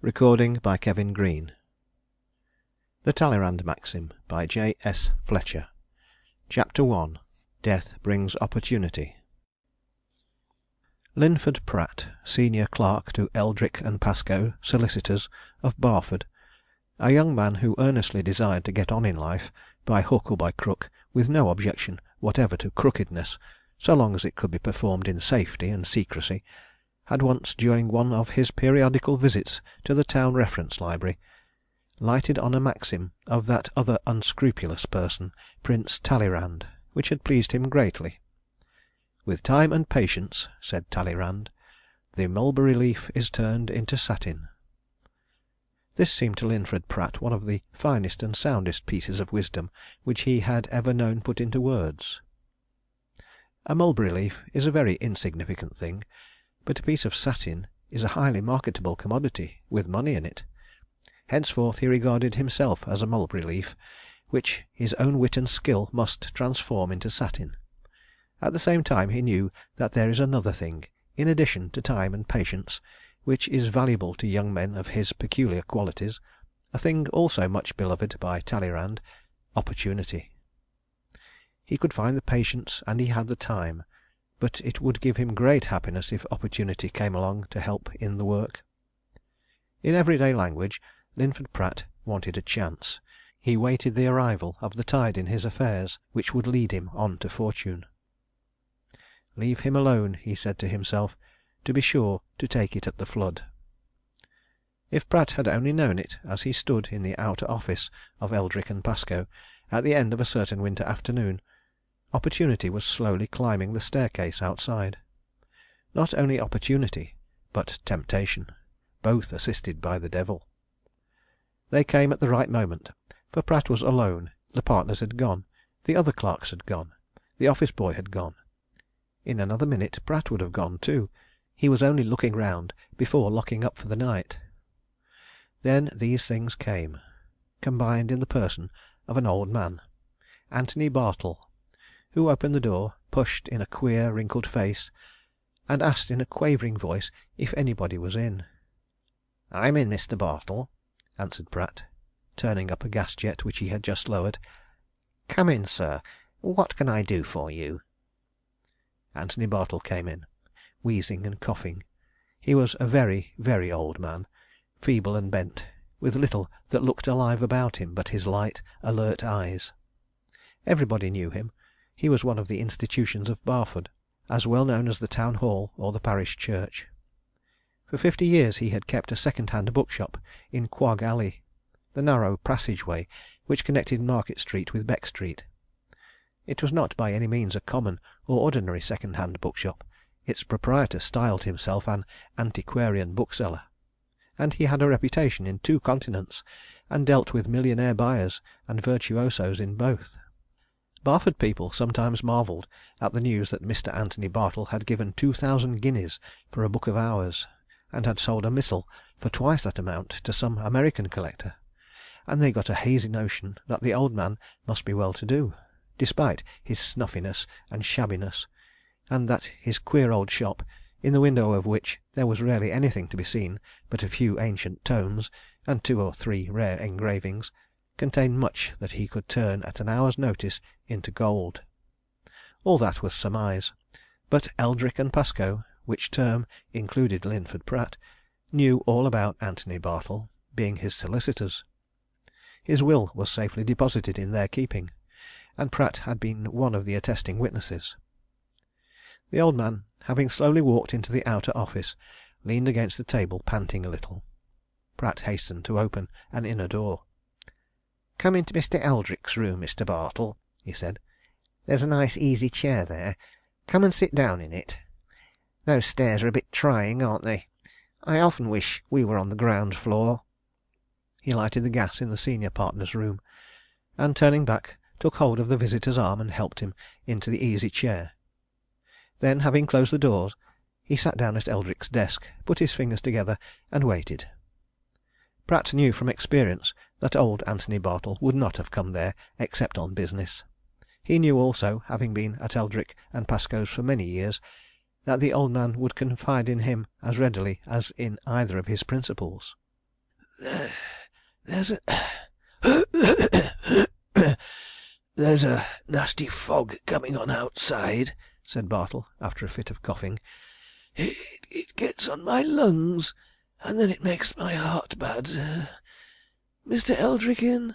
The Lalleyrand Maxim by J. S. Fletcher. Chapter I. Death brings Opportunity. Linford Pratt, senior clerk to Eldrick and Pascoe, solicitors, of Barford, a young man who earnestly desired to get on in life, by hook or by crook, with no objection whatever to crookedness, so long as it could be performed in safety and secrecy, had once, during one of his periodical visits to the town reference library, lighted on a maxim of that other unscrupulous person, Prince Talleyrand, which had pleased him greatly. "With time and patience," said Talleyrand, "the mulberry leaf is turned into satin." This seemed to Linford Pratt one of the finest and soundest pieces of wisdom which he had ever known put into words. A mulberry leaf is a very insignificant thing, but a piece of satin is a highly marketable commodity, with money in it. Henceforth he regarded himself as a mulberry leaf, which his own wit and skill must transform into satin. At the same time he knew that there is another thing, in addition to time and patience, which is valuable to young men of his peculiar qualities, a thing also much beloved by Talleyrand: opportunity. He could find the patience and he had the time, but it would give him great happiness if opportunity came along to help in the work. In everyday language, Linford Pratt wanted a chance. He waited the arrival of the tide in his affairs which would lead him on to fortune. Leave him alone, he said to himself, to be sure to take it at the flood. If Pratt had only known it as he stood in the outer office of Eldrick and Pascoe at the end of a certain winter afternoon, opportunity was slowly climbing the staircase outside. Not only opportunity, but temptation, both assisted by the devil. They came at the right moment, for Pratt was alone, the partners had gone, the other clerks had gone, the office boy had gone. In another minute Pratt would have gone too. He was only looking round before locking up for the night. Then these things came, combined in the person of an old man, Anthony Bartle, who opened the door, pushed in a queer wrinkled face, and asked in a quavering voice if anybody was in. "I'm in, Mr. Bartle," answered Pratt, turning up a gas jet which he had just lowered. "Come in, sir. What can I do for you?" Anthony Bartle came in, wheezing and coughing. He was a very, very old man, feeble and bent, with little that looked alive about him but his light, alert eyes. Everybody knew him. He was one of the institutions of Barford, as well known as the Town Hall or the parish church. For 50 years he had kept a second-hand bookshop in Quag Alley, the narrow passage-way which connected Market Street with Beck Street. It was not by any means a common or ordinary second-hand bookshop. Its proprietor styled himself an antiquarian bookseller, and he had a reputation in 2 continents, and dealt with millionaire buyers and virtuosos in both. Barford people sometimes marvelled at the news that Mr. Anthony Bartle had given 2,000 guineas for a book of hours, and had sold a missal for twice that amount to some American collector, and they got a hazy notion that the old man must be well to do, despite his snuffiness and shabbiness, and that his queer old shop, in the window of which there was rarely anything to be seen but a few ancient tomes and 2 or 3 rare engravings, contained much that he could turn at an hour's notice into gold. All that was surmise, but Eldrick and Pascoe, which term included Linford Pratt, knew all about Anthony Bartle, being his solicitors. His will was safely deposited in their keeping, and Pratt had been one of the attesting witnesses. The old man, having slowly walked into the outer office, leaned against the table, panting a little. Pratt hastened to open an inner door. "Come into Mr. Eldrick's room, Mr. Bartle," he said. "There's a nice easy chair there. Come and sit down in it. Those stairs are a bit trying, aren't they? I often wish we were on the ground floor." He lighted the gas in the senior partner's room, and turning back, took hold of the visitor's arm and helped him into the easy chair. Then, having closed the doors, he sat down at Eldrick's desk, put his fingers together, and waited. Pratt knew from experience that old Anthony Bartle would not have come there except on business. He knew also, having been at Eldrick and Pascoe's for many years, that the old man would confide in him as readily as in either of his principals. There's a there's a nasty fog coming on outside," said Bartle, after a fit of coughing. "It gets on my lungs, and then it makes my heart bad. Mr. Eldrick in?"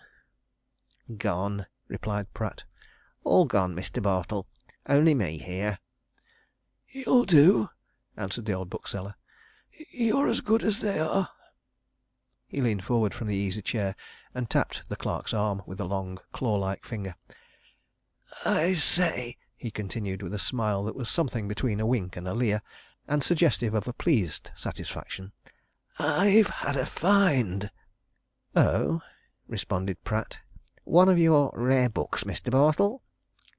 "Gone," replied Pratt. "All gone, Mr. Bartle. Only me here." "You'll do," answered the old bookseller. "You're as good as they are." He leaned forward from the easy chair and tapped the clerk's arm with a long, claw like finger. "I say," he continued, with a smile that was something between a wink and a leer, and suggestive of a pleased satisfaction, "I've had a find." "Oh?" responded Pratt. "One of your rare books, Mr. Bartle?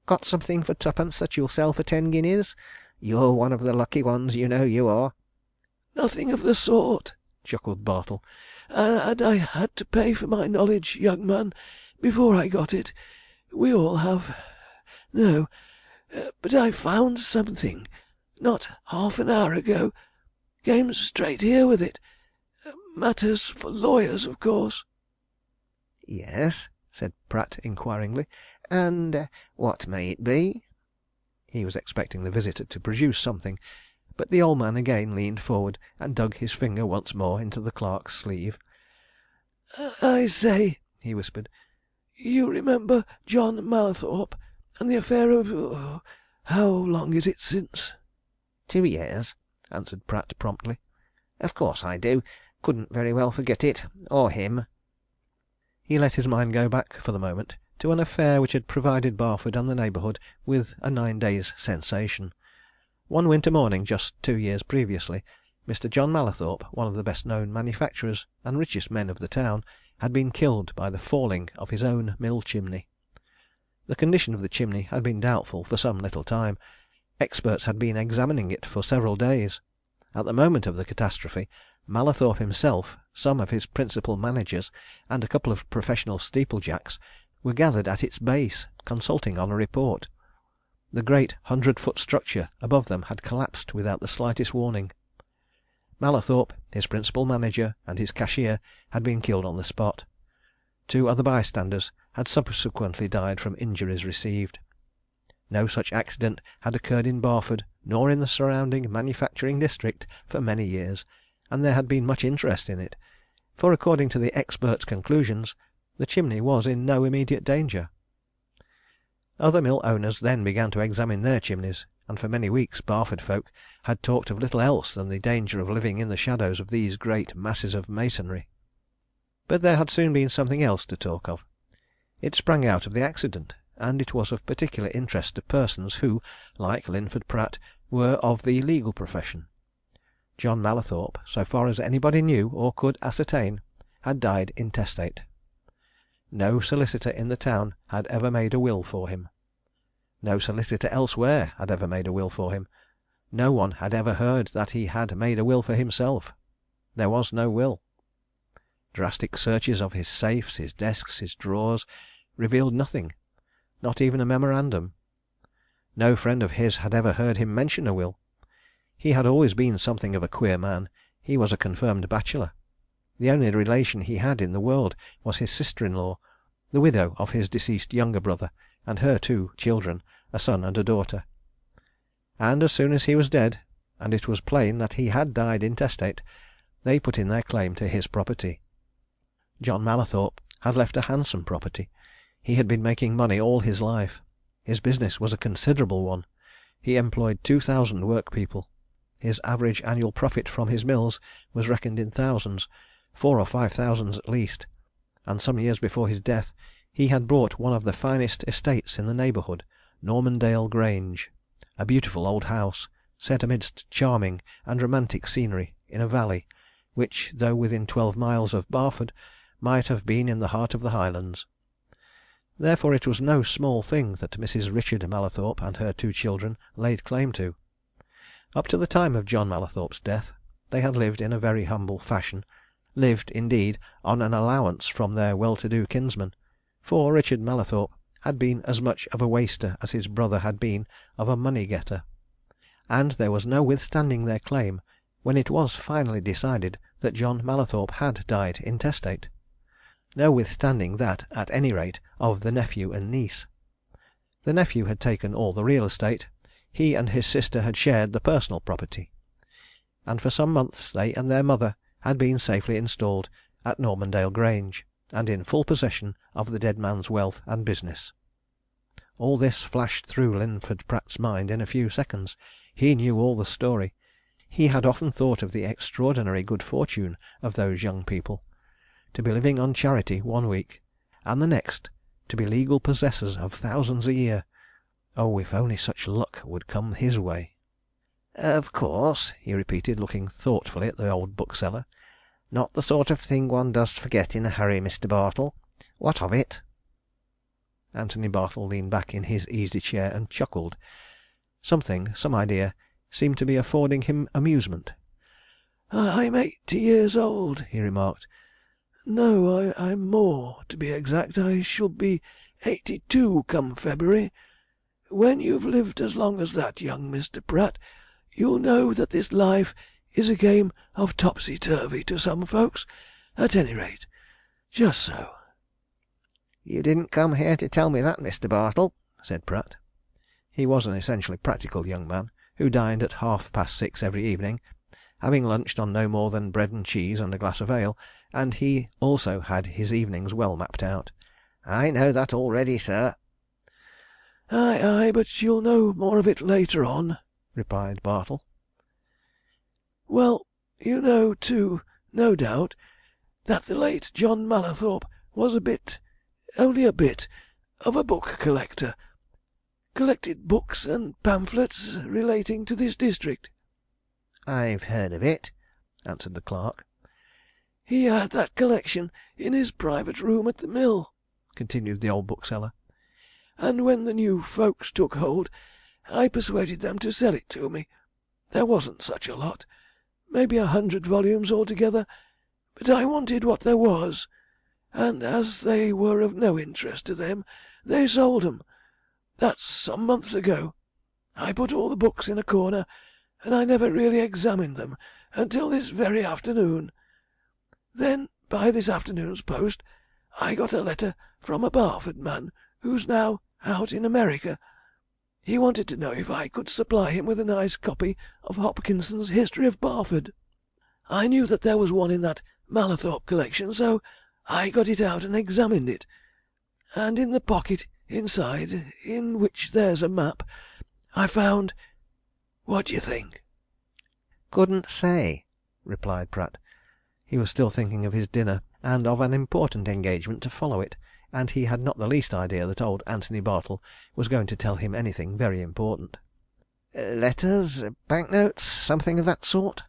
Got something for twopence that you'll sell for 10 guineas? You're one of the lucky ones, you know you are." "Nothing of the sort," chuckled Bartle. "And I had to pay for my knowledge, young man, before I got it. We all have. No, but I found something not half an hour ago. Came straight here with it. Matters for lawyers, of course." "Yes?" said Pratt inquiringly. "And what may it be?" He was expecting the visitor to produce something, but the old man again leaned forward and dug his finger once more into the clerk's sleeve. "I say," he whispered, "you remember John Mallathorpe, and the affair of how long is it since?" 2 years, answered Pratt promptly. "Of course I do. Couldn't very well forget it or him." He let his mind go back for the moment to an affair which had provided Barford and the neighbourhood with a 9 days' sensation. One winter morning, just 2 years previously, Mr. John Mallathorpe, one of the best known manufacturers and richest men of the town, had been killed by the falling of his own mill chimney. The condition of the chimney had been doubtful for some little time. Experts had been examining it for several days. At the moment of the catastrophe, Mallathorpe himself, some of his principal managers, and a couple of professional steeplejacks were gathered at its base, consulting on a report. The great 100-foot structure above them had collapsed without the slightest warning. Mallathorpe, his principal manager, and his cashier had been killed on the spot. 2 other bystanders had subsequently died from injuries received. No such accident had occurred in Barford, nor in the surrounding manufacturing district, for many years, and there had been much interest in it, for according to the experts' conclusions, the chimney was in no immediate danger. Other mill owners then began to examine their chimneys, and for many weeks Barford folk had talked of little else than the danger of living in the shadows of these great masses of masonry. But there had soon been something else to talk of. It sprang out of the accident, and it was of particular interest to persons who, like Linford Pratt, were of the legal profession. John Mallathorpe, so far as anybody knew or could ascertain, had died intestate. No solicitor in the town had ever made a will for him. No solicitor elsewhere had ever made a will for him. No one had ever heard that he had made a will for himself. There was no will. Drastic searches of his safes, his desks, his drawers, revealed nothing, not even a memorandum. No friend of his had ever heard him mention a will. He had always been something of a queer man. He was a confirmed bachelor. The only relation he had in the world was his sister-in-law, the widow of his deceased younger brother, and her 2 children, a son and a daughter. And as soon as he was dead, and it was plain that he had died intestate, they put in their claim to his property. John Mallathorpe had left a handsome property. He had been making money all his life. His business was a considerable one. He employed 2,000 workpeople. His average annual profit from his mills was reckoned in thousands, 4,000 or 5,000 at least, and some years before his death he had bought one of the finest estates in the neighbourhood, Normandale Grange, a beautiful old house, set amidst charming and romantic scenery in a valley, which, though within 12 miles of Barford, might have been in the heart of the Highlands. Therefore it was no small thing that Mrs. Richard Mallathorpe and her 2 children laid claim to. Up to the time of John Mallathorpe's death they had lived in a very humble fashion, lived, indeed, on an allowance from their well-to-do kinsman, for Richard Mallathorpe had been as much of a waster as his brother had been of a money-getter, and there was no withstanding their claim when it was finally decided that John Mallathorpe had died intestate, notwithstanding that, at any rate, of the nephew and niece. The nephew had taken all the real estate, he and his sister had shared the personal property, and for some months they and their mother had been safely installed at Normandale Grange, and in full possession of the dead man's wealth and business. All this flashed through Linford Pratt's mind in a few seconds. He knew all the story. He had often thought of the extraordinary good fortune of those young people. To be living on charity one week, and the next to be legal possessors of thousands a year. Oh, if only such luck would come his way! "Of course," he repeated, looking thoughtfully at the old bookseller. "Not the sort of thing one does forget in a hurry, Mr. Bartle. What of it?" Antony Bartle leaned back in his easy chair and chuckled. Some idea, seemed to be affording him amusement. "I'm 80 years old," he remarked. "No, I'm more, to be exact. I shall be 82 come February. When you've lived as long as that, young Mr. Pratt, you'll know that this life is a game of topsy-turvy to some folks. At any rate, just so." "You didn't come here to tell me that, Mr. Bartle," said Pratt. He was an essentially practical young man, who dined at 6:30 every evening, having lunched on no more than bread and cheese and a glass of ale, and he also had his evenings well mapped out. "I know that already, sir." Aye, but you'll know more of it later on," replied Bartle. "Well, you know, too, no doubt, that the late John Mallathorpe was only a bit, of a book collector. Collected books and pamphlets relating to this district." "I've heard of it," answered the clerk. "He had that collection in his private room at the mill," continued the old bookseller, "and when the new folks took hold, I persuaded them to sell it to me. There wasn't such a lot, maybe 100 volumes altogether, but I wanted what there was, and as they were of no interest to them, they sold 'em. That's some months ago. I put all the books in a corner, and I never really examined them until this very afternoon. Then, by this afternoon's post, I got a letter from a Barford man, who's now out in America. He wanted to know if I could supply him with a nice copy of Hopkinson's History of Barford. I knew that there was one in that Mallathorpe collection, so I got it out and examined it. And in the pocket inside, in which there's a map, I found what d'ye think?" "Couldn't say," replied Pratt. He was still thinking of his dinner, and of an important engagement to follow it, and he had not the least idea that old Antony Bartle was going to tell him anything very important. "Letters, bank notes, something of that sort?"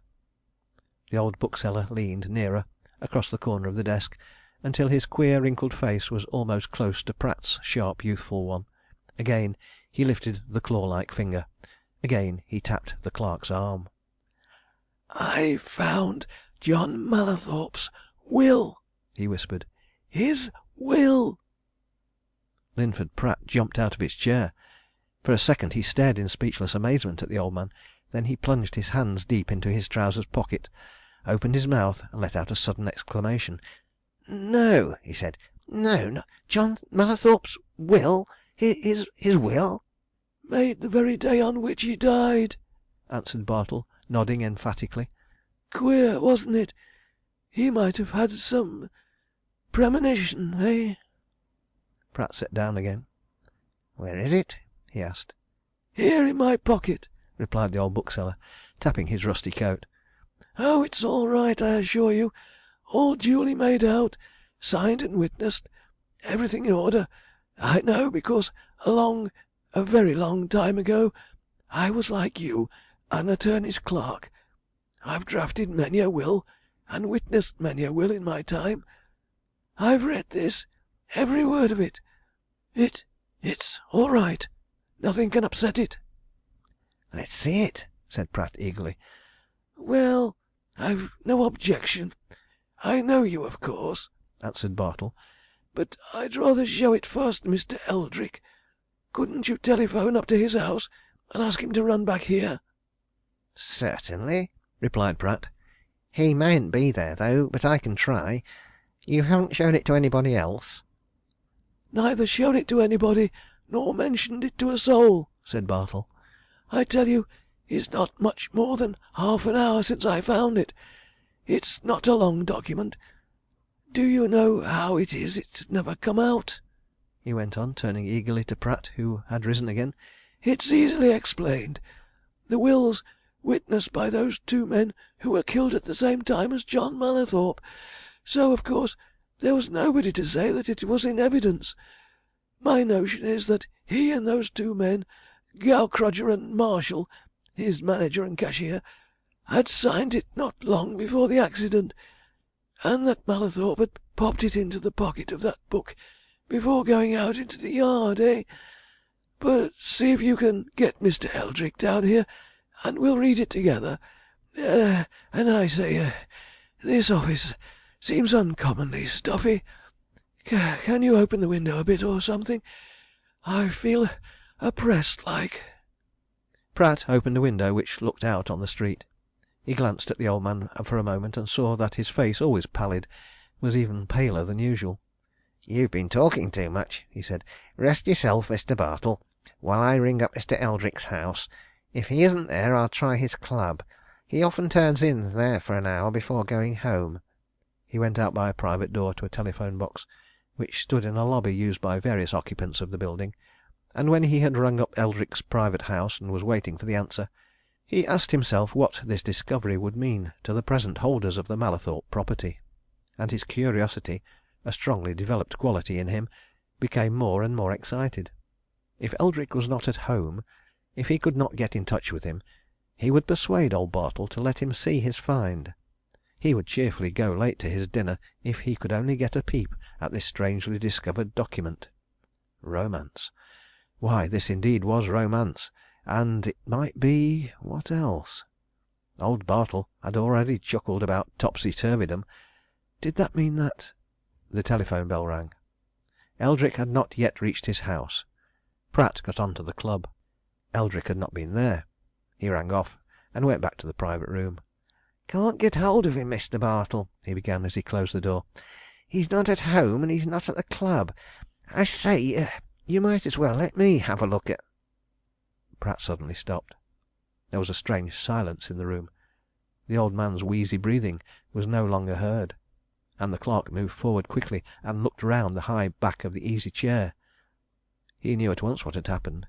The old bookseller leaned nearer, across the corner of the desk, until his queer wrinkled face was almost close to Pratt's sharp youthful one. Again he lifted the claw-like finger. Again he tapped the clerk's arm. "I found John Mallathorpe's will," he whispered. "His will!" Linford Pratt jumped out of his chair. For a second he stared in speechless amazement at the old man. Then he plunged his hands deep into his trousers pocket, opened his mouth, and let out a sudden exclamation. "No," he said. "No, John Mallathorpe's will? His will?" "Made the very day on which he died," answered Bartle, nodding emphatically. "Queer, wasn't it? He might have had some premonition, eh?" Pratt sat down again. "Where is it?" he asked. "Here in my pocket," replied the old bookseller, tapping his rusty coat. "Oh, it's all right, I assure you. All duly made out, signed and witnessed, everything in order. I know, because a very long time ago, I was like you, an attorney's clerk. I've drafted many a will, and witnessed many a will in my time. I've read this, every word of it. It's all right. Nothing can upset it." "Let's see it," said Pratt eagerly. "Well, I've no objection. I know you, of course," answered Bartle. "But I'd rather show it first, Mr. Eldrick. Couldn't you telephone up to his house and ask him to run back here?" "Certainly," replied Pratt. He mayn't be there, though, but I can try. You haven't shown it to anybody else?" "Neither shown it to anybody, nor mentioned it to a soul," said Bartle. "I tell you, it's not much more than half an hour since I found it. It's not a long document. Do you know how it is it's never come out?" he went on, turning eagerly to Pratt, who had risen again. "It's easily explained. The will's witnessed by those two men who were killed at the same time as John Mallathorpe, so, of course, there was nobody to say that it was in evidence. My notion is that he and those two men, Gaukrodger and Marshall, his manager and cashier, had signed it not long before the accident, and that Mallathorpe had popped it into the pocket of that book before going out into the yard, eh? But see if you can get Mr. Eldrick down here, and we'll read it together. And I say, this office seems uncommonly stuffy. Can you open the window a bit or something? I feel oppressed like." Pratt opened a window which looked out on the street. He glanced at the old man for a moment, and saw that his face, always pallid, was even paler than usual. "You've been talking too much," he said. "Rest yourself, Mr. Bartle, while I ring up Mr. Eldrick's house. If he isn't there, I'll try his club. He often turns in there for an hour before going home." He went out by a private door to a telephone box, which stood in a lobby used by various occupants of the building, and when he had rung up Eldrick's private house and was waiting for the answer, he asked himself what this discovery would mean to the present holders of the Mallathorpe property, and his curiosity, a strongly developed quality in him, became more and more excited. If Eldrick was not at home, if he could not get in touch with him, he would persuade old Bartle to let him see his find. He would cheerfully go late to his dinner if he could only get a peep at this strangely discovered document. Romance! Why, this indeed was romance, and it might be what else? Old Bartle had already chuckled about topsy-turvydom. Did that mean that? The telephone bell rang. Eldrick had not yet reached his house. Pratt got on to the club. Eldrick had not been there. He rang off, and went back to the private room. "Can't get hold of him, Mr. Bartle," he began as he closed the door. "He's not at home, and he's not at the club. I say, you might as well let me have a look at—" Pratt suddenly stopped. There was a strange silence in the room. The old man's wheezy breathing was no longer heard, and the clerk moved forward quickly and looked round the high back of the easy chair. He knew at once what had happened.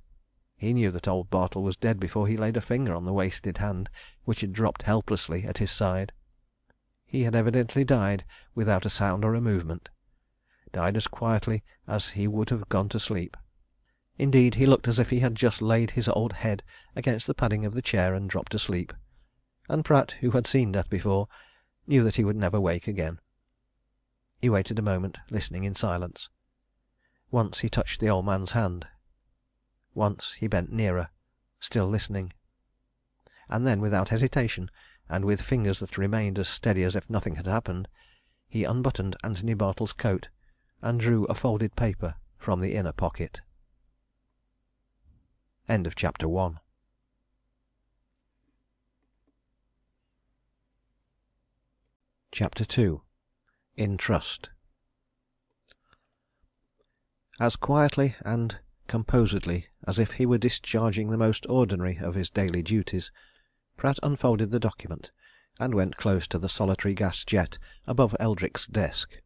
He knew that old Bartle was dead before he laid a finger on the wasted hand which had dropped helplessly at his side. He had evidently died without a sound or a movement, died as quietly as he would have gone to sleep. Indeed, he looked as if he had just laid his old head against the padding of the chair and dropped asleep, and Pratt, who had seen death before, knew that he would never wake again. He waited a moment, listening in silence. Once he touched the old man's hand. Once he bent nearer, still listening. And then, without hesitation, and with fingers that remained as steady as if nothing had happened, he unbuttoned Antony Bartle's coat and drew a folded paper from the inner pocket. End of chapter 1. Chapter 2. In Trust. As quietly and composedly as if he were discharging the most ordinary of his daily duties, Pratt unfolded the document and went close to the solitary gas jet above Eldrick's desk.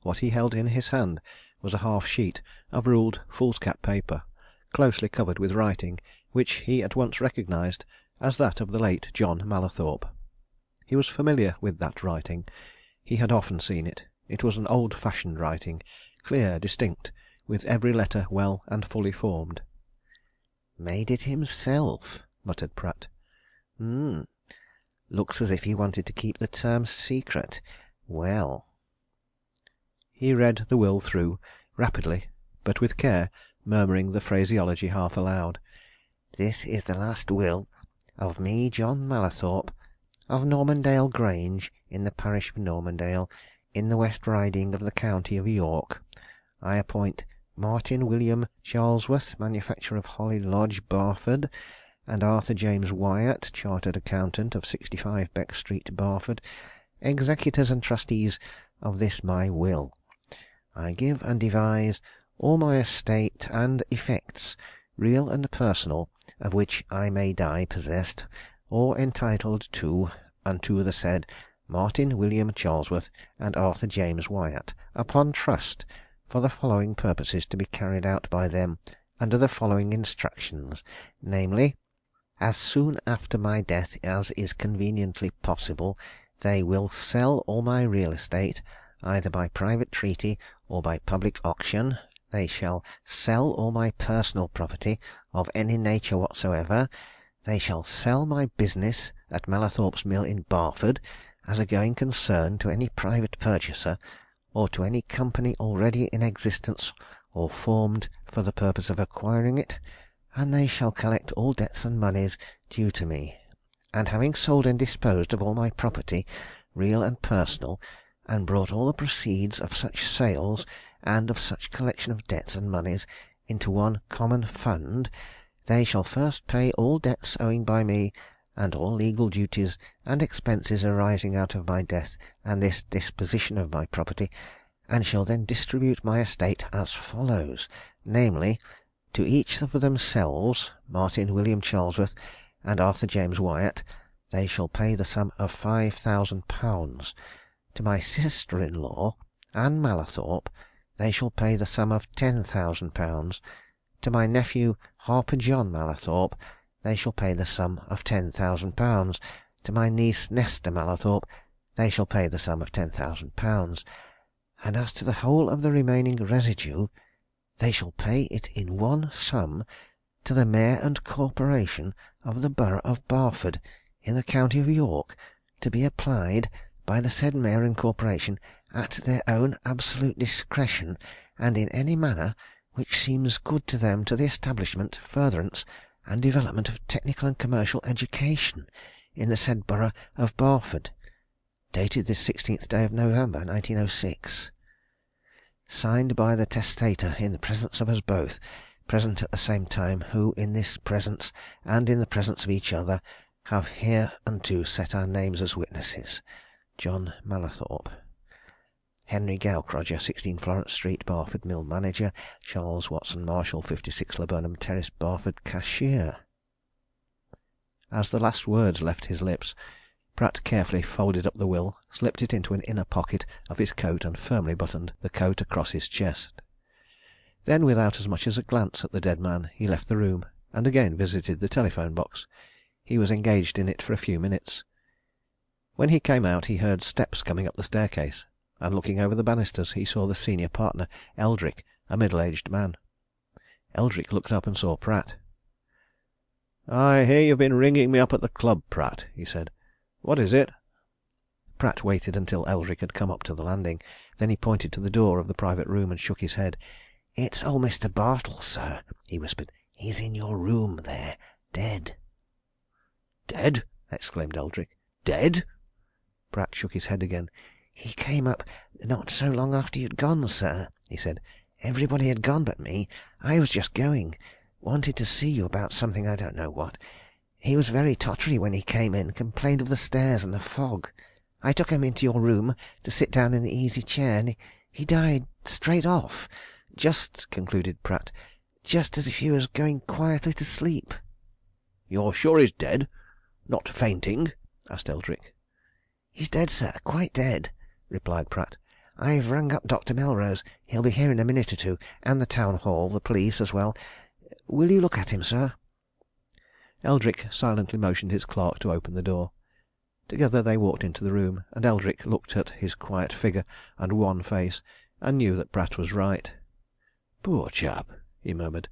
What he held in his hand was a half sheet of ruled foolscap paper, closely covered with writing which he at once recognized as that of the late John Mallathorpe. He was familiar with that writing. He had often seen it. It was an old-fashioned writing, clear, distinct, with every letter well and fully formed. "Made it himself," muttered Pratt. Looks as if he wanted to keep the terms secret. Well." He read the will through, rapidly, but with care, murmuring the phraseology half aloud. "This is the last will of me, John Mallathorpe, of Normandale Grange, in the parish of Normandale, in the West Riding of the county of York. I appoint Martin William Charlesworth, manufacturer of Holly Lodge, Barford, and Arthur James Wyatt, chartered accountant of 65 Beck Street, Barford, executors and trustees of this my will. I give and devise all my estate and effects, real and personal, of which I may die possessed, or entitled to, unto the said Martin William Charlesworth and Arthur James Wyatt, upon trust, for the following purposes to be carried out by them, under the following instructions, namely, as soon after my death as is conveniently possible, they will sell all my real estate, either by private treaty or by public auction. They shall sell all my personal property of any nature whatsoever. They shall sell my business at Mallathorpe's mill in Barford, as a going concern, to any private purchaser, or to any company already in existence or formed for the purpose of acquiring it, and they shall collect all debts and moneys due to me, and having sold and disposed of all my property, real and personal, and brought all the proceeds of such sales and of such collection of debts and moneys into one common fund, they shall first pay all debts owing by me, and all legal duties and expenses arising out of my death and this disposition of my property, and shall then distribute my estate as follows, namely, to each of themselves, Martin William Charlesworth and Arthur James Wyatt, they shall pay the sum of £5,000. To my sister-in-law, Anne Mallathorpe, they shall pay the sum of £10,000. To my nephew, Harper John Mallathorpe, they shall pay the sum of £10,000. To my niece, Nesta Mallathorpe, they shall pay the sum of £10,000. And as to the whole of the remaining residue, they shall pay it in one sum to the Mayor and Corporation of the Borough of Barford, in the county of York, to be applied by the said Mayor and Corporation at their own absolute discretion, and in any manner which seems good to them, to the establishment, furtherance, and development of technical and commercial education in the said Borough of Barford. Dated this 16th day of November, 1906. Signed by the testator in the presence of us both, present at the same time, who in this presence, and in the presence of each other, have hereunto set our names as witnesses. John Mallathorpe. Henry Gaukrodger, 16 Florence Street, Barford, mill manager. Charles Watson Marshall, 56 Laburnum Terrace, Barford, cashier. As the last words left his lips, Pratt carefully folded up the will, slipped it into an inner pocket of his coat, and firmly buttoned the coat across his chest. Then, without as much as a glance at the dead man, he left the room, and again visited the telephone box. He was engaged in it for a few minutes. When he came out, he heard steps coming up the staircase, and looking over the banisters, he saw the senior partner, Eldrick, a middle-aged man. Eldrick looked up and saw Pratt. "I hear you've been ringing me up at the club, Pratt," he said. "What is it?" Pratt waited until Eldrick had come up to the landing. Then he pointed to the door of the private room and shook his head. "It's old Mr. Bartle, sir," he whispered. "He's in your room there, dead." "Dead?" exclaimed Eldrick. "Dead?" Pratt shook his head again. "He came up not so long after you'd gone, sir," he said. "Everybody had gone but me. I was just going. Wanted to see you about something, I don't know what. He was very tottery when he came in, complained of the stairs and the fog. I took him into your room to sit down in the easy chair, and he died straight off. Just," concluded Pratt, "just as if he was going quietly to sleep." "You're sure he's dead? Not fainting?" asked Eldrick. "He's dead, sir, quite dead," replied Pratt. "I've rung up Dr. Melrose. He'll be here in a minute or two, and the town hall, the police as well. Will you look at him, sir?" Eldrick silently motioned his clerk to open the door. Together they walked into the room, and Eldrick looked at his quiet figure and wan face, and knew that Pratt was right. "Poor chap!" he murmured,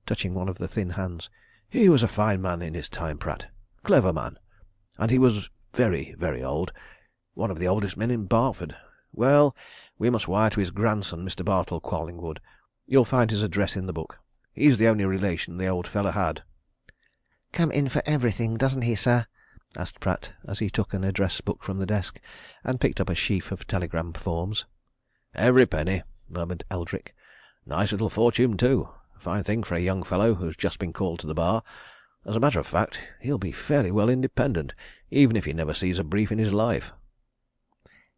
touching one of the thin hands. "He was a fine man in his time, Pratt. Clever man. And he was very, very old. One of the oldest men in Barford. Well, we must wire to his grandson, Mr. Bartle Collingwood. You'll find his address in the book. He's the only relation the old fellow had." "Come in for everything, doesn't he, sir?" asked Pratt, as he took an address book from the desk, and picked up a sheaf of telegram forms. "Every penny," murmured Eldrick. "Nice little fortune, too. A fine thing for a young fellow who's just been called to the bar. As a matter of fact, he'll be fairly well independent, even if he never sees a brief in his life."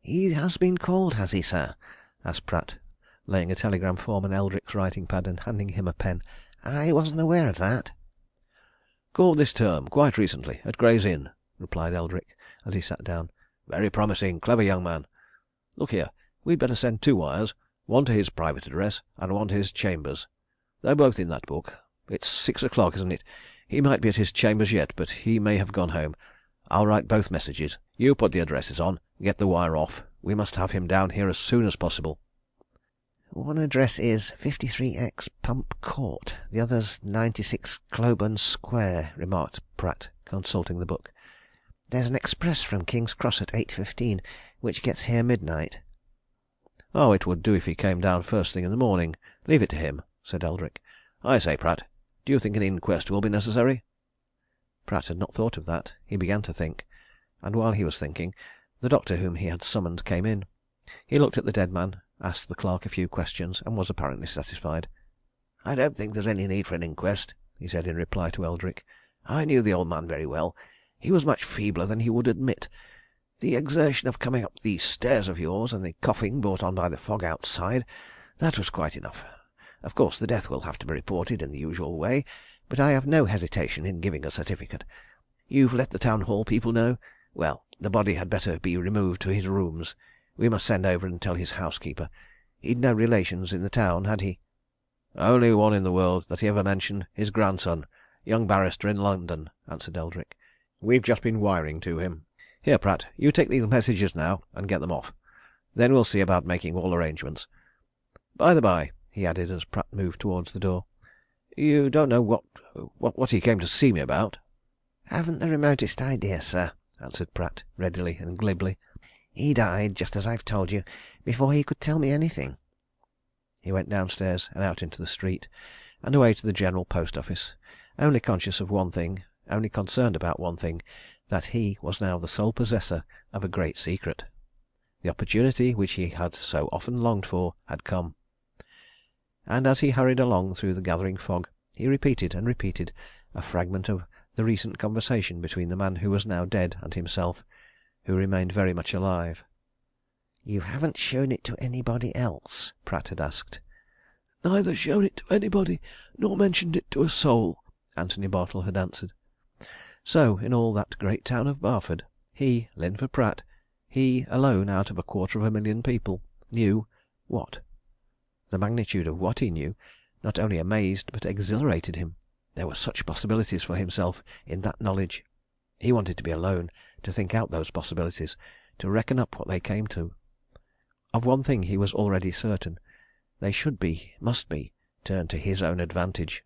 "He has been called, has he, sir?" asked Pratt, laying a telegram form on Eldrick's writing pad and handing him a pen. "I wasn't aware of that." "Called this term, quite recently, at Gray's Inn," replied Eldrick, as he sat down. "Very promising, clever young man. Look here, we'd better send 2 wires, one to his private address, and one to his chambers. They're both in that book. It's 6 o'clock, isn't it? He might be at his chambers yet, but he may have gone home. I'll write both messages. You put the addresses on, get the wire off. We must have him down here as soon as possible." "One address is 53X Pump Court, the other's 96 Cloburn Square," remarked Pratt, consulting the book. "There's an express from King's Cross at 8:15, which gets here midnight." "Oh, it would do if he came down first thing in the morning. Leave it to him," said Eldrick. "I say, Pratt, do you think an inquest will be necessary?" Pratt had not thought of that. He began to think. And while he was thinking, the doctor whom he had summoned came in. He looked at the dead man, asked the clerk a few questions, and was apparently satisfied. "I don't think there's any need for an inquest," he said in reply to Eldrick. "I knew the old man very well. He was much feebler than he would admit. The exertion of coming up these stairs of yours, and the coughing brought on by the fog outside, that was quite enough. Of course, the death will have to be reported in the usual way, but I have no hesitation in giving a certificate. You've let the Town Hall people know? Well, the body had better be removed to his rooms. We must send over and tell his housekeeper. He'd no relations in the town, had he?" "Only one in the world that he ever mentioned his grandson, young barrister in London," answered Eldrick. "We've just been wiring to him. Here, Pratt, you take these messages now, and get them off. Then we'll see about making all arrangements. By the by," he added, as Pratt moved towards the door, "you don't know what he came to see me about?" "Haven't the remotest idea, sir," answered Pratt, readily and glibly. "He died, just as I've told you, before he could tell me anything." He went downstairs and out into the street, and away to the General Post Office, only conscious of one thing, only concerned about one thing, that he was now the sole possessor of a great secret. The opportunity which he had so often longed for had come. And as he hurried along through the gathering fog, he repeated and repeated a fragment of the recent conversation between the man who was now dead and himself, who remained very much alive. "You haven't shown it to anybody else?" Pratt had asked. "Neither shown it to anybody, nor mentioned it to a soul," Antony Bartle had answered. So, in all that great town of Barford, he, Linford Pratt, he alone out of 250,000 people, knew what? The magnitude of what he knew not only amazed but exhilarated him. There were such possibilities for himself in that knowledge. He wanted to be alone, to think out those possibilities, to reckon up what they came to. Of one thing he was already certain: they should be, must be, turned to his own advantage.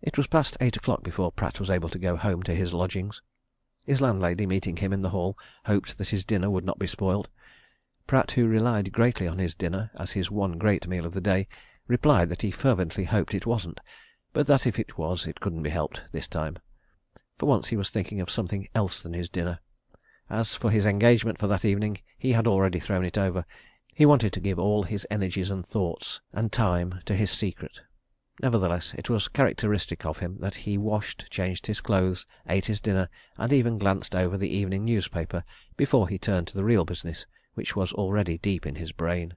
It was past 8 o'clock before Pratt was able to go home to his lodgings. His landlady, meeting him in the hall, hoped that his dinner would not be spoilt. Pratt, who relied greatly on his dinner as his one great meal of the day, replied that he fervently hoped it wasn't, but that if it was, it couldn't be helped this time. For once he was thinking of something else than his dinner. As for his engagement for that evening, he had already thrown it over. He wanted to give all his energies and thoughts and time to his secret. Nevertheless, it was characteristic of him that he washed, changed his clothes, ate his dinner, and even glanced over the evening newspaper before he turned to the real business, which was already deep in his brain.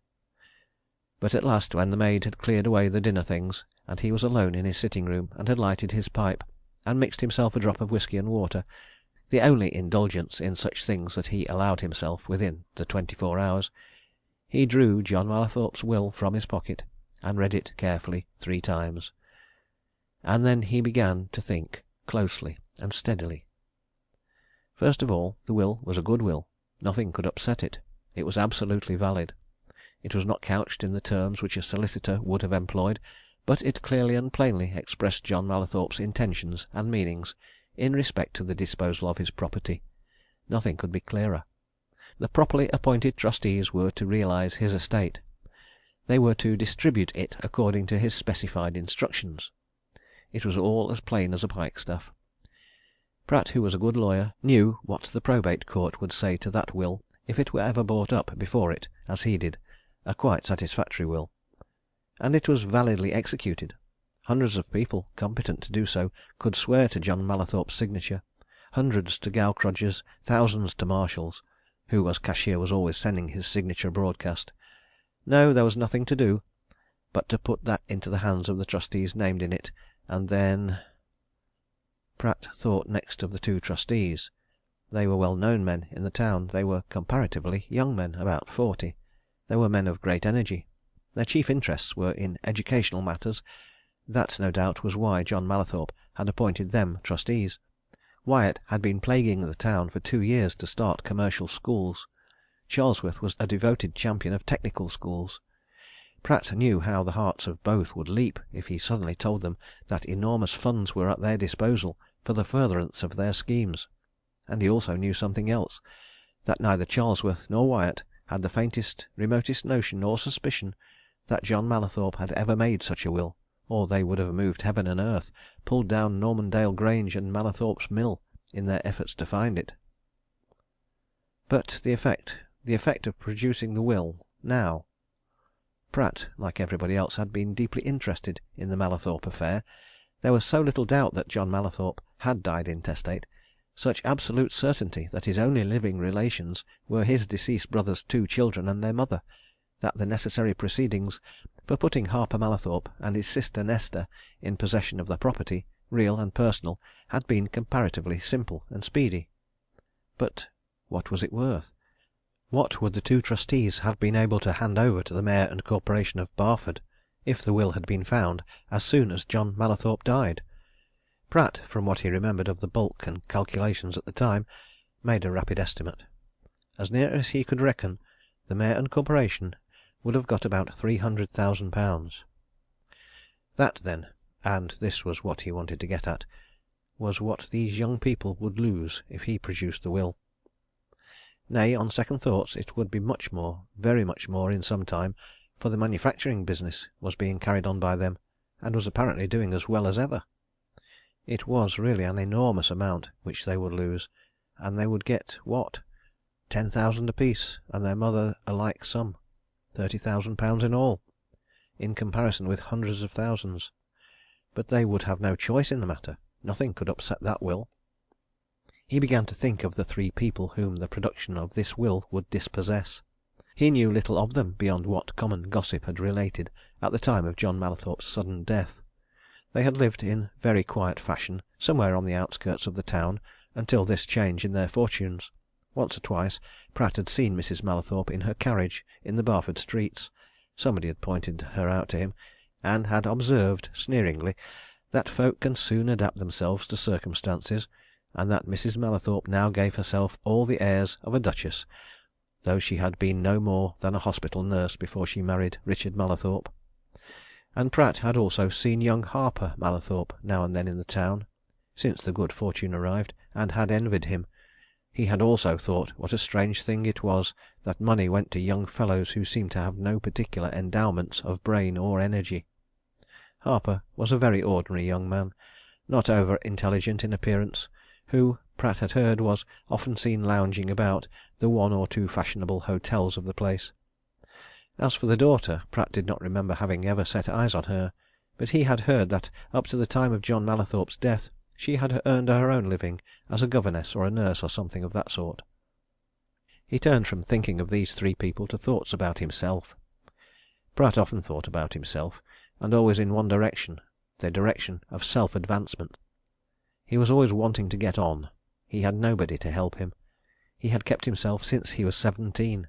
But at last, when the maid had cleared away the dinner things, and he was alone in his sitting room and had lighted his pipe, and mixed himself a drop of whisky and water, the only indulgence in such things that he allowed himself within the 24 hours, he drew John Mallathorpe's will from his pocket and read it carefully 3 times. And then he began to think, closely and steadily. First of all, the will was a good will. Nothing could upset it. It was absolutely valid. It was not couched in the terms which a solicitor would have employed, but it clearly and plainly expressed John Mallathorpe's intentions and meanings in respect to the disposal of his property. Nothing could be clearer. The properly appointed trustees were to realise his estate. They were to distribute it according to his specified instructions. It was all as plain as a pikestaff. Pratt, who was a good lawyer, knew what the probate court would say to that will if it were ever brought up before it, as he did, a quite satisfactory will. And it was validly executed. Hundreds of people competent to do so could swear to John Mallathorpe's signature, hundreds to Gaukrodgers, thousands to Marshall's, who as cashier was always sending his signature broadcast. No, there was nothing to do but to put that into the hands of the trustees named in it, and then... Pratt thought next of the two trustees. They were well-known men in the town. They were comparatively young men, about 40. They were men of great energy. Their chief interests were in educational matters. That, no doubt, was why John Mallathorpe had appointed them trustees. Wyatt had been plaguing the town for 2 years to start commercial schools. Charlesworth was a devoted champion of technical schools. Pratt knew how the hearts of both would leap if he suddenly told them that enormous funds were at their disposal for the furtherance of their schemes. And he also knew something else, that neither Charlesworth nor Wyatt had the faintest, remotest notion or suspicion that John Mallathorpe had ever made such a will, or they would have moved heaven and earth, pulled down Normandale Grange and Mallathorpe's Mill in their efforts to find it. But the effect of producing the will now. Pratt, like everybody else, had been deeply interested in the Mallathorpe affair. There was so little doubt that John Mallathorpe had died intestate, such absolute certainty that his only living relations were his deceased brother's 2 children and their mother, that the necessary proceedings for putting Harper Mallathorpe and his sister Nesta in possession of the property, real and personal, had been comparatively simple and speedy. But what was it worth? What would the 2 trustees have been able to hand over to the Mayor and Corporation of Barford if the will had been found as soon as John Mallathorpe died? Pratt, from what he remembered of the bulk and calculations at the time, made a rapid estimate. As near as he could reckon, the Mayor and Corporation would have got about £300,000. That, then, and this was what he wanted to get at, was what these young people would lose if he produced the will. Nay, on second thoughts, it would be much more, very much more in some time, for the manufacturing business was being carried on by them, and was apparently doing as well as ever. It was really an enormous amount which they would lose, and they would get what? £10,000 apiece, and their mother a like sum, £30,000 in all, in comparison with hundreds of thousands. But they would have no choice in the matter. Nothing could upset that will. He began to think of the 3 people whom the production of this will would dispossess. He knew little of them beyond what common gossip had related at the time of John Mallathorpe's sudden death. They had lived in very quiet fashion somewhere on the outskirts of the town until this change in their fortunes. Once or twice Pratt had seen Mrs. Mallathorpe in her carriage in the Barford streets. Somebody had pointed her out to him, and had observed, sneeringly, that folk can soon adapt themselves to circumstances, and that Mrs. Mallathorpe now gave herself all the airs of a duchess, though she had been no more than a hospital nurse before she married Richard Mallathorpe. And Pratt had also seen young Harper Mallathorpe now and then in the town, since the good fortune arrived, and had envied him. He had also thought what a strange thing it was that money went to young fellows who seemed to have no particular endowments of brain or energy. Harper was a very ordinary young man, not over intelligent in appearance, who, Pratt had heard, was often seen lounging about the 1 or 2 fashionable hotels of the place. As for the daughter, Pratt did not remember having ever set eyes on her, but he had heard that up to the time of John Mallathorpe's death she had earned her own living as a governess or a nurse or something of that sort. He turned from thinking of these 3 people to thoughts about himself. Pratt often thought about himself, and always in one direction, the direction of self-advancement. He was always wanting to get on. He had nobody to help him. He had kept himself since he was 17.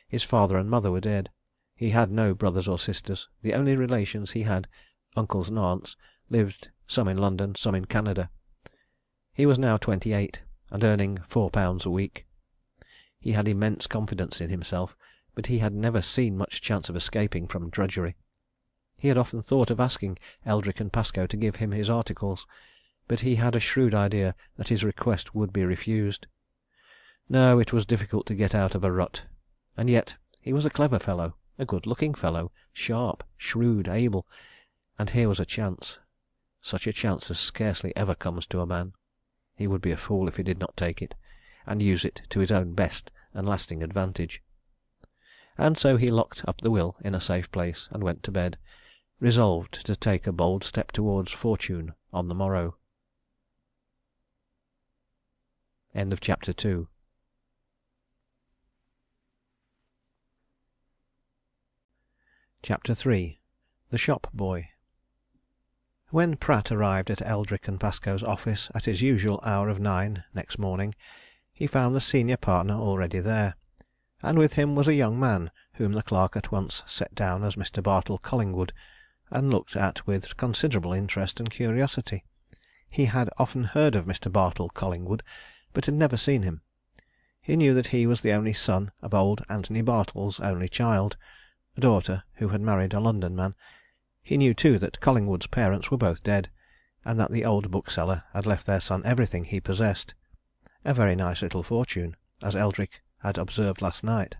His father and mother were dead. He had no brothers or sisters. The only relations he had, uncles and aunts, lived, some in London, some in Canada. He was now 28, and earning £4 a week. He had immense confidence in himself, but he had never seen much chance of escaping from drudgery. He had often thought of asking Eldrick and Pascoe to give him his articles, but he had a shrewd idea that his request would be refused. No, it was difficult to get out of a rut. And yet he was a clever fellow, a good-looking fellow, sharp, shrewd, able, and here was a chance, such a chance as scarcely ever comes to a man. He would be a fool if he did not take it, and use it to his own best and lasting advantage. And so he locked up the will in a safe place, and went to bed, resolved to take a bold step towards fortune on the morrow. Chapter III. The Shop Boy. When Pratt arrived at Eldrick and Pascoe's office at his usual hour of 9 next morning, he found the senior partner already there, and with him was a young man whom the clerk at once set down as Mr. Bartle Collingwood, and looked at with considerable interest and curiosity. He had often heard of Mr. Bartle Collingwood, but had never seen him. He knew that he was the only son of old Anthony Bartle's only child, a daughter who had married a London man. He knew, too, that Collingwood's parents were both dead, and that the old bookseller had left their son everything he possessed. A very nice little fortune, as Eldrick had observed last night.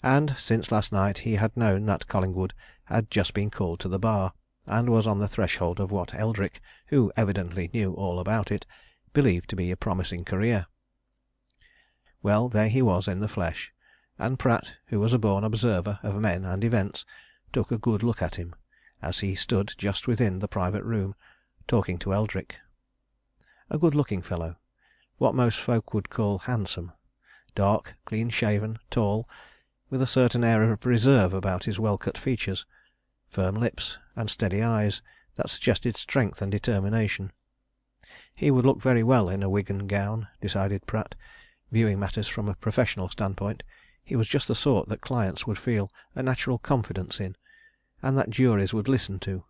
And since last night he had known that Collingwood had just been called to the bar, and was on the threshold of what Eldrick, who evidently knew all about it, believed to be a promising career. Well, there he was in the flesh, and Pratt, who was a born observer of men and events, took a good look at him, as he stood just within the private room, talking to Eldrick. A good-looking fellow, what most folk would call handsome, dark, clean-shaven, tall, with a certain air of reserve about his well-cut features, firm lips, and steady eyes that suggested strength and determination. He would look very well in a wig and gown, decided Pratt. Viewing matters from a professional standpoint, he was just the sort that clients would feel a natural confidence in, and that juries would listen to.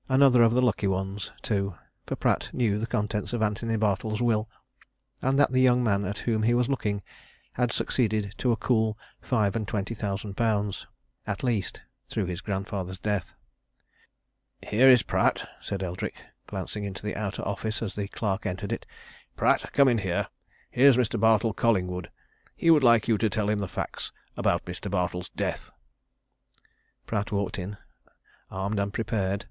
Another of the lucky ones, too, for Pratt knew the contents of Anthony Bartle's will, and that the young man at whom he was looking had succeeded to a cool £25,000, at least, through his grandfather's death. "Here is Pratt," said Eldrick, glancing into the outer office as the clerk entered it. "Pratt, come in here. Here's Mr. Bartle Collingwood. He would like you to tell him the facts about Mr. Bartle's death." Pratt walked in, armed and prepared.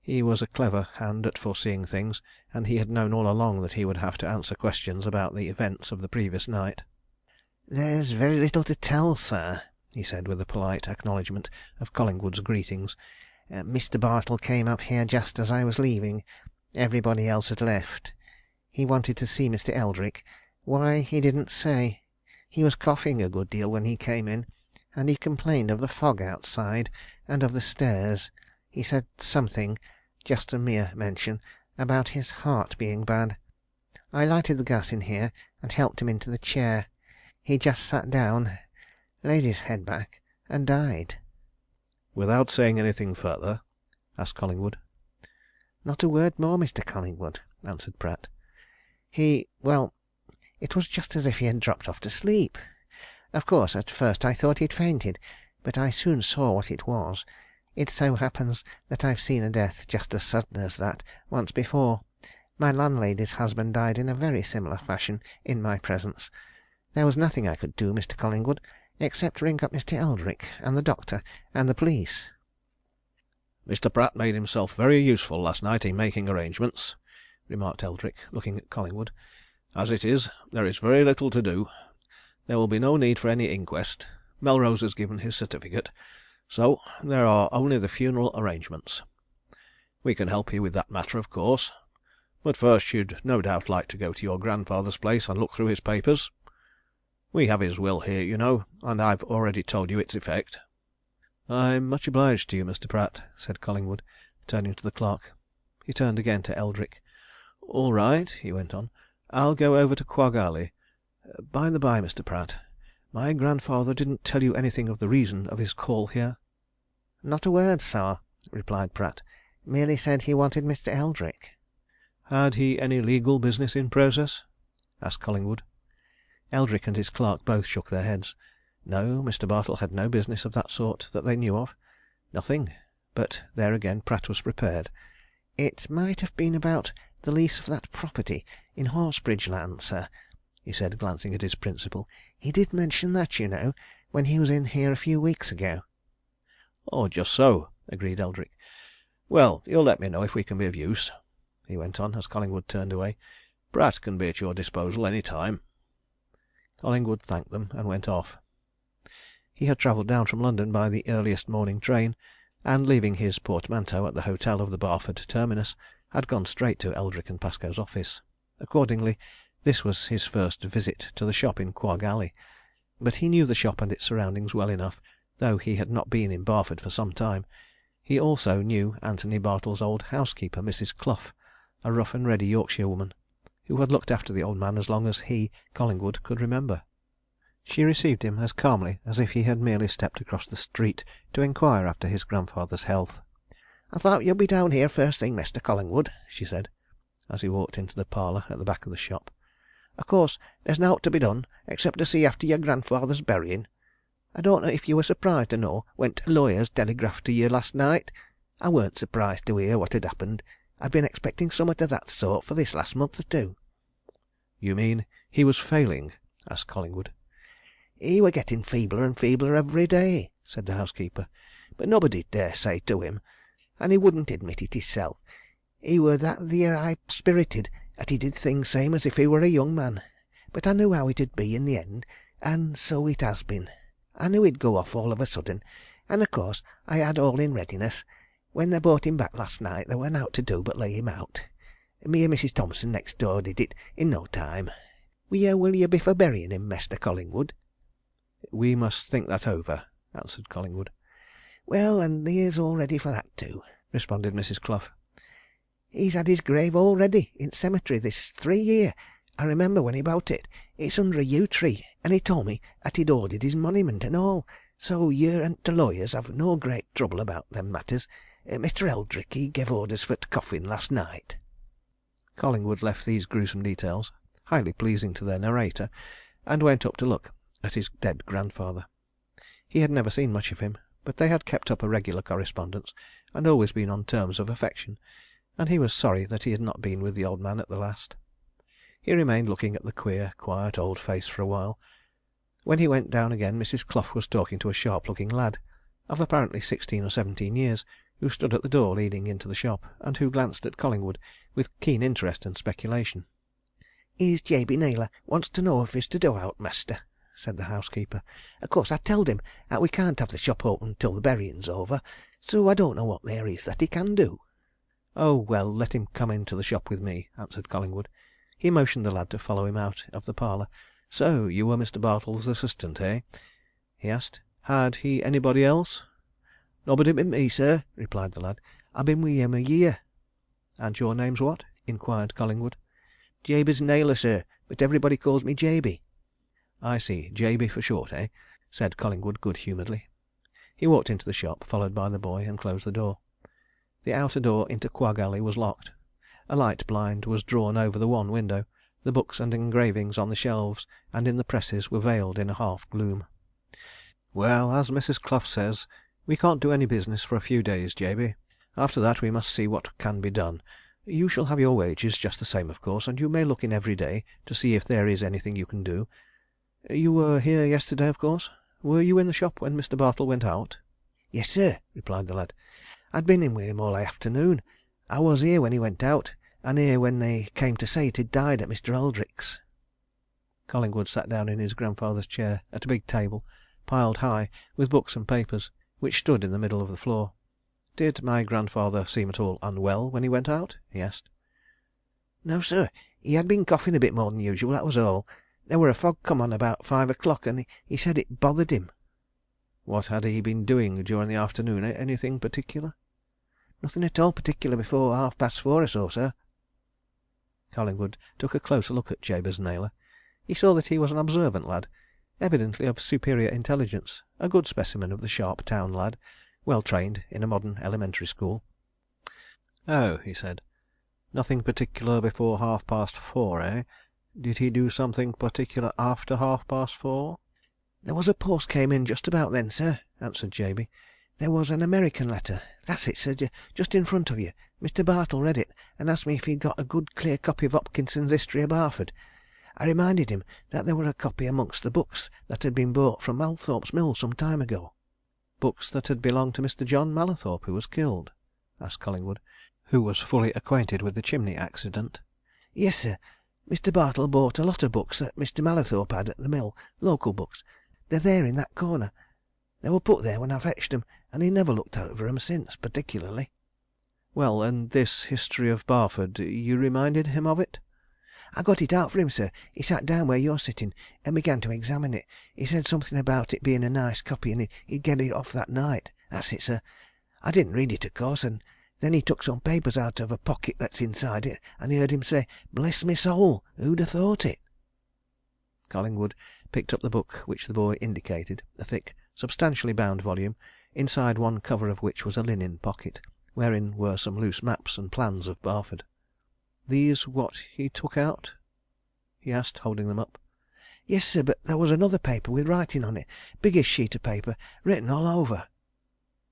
He was a clever hand at foreseeing things, and he had known all along that he would have to answer questions about the events of the previous night. "There's very little to tell, sir," he said, with a polite acknowledgment of Collingwood's greetings. "Mr. Bartle came up here just as I was leaving. Everybody else had left. He wanted to see Mr. Eldrick. Why, he didn't say. He was coughing a good deal when he came in, and he complained of the fog outside, and of the stairs. He said something, just a mere mention, about his heart being bad. I lighted the gas in here, and helped him into the chair. He just sat down, laid his head back, and died." "Without saying anything further?" asked Collingwood. "Not a word more, Mr. Collingwood," answered Pratt. Well, it was just as if he had dropped off to sleep. Of course, at first I thought he'd fainted, but I soon saw what it was. It so happens that I've seen a death just as sudden as that once before. My landlady's husband died in a very similar fashion in my presence. There was nothing I could do, Mr. Collingwood, except ring up Mr. Eldrick, and the doctor, and the police." "Mr. Pratt made himself very useful last night in making arrangements," remarked Eldrick, looking at Collingwood. "As it is, there is very little to do. There will be no need for any inquest. Melrose has given his certificate, so there are only the funeral arrangements. We can help you with that matter, of course. But first you'd no doubt like to go to your grandfather's place and look through his papers. We have his will here, you know, and I've already told you its effect." "I'm much obliged to you, Mr. Pratt," said Collingwood, turning to the clerk. He turned again to Eldrick. "All right," he went on. "I'll go over to Quagg Alley. By the by, Mr. Pratt, my grandfather didn't tell you anything of the reason of his call here?" "Not a word, sir," replied Pratt. "Merely said he wanted Mr. Eldrick." "Had he any legal business in process?" asked Collingwood. Eldrick and his clerk both shook their heads. No, Mr. Bartle had no business of that sort that they knew of. Nothing. But there again Pratt was prepared. "It might have been about the lease of that property in Horsebridge Land, sir," he said, glancing at his principal. "He did mention that, you know, when he was in here a few weeks ago." "Oh, just so," agreed Eldrick. "Well, you'll let me know if we can be of use," he went on, as Collingwood turned away. "Pratt can be at your disposal any time." Collingwood thanked them and went off. He had travelled down from London by the earliest morning train, and leaving his portmanteau at the hotel of the Barford terminus, had gone straight to Eldrick and Pascoe's office. Accordingly, this was his first visit to the shop in Quagg Alley, but he knew the shop and its surroundings well enough, though he had not been in Barford for some time. He also knew Anthony Bartle's old housekeeper, Mrs. Clough, a rough and ready Yorkshire woman, who had looked after the old man as long as he, Collingwood, could remember. She received him as calmly as if he had merely stepped across the street to inquire after his grandfather's health. "I thought you'd be down here first thing, Mr. Collingwood," she said, as he walked into the parlour at the back of the shop. "Of course, there's nowt to be done, except to see after your grandfather's burying. I don't know if you were surprised to know when t' lawyers telegraphed to you last night. I weren't surprised to hear what had happened. I'd been expecting summat of that sort for this last month or two." "You mean he was failing?" asked Collingwood. "He were getting feebler and feebler every day," said the housekeeper, "but nobody dare say to him, and he wouldn't admit it hisself. He were that theer high-spirited 'at he did things same as if he were a young man. But I knew how it 'ud be in the end, and so it has been. I knew he'd go off all of a sudden, and of course I had all in readiness. When they brought him back last night there were nowt to do but lay him out. Me and Mrs. Thompson next door did it in no time. Will you be for burying him, Mester Collingwood?" "We must think that over," answered Collingwood. "Well, and theer's all ready for that too," responded Mrs. Clough. "He's had his grave all ready in t' cemetery this 3 year. I remember when he bowt it. It's under a yew tree, and he told me 'at he'd ordered his monument and all. So you and t' lawyers have no great trouble about them matters. Mr. Eldrick, he gev orders for t' coffin last night." Collingwood left these gruesome details, highly pleasing to their narrator, and went up to look at his dead grandfather. He had never seen much of him, but they had kept up a regular correspondence, and always been on terms of affection, and he was sorry that he had not been with the old man at the last. He remained looking at the queer, quiet old face for a while. When he went down again, Mrs. Clough was talking to a sharp-looking lad, of apparently 16 or 17 years, who stood at the door leading into the shop, and who glanced at Collingwood with keen interest and speculation. "Here's Jabey Naylor wants to know if he's to do out, Mester," said the housekeeper. "Of course, I telled him 'at we can't have the shop open till the burying's over, so I don't know what there is that he can do." "Oh, well, let him come into the shop with me," answered Collingwood. He motioned the lad to follow him out of the parlour. "So you were Mr. Bartle's assistant, eh?" he asked. "Had he anybody else?" "Nobody but me, sir," replied the lad. "I've been with him a year." "And your name's what?" inquired Collingwood. "Jabez Naylor, sir, but everybody calls me Jabey." "I see. Jabey for short, eh?" said Collingwood good humouredly. He walked into the shop, followed by the boy, and closed the door. The outer door into Quagg Alley was locked. A light blind was drawn over the one window. The books and engravings on the shelves and in the presses were veiled in a half gloom. "Well, as Mrs. Clough says, we can't do any business for a few days, Jabey. After that we must see what can be done. You shall have your wages just the same, of course, and you may look in every day to see if there is anything you can do. You were here yesterday, of course? Were you in the shop when Mr. Bartle went out?" "Yes, sir," replied the lad. "I'd been in with him all the afternoon. I was here when he went out, and here when they came to say he'd died at Mr. Eldrick's." Collingwood sat down in his grandfather's chair at a big table, piled high with books and papers, which stood in the middle of the floor. "Did my grandfather seem at all unwell when he went out?" he asked. "No, sir. He had been coughing a bit more than usual, that was all. There were a fog come on about 5 o'clock, and he said it bothered him." "What had he been doing during the afternoon? Anything particular?" "Nothing at all particular before 4:30 or so, sir." Collingwood took a closer look at Jabez Naylor. He saw that he was an observant lad, evidently of superior intelligence, a good specimen of the sharp town lad, well trained in a modern elementary school. "Oh," he said. "Nothing particular before 4:30, eh? Did he do something particular after 4:30? "There was a post came in just about then, sir," answered Jabey. "There was an American letter. That's it, sir, just in front of you. Mr. Bartle read it, and asked me if he'd got a good clear copy of Hopkinson's History of Barford. I reminded him that there were a copy amongst the books that had been bought from Mallathorpe's mill some time ago." "Books that had belonged to Mr. John Mallathorpe, who was killed?" asked Collingwood, who was fully acquainted with the chimney accident. "Yes, sir. Mr. Bartle bought a lot of books that Mr. Mallathorpe had at the mill, local books. They're there in that corner. They were put there when I fetched 'em, and he never looked over 'em since, particularly." "Well, and this history of Barford you reminded him of it?" "I got it out for him, sir. He sat down where you're sitting, and began to examine it. He said something about it being a nice copy, and he'd get it off that night. That's it, sir. I didn't read it, of course, and then he took some papers out of a pocket that's inside it, and he heard him say, 'Bless me soul, who'd have thought it?'" Collingwood picked up the book which the boy indicated, a thick, substantially bound volume, inside one cover of which was a linen pocket, wherein were some loose maps and plans of Barford. "These what he took out?" he asked, holding them up. "Yes, sir, but there was another paper with writing on it, biggish sheet of paper, written all over."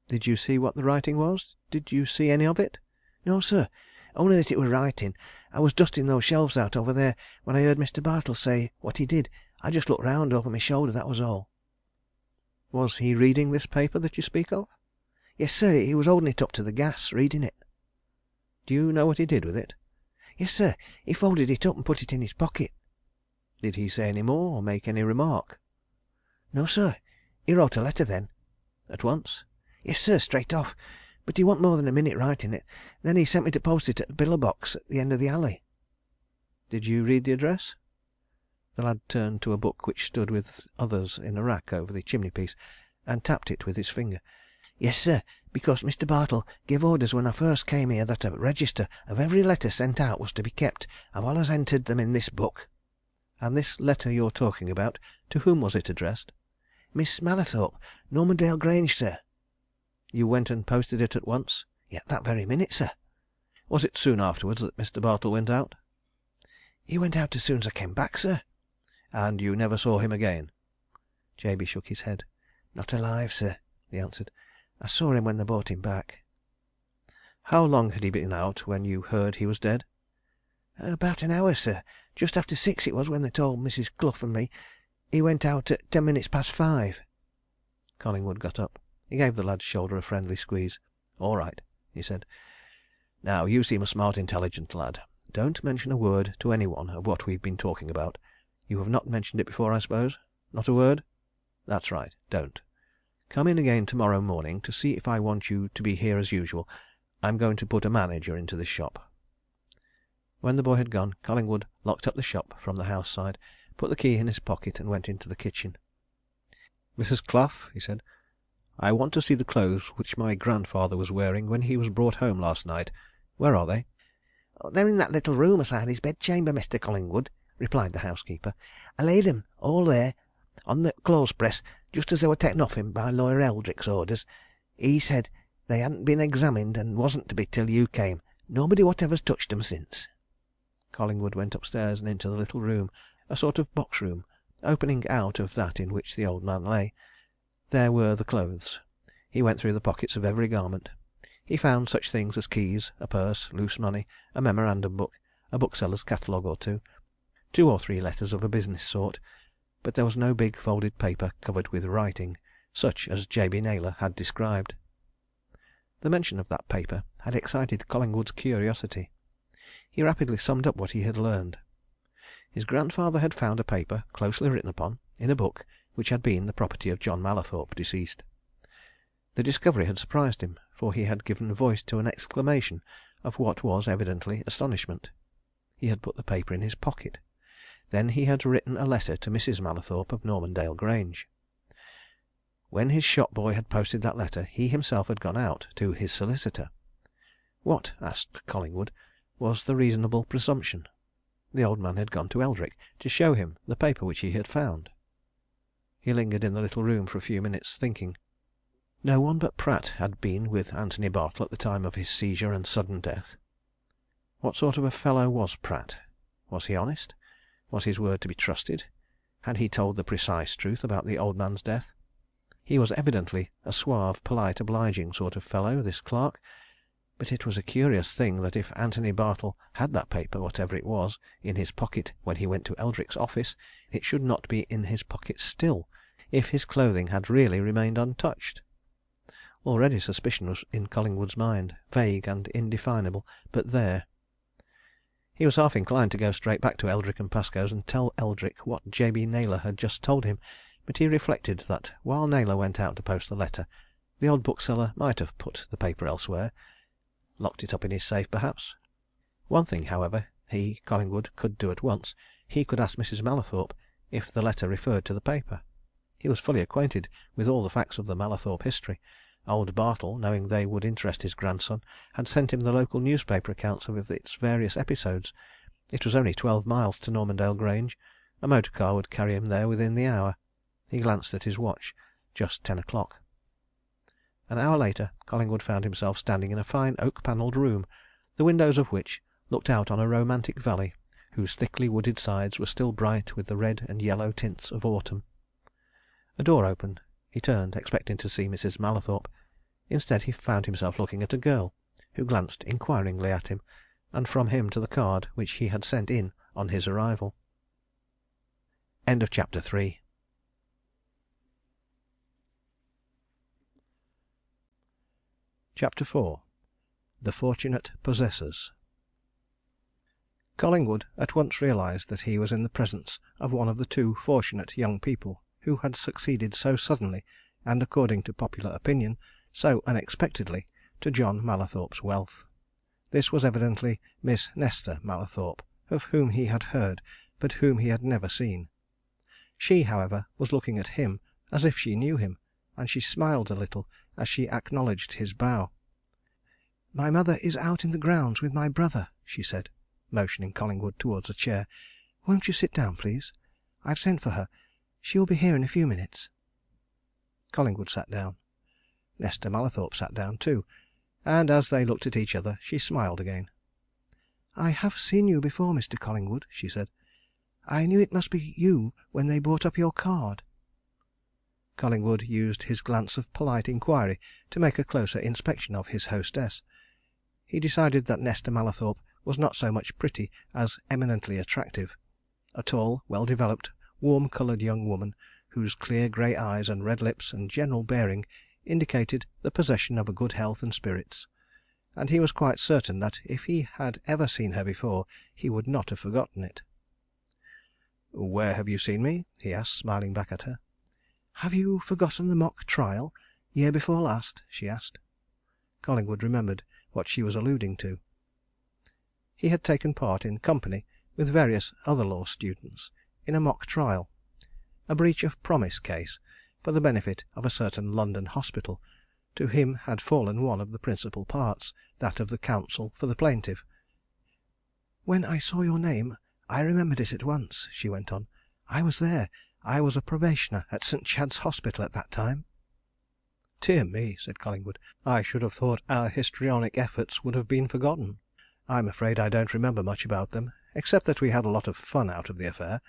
"Did you see what the writing was? Did you see any of it?" "No, sir, only that it was writing. I was dusting those shelves out over there when I heard Mr. Bartle say what he did. I just looked round over my shoulder, that was all." "Was he reading this paper that you speak of?" "Yes, sir, he was holding it up to the gas, reading it." "Do you know what he did with it?" "Yes, sir, he folded it up and put it in his pocket." "Did he say any more, or make any remark?" "No, sir, he wrote a letter then." "At once?" "Yes, sir, straight off. But he wasn't more than a minute writing it. Then he sent me to post it at a pillar box at the end of the alley." "Did you read the address?" The lad turned to a book which stood with others in a rack over the chimney piece, and tapped it with his finger. "Yes, sir, because Mr. Bartle gave orders when I first came here that a register of every letter sent out was to be kept. I've always entered them in this book." "And this letter you're talking about, to whom was it addressed?" "Miss Mallathorpe, Normandale Grange, sir." "You went and posted it at once?" "Yeah, that very minute, sir." "Was it soon afterwards that Mr. Bartle went out?" "He went out as soon as I came back, sir." "And you never saw him again?" Jabey shook his head. "Not alive, sir," he answered. "I saw him when they brought him back." "How long had he been out when you heard he was dead?" "About an hour, sir. Just after 6 it was when they told Mrs. Clough and me. He went out at 10 minutes past 5." Collingwood got up. He gave the lad's shoulder a friendly squeeze. "All right," he said. "Now you seem a smart, intelligent lad. Don't mention a word to any one of what we've been talking about. You have not mentioned it before, I suppose? Not a word? That's right, don't. Come in again to morrow morning to see if I want you to be here as usual. I'm going to put a manager into this shop." When the boy had gone, Collingwood locked up the shop from the house side, put the key in his pocket, and went into the kitchen. "Mrs. Clough," he said, "I want to see the clothes which my grandfather was wearing when he was brought home last night. Where are they?" "They're in that little room aside his bedchamber, Mr. Collingwood," replied the housekeeper. "I laid 'em all there, on the clothes press, just as they were taken off him by Lawyer Eldrick's orders. He said they hadn't been examined, and wasn't to be till you came. Nobody whatever's touched 'em since." Collingwood went upstairs and into the little room, a sort of box room, opening out of that in which the old man lay. There were the clothes. He went through the pockets of every garment. He found such things as keys, a purse, loose money, a memorandum book, a bookseller's catalogue or two, 2 or 3 letters of a business sort, but there was no big folded paper covered with writing, such as Jabey Naylor had described. The mention of that paper had excited Collingwood's curiosity. He rapidly summed up what he had learned. His grandfather had found a paper, closely written upon, in a book which had been the property of John Mallathorpe, deceased. The discovery had surprised him, for he had given voice to an exclamation of what was evidently astonishment. He had put the paper in his pocket. Then he had written a letter to Mrs. Mallathorpe of Normandale Grange. When his shop boy had posted that letter, he himself had gone out to his solicitor. What, asked Collingwood, was the reasonable presumption? The old man had gone to Eldrick to show him the paper which he had found. He lingered in the little room for a few minutes, thinking. No one but Pratt had been with Antony Bartle at the time of his seizure and sudden death. What sort of a fellow was Pratt? Was he honest? Was his word to be trusted? Had he told the precise truth about the old man's death? He was evidently a suave, polite, obliging sort of fellow, this clerk, but it was a curious thing that if Antony Bartle had that paper, whatever it was, in his pocket when he went to Eldrick's office, it should not be in his pocket still, if his clothing had really remained untouched. Already suspicion was in Collingwood's mind, vague and indefinable, but there. He was half inclined to go straight back to Eldrick and Pascoe's and tell Eldrick what Jabey Naylor had just told him, but he reflected that while Naylor went out to post the letter, The old bookseller might have put the paper elsewhere, locked it up in his safe perhaps. One thing, however, he, Collingwood, could do at once. He could ask Mrs. Mallathorpe if the letter referred to the paper. He was fully acquainted with all the facts of the Mallathorpe history. Old Bartle, knowing they would interest his grandson, had sent him the local newspaper accounts of its various episodes. It was only 12 miles to Normandale Grange. A motor car would carry him there within the hour. He glanced at his watch. Just 10 o'clock. An hour later Collingwood found himself standing in a fine oak-panelled room, the windows of which looked out on a romantic valley whose thickly wooded sides were still bright with the red and yellow tints of autumn. A door opened. He turned, expecting to see Mrs. Mallathorpe. Instead he found himself looking at a girl, who glanced inquiringly at him, and from him to the card which he had sent in on his arrival. End of chapter 3. Chapter 4. The Fortunate Possessors. Collingwood at once realized that he was in the presence of one of the two fortunate young people who had succeeded so suddenly, and according to popular opinion, so unexpectedly, to John Mallathorpe's wealth. This was evidently Miss Nesta Mallathorpe, of whom he had heard, but whom he had never seen. She, however, was looking at him as if she knew him, and she smiled a little as she acknowledged his bow. "My mother is out in the grounds with my brother," she said, motioning Collingwood towards a chair. "Won't you sit down, please? I've sent for her. She will be here in a few minutes." Collingwood sat down. Nesta Mallathorpe sat down too, and as they looked at each other she smiled again. "I have seen you before, Mr. Collingwood," she said. "I knew it must be you when they brought up your card." Collingwood used his glance of polite inquiry to make a closer inspection of his hostess. He decided that Nesta Mallathorpe was not so much pretty as eminently attractive. A tall, well-developed, warm-coloured young woman, whose clear grey eyes and red lips and general bearing indicated the possession of a good health and spirits. And he was quite certain that if he had ever seen her before he would not have forgotten it. "Where have you seen me?" he asked, smiling back at her. "Have you forgotten the mock trial, year before last?" she asked. Collingwood remembered what she was alluding to. He had taken part in company with various other law students in a mock trial, a breach of promise case, for the benefit of a certain London hospital. To him had fallen one of the principal parts, that of the counsel for the plaintiff. "When I saw your name I remembered it at once," she went on. "I was there. I was a probationer at St. Chad's Hospital at that time." "Dear me," said Collingwood. "I should have thought our histrionic efforts would have been forgotten. I'm afraid I don't remember much about them, except that we had a lot of fun out of the affair.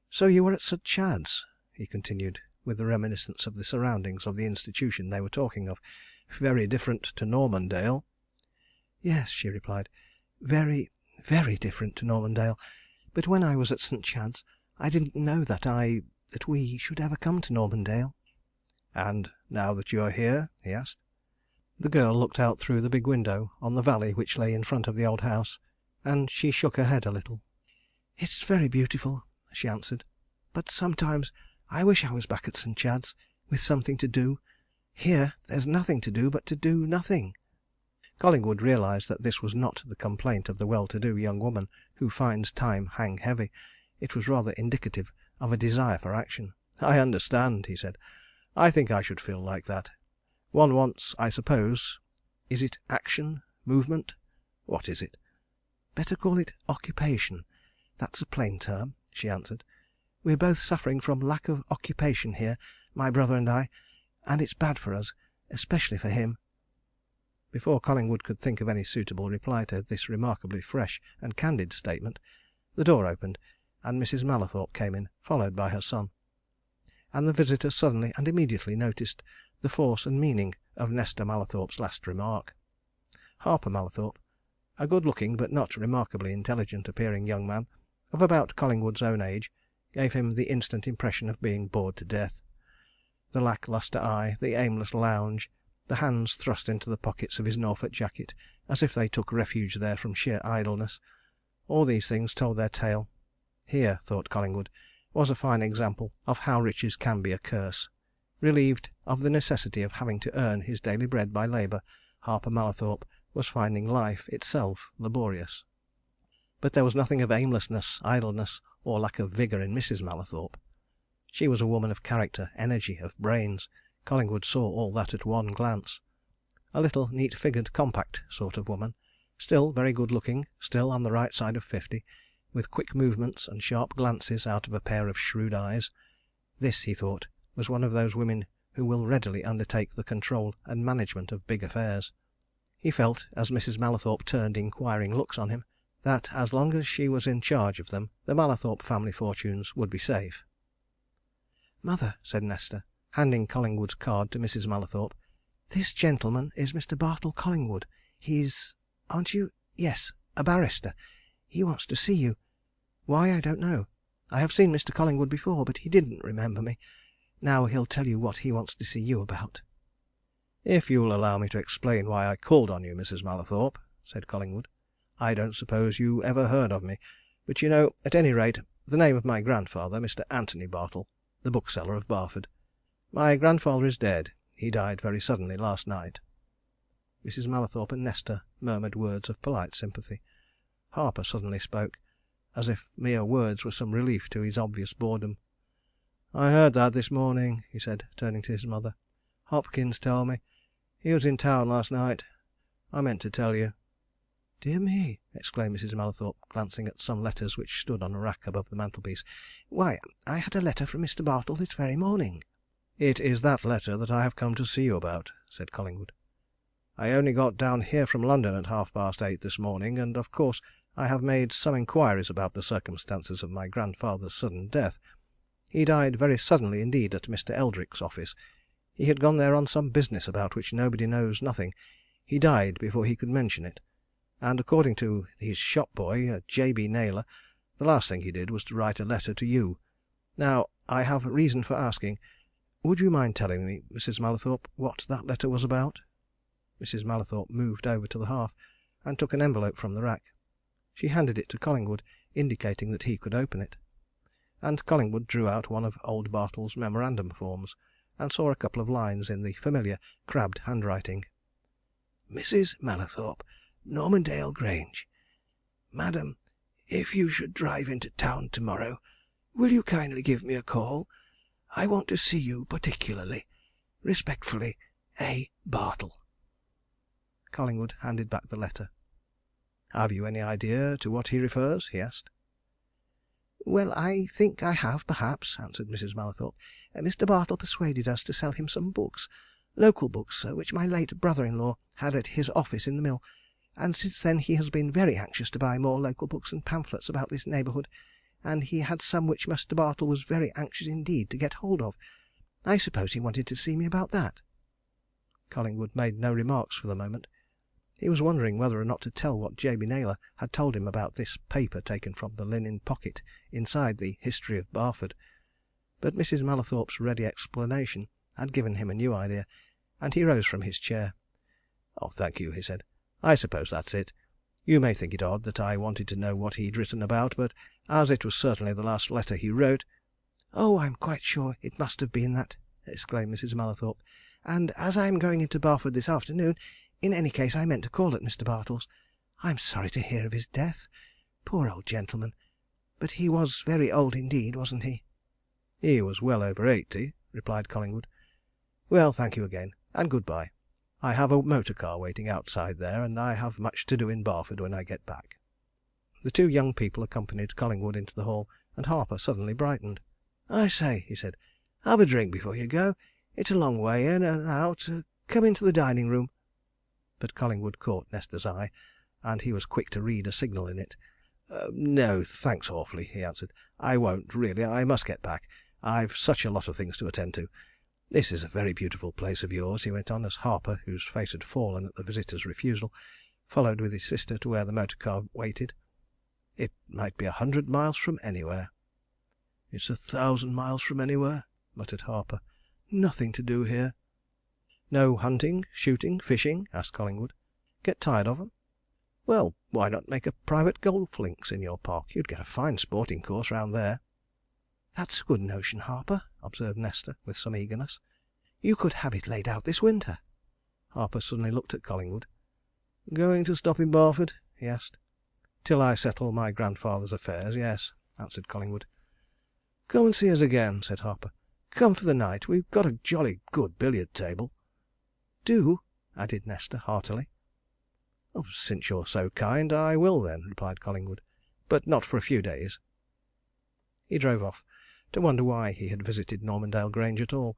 So you were at St. Chad's?" he continued, with a reminiscence of the surroundings of the institution they were talking of. "Very different to Normandale." "Yes," she replied. "Very, very different to Normandale. But when I was at St. Chad's I didn't know that we should ever come to Normandale." "And now that you are here?" he asked. The girl looked out through the big window on the valley which lay in front of the old house, and she shook her head a little. "It's very beautiful," she answered. "But sometimes I wish I was back at St. Chad's, with something to do. Here there's nothing to do but to do nothing." Collingwood realized that this was not the complaint of the well-to-do young woman who finds time hang heavy. It was rather indicative of a desire for action. "I understand," he said. "I think I should feel like that. One wants, I suppose is it action? Movement? What is it?" "Better call it occupation. That's a plain term," she answered. "We're both suffering from lack of occupation here, my brother and I, and it's bad for us, especially for him." Before Collingwood could think of any suitable reply to this remarkably fresh and candid statement, the door opened, and Mrs. Mallathorpe came in, followed by her son. And the visitor suddenly and immediately noticed the force and meaning of Nesta Mallathorpe's last remark. Harper Mallathorpe, a good-looking but not remarkably intelligent-appearing young man, of about Collingwood's own age, gave him the instant impression of being bored to death. The lack-lustre eye, the aimless lounge, the hands thrust into the pockets of his Norfolk jacket, as if they took refuge there from sheer idleness, all these things told their tale. Here, thought Collingwood, was a fine example of how riches can be a curse. Relieved of the necessity of having to earn his daily bread by labour, Harper Mallathorpe was finding life itself laborious. But there was nothing of aimlessness, idleness, or lack of vigour in Mrs. Mallathorpe. She was a woman of character, energy, of brains. Collingwood saw all that at one glance. A little, neat-figured, compact sort of woman, still very good-looking, still on the right side of 50, with quick movements and sharp glances out of a pair of shrewd eyes. This, he thought, was one of those women who will readily undertake the control and management of big affairs. He felt, as Mrs. Mallathorpe turned inquiring looks on him, that as long as she was in charge of them, the Mallathorpe family fortunes would be safe. "Mother," said Nesta, handing Collingwood's card to Mrs. Mallathorpe, "this gentleman is Mr. Bartle Collingwood. He's aren't you? Yes, a barrister. He wants to see you. Why, I don't know. I have seen Mr. Collingwood before, but he didn't remember me. Now he'll tell you what he wants to see you about." "If you'll allow me to explain why I called on you, Mrs. Mallathorpe," said Collingwood. "I don't suppose you ever heard of me, but you know, at any rate, the name of my grandfather, Mr. Anthony Bartle, the bookseller of Barford. My grandfather is dead. He died very suddenly last night." Mrs. Mallathorpe and Nesta murmured words of polite sympathy. Harper suddenly spoke, as if mere words were some relief to his obvious boredom. "I heard that this morning," he said, turning to his mother. "Hopkins told me. He was in town last night. I meant to tell you." "Dear me!" exclaimed Mrs. Mallathorpe, glancing at some letters which stood on a rack above the mantelpiece. "Why, I had a letter from Mr. Bartle this very morning." "It is that letter that I have come to see you about," said Collingwood. "I only got down here from London at 8:30 this morning, and of course I have made some inquiries about the circumstances of my grandfather's sudden death. He died very suddenly indeed at Mr. Eldrick's office. He had gone there on some business about which nobody knows nothing. He died before he could mention it. And according to his shop boy, J.B. Naylor, the last thing he did was to write a letter to you. Now, I have reason for asking, would you mind telling me, Mrs. Mallathorpe, what that letter was about?" Mrs. Mallathorpe moved over to the hearth and took an envelope from the rack. She handed it to Collingwood, indicating that he could open it. And Collingwood drew out one of old Bartle's memorandum forms, and saw a couple of lines in the familiar, crabbed handwriting. "Mrs. Mallathorpe, Normandale Grange. Madam, if you should drive into town tomorrow, will you kindly give me a call? I want to see you particularly. Respectfully, A. Bartle." Collingwood handed back the letter. "Have you any idea to what he refers?" he asked. "Well, I think I have, perhaps," answered Mrs. Mallathorpe. "Mr. Bartle persuaded us to sell him some books, local books, which my late brother-in-law had at his office in the mill, and since then he has been very anxious to buy more local books and pamphlets about this neighbourhood, and he had some which Mr. Bartle was very anxious indeed to get hold of. I suppose he wanted to see me about that." Collingwood made no remarks for the moment. He was wondering whether or not to tell what J.B. Naylor had told him about this paper taken from the linen pocket inside the History of Barford. But Mrs. Mallathorpe's ready explanation had given him a new idea, and he rose from his chair. "Oh, thank you," he said. "I suppose that's it. You may think it odd that I wanted to know what he'd written about, but as it was certainly the last letter he wrote—" "Oh, I'm quite sure it must have been that!" exclaimed Mrs. Mallathorpe. "And as I'm going into Barford this afternoon, in any case I meant to call at Mr. Bartle's. I'm sorry to hear of his death. Poor old gentleman! But he was very old indeed, wasn't he?" "He was well over 80," replied Collingwood. "Well, thank you again, and good bye. I have a motor car waiting outside there, and I have much to do in Barford when I get back." The two young people accompanied Collingwood into the hall, and Harper suddenly brightened. "I say," he said, "have a drink before you go. It's a long way in and out. Come into the dining room." But Collingwood caught Nesta's eye, and he was quick to read a signal in it. "No, thanks awfully," he answered. "I won't, really. I must get back. I've such a lot of things to attend to. This is a very beautiful place of yours," he went on, as Harper, whose face had fallen at the visitor's refusal, followed with his sister to where the motor car waited. "It might be 100 miles from anywhere." "It's 1,000 miles from anywhere," muttered Harper. "Nothing to do here." "No hunting, shooting, fishing?" asked Collingwood. "Get tired of 'em? Well, why not make a private golf links in your park? You'd get a fine sporting course round there." "That's a good notion, Harper," observed Nesta, with some eagerness. You could have it laid out this winter." Harper suddenly looked at Collingwood. "Going to stop in Barford?" he asked. "Till I settle my grandfather's affairs, yes," answered Collingwood. "Come and see us again," said Harper. "Come for the night. We've got a jolly good billiard table." "Do," added Nesta heartily. "Since you're so kind, I will then," replied Collingwood. "But not for a few days." He drove off, to wonder why he had visited Normandale Grange at all,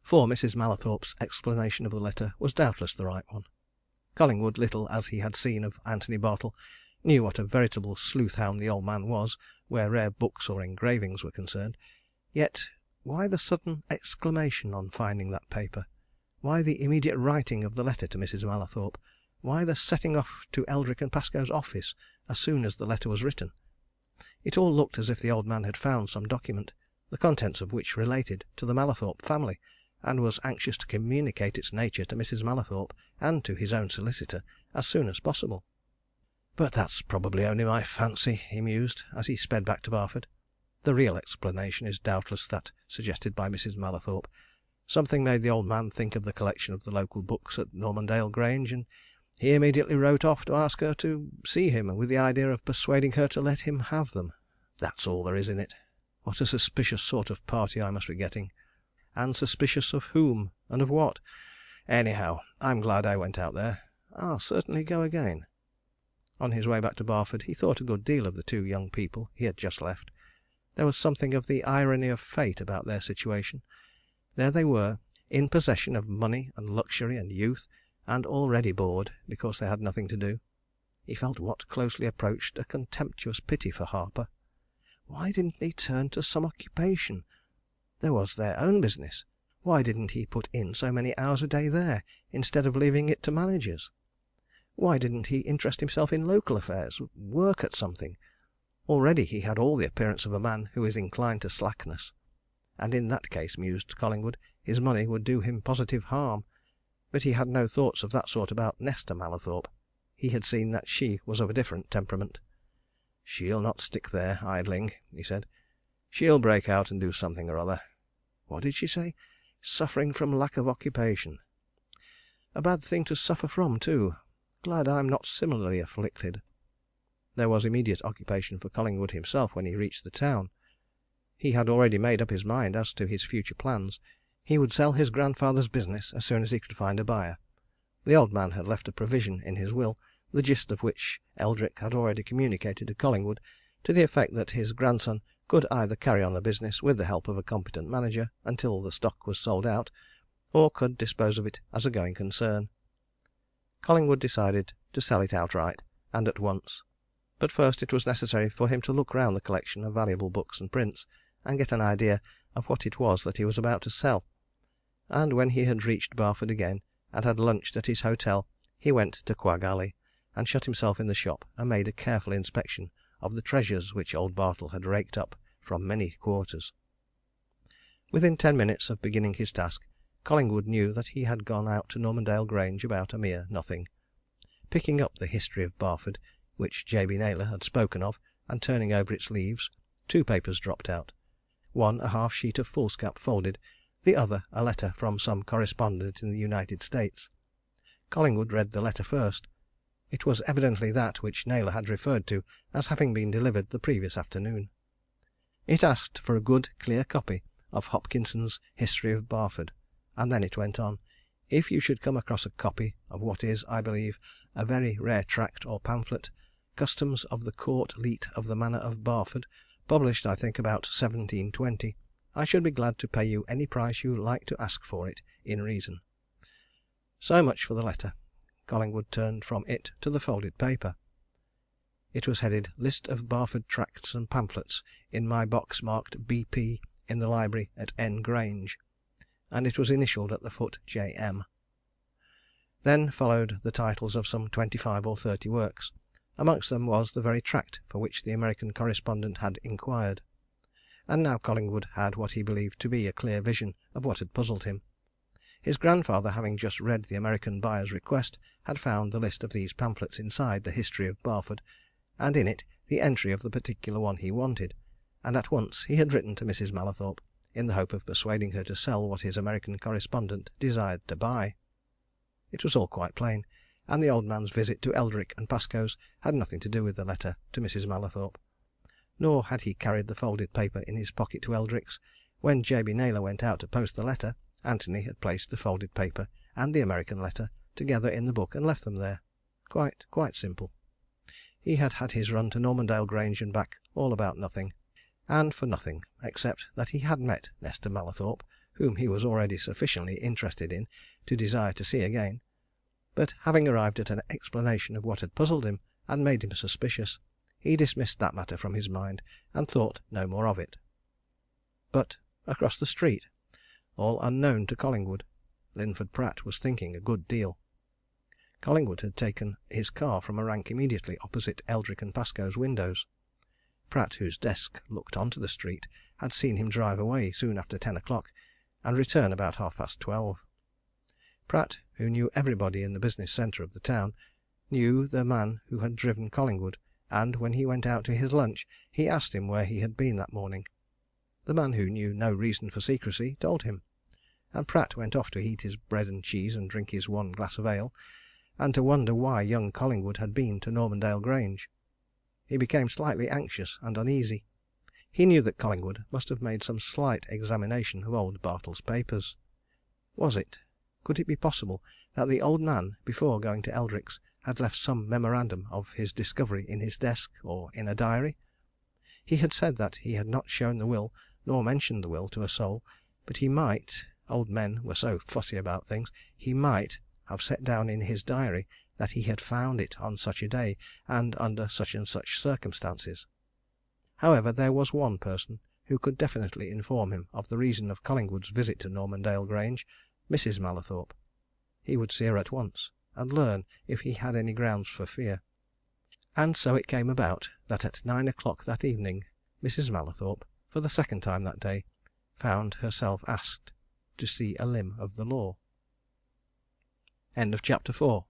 for Mrs. Mallathorpe's explanation of the letter was doubtless the right one. Collingwood, little as he had seen of Anthony Bartle, knew what a veritable sleuth hound the old man was where rare books or engravings were concerned. Yet why the sudden exclamation on finding that paper? Why the immediate writing of the letter to Mrs. Mallathorpe? Why the setting off to Eldrick and Pascoe's office as soon as the letter was written? It all looked as if the old man had found some document, the contents of which related to the Mallathorpe family, and was anxious to communicate its nature to Mrs. Mallathorpe and to his own solicitor as soon as possible. "But that's probably only my fancy," he mused, as he sped back to Barford. "The real explanation is doubtless that suggested by Mrs. Mallathorpe. Something made the old man think of the collection of the local books at Normandale Grange, and he immediately wrote off to ask her to see him, with the idea of persuading her to let him have them. That's all there is in it. What a suspicious sort of party I must be getting! And suspicious of whom, and of what? Anyhow, I'm glad I went out there. I'll certainly go again." On his way back to Barford he thought a good deal of the two young people he had just left. There was something of the irony of fate about their situation. There they were, in possession of money and luxury and youth, and already bored because they had nothing to do. He felt what closely approached a contemptuous pity for Harper. Why didn't he turn to some occupation? There was their own business. Why didn't he put in so many hours a day there, instead of leaving it to managers? Why didn't he interest himself in local affairs, work at something? Already he had all the appearance of a man who is inclined to slackness. And in that case, mused Collingwood, his money would do him positive harm. But he had no thoughts of that sort about Nesta Mallathorpe. He had seen that she was of a different temperament. "She'll not stick there, idling," he said. "She'll break out and do something or other. What did she say? Suffering from lack of occupation. A bad thing to suffer from, too. Glad I'm not similarly afflicted." There was immediate occupation for Collingwood himself when he reached the town. He had already made up his mind as to his future plans. He would sell his grandfather's business as soon as he could find a buyer. The old man had left a provision in his will, the gist of which Eldrick had already communicated to Collingwood, to the effect that his grandson could either carry on the business with the help of a competent manager until the stock was sold out, or could dispose of it as a going concern. Collingwood decided to sell it outright, and at once. But first it was necessary for him to look round the collection of valuable books and prints, and get an idea of what it was that he was about to sell. And when he had reached Barford again, and had lunched at his hotel, he went to Quagg Alley, and shut himself in the shop, and made a careful inspection of the treasures which old Bartle had raked up from many quarters. Within 10 minutes of beginning his task, Collingwood knew that he had gone out to Normandale Grange about a mere nothing. Picking up the History of Barford, which J.B. Naylor had spoken of, and turning over its leaves, 2 papers dropped out. One a half sheet of foolscap folded, the other a letter from some correspondent in the United States. Collingwood read the letter first. It was evidently that which Naylor had referred to as having been delivered the previous afternoon. It asked for a good, clear copy of Hopkinson's History of Barford, and then it went on: "If you should come across a copy of what is, I believe, a very rare tract or pamphlet, Customs of the Court Leet of the Manor of Barford, published, I think, about 1720, I should be glad to pay you any price you like to ask for it, in reason." So much for the letter. Collingwood turned from it to the folded paper. It was headed "List of Barford Tracts and Pamphlets in my box marked B.P. in the library at N. Grange," and it was initialled at the foot J.M. Then followed the titles of some 25 or 30 works. Amongst them was the very tract for which the American correspondent had inquired. And now Collingwood had what he believed to be a clear vision of what had puzzled him. His grandfather, having just read the American buyer's request, had found the list of these pamphlets inside the History of Barford, and in it the entry of the particular one he wanted, and at once he had written to Mrs. Mallathorpe, in the hope of persuading her to sell what his American correspondent desired to buy. It was all quite plain, and the old man's visit to Eldrick and Pascoe's had nothing to do with the letter to Mrs. Mallathorpe. Nor had he carried the folded paper in his pocket to Eldrick's. When Jabey Naylor went out to post the letter, Anthony had placed the folded paper and the American letter together in the book and left them there. Quite simple. He had had his run to Normandale Grange and back all about nothing, and for nothing, except that he had met Nesta Mallathorpe, whom he was already sufficiently interested in to desire to see again. But having arrived at an explanation of what had puzzled him and made him suspicious, he dismissed that matter from his mind and thought no more of it. But across the street, all unknown to Collingwood, Linford Pratt was thinking a good deal. Collingwood had taken his car from a rank immediately opposite Eldrick and Pascoe's windows. Pratt, whose desk looked on to the street, had seen him drive away soon after 10 o'clock and return about 12:30. Pratt, who knew everybody in the business centre of the town, knew the man who had driven Collingwood, and when he went out to his lunch he asked him where he had been that morning. The man who knew no reason for secrecy told him, and Pratt went off to eat his bread and cheese and drink his one glass of ale, and to wonder why young Collingwood had been to Normandale Grange. He became slightly anxious and uneasy. He knew that Collingwood must have made some slight examination of old Bartle's papers. Could it be possible that the old man, before going to Eldrick's, had left some memorandum of his discovery in his desk or in a diary? He had said that he had not shown the will nor mentioned the will to a soul, but he might old men were so fussy about things he might have set down in his diary that he had found it on such a day and under such and such circumstances. However, there was one person who could definitely inform him of the reason of Collingwood's visit to Normandale Grange, Mrs. Mallathorpe. He would see her at once, and learn if he had any grounds for fear. And so it came about that at 9 o'clock that evening Mrs. Mallathorpe, for the second time that day, found herself asked to see a limb of the law. End of chapter 4.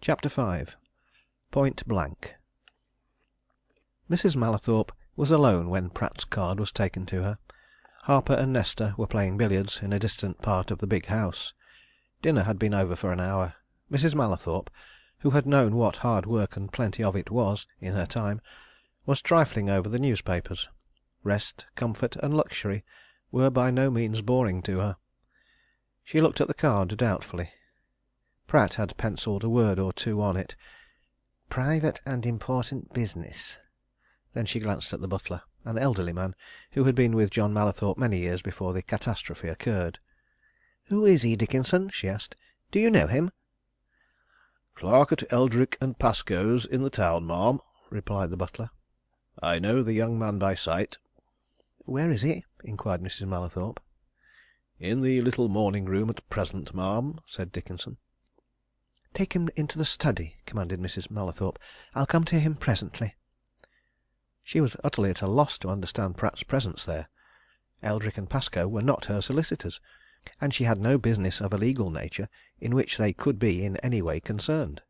Chapter 5. Point Blank. Mrs. Mallathorpe was alone when Pratt's card was taken to her. Harper and Nesta were playing billiards in a distant part of the big house. Dinner had been over for an hour. Mrs. Mallathorpe, who had known what hard work and plenty of it was in her time, was trifling over the newspapers. Rest, comfort, and luxury were by no means boring to her. She looked at the card doubtfully. Pratt had pencilled a word or two on it. "Private and important business." Then she glanced at the butler, an elderly man who had been with John Mallathorpe many years before the catastrophe occurred. "Who is he, Dickinson?" she asked. "Do you know him?" "Clerk at Eldrick and Pascoe's in the town, ma'am," replied the butler. "I know the young man by sight." "Where is he?" inquired Mrs. Mallathorpe. "In the little morning room at present, ma'am," said Dickinson. "Take him into the study," commanded Mrs. Mallathorpe. "I'll come to him presently." She was utterly at a loss to understand Pratt's presence there. Eldrick and Pascoe were not her solicitors, and she had no business of a legal nature in which they could be in any way concerned.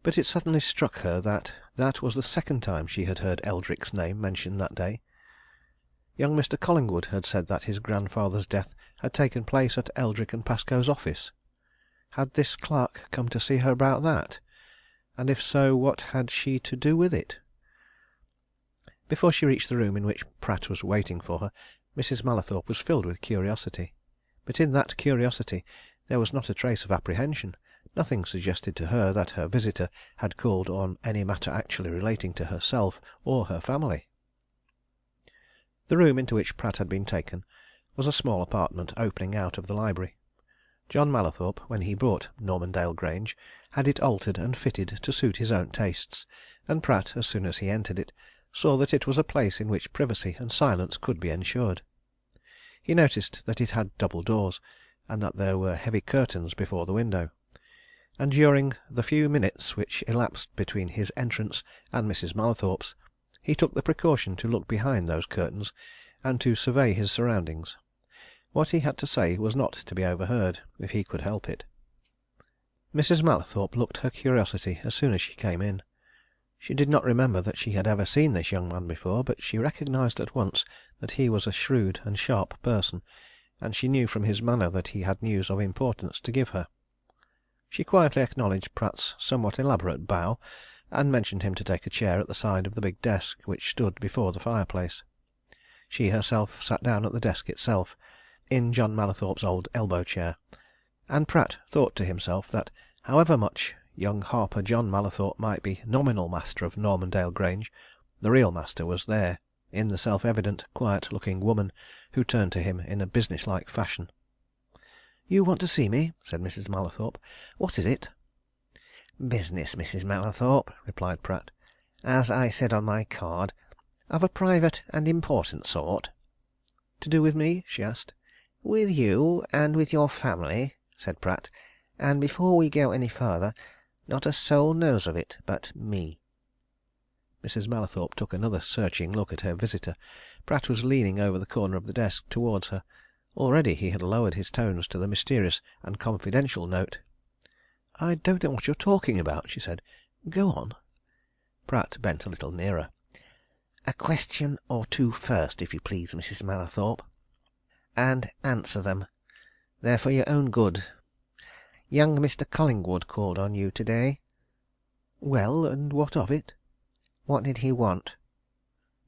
But it suddenly struck her that that was the second time she had heard Eldrick's name mentioned that day. Young Mr. Collingwood had said that his grandfather's death had taken place at Eldrick and Pascoe's office. Had this clerk come to see her about that? And if so, what had she to do with it? Before she reached the room in which Pratt was waiting for her, Mrs. Mallathorpe was filled with curiosity. But in that curiosity there was not a trace of apprehension. Nothing suggested to her that her visitor had called on any matter actually relating to herself or her family. The room into which Pratt had been taken was a small apartment opening out of the library. John Mallathorpe, when he bought Normandale Grange, had it altered and fitted to suit his own tastes, and Pratt, as soon as he entered it, saw that it was a place in which privacy and silence could be ensured. He noticed that it had double doors, and that there were heavy curtains before the window, and during the few minutes which elapsed between his entrance and Mrs. Mallathorpe's, he took the precaution to look behind those curtains and to survey his surroundings. What he had to say was not to be overheard, if he could help it. Mrs. Mallathorpe looked her curiosity as soon as she came in. She did not remember that she had ever seen this young man before, but she recognized at once that he was a shrewd and sharp person, and she knew from his manner that he had news of importance to give her. She quietly acknowledged Pratt's somewhat elaborate bow, and motioned him to take a chair at the side of the big desk which stood before the fireplace. She herself sat down at the desk itself, in John Mallathorpe's old elbow chair, and Pratt thought to himself that however much young Harper John Mallathorpe might be nominal master of Normandale Grange, the real master was there, in the self-evident, quiet-looking woman who turned to him in a business-like fashion. "You want to see me?" said Mrs. Mallathorpe. "What is it?" "Business, Mrs. Mallathorpe," replied Pratt. "As I said on my card, of a private and important sort." "To do with me?" she asked. "With you and with your family," said Pratt. "And before we go any further, not a soul knows of it but me." Mrs. Mallathorpe took another searching look at her visitor. Pratt was leaning over the corner of the desk towards her. Already he had lowered his tones to the mysterious and confidential note. "I don't know what you're talking about," she said. "Go on." Pratt bent a little nearer. "A question or two first, if you please, Mrs. Mallathorpe. And answer them. They're for your own good. Young Mr. Collingwood called on you today." "Well, and what of it?" "What did he want?"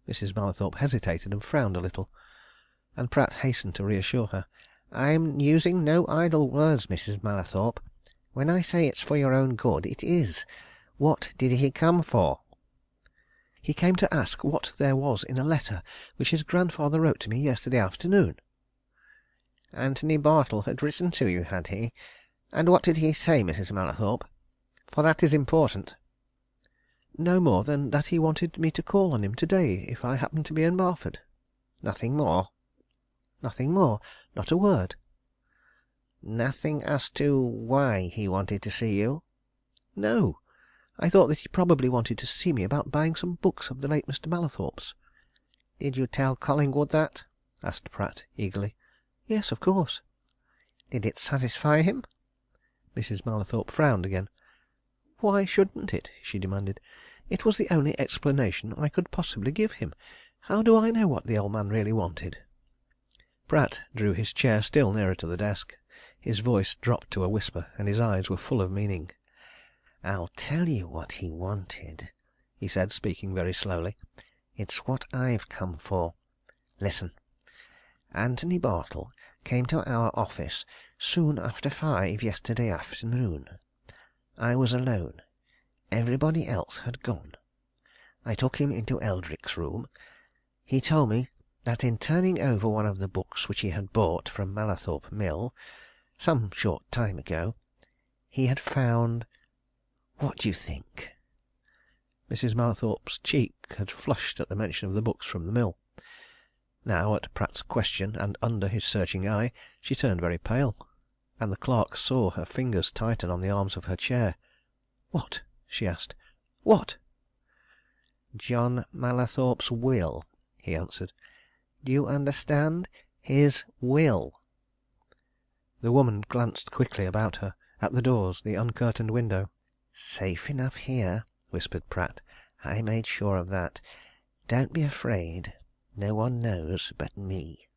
Mrs. Mallathorpe hesitated and frowned a little, and Pratt hastened to reassure her. "I'm using no idle words, Mrs. Mallathorpe. When I say it's for your own good, it is. What did he come for?" "He came to ask what there was in a letter which his grandfather wrote to me yesterday afternoon." "Antony Bartle had written to you, had he? And what did he say, Mrs. Mallathorpe? For that is important." "No more than that he wanted me to call on him today if I happened to be in Barford." "Nothing more?" "Nothing more. Not a word." "Nothing as to why he wanted to see you?" "No. I thought that he probably wanted to see me about buying some books of the late Mr. Mallathorpe's." "Did you tell Collingwood that?" asked Pratt eagerly. "Yes, of course." "Did it satisfy him?" Mrs. Mallathorpe frowned again. "Why shouldn't it?" she demanded. "It was the only explanation I could possibly give him. How do I know what the old man really wanted?" Pratt drew his chair still nearer to the desk. His voice dropped to a whisper, and his eyes were full of meaning. "I'll tell you what he wanted," he said, speaking very slowly. "It's what I've come for. Listen. Antony Bartle came to our office soon after 5 yesterday afternoon. I was alone. Everybody else had gone. I took him into Eldrick's room. He told me that in turning over one of the books which he had bought from Mallathorpe Mill, some short time ago, he had found what do you think?" Mrs. Mallathorpe's cheek had flushed at the mention of the books from the mill. Now, at Pratt's question, and under his searching eye, she turned very pale, and the clerk saw her fingers tighten on the arms of her chair. "What?" she asked. "What?" "John Mallathorpe's will," he answered. "Do you understand? His will." The woman glanced quickly about her, at the doors, the uncurtained window. "Safe enough here," whispered Pratt. "I made sure of that. Don't be afraid. No one knows but me."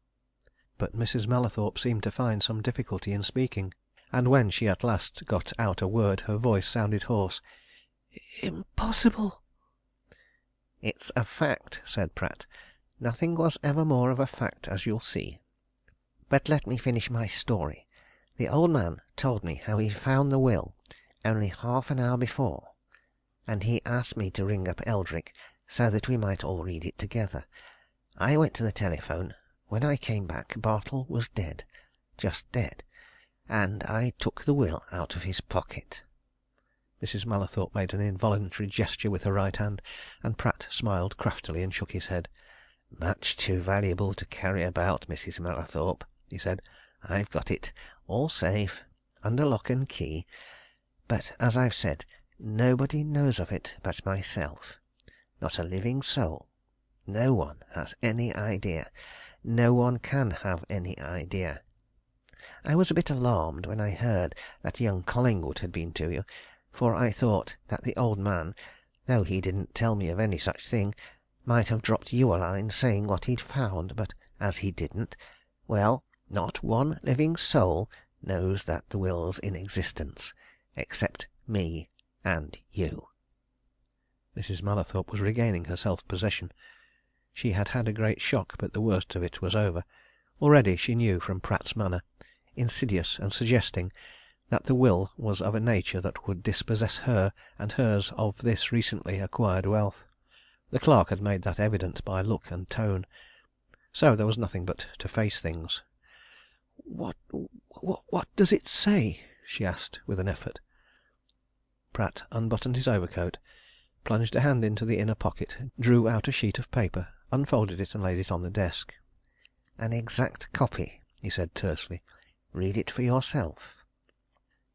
But Mrs. Mallathorpe seemed to find some difficulty in speaking, and when she at last got out a word her voice sounded hoarse. "Impossible!" "It's a fact," said Pratt. "Nothing was ever more of a fact, as you'll see. But let me finish my story. The old man told me how he found the will only half an hour before, and he asked me to ring up Eldrick so that we might all read it together. I went to the telephone. When I came back, Bartle was dead just dead, and I took the will out of his pocket." Mrs. Mallathorpe made an involuntary gesture with her right hand, and Pratt smiled craftily and shook his head. "Much too valuable to carry about, Mrs. Mallathorpe," he said. "I've got it, all safe, under lock and key. But, as I've said, nobody knows of it but myself. Not a living soul. No one has any idea. No one can have any idea. I was a bit alarmed when I heard that young Collingwood had been to you, for I thought that the old man though he didn't tell me of any such thing. Might have dropped you a line saying what he'd found, but as he didn't, well, not one living soul knows that the will's in existence, except me and you." Mrs. Mallathorpe was regaining her self-possession. She had had a great shock, but the worst of it was over. Already she knew from Pratt's manner, insidious and suggesting, that the will was of a nature that would dispossess her and hers of this recently acquired wealth. The clerk had made that evident by look and tone. So there was nothing but to face things. What does it say?" she asked, with an effort. Pratt unbuttoned his overcoat, plunged a hand into the inner pocket, drew out a sheet of paper, unfolded it and laid it on the desk. "An exact copy," he said tersely. "Read it for yourself."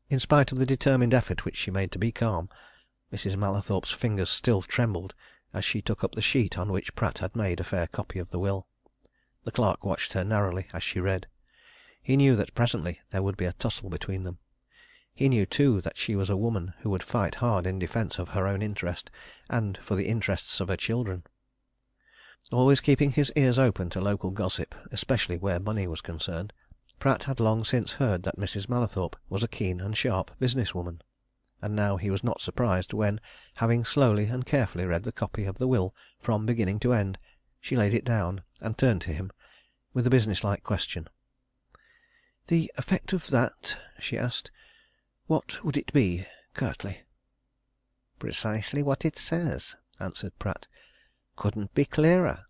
In spite of the determined effort which she made to be calm, Mrs. Mallathorpe's fingers still trembled as she took up the sheet on which Pratt had made a fair copy of the will. The clerk watched her narrowly as she read. He knew that presently there would be a tussle between them. He knew, too, that she was a woman who would fight hard in defence of her own interest, and for the interests of her children. Always keeping his ears open to local gossip, especially where money was concerned, Pratt had long since heard that Mrs. Mallathorpe was a keen and sharp business woman. And now he was not surprised when, having slowly and carefully read the copy of the will from beginning to end, she laid it down and turned to him with a businesslike question. "The effect of that?" she asked. "What would it be, curtly?" "Precisely what it says," answered Pratt. "Couldn't be clearer."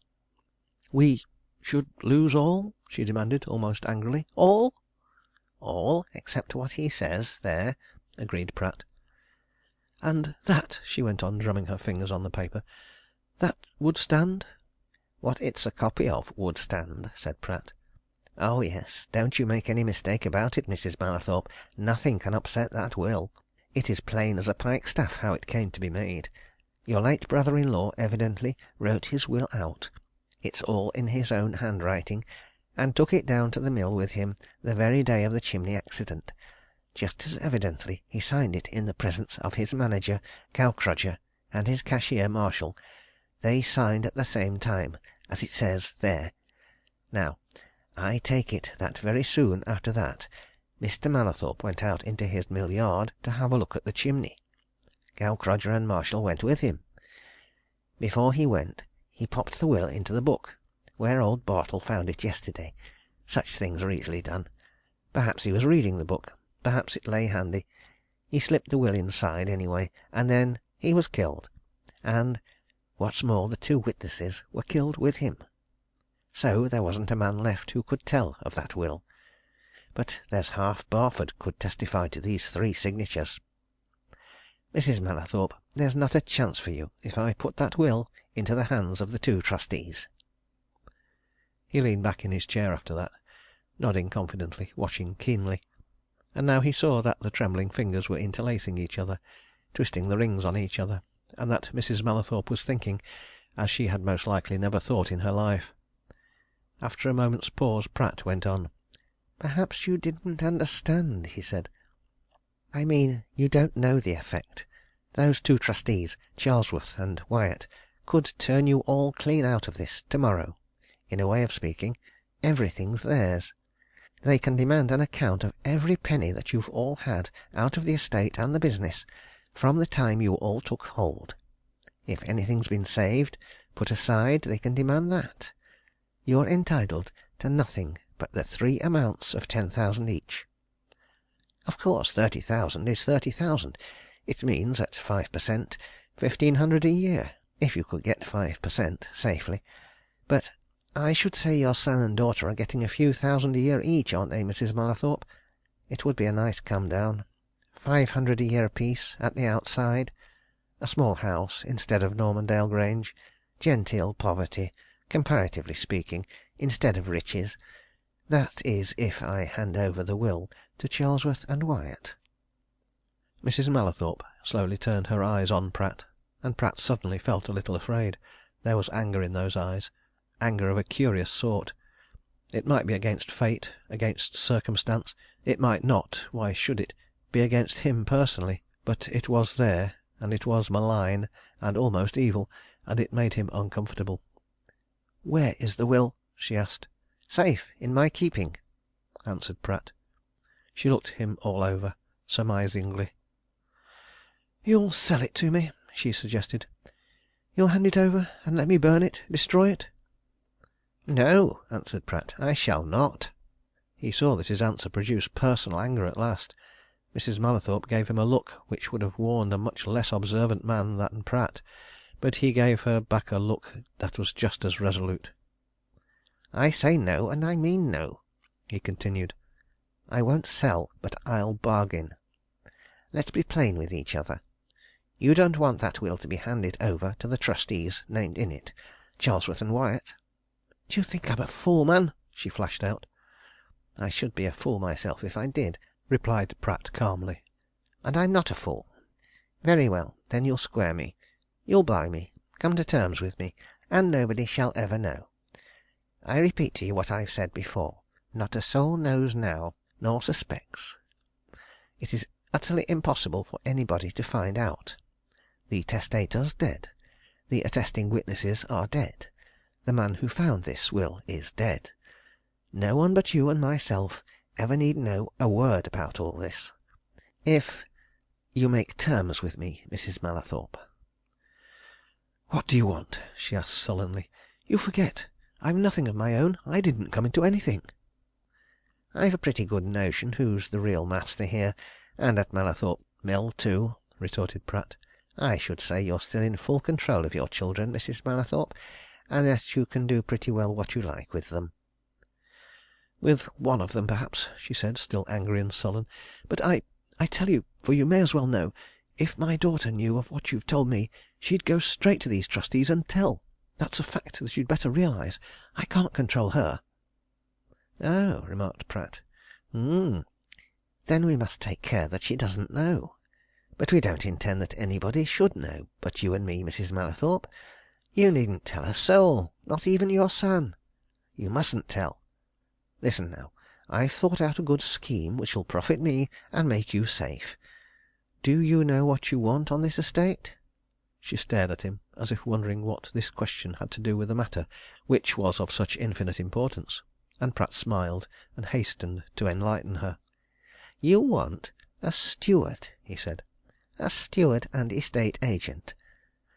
"We should lose all?" she demanded, almost angrily. "All?" "All except what he says there," agreed Pratt. "And that," she went on, drumming her fingers on the paper, "that would stand?" "What it's a copy of would stand," said Pratt. "Oh, yes, don't you make any mistake about it, Mrs. Mallathorpe. Nothing can upset that will. It is plain as a pikestaff how it came to be made. Your late brother-in-law evidently wrote his will out it's all in his own handwriting and took it down to the mill with him the very day of the chimney accident. Just as evidently he signed it in the presence of his manager, Gaukrodger, and his cashier marshal. They signed at the same time, as it says there. Now, I take it that very soon after that Mr. Mallathorpe went out into his mill yard to have a look at the chimney. Gaukrodger and Marshall went with him. Before he went, he popped the will into the book, where old Bartle found it yesterday. Such things are easily done. Perhaps he was reading the book. Perhaps it lay handy. He slipped the will inside, anyway, and then he was killed. And, what's more, the two witnesses were killed with him. So there wasn't a man left who could tell of that will. But there's half Barford could testify to these three signatures. Mrs. Mallathorpe, there's not a chance for you if I put that will into the hands of the two trustees." He leaned back in his chair after that, nodding confidently, watching keenly. And now he saw that the trembling fingers were interlacing each other, twisting the rings on each other, and that Mrs. Mallathorpe was thinking as she had most likely never thought in her life. After a moment's pause, Pratt went on. "Perhaps you didn't understand," he said. "I mean, you don't know the effect. Those two trustees, Charlesworth and Wyatt, could turn you all clean out of this tomorrow. In a way of speaking, everything's theirs. They can demand an account of every penny that you've all had out of the estate and the business, from the time you all took hold. If anything's been saved, put aside, they can demand that. You're entitled to nothing but the three amounts of 10,000 each. Of course, 30,000 is 30,000. It means, at 5%, 1,500 a year, if you could get 5% safely. But I should say your son and daughter are getting a few thousand a year each, aren't they, Mrs. Mallathorpe? It would be a nice come down. 500 a year apiece, at the outside. A small house, instead of Normandale Grange. Genteel poverty, comparatively speaking, instead of riches. That is, if I hand over the will to Charlesworth and Wyatt." Mrs. Mallathorpe slowly turned her eyes on Pratt, and Pratt suddenly felt a little afraid. There was anger in those eyes, anger of a curious sort. It might be against fate, against circumstance; it might not why should it be against him personally? But it was there, and it was malign and almost evil, and it made him uncomfortable. "Where is the will?" she asked. "Safe in my keeping," answered Pratt. She looked him all over, surmisingly. "You'll sell it to me?" she suggested. "You'll hand it over and let me burn it, destroy it?" "No," answered Pratt, "I shall not." He saw that his answer produced personal anger at last. Mrs. Mallathorpe gave him a look which would have warned a much less observant man than Pratt, but he gave her back a look that was just as resolute. "I say no, and I mean no," he continued. "I won't sell, but I'll bargain. Let's be plain with each other. You don't want that will to be handed over to the trustees named in it, Charlesworth and Wyatt?" "Do you think I'm a fool, man?" she flashed out. "I should be a fool myself if I did," replied Pratt calmly. "And I'm not a fool. Very well, then you'll square me. You'll buy me, come to terms with me, and nobody shall ever know. I repeat to you what I've said before. Not a soul knows now, nor suspects. It is utterly impossible for anybody to find out. The testator's dead. The attesting witnesses are dead. The man who found this will is dead. No one but you and myself ever need know a word about all this. If you make terms with me, Mrs. Mallathorpe." "What do you want?" she asked sullenly. "You forget I've nothing of my own. I didn't come into anything." "I've a pretty good notion who's the real master here, and at Mallathorpe Mill, too," retorted Pratt. "I should say you're still in full control of your children, Mrs. Mallathorpe, and that you can do pretty well what you like with them." "With one of them, perhaps," she said, still angry and sullen. "But I tell you, for you may as well know, if my daughter knew of what you've told me, she'd go straight to these trustees and tell. That's a fact that you'd better realize. I can't control her." "Oh!" remarked Pratt. "Then we must take care that she doesn't know. But we don't intend that anybody should know but you and me, Mrs. Mallathorpe. You needn't tell a soul, not even your son. You mustn't tell. Listen now, I've thought out a good scheme which will profit me and make you safe. Do you know what you want on this estate?" She stared at him, as if wondering what this question had to do with the matter which was of such infinite importance, and Pratt smiled and hastened to enlighten her. "You want a steward," he said. "A steward and estate agent.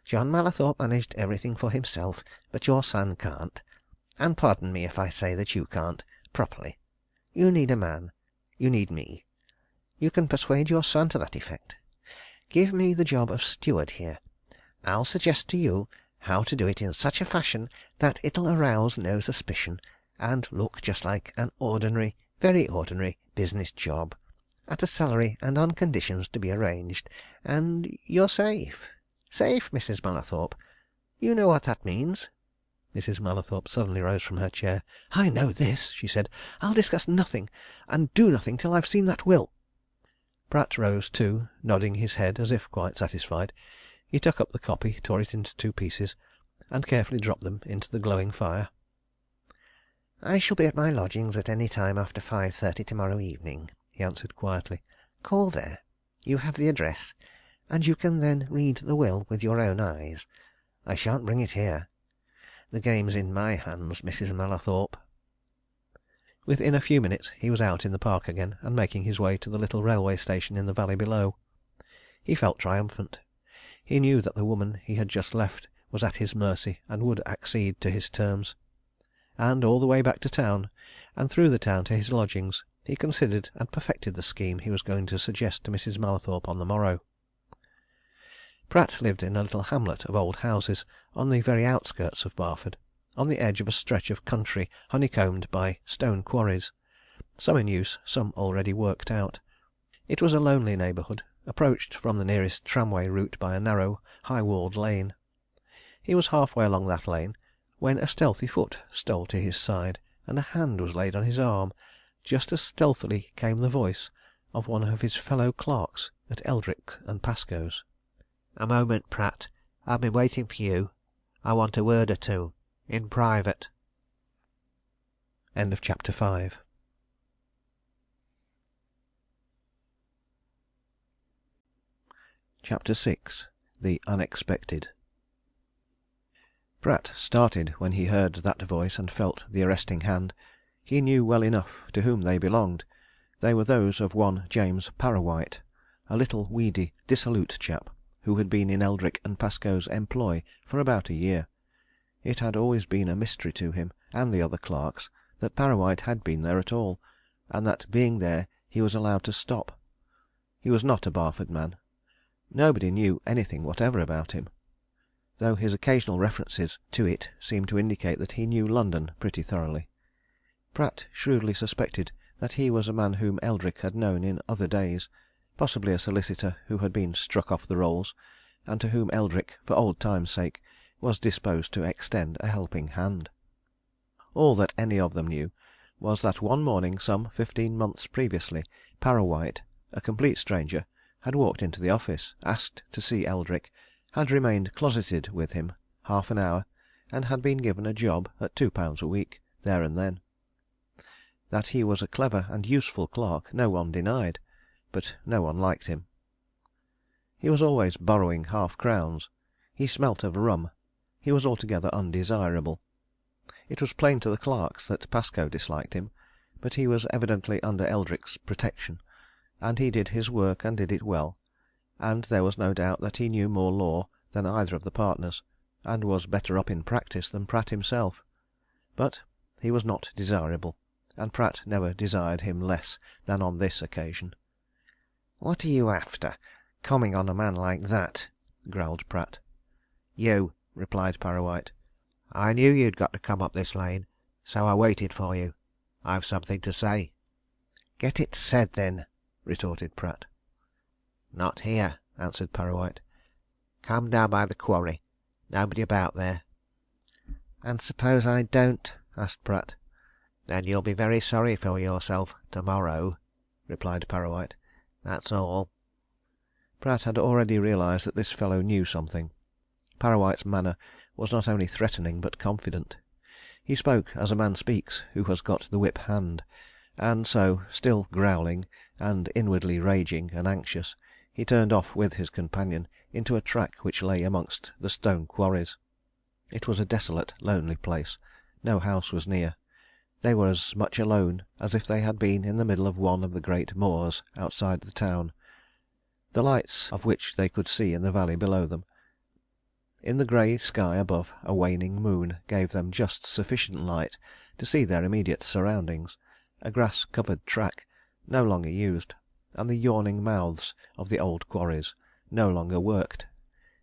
John Mallathorpe managed everything for himself, but your son can't. And pardon me if I say that you can't properly. You need a man. You need me. You can persuade your son to that effect. Give me the job of steward here. I'll suggest to you how to do it in such a fashion that it'll arouse no suspicion, and look just like an ordinary, very ordinary, business job, at a salary and on conditions to be arranged, and you're safe. Safe, Mrs. Mallathorpe. You know what that means?" Mrs. Mallathorpe suddenly rose from her chair. "I know this!" she said. "I'll discuss nothing and do nothing till I've seen that will." Pratt rose too, nodding his head as if quite satisfied. He took up the copy, tore it into two pieces, and carefully dropped them into the glowing fire. "I shall be at my lodgings at any time after 5:30 tomorrow evening," he answered quietly. "Call there. You have the address, and you can then read the will with your own eyes. I shan't bring it here. The game's in my hands, Mrs. Mallathorpe." Within a few minutes he was out in the park again, and making his way to the little railway station in the valley below. He felt triumphant. He knew that the woman he had just left was at his mercy and would accede to his terms. And all the way back to town, and through the town to his lodgings, he considered and perfected the scheme he was going to suggest to Mrs. Mallathorpe on the morrow. Pratt lived in a little hamlet of old houses on the very outskirts of Barford, on the edge of a stretch of country honeycombed by stone quarries, some in use, some already worked out. It was a lonely neighbourhood, approached from the nearest tramway route by a narrow, high walled lane. He was half way along that lane when a stealthy foot stole to his side, and a hand was laid on his arm. Just as stealthily came the voice of one of his fellow clerks at Eldrick and Pascoe's. "A moment, Pratt. I've been waiting for you. I want a word or two in private." End of chapter 5. Chapter 6. The Unexpected. Pratt started when he heard that voice and felt the arresting hand. He knew well enough to whom they belonged. They were those of one James Parrawhite, a little weedy, dissolute chap, who had been in Eldrick and Pascoe's employ for about a year. It had always been a mystery to him and the other clerks that Parrawhite had been there at all, and that being there he was allowed to stop. He was not a Barford man. Nobody knew anything whatever about him, though his occasional references to it seemed to indicate that he knew London pretty thoroughly. Pratt shrewdly suspected that he was a man whom Eldrick had known in other days, possibly a solicitor who had been struck off the rolls, and to whom Eldrick, for old time's sake, was disposed to extend a helping hand. All that any of them knew was that one morning some 15 months previously, Parrawhite, a complete stranger, had walked into the office, asked to see Eldrick, had remained closeted with him half an hour, and had been given a job at £2 a week, there and then. That he was a clever and useful clerk no one denied, but no one liked him. He was always borrowing half-crowns. He smelt of rum. He was altogether undesirable. It was plain to the clerks that Pascoe disliked him, but he was evidently under Eldrick's protection, and he did his work and did it well, and there was no doubt that he knew more law than either of the partners, and was better up in practice than Pratt himself. But he was not desirable, and Pratt never desired him less than on this occasion. "What are you after, coming on a man like that?" growled Pratt. "You," replied Parrawhite. "I knew you'd got to come up this lane, so I waited for you. I've something to say." "Get it said, then," retorted Pratt. "Not here," answered Parrawhite. "Come down by the quarry. Nobody about there." "And suppose I don't?" asked Pratt. "Then you'll be very sorry for yourself tomorrow," replied Parrawhite. "That's all." Pratt had already realized that this fellow knew something. Parrawhite's manner was not only threatening but confident. He spoke as a man speaks who has got the whip hand, and so, still growling, and inwardly raging and anxious, he turned off with his companion into a track which lay amongst the stone quarries. It was a desolate, lonely place. No house was near. They were as much alone as if they had been in the middle of one of the great moors outside the town, the lights of which they could see in the valley below them. In the grey sky above, a waning moon gave them just sufficient light to see their immediate surroundings, a grass-covered track, no longer used, and the yawning mouths of the old quarries, no longer worked,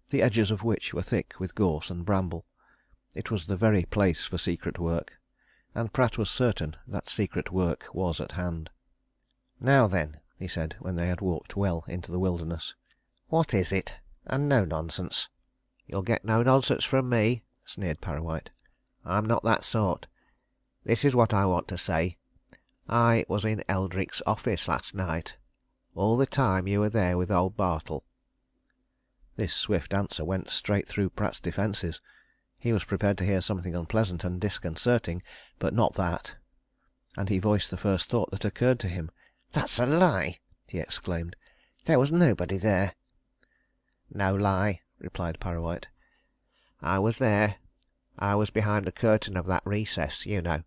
the edges of which were thick with gorse and bramble. It was the very place for secret work, and Pratt was certain that secret work was at hand. "Now then," he said, when they had walked well into the wilderness, "what is it? And no nonsense." "You'll get no nonsense from me," sneered Parrawhite. "I'm not that sort. This is what I want to say. I was in Eldrick's office last night. All the time you were there with old Bartle." This swift answer went straight through Pratt's defences. He was prepared to hear something unpleasant and disconcerting, but not that. And he voiced the first thought that occurred to him. "That's a lie!" he exclaimed. "There was nobody there." "No lie," replied Parrawhite. "I was there. I was behind the curtain of that recess, you know.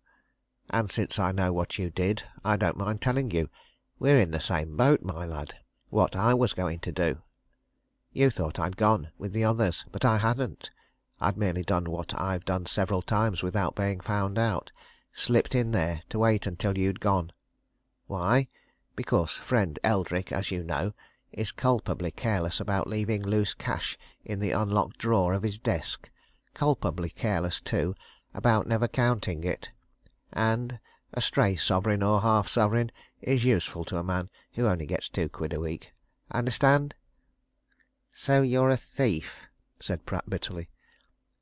And since I know what you did, I don't mind telling you we're in the same boat, my lad, what I was going to do. You thought I'd gone with the others, but I hadn't. I'd merely done what I've done several times without being found out, slipped in there to wait until you'd gone. Why? Because friend Eldrick, as you know, is culpably careless about leaving loose cash in the unlocked drawer of his desk, culpably careless, too, about never counting it. And a stray sovereign or half sovereign is useful to a man who only gets £2 a week. Understand?" "So you're a thief," said Pratt bitterly.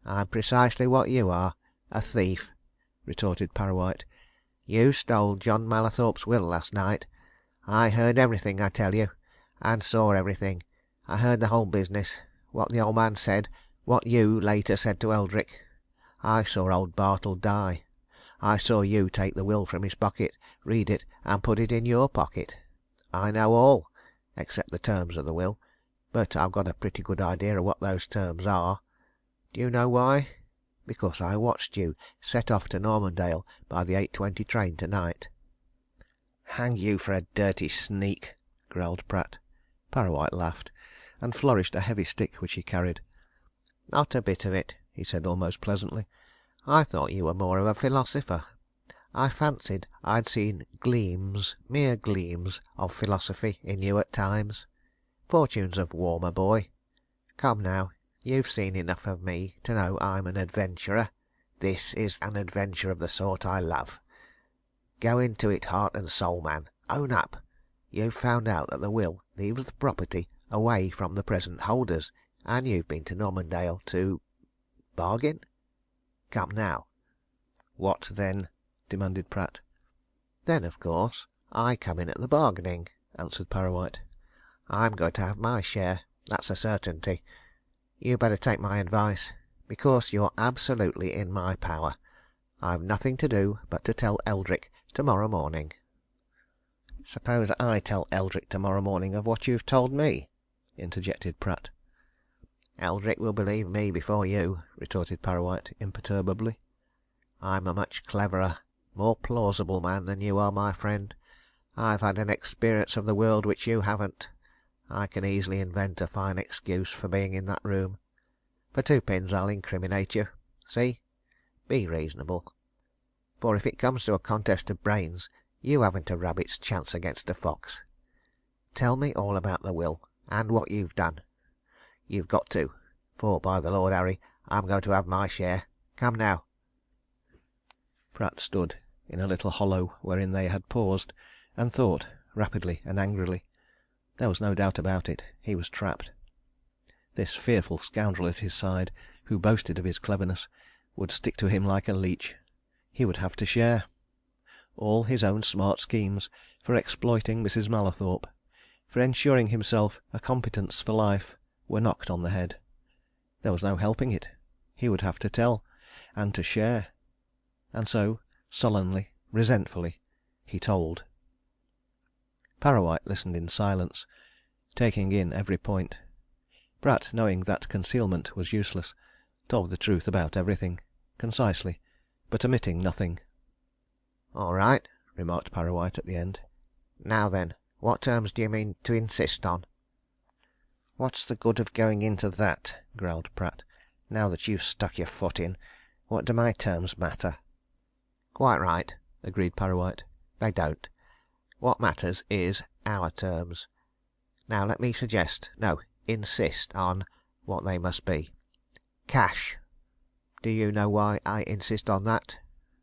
"I'm precisely what you are, a thief," retorted Parrawhite. "You stole John Mallathorpe's will last night. I heard everything, I tell you, and saw everything. I heard the whole business, what the old man said, what you later said to Eldrick. I saw old Bartle die. I saw you take the will from his pocket, read it, and put it in your pocket. I know all, except the terms of the will. but I've got a pretty good idea of what those terms are. Do you know why? Because I watched you set off to Normandale by the 8:20 train to night." "Hang you for a dirty sneak!" growled Pratt. Parrawhite laughed, and flourished a heavy stick which he carried. "Not a bit of it," he said almost pleasantly. "I thought you were more of a philosopher. I fancied I'd seen gleams, mere gleams, of philosophy in you at times. Fortunes of warmer boy. Come now, you've seen enough of me to know I'm an adventurer. This is an adventure of the sort I love. Go into it heart and soul, man. Own up. You've found out that the will leaves the property away from the present holders, and you've been to Normandale to bargain? Come now." "What then?" demanded Pratt. "Then, of course, I come in at the bargaining," answered Parrawhite. "I'm going to have my share, that's a certainty. You'd better take my advice, because you're absolutely in my power. I've nothing to do but to tell Eldrick tomorrow morning." "Suppose I tell Eldrick tomorrow morning of what you've told me?" interjected Pratt. "Eldrick will believe me before you," retorted Parrawhite imperturbably. "I'm a much cleverer, more plausible man than you are, my friend. I've had an experience of the world which you haven't. I can easily invent a fine excuse for being in that room. For 2 pins I'll incriminate you. See? Be reasonable. For if it comes to a contest of brains, you haven't a rabbit's chance against a fox. Tell me all about the will, and what you've done. You've got to, for by the Lord Harry, I'm going to have my share. Come now." Pratt stood in a little hollow wherein they had paused, and thought, rapidly and angrily. There was no doubt about it he was trapped. This fearful scoundrel at his side, who boasted of his cleverness, would stick to him like a leech. He would have to share. All his own smart schemes for exploiting Mrs. Mallathorpe, for ensuring himself a competence for life, were knocked on the head. There was no helping it he would have to tell, and to share. And so, sullenly, resentfully, he told. Parrawhite listened in silence, taking in every point. Pratt, knowing that concealment was useless, told the truth about everything, concisely, but omitting nothing. "All right," remarked Parrawhite at the end. "Now then, what terms do you mean to insist on?" "What's the good of going into that?" growled Pratt. "Now that you've stuck your foot in, what do my terms matter?" "Quite right," agreed Parrawhite. "They don't. What matters is our terms. Now let me suggest no, insist on what they must be. Cash. Do you know why I insist on that?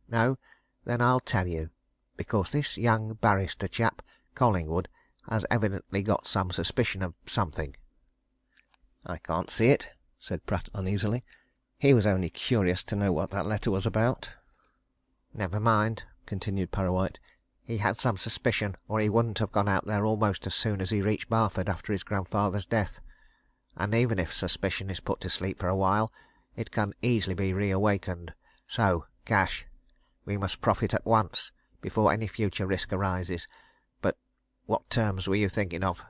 No? Then I'll tell you. Because this young barrister chap, Collingwood, has evidently got some suspicion of something." "I can't see it," said Pratt uneasily. "He was only curious to know what that letter was about." "Never mind," continued Parrawhite. "He had some suspicion, or he wouldn't have gone out there almost as soon as he reached Barford after his grandfather's death. And even if suspicion is put to sleep for a while, it can easily be reawakened. So, cash. We must profit at once, before any future risk arises. But what terms were you thinking of?"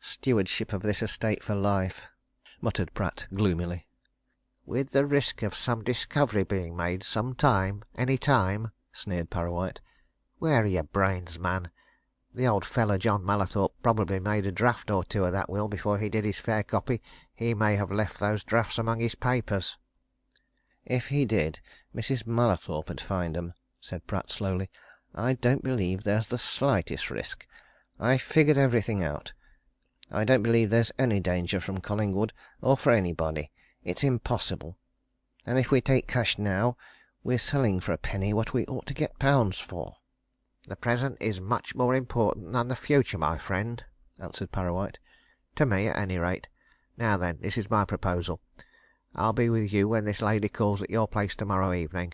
"Stewardship of this estate for life," muttered Pratt gloomily. "With the risk of some discovery being made some time, any time?" sneered Parrawhite. "Where are your brains, man? The old fellow John Mallathorpe probably made a draft or two of that will before he did his fair copy. He may have left those drafts among his papers." "If he did, Mrs. Mallathorpe'd find 'em," said Pratt slowly. "I don't believe there's the slightest risk. I've figured everything out. I don't believe there's any danger from Collingwood, or for anybody. It's impossible. And if we take cash now, we're selling for a penny what we ought to get pounds for." "The present is much more important than the future, my friend," answered Parrawhite. "To me, at any rate. Now then, this is my proposal. I'll be with you when this lady calls at your place tomorrow evening.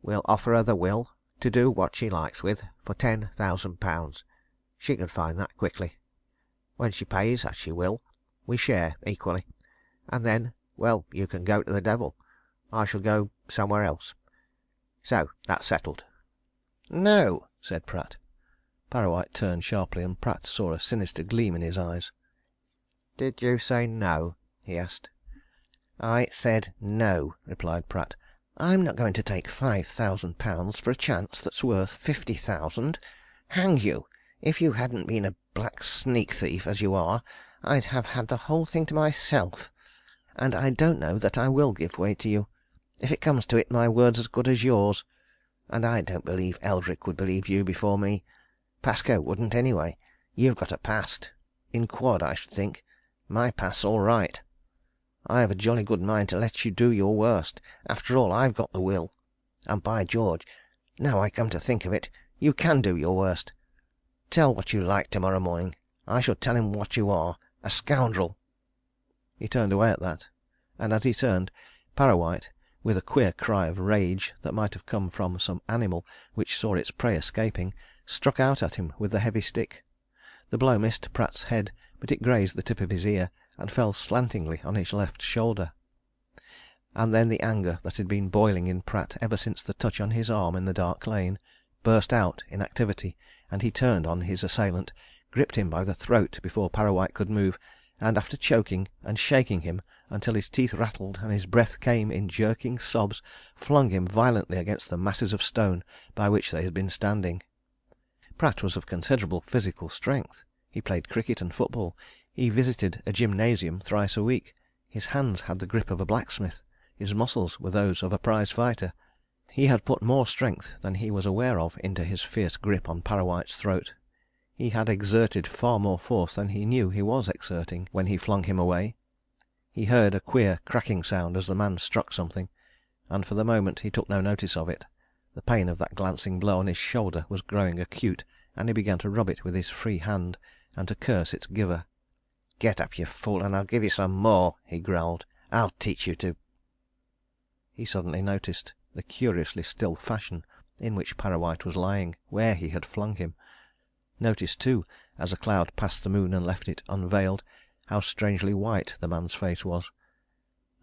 We'll offer her the will, to do what she likes with, for £10,000. She can find that quickly. When she pays, as she will, we share equally. And then, well, you can go to the devil. I shall go somewhere else. So that's settled." "No!" said Pratt. Parrawhite turned sharply, and Pratt saw a sinister gleam in his eyes. "Did you say no?" he asked. "I said no," replied Pratt. "I'm not going to take £5,000 for a chance that's worth £50,000. Hang you! If you hadn't been a black sneak thief, as you are, I'd have had the whole thing to myself. And I don't know that I will give way to you. If it comes to it, my word's as good as yours. And I don't believe Eldrick would believe you before me. Pascoe wouldn't, anyway. You've got a past in quod, I should think. My past's all right. I've a jolly good mind to let you do your worst. After all, I've got the will. And by George, now I come to think of it, you can do your worst. Tell what you like tomorrow morning. I shall tell him what you are a scoundrel." He turned away at that, and as he turned, Parrawhite, with a queer cry of rage that might have come from some animal which saw its prey escaping, struck out at him with the heavy stick. The blow missed Pratt's head, but it grazed the tip of his ear, and fell slantingly on his left shoulder. And then the anger that had been boiling in Pratt ever since the touch on his arm in the dark lane, burst out in activity, and he turned on his assailant, gripped him by the throat before Parrawhite could move, and after choking and shaking him until his teeth rattled and his breath came in jerking sobs, flung him violently against the masses of stone by which they had been standing. Pratt was of considerable physical strength. He played cricket and football. He visited a gymnasium thrice a week. His hands had the grip of a blacksmith. His muscles were those of a prize fighter. He had put more strength than he was aware of into his fierce grip on Parrawhite's throat. He had exerted far more force than he knew he was exerting when he flung him away. He heard a queer cracking sound as the man struck something, and for the moment he took no notice of it. The pain of that glancing blow on his shoulder was growing acute, and he began to rub it with his free hand, and to curse its giver. "Get up, you fool, and I'll give you some more," he growled. "I'll teach you to." He suddenly noticed the curiously still fashion in which Parrawhite was lying, where he had flung him. Noticed, too, as a cloud passed the moon and left it unveiled, how strangely white the man's face was.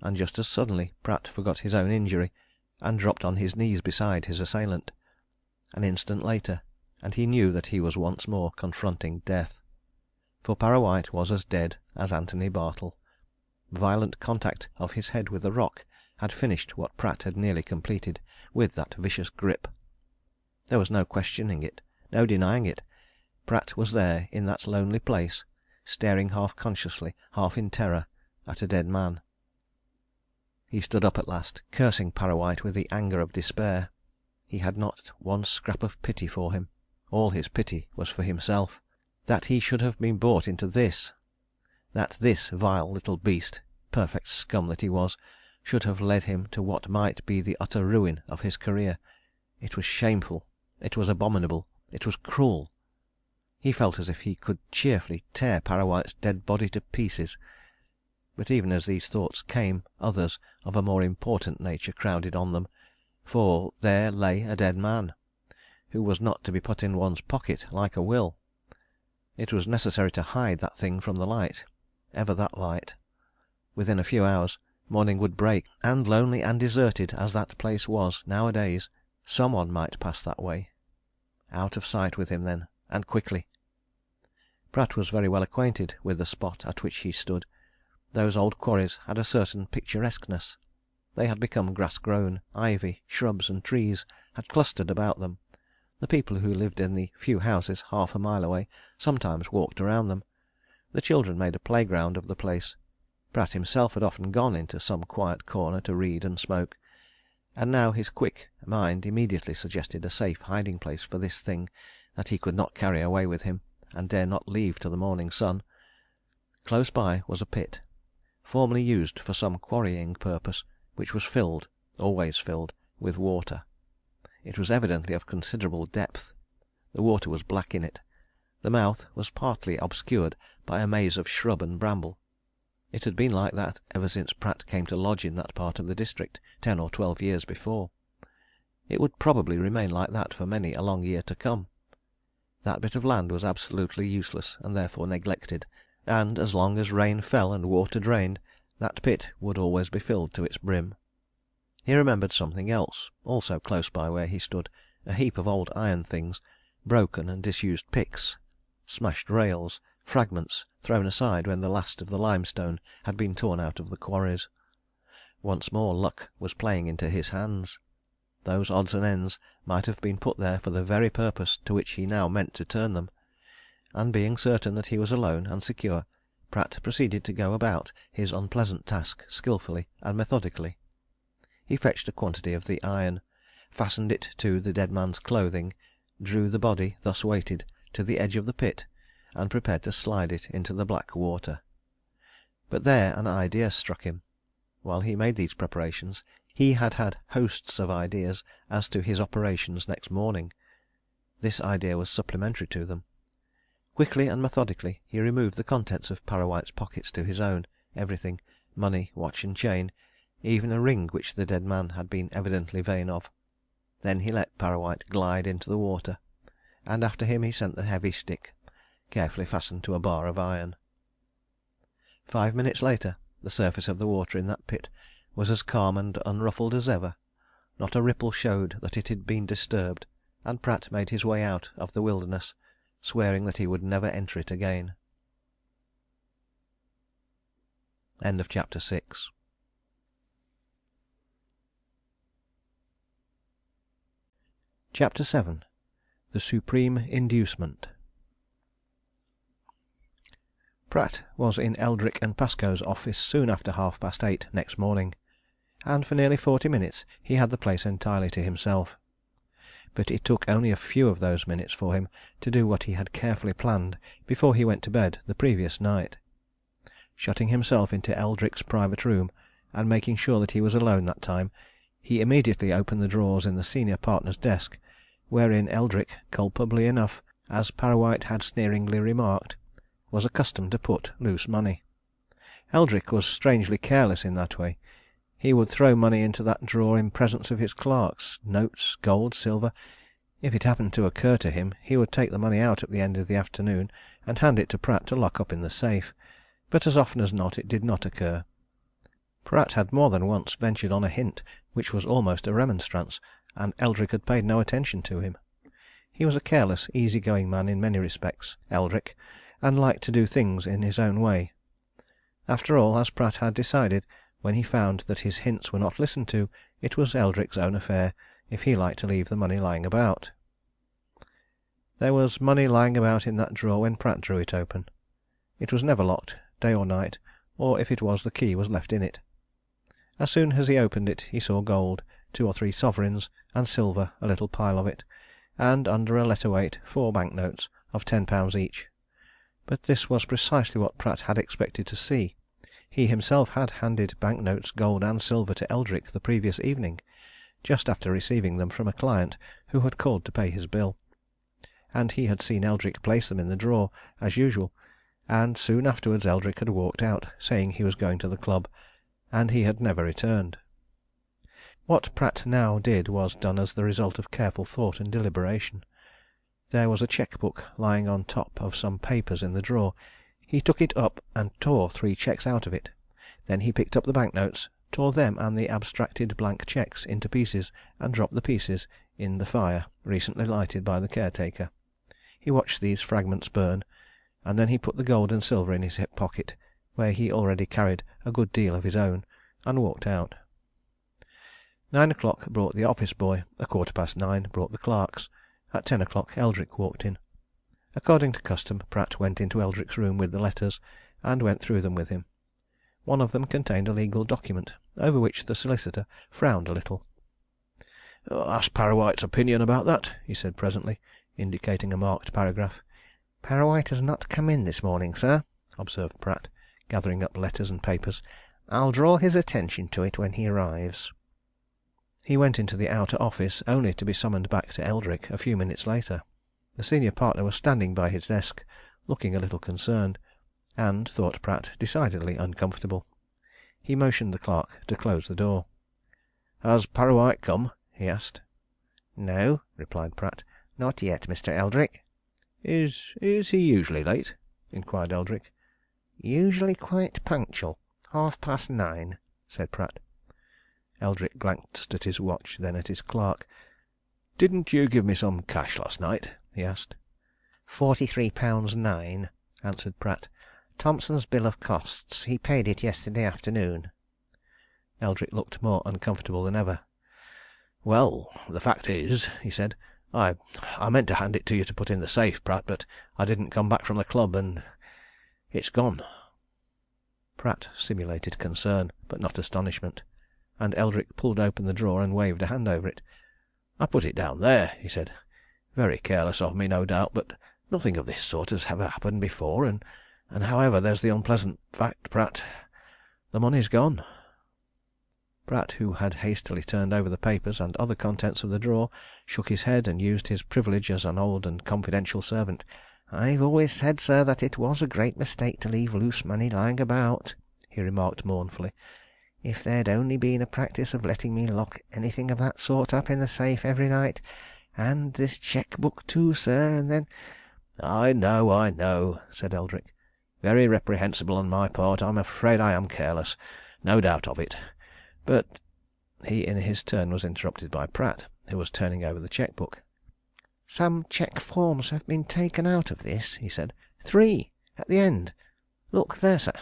And just as suddenly Pratt forgot his own injury, and dropped on his knees beside his assailant. An instant later, and he knew that he was once more confronting death. For Parrawhite was as dead as Anthony Bartle. Violent contact of his head with the rock had finished what Pratt had nearly completed with that vicious grip. There was no questioning it, no denying it. Pratt was there in that lonely place, staring half consciously, half in terror, at a dead man. He stood up at last, cursing Parrawhite with the anger of despair. He had not one scrap of pity for him. All his pity was for himself. That he should have been brought into this! That this vile little beast, perfect scum that he was, should have led him to what might be the utter ruin of his career. It was shameful, it was abominable, it was cruel. He felt as if he could cheerfully tear Parrawhite's dead body to pieces. But even as these thoughts came, others of a more important nature crowded on them, for there lay a dead man, who was not to be put in one's pocket like a will. It was necessary to hide that thing from the light, ever that light. Within a few hours morning would break, and lonely and deserted as that place was nowadays, some one might pass that way. Out of sight with him then, and quickly. Pratt was very well acquainted with the spot at which he stood. Those old quarries had a certain picturesqueness. They had become grass-grown. Ivy, shrubs and trees had clustered about them. The people who lived in the few houses half a mile away sometimes walked around them. The children made a playground of the place. Pratt himself had often gone into some quiet corner to read and smoke. And now his quick mind immediately suggested a safe hiding-place for this thing that he could not carry away with him, and dare not leave to the morning sun. Close by was a pit, formerly used for some quarrying purpose, which was filled, always filled, with water. It was evidently of considerable depth. The water was black in it. The mouth was partly obscured by a maze of shrub and bramble. It had been like that ever since Pratt came to lodge in that part of the district 10 or 12 years before. It would probably remain like that for many a long year to come. That bit of land was absolutely useless and therefore neglected, and as long as rain fell and water drained, that pit would always be filled to its brim. He remembered something else, also close by where he stood, a heap of old iron things, broken and disused picks, smashed rails, fragments thrown aside when the last of the limestone had been torn out of the quarries. Once more luck was playing into his hands. Those odds and ends might have been put there for the very purpose to which he now meant to turn them, and being certain that he was alone and secure, Pratt proceeded to go about his unpleasant task skilfully and methodically. He fetched a quantity of the iron, fastened it to the dead man's clothing, drew the body, thus weighted, to the edge of the pit, and prepared to slide it into the black water. But there an idea struck him. While he made these preparations, he had had hosts of ideas as to his operations next morning. This idea was supplementary to them. Quickly and methodically he removed the contents of Parrawhite's pockets to his own, everything, money, watch and chain, even a ring which the dead man had been evidently vain of. Then he let Parrawhite glide into the water, and after him he sent the heavy stick, carefully fastened to a bar of iron. 5 minutes later the surface of the water in that pit was as calm and unruffled as ever. Not a ripple showed that it had been disturbed, and Pratt made his way out of the wilderness, swearing that he would never enter it again. End of chapter 6. Chapter 7. The Supreme Inducement. Pratt was in Eldrick and Pascoe's office soon after 8:30 next morning, and for nearly 40 minutes he had the place entirely to himself. But it took only a few of those minutes for him to do what he had carefully planned before he went to bed the previous night. Shutting himself into Eldrick's private room, and making sure that he was alone that time, he immediately opened the drawers in the senior partner's desk, wherein Eldrick, culpably enough, as Parrawhite had sneeringly remarked, was accustomed to put loose money. Eldrick was strangely careless in that way. He would throw money into that drawer in presence of his clerks, notes, gold, silver. If it happened to occur to him, he would take the money out at the end of the afternoon and hand it to Pratt to lock up in the safe, but as often as not it did not occur. Pratt had more than once ventured on a hint which was almost a remonstrance, and Eldrick had paid no attention to him. He was a careless, easy-going man in many respects, Eldrick, and liked to do things in his own way. After all, as Pratt had decided, when he found that his hints were not listened to, it was Eldrick's own affair if he liked to leave the money lying about. There was money lying about in that drawer when Pratt drew it open. It was never locked, day or night, or if it was, the key was left in it. As soon as he opened it he saw gold, 2 or 3 sovereigns, and silver, a little pile of it, and under a letter weight 4 bank notes of £10 each. But this was precisely what Pratt had expected to see. He himself had handed bank notes, gold and silver to Eldrick the previous evening, just after receiving them from a client who had called to pay his bill, and he had seen Eldrick place them in the drawer as usual, and soon afterwards Eldrick had walked out, saying he was going to the club, and he had never returned. What Pratt now did was done as the result of careful thought and deliberation. There was a cheque book lying on top of some papers in the drawer. He took it up and tore 3 cheques out of it. Then he picked up the bank notes, tore them and the abstracted blank cheques into pieces, and dropped the pieces in the fire recently lighted by the caretaker. He watched these fragments burn, and then he put the gold and silver in his hip pocket, where he already carried a good deal of his own, and walked out. 9 o'clock brought the office boy, 9:15 brought the clerks. At 10 o'clock Eldrick walked in. According to custom, Pratt went into Eldrick's room with the letters, and went through them with him. One of them contained a legal document, over which the solicitor frowned a little. "Ask Parrawhite's opinion about that," he said presently, indicating a marked paragraph. "Parrawhite has not come in this morning, sir," observed Pratt, gathering up letters and papers. "I'll draw his attention to it when he arrives." He went into the outer office, only to be summoned back to Eldrick a few minutes later. The senior partner was standing by his desk, looking a little concerned, and, thought Pratt, decidedly uncomfortable. He motioned the clerk to close the door. "Has Parrawhite come?" he asked. "No," replied Pratt. "Not yet, Mr. Eldrick." Is he usually late?" inquired Eldrick. "Usually quite punctual. 9:30, said Pratt. Eldrick glanced at his watch, then at his clerk. "Didn't you give me some cash last night?" he asked. £43.9, answered Pratt. "Thompson's bill of costs. He paid it yesterday afternoon." Eldrick looked more uncomfortable than ever. "Well, the fact is," he said, "I meant to hand it to you to put in the safe, Pratt, but I didn't come back from the club, and it's gone." Pratt simulated concern, but not astonishment, and Eldrick pulled open the drawer and waved a hand over it. "I put it down there," he said. "Very careless of me, no doubt, but nothing of this sort has ever happened before, and however, there's the unpleasant fact, Pratt. The money's gone." Pratt, who had hastily turned over the papers and other contents of the drawer, shook his head and used his privilege as an old and confidential servant. "I've always said, sir, that it was a great mistake to leave loose money lying about," he remarked mournfully. "If there'd only been a practice of letting me lock anything of that sort up in the safe every night, and this cheque book too, sir, and then I know," said Eldrick. "Very reprehensible on my part. I'm afraid I am careless. No doubt of it. But " He in his turn was interrupted by Pratt, who was turning over the cheque book. "Some cheque forms have been taken out of this," he said. "3 at the end. Look there, sir."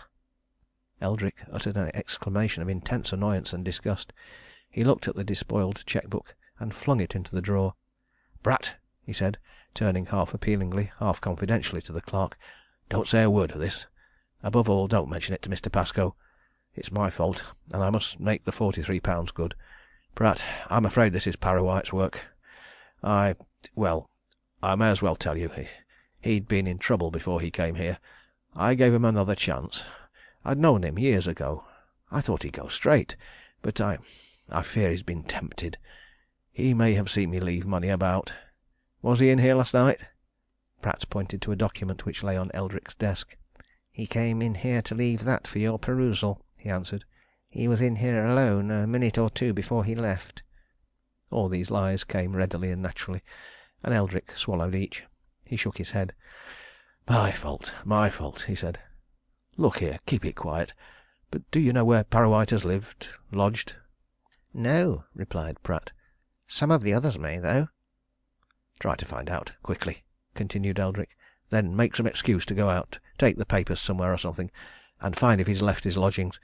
Eldrick uttered an exclamation of intense annoyance and disgust. He looked at the despoiled cheque book and flung it into the drawer. "Pratt," he said, turning half appealingly, half confidentially to the clerk, "don't say a word of this. Above all, don't mention it to Mr. Pascoe. It's my fault, and I must make the £43 good. Pratt, I'm afraid this is Parrawhite's work. Well, I may as well tell you. He'd been in trouble before he came here. I gave him another chance. I'd known him years ago. I thought he'd go straight. But I fear he's been tempted. He may have seen me leave money about. Was he in here last night?" Pratt pointed to a document which lay on Eldrick's desk. "He came in here to leave that for your perusal," he answered. "He was in here alone a minute or two before he left." All these lies came readily and naturally, and Eldrick swallowed each. He shook his head. My fault," he said. "Look here, keep it quiet. But do you know where Parrawhite has lodged?" "No," replied Pratt. "Some of the others may, though." "Try to find out quickly," continued Eldrick. "Then make some excuse to go out, take the papers somewhere or something, and find if he's left his lodgings.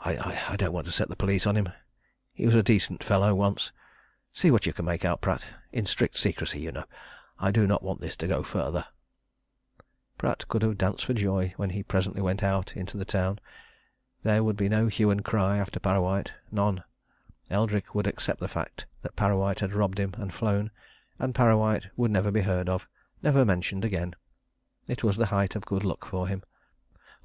I don't want to set the police on him. He was a decent fellow once. See what you can make out, Pratt. In strict secrecy, you know. I do not want this to go further." Pratt could have danced for joy when he presently went out into the town. There would be no hue and cry after Parrawhite none. Eldrick would accept the fact that Parrawhite had robbed him and flown, and Parrawhite would never be heard of, never mentioned again. It was the height of good luck for him.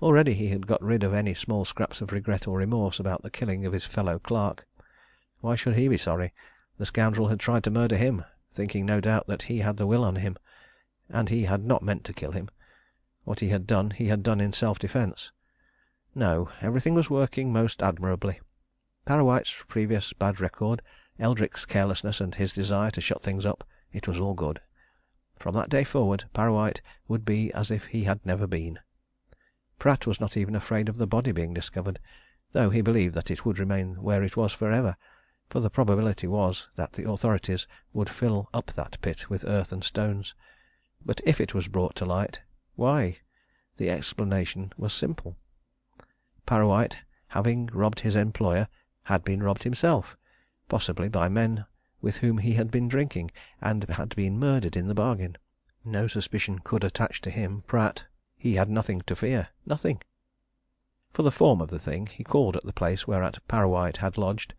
Already he had got rid of any small scraps of regret or remorse about the killing of his fellow clerk. Why should he be sorry? The scoundrel had tried to murder him, thinking no doubt that he had the will on him, and he had not meant to kill him. What he had done in self-defence. No, everything was working most admirably. Parrawhite's previous bad record, Eldrick's carelessness and his desire to shut things up, it was all good. From that day forward Parrawhite would be as if he had never been. Pratt was not even afraid of the body being discovered, though he believed that it would remain where it was for ever, for the probability was that the authorities would fill up that pit with earth and stones. But if it was brought to light, why? The explanation was simple. Parrawhite, having robbed his employer, had been robbed himself, possibly by men with whom he had been drinking, and had been murdered in the bargain. No suspicion could attach to him, Pratt. He had nothing to fear nothing. For the form of the thing, he called at the place whereat Parrawhite had lodged.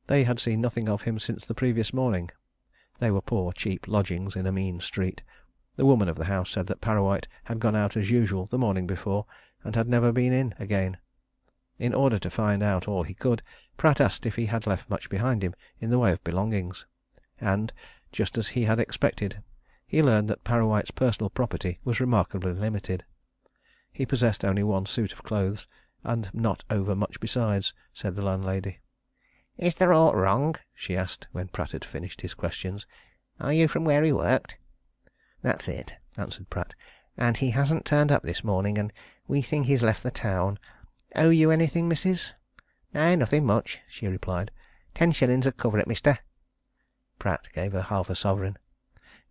They had seen nothing of him since the previous morning. They were poor, cheap lodgings in a mean street. The woman of the house said that Parrawhite had gone out as usual the morning before, and had never been in again. In order to find out all he could, Pratt asked if he had left much behind him in the way of belongings, and, just as he had expected, he learned that Parrawhite's personal property was remarkably limited. He possessed only one suit of clothes, and not over much besides, said the landlady. "Is there aught wrong?" she asked, when Pratt had finished his questions. "Are you from where he worked?" "That's it," answered Pratt. "And he hasn't turned up this morning, and we think he's left the town. Owe you anything, missis?" "No, nothing much," she replied. "10 shillings 'ud cover it, mister." Pratt gave her half a sovereign.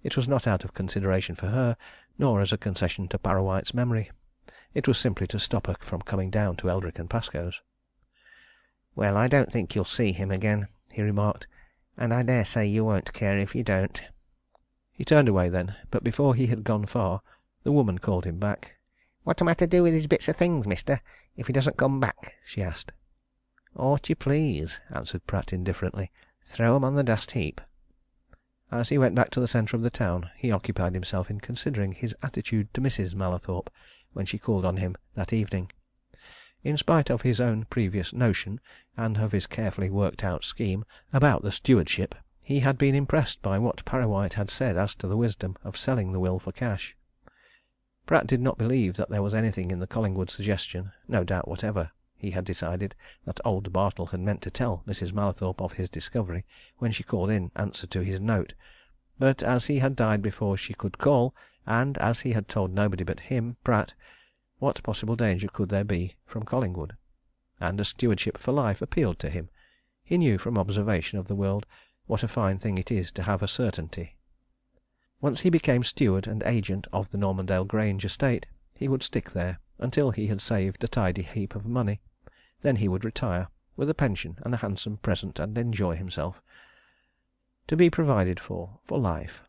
It was not out of consideration for her, nor as a concession to Parrawhite's memory. It was simply to stop her from coming down to Eldrick and Pascoe's. "Well, I don't think you'll see him again," he remarked. "And I dare say you won't care if you don't." He turned away then, but before he had gone far, the woman called him back. "What am I to do with his bits of things, mister, if he doesn't come back?" she asked. "Aught you please," answered Pratt indifferently. "Throw 'em on the dust heap." As he went back to the centre of the town, he occupied himself in considering his attitude to Mrs. Mallathorpe when she called on him that evening. In spite of his own previous notion, and of his carefully worked out scheme about the stewardship, he had been impressed by what Parrawhite had said as to the wisdom of selling the will for cash. Pratt did not believe that there was anything in the Collingwood suggestion; no doubt whatever he had decided that old Bartle had meant to tell Mrs. Mallathorpe of his discovery when she called in answer to his note. But as he had died before she could call, and as he had told nobody but him, Pratt, what possible danger could there be from Collingwood? And a stewardship for life appealed to him. He knew from observation of the world what a fine thing it is to have a certainty. Once he became steward and agent of the Normandale Grange estate, he would stick there until he had saved a tidy heap of money. Then he would retire, with a pension and a handsome present, and enjoy himself. To be provided for life.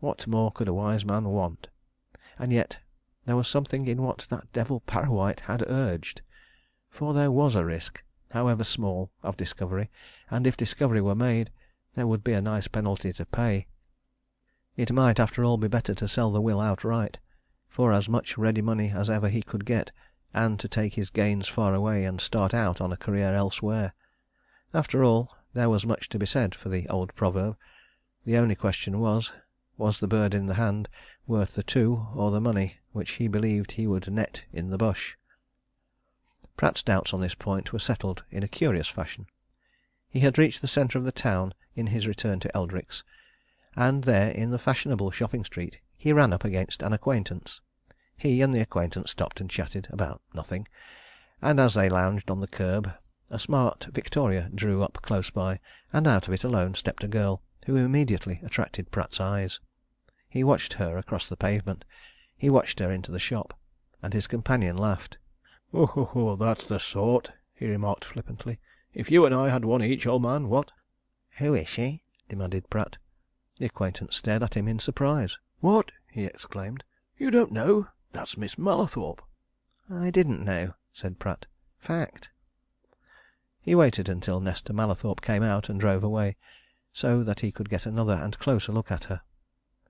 What more could a wise man want? And yet there was something in what that devil Parrawhite had urged. For there was a risk, however small, of discovery, and if discovery were made, there would be a nice penalty to pay. It might, after all, be better to sell the will outright, for as much ready money as ever he could get, and to take his gains far away and start out on a career elsewhere. After all, there was much to be said for the old proverb. The only question was the bird in the hand worth the two or the money which he believed he would net in the bush? Pratt's doubts on this point were settled in a curious fashion. He had reached the centre of the town in his return to Eldrick's, and there, in the fashionable shopping street, he ran up against an acquaintance. He and the acquaintance stopped and chatted about nothing, and as they lounged on the kerb, a smart victoria drew up close by, and out of it alone stepped a girl who immediately attracted Pratt's eyes. He watched her across the pavement, he watched her into the shop, and his companion laughed. "Oh, that's the sort," he remarked flippantly. "If you and I had one each, old man, what?" "Who is she?" demanded Pratt. The acquaintance stared at him in surprise. "What!" he exclaimed. "You don't know? That's Miss Mallathorpe." "I didn't know," said Pratt. "Fact." He waited until Nesta Mallathorpe came out and drove away, so that he could get another and closer look at her.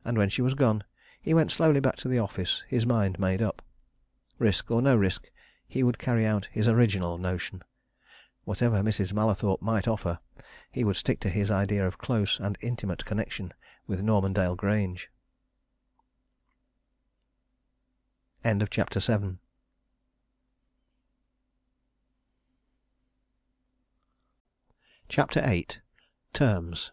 And when she was gone, he went slowly back to the office, his mind made up. Risk or no risk, he would carry out his original notion. Whatever Mrs. Mallathorpe might offer, he would stick to his idea of close and intimate connection with Normandale Grange. End of chapter 7. Chapter 8. Terms.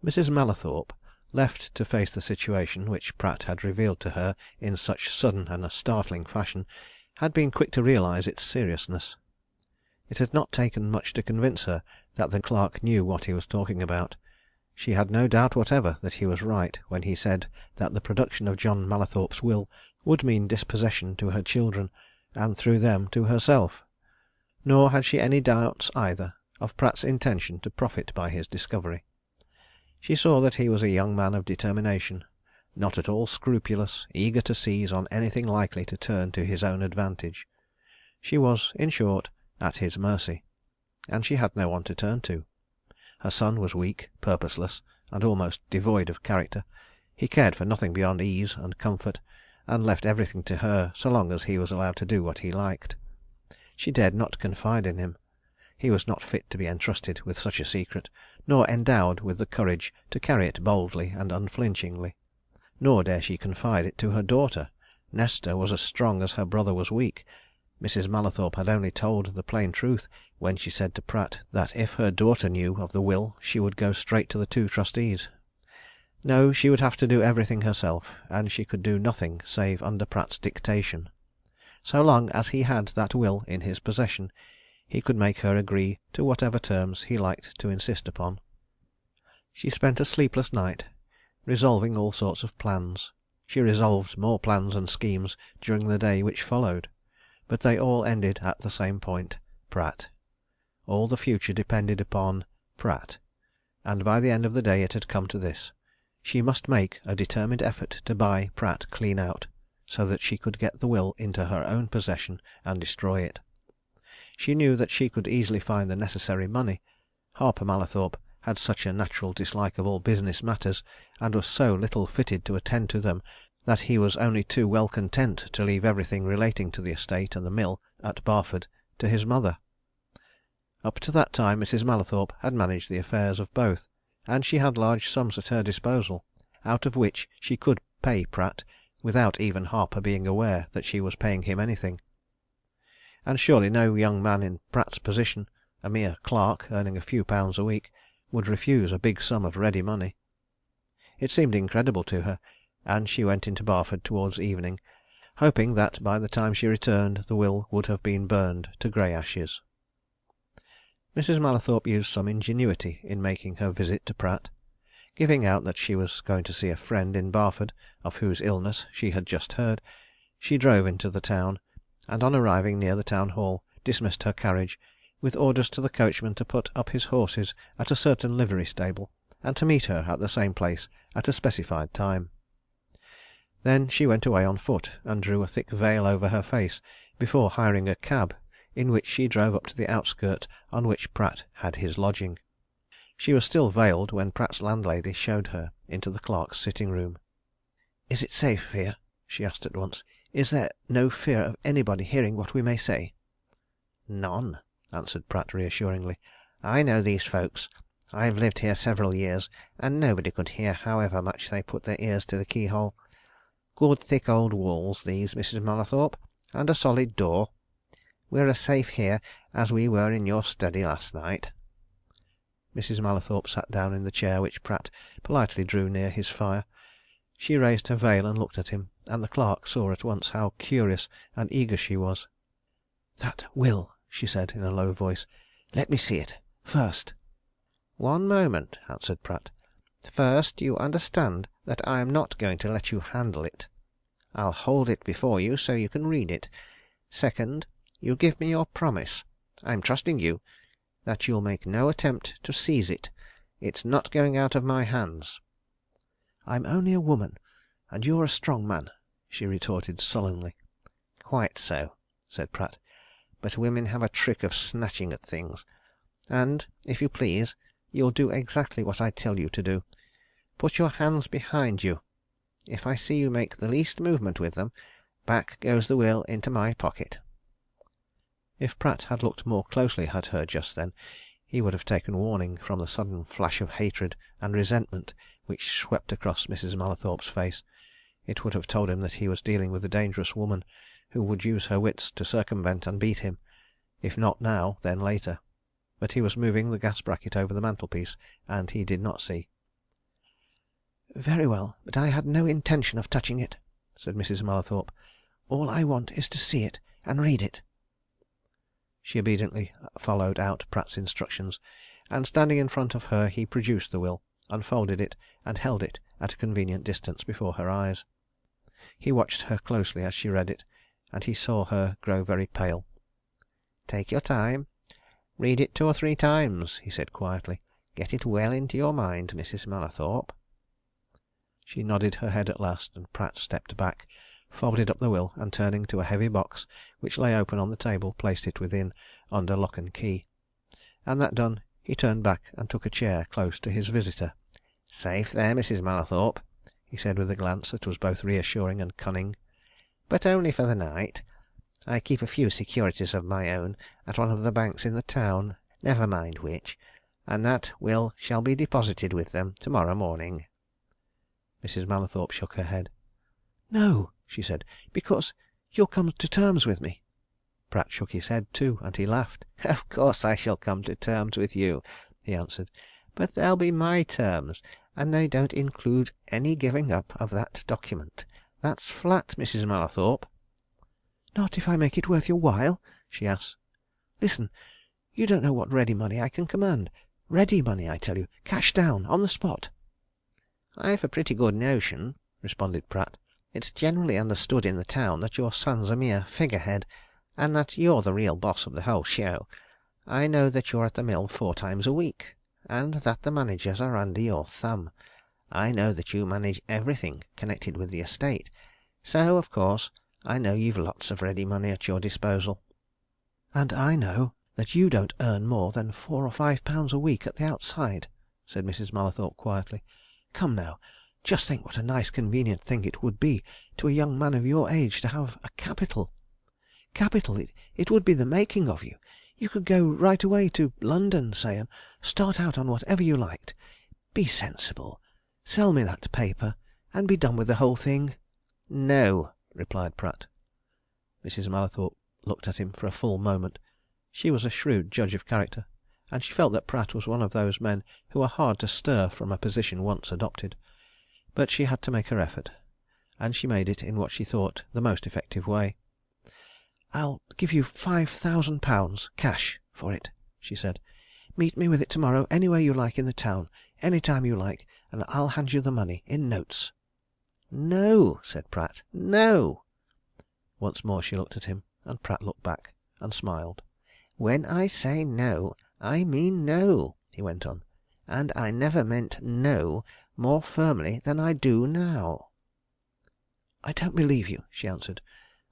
Mrs. Mallathorpe, left to face the situation which Pratt had revealed to her in such sudden and startling fashion, had been quick to realize its seriousness. It had not taken much to convince her that the clerk knew what he was talking about. She had no doubt whatever that he was right when he said that the production of John Mallathorpe's will would mean dispossession to her children, and through them to herself. Nor had she any doubts either of Pratt's intention to profit by his discovery. She saw that he was a young man of determination, not at all scrupulous, eager to seize on anything likely to turn to his own advantage. She was, in short, at his mercy, and she had no one to turn to. Her son was weak, purposeless, and almost devoid of character. He cared for nothing beyond ease and comfort, and left everything to her so long as he was allowed to do what he liked. She dared not confide in him. He was not fit to be entrusted with such a secret, nor endowed with the courage to carry it boldly and unflinchingly. Nor dare she confide it to her daughter. Nesta was as strong as her brother was weak. Mrs. Mallathorpe had only told the plain truth when she said to Pratt that if her daughter knew of the will she would go straight to the two trustees. No, she would have to do everything herself, and she could do nothing save under Pratt's dictation. So long as he had that will in his possession, he could make her agree to whatever terms he liked to insist upon. She spent a sleepless night, resolving all sorts of plans. She resolved more plans and schemes during the day which followed, but they all ended at the same point: Pratt. All the future depended upon Pratt, and by the end of the day it had come to this: she must make a determined effort to buy Pratt clean out, so that she could get the will into her own possession and destroy it. She knew that she could easily find the necessary money. Harper Mallathorpe had such a natural dislike of all business matters, and was so little fitted to attend to them, that he was only too well content to leave everything relating to the estate and the mill at Barford to his mother. Up to that time Mrs. Mallathorpe had managed the affairs of both, and she had large sums at her disposal, out of which she could pay Pratt without even Harper being aware that she was paying him anything. And surely no young man in Pratt's position, a mere clerk earning a few pounds a week, would refuse a big sum of ready money. It seemed incredible to her, and she went into Barford towards evening, hoping that by the time she returned the will would have been burned to grey ashes. Mrs. Mallathorpe used some ingenuity in making her visit to Pratt. Giving out that she was going to see a friend in Barford, of whose illness she had just heard, she drove into the town, and on arriving near the town hall dismissed her carriage, with orders to the coachman to put up his horses at a certain livery stable, and to meet her at the same place at a specified time. Then she went away on foot, and drew a thick veil over her face before hiring a cab, in which she drove up to the outskirt on which Pratt had his lodging. She was still veiled when Pratt's landlady showed her into the clerk's sitting room. "Is it safe here?" she asked at once. "Is there no fear of anybody hearing what we may say?" "None," answered Pratt reassuringly. "I know these folks. I've lived here several years, and nobody could hear however much they put their ears to the keyhole. Good thick old walls these, Mrs. Mallathorpe, and a solid door. We're as safe here as we were in your study last night." Mrs. Mallathorpe sat down in the chair which Pratt politely drew near his fire. She raised her veil and looked at him, and the clerk saw at once how curious and eager she was. "That will," she said in a low voice. "Let me see it first." "One moment," answered Pratt. "First, you understand that I am not going to let you handle it. I'll hold it before you so you can read it. Second, you give me your promise I'm trusting you that you'll make no attempt to seize it. It's not going out of my hands." "I'm only a woman, and you're a strong man," she retorted sullenly. "Quite so," said Pratt. "But women have a trick of snatching at things. And, if you please, you'll do exactly what I tell you to do. Put your hands behind you. If I see you make the least movement with them, back goes the will into my pocket." If Pratt had looked more closely at her just then, he would have taken warning from the sudden flash of hatred and resentment which swept across Mrs. Mallathorpe's face. It would have told him that he was dealing with a dangerous woman, who would use her wits to circumvent and beat him, if not now, then later. But he was moving the gas bracket over the mantelpiece, and he did not see. "Very well, but I had no intention of touching it," said Mrs. Mallathorpe. "All I want is to see it and read it." She obediently followed out Pratt's instructions, and standing in front of her he produced the will, unfolded it, and held it at a convenient distance before her eyes. He watched her closely as she read it, and he saw her grow very pale. "Take your time. Read it 2 or 3 times," he said quietly. "Get it well into your mind, Mrs. Mallathorpe." She nodded her head at last, and Pratt stepped back, folded up the will, and turning to a heavy box which lay open on the table, placed it within, under lock and key. And that done, he turned back and took a chair close to his visitor. "Safe there, Mrs. Mallathorpe," he said with a glance that was both reassuring and cunning. "But only for the night. I keep a few securities of my own at one of the banks in the town, never mind which, and that will shall be deposited with them tomorrow morning." Mrs. Mallathorpe shook her head. "No," she said, "because you'll come to terms with me." Pratt shook his head too, and he laughed. "Of course I shall come to terms with you," he answered. "But they'll be my terms, and they don't include any giving up of that document. That's flat, Mrs. Mallathorpe." "Not if I make it worth your while?" she asked. "Listen you don't know what ready money I can command. Ready money, I tell you cash down, on the spot." "I've a pretty good notion," responded Pratt. "It's generally understood in the town that your son's a mere figure head, and that you're the real boss of the whole show. I know that you're at the mill 4 times a week, and that the managers are under your thumb. I know that you manage everything connected with the estate, so, of course, I know you've lots of ready money at your disposal." "And I know that you don't earn more than £4 or £5 a week at the outside," said Mrs. Mallathorpe quietly. "Come now, just think what a nice convenient thing it would be to a young man of your age to have a capital. Capital! It would be the making of you. You could go right away to London, say, and start out on whatever you liked. Be sensible. Sell me that paper, and be done with the whole thing." "No," replied Pratt. Mrs. Mallathorpe looked at him for a full moment. She was a shrewd judge of character, and she felt that Pratt was one of those men who are hard to stir from a position once adopted. But she had to make her effort, and she made it in what she thought the most effective way. "I'll give you £5,000 cash for it," she said. "Meet me with it to morrow anywhere you like in the town, any time you like, and I'll hand you the money in notes." "No," said Pratt. "No!" Once more she looked at him, and Pratt looked back and smiled. "When I say no, I mean no," he went on. "And I never meant no more firmly than I do now." "I don't believe you," she answered,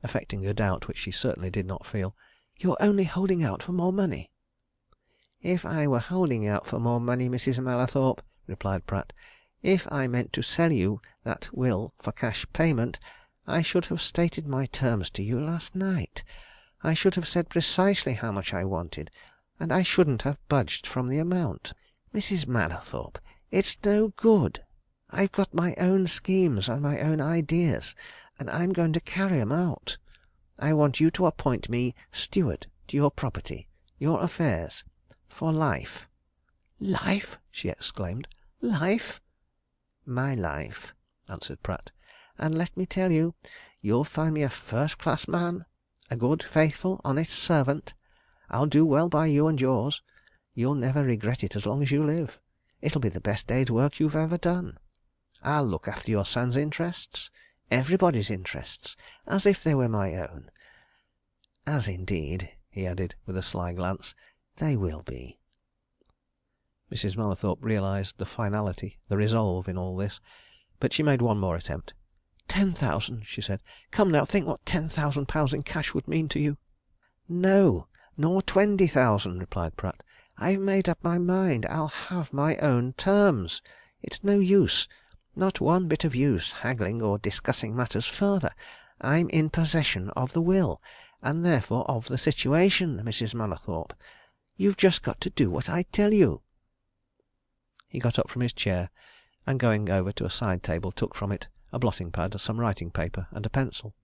affecting a doubt which she certainly did not feel. "You're only holding out for more money." "If I were holding out for more money, Mrs. Mallathorpe," replied Pratt, "if I meant to sell you that will for cash payment, I should have stated my terms to you last night. I should have said precisely how much I wanted, and I shouldn't have budged from the amount. Mrs. Mallathorpe, it's no good. I've got my own schemes and my own ideas, and I'm going to carry 'em out. I want you to appoint me steward to your property, your affairs, for life." "Life!" she exclaimed. "Life!" "My life," answered Pratt. "And let me tell you, you'll find me a first class man, a good, faithful, honest servant. I'll do well by you and yours. You'll never regret it as long as you live. It'll be the best day's work you've ever done. I'll look after your son's interests, everybody's interests, as if they were my own. As indeed," he added, with a sly glance, "they will be." Mrs. Mallathorpe realized the finality, the resolve in all this, but she made one more attempt. "£10,000!" she said. "Come now, think what £10,000 in cash would mean to you." "No, nor 20,000," replied Pratt. "I've made up my mind I'll have my own terms. It's no use, not one bit of use, haggling or discussing matters further. I'm in possession of the will, and therefore of the situation, Mrs. Mallathorpe. You've just got to do what I tell you." He got up from his chair, and going over to a side table took from it a blotting pad, some writing paper, and a pencil.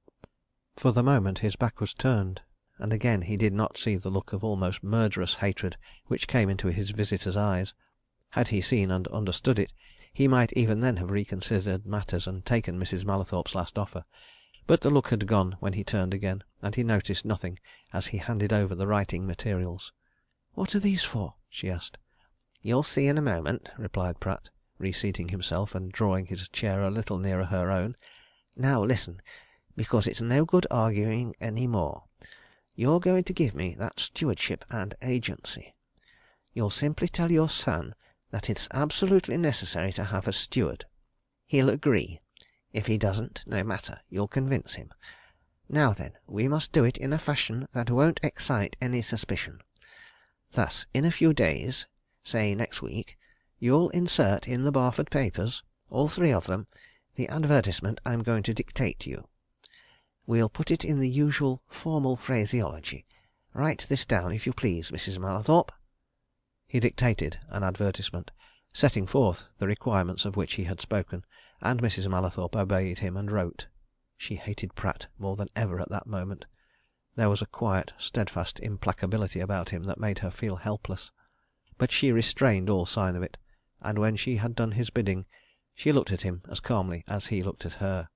For the moment his back was turned, and again he did not see the look of almost murderous hatred which came into his visitor's eyes. Had he seen and understood it, he might even then have reconsidered matters and taken Mrs. Mallathorpe's last offer. But the look had gone when he turned again, and he noticed nothing as he handed over the writing materials. "What are these for?" she asked. "You'll see in a moment," replied Pratt, reseating himself and drawing his chair a little nearer her own. "Now listen, because it's no good arguing any more. You're going to give me that stewardship and agency. You'll simply tell your son that it's absolutely necessary to have a steward. He'll agree. If he doesn't, no matter, you'll convince him. Now then, we must do it in a fashion that won't excite any suspicion. Thus, in a few days, say next week, you'll insert in the Barford papers, all 3 of them, the advertisement I'm going to dictate to you. We'll put it in the usual formal phraseology. Write this down, if you please, Mrs. Mallathorpe." He dictated an advertisement, setting forth the requirements of which he had spoken, and Mrs. Mallathorpe obeyed him and wrote. She hated Pratt more than ever at that moment. There was a quiet, steadfast implacability about him that made her feel helpless. But she restrained all sign of it, and when she had done his bidding, she looked at him as calmly as he looked at her.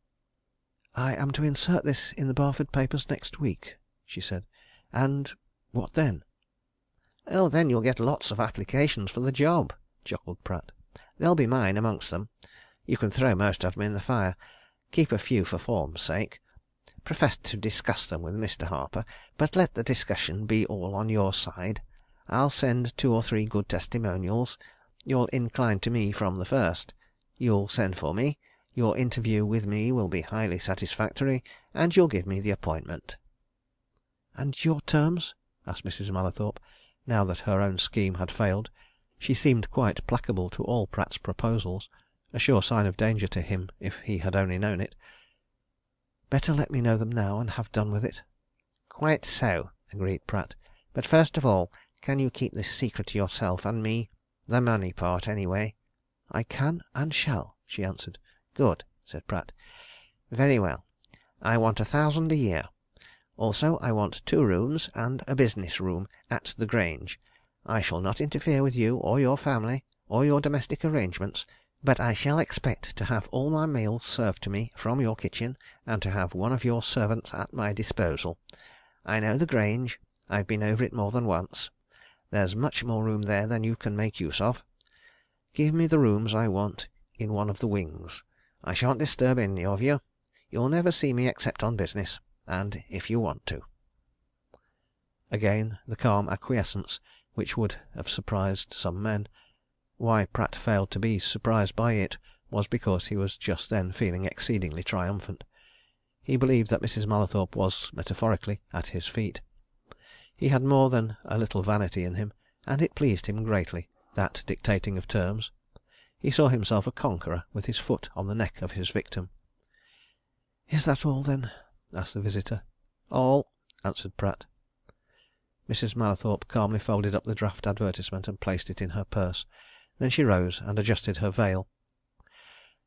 "I am to insert this in the Barford papers next week," she said. "And what then?" "Oh, then you'll get lots of applications for the job," chuckled Pratt. "There'll be mine amongst them. You can throw most of them in the fire. Keep a few for form's sake. Profess to discuss them with Mr. Harper, but let the discussion be all on your side. I'll send 2 or 3 good testimonials. You'll incline to me from the first. You'll send for me. Your interview with me will be highly satisfactory, and you'll give me the appointment." "And your terms?" asked Mrs. Mallathorpe, now that her own scheme had failed. She seemed quite placable to all Pratt's proposals, a sure sign of danger to him if he had only known it. "Better let me know them now and have done with it." "Quite so," agreed Pratt. "But first of all, can you keep this secret to yourself and me? The money part, anyway." "I can and shall," she answered. "Good," said Pratt. "Very well. I want 1,000 a year. Also I want 2 rooms and a business room at the Grange. I shall not interfere with you or your family, or your domestic arrangements, but I shall expect to have all my meals served to me from your kitchen, and to have one of your servants at my disposal. I know the Grange. I've been over it more than once. There's much more room there than you can make use of. Give me the rooms I want in one of the wings. I shan't disturb any of you. You'll never see me except on business, and if you want to." Again the calm acquiescence which would have surprised some men. Why Pratt failed to be surprised by it was because he was just then feeling exceedingly triumphant. He believed that Mrs. Mallathorpe was, metaphorically, at his feet. He had more than a little vanity in him, and it pleased him greatly, that dictating of terms. He saw himself a conqueror with his foot on the neck of his victim. "Is that all, then?" asked the visitor. "All," answered Pratt. Mrs. Mallathorpe calmly folded up the draft advertisement and placed it in her purse. Then she rose and adjusted her veil.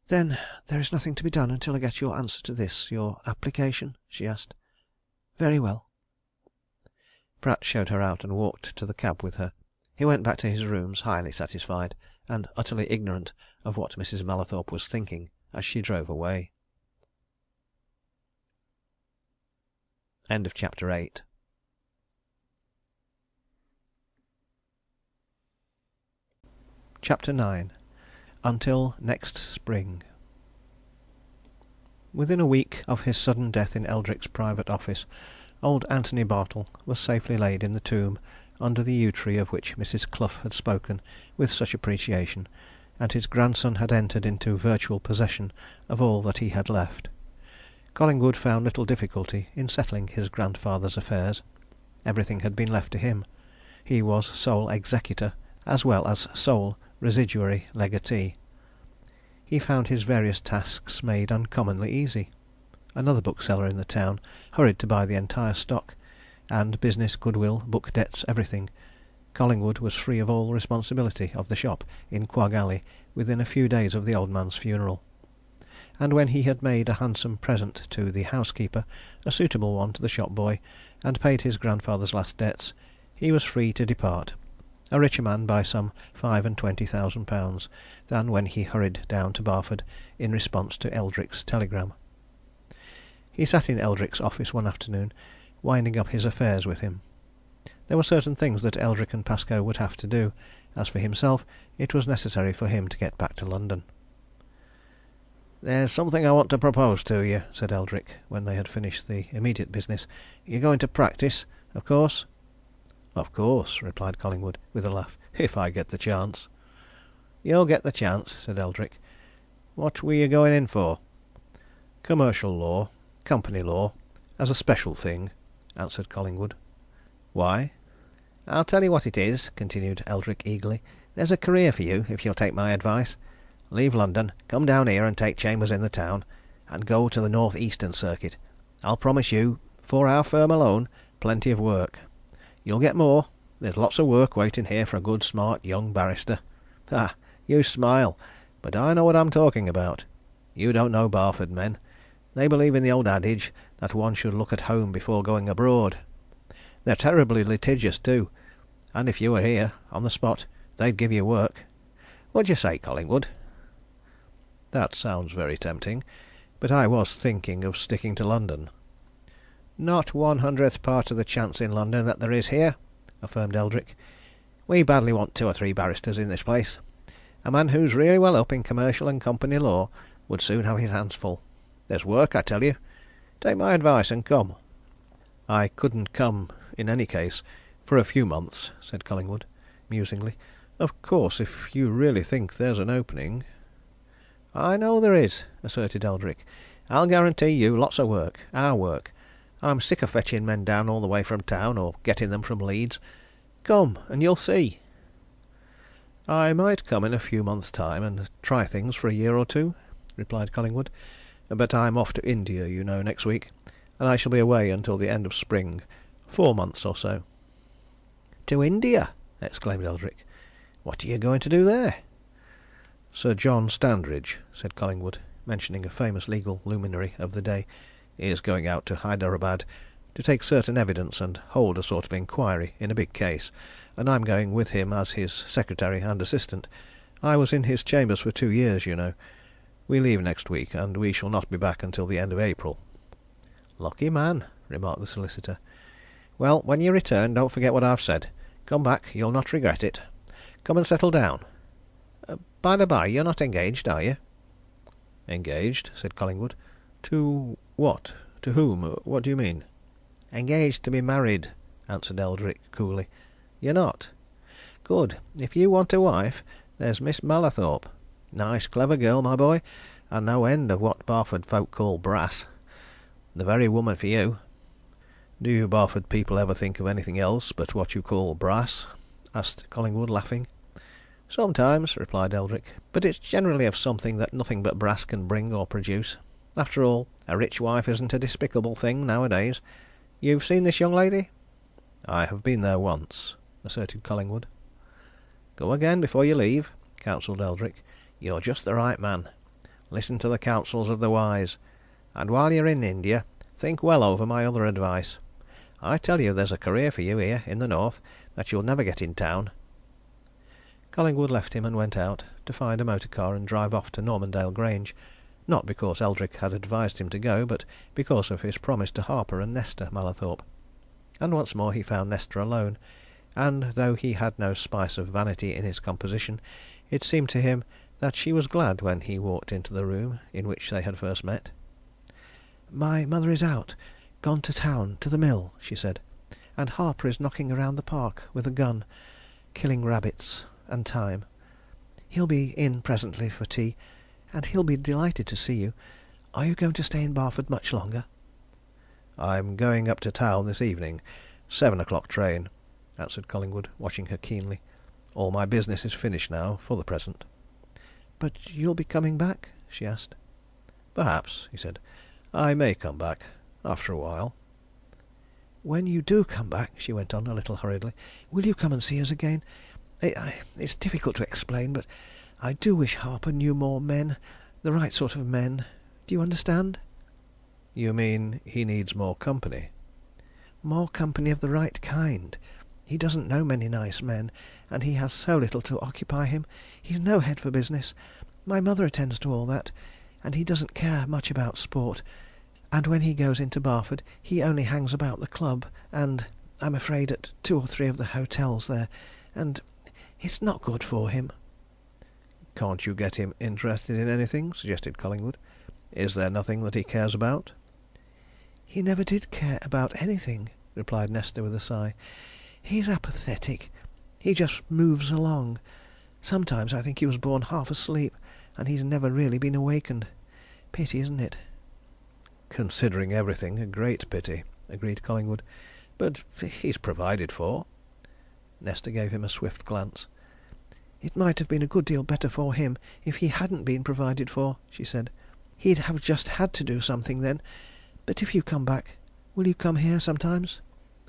"Then there is nothing to be done until I get your answer to this, your application?" she asked. "Very well." Pratt showed her out and walked to the cab with her. He went back to his rooms highly satisfied, and utterly ignorant of what Mrs. Mallathorpe was thinking as she drove away. Chapter IX. Chapter IX. Until next spring. Within a week of his sudden death in Eldrick's private office, old Anthony Bartle was safely laid in the tomb under the yew tree of which Mrs. Clough had spoken with such appreciation, and his grandson had entered into virtual possession of all that he had left. Collingwood found little difficulty in settling his grandfather's affairs. Everything had been left to him. He was sole executor, as well as sole residuary legatee. He found his various tasks made uncommonly easy. Another bookseller in the town hurried to buy the entire stock, and business, goodwill, book debts, everything. Collingwood was free of all responsibility of the shop in Quag Alley within a few days of the old man's funeral. And when he had made a handsome present to the housekeeper, a suitable one to the shop boy, and paid his grandfather's last debts, he was free to depart, a richer man by some £25,000 than when he hurried down to Barford in response to Eldrick's telegram. He sat in Eldrick's office one afternoon, winding up his affairs with him. There were certain things that Eldrick and Pascoe would have to do. As for himself, it was necessary for him to get back to London. "There's something I want to propose to you," said Eldrick, when they had finished the immediate business. "You're going to practice, of course?" "Of course," replied Collingwood, with a laugh, "if I get the chance." "You'll get the chance," said Eldrick. "What were you going in for?" "Commercial law, company law, as a special thing," answered Collingwood. "Why?" "I'll tell you what it is," continued Eldrick eagerly. "There's a career for you, if you'll take my advice. Leave London, come down here and take chambers in the town, and go to the North Eastern Circuit. I'll promise you, for our firm alone, plenty of work. You'll get more. There's lots of work waiting here for a good, smart young barrister. Ah, you smile, but I know what I'm talking about. You don't know Barford men. They believe in the old adage that one should look at home before going abroad. They're terribly litigious, too, and if you were here, on the spot, they'd give you work. What do you say, Collingwood?" "That sounds very tempting, but I was thinking of sticking to London." "Not 1/100th part of the chance in London that there is here," affirmed Eldrick. "We badly want 2 or 3 barristers in this place, A man who's really well up in commercial and company law would soon have his hands full. There's work, I tell you. Take my advice and come." "I couldn't come, in any case, for a few months," said Collingwood, musingly. "Of course, if you really think there's an opening—" "I know there is," asserted Eldrick. "I'll guarantee you lots of work our work. I'm sick of fetching men down all the way from town, or getting them from Leeds. Come, and you'll see." "I might come in a few months' time, and try things for a year or two," replied Collingwood. "But I'm off to India, you know, next week, and I shall be away until the end of spring 4 months or so." "To India!" exclaimed Eldrick. "What are you going to do there?" "Sir John Standridge," said Collingwood, mentioning a famous legal luminary of the day, "is going out to Hyderabad to take certain evidence and hold a sort of inquiry in a big case, and I'm going with him as his secretary and assistant. I was in his chambers for 2 years, you know. We leave next week, and we shall not be back until the end of April." "Lucky man," remarked the solicitor. "Well, when you return, don't forget what I've said. Come back you'll not regret it. Come and settle down. By the by, you're not engaged, are you?" "Engaged?" said Collingwood. "To what? To whom? What do you mean?" "Engaged to be married," answered Eldrick coolly. "You're not? Good. If you want a wife, there's Miss Mallathorpe. Nice, clever girl, my boy, and no end of what Barford folk call brass. The very woman for you." "Do you Barford people ever think of anything else but what you call brass?" asked Collingwood, laughing. "Sometimes," replied Eldrick. "But it's generally of something that nothing but brass can bring or produce. After all, a rich wife isn't a despicable thing nowadays. You've seen this young lady?" "I have been there once," asserted Collingwood. "Go again before you leave," counselled Eldrick. "You're just the right man. Listen to the counsels of the wise. And while you're in India, think well over my other advice. I tell you there's a career for you here in the north that you'll never get in town." Collingwood left him and went out, to find a motor car and drive off to Normandale Grange, not because Eldrick had advised him to go, but because of his promise to Harper and Nesta Mallathorpe. And once more he found Nesta alone, and though he had no spice of vanity in his composition, it seemed to him that she was glad when he walked into the room in which they had first met. "My mother is out, gone to town, to the mill," she said, "and Harper is knocking around the park with a gun, killing rabbits and time. He'll be in presently for tea, and he'll be delighted to see you. Are you going to stay in Barford much longer?" "I'm going up to town this evening 7 o'clock train," answered Collingwood, watching her keenly. "All my business is finished now, for the present." "But you'll be coming back?" she asked. "Perhaps," he said. "I may come back after a while." "When you do come back," she went on, a little hurriedly, "will you come and see us again? It's difficult to explain, but I do wish Harper knew more men the right sort of men. Do you understand?" "You mean he needs more company?" "More company of the right kind. He doesn't know many nice men, and he has so little to occupy him. He's no head for business. My mother attends to all that, and he doesn't care much about sport. And when he goes into Barford, he only hangs about the club, and, I'm afraid, at 2 or 3 of the hotels there, and it's not good for him." "Can't you get him interested in anything?" suggested Collingwood. "Is there nothing that he cares about?" "He never did care about anything," replied Nesta with a sigh. "He's apathetic. He just moves along. Sometimes I think he was born half asleep, and he's never really been awakened. Pity, isn't it?" "Considering everything, a great pity," agreed Collingwood. "But he's provided for." Nesta gave him a swift glance. "It might have been a good deal better for him if he hadn't been provided for," she said. "He'd have just had to do something then. But if you come back, will you come here sometimes?"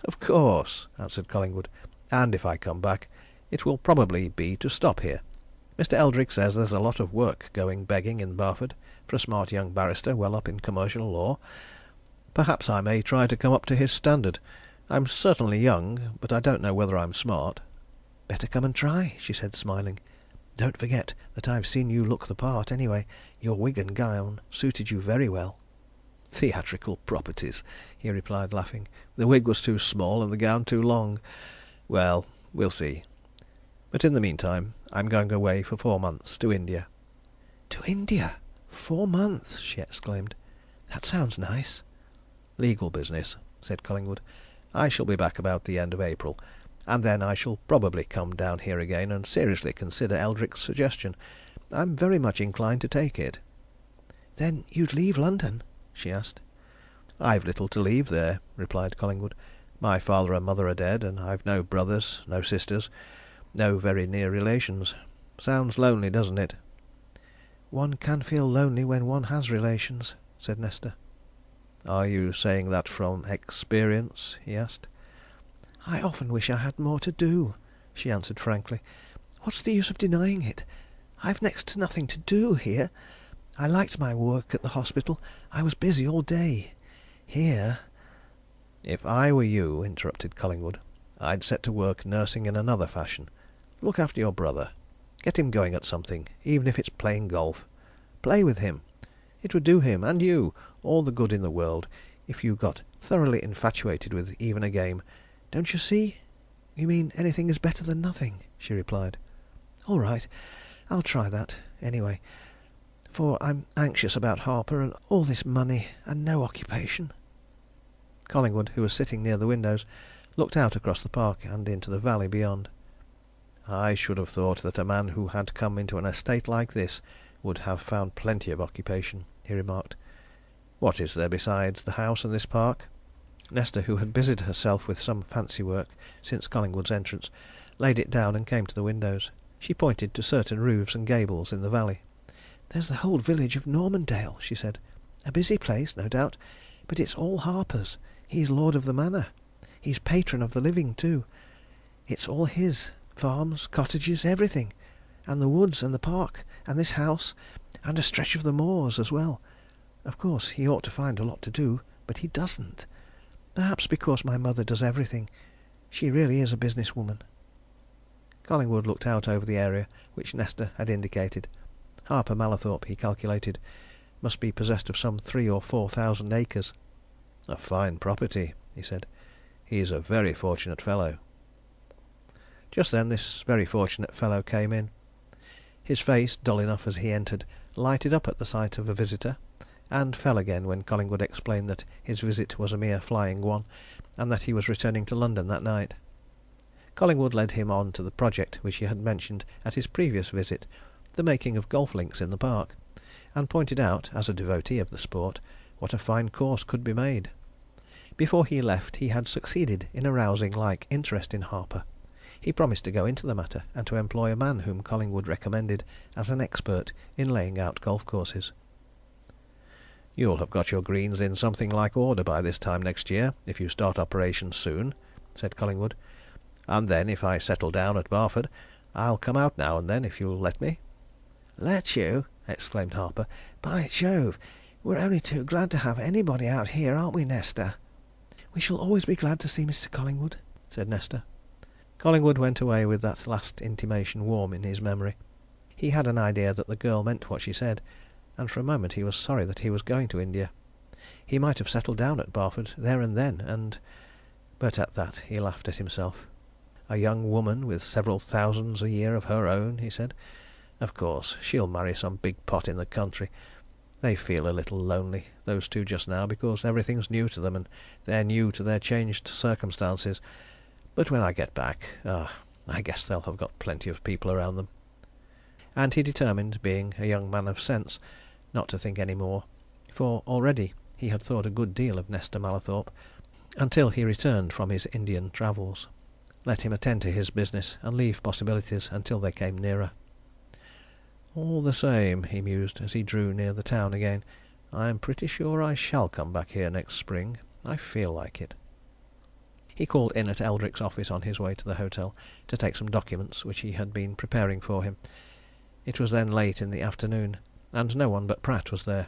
"Of course," answered Collingwood. "And if I come back, it will probably be to stop here. Mr. Eldrick says there's a lot of work going begging in Barford for a smart young barrister well up in commercial law. Perhaps I may try to come up to his standard. I'm certainly young, but I don't know whether I'm smart." "Better come and try," she said, smiling. "Don't forget that I've seen you look the part, anyway. Your wig and gown suited you very well." "Theatrical properties," he replied, laughing. "The wig was too small and the gown too long. Well, we'll see. But in the meantime, I'm going away for 4 months to India." "To India? 4 months?" she exclaimed. "That sounds nice." "Legal business," said Collingwood. "I shall be back about the end of April, and then I shall probably come down here again and seriously consider Eldrick's suggestion. I'm very much inclined to take it." "Then you'd leave London?" she asked. "I've little to leave there," replied Collingwood. "My father and mother are dead, and I've no brothers, no sisters, no very near relations. Sounds lonely, doesn't it?" "One can feel lonely when one has relations," said Nesta. "Are you saying that from experience?" he asked. "I often wish I had more to do," she answered frankly. "What's the use of denying it? I've next to nothing to do here. I liked my work at the hospital. I was busy all day. Here—" "If I were you," interrupted Collingwood, "I'd set to work nursing in another fashion. Look after your brother. Get him going at something, even if it's playing golf. Play with him. It would do him, and you, all the good in the world, if you got thoroughly infatuated with even a game. Don't you see?" "You mean anything is better than nothing," she replied. "All right, I'll try that, anyway. For I'm anxious about Harper, and all this money, and no occupation." Collingwood, who was sitting near the windows, looked out across the park and into the valley beyond. "I should have thought that a man who had come into an estate like this would have found plenty of occupation," he remarked. "What is there besides the house and this park?" Nesta, who had busied herself with some fancy work since Collingwood's entrance, laid it down and came to the windows. She pointed to certain roofs and gables in the valley. "There's the whole village of Normandale," she said. "A busy place, no doubt, but it's all Harper's. He's lord of the manor. He's patron of the living, too. It's all his, farms, cottages, everything. And the woods and the park, and this house, and a stretch of the moors as well. Of course, he ought to find a lot to do, but he doesn't. Perhaps because my mother does everything. She really is a business woman." Collingwood looked out over the area which Nesta had indicated. Harper Mallathorpe, he calculated, must be possessed of some 3,000 or 4,000 acres. "A fine property," he said. "He's a very fortunate fellow." Just then this very fortunate fellow came in. His face, dull enough as he entered, lighted up at the sight of a visitor, and fell again when Collingwood explained that his visit was a mere flying one, and that he was returning to London that night. Collingwood led him on to the project which he had mentioned at his previous visit, the making of golf links in the park, and pointed out, as a devotee of the sport, what a fine course could be made. Before he left he had succeeded in arousing like interest in Harper. He promised to go into the matter, and to employ a man whom Collingwood recommended as an expert in laying out golf courses. "You'll have got your greens in something like order by this time next year, if you start operations soon," said Collingwood. "And then, if I settle down at Barford, I'll come out now and then, if you'll let me." "Let you?" exclaimed Harper. "By Jove! We're only too glad to have anybody out here, aren't we, Nesta?" "We shall always be glad to see Mr. Collingwood," said Nesta. Collingwood went away with that last intimation warm in his memory. He had an idea that the girl meant what she said, and for a moment he was sorry that he was going to India. He might have settled down at Barford there and then, and... But at that he laughed at himself. "A young woman with several thousands a year of her own," he said. "Of course, she'll marry some big pot in the country. They feel a little lonely, those two just now, because everything's new to them, and they're new to their changed circumstances. But when I get back, I guess they'll have got plenty of people around them." And he determined, being a young man of sense, not to think any more, for already he had thought a good deal of Nesta Mallathorpe, until he returned from his Indian travels. Let him attend to his business, and leave possibilities until they came nearer. "All the same," he mused, as he drew near the town again, "I'm pretty sure I shall come back here next spring. I feel like it." He called in at Eldrick's office on his way to the hotel, to take some documents which he had been preparing for him. It was then late in the afternoon, and no one but Pratt was there.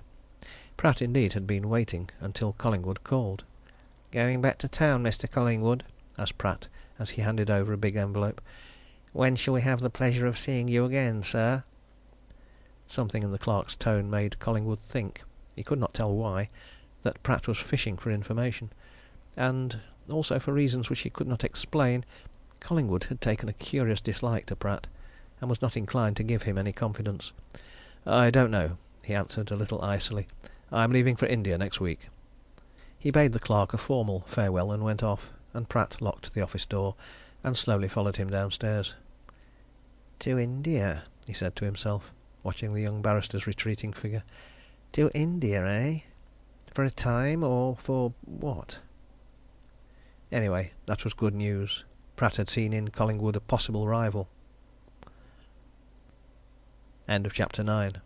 Pratt, indeed, had been waiting until Collingwood called. "Going back to town, Mr. Collingwood?" asked Pratt, as he handed over a big envelope. "When shall we have the pleasure of seeing you again, sir?" Something in the clerk's tone made Collingwood think, he could not tell why, that Pratt was fishing for information, and, also for reasons which he could not explain, Collingwood had taken a curious dislike to Pratt, and was not inclined to give him any confidence. "I don't know," he answered a little icily. "I am leaving for India next week." He bade the clerk a formal farewell and went off, and Pratt locked the office door and slowly followed him downstairs. "To India," he said to himself, watching the young barrister's retreating figure. "To India, eh? For a time, or for what?" Anyway, that was good news. Pratt had seen in Collingwood a possible rival. End of chapter 9.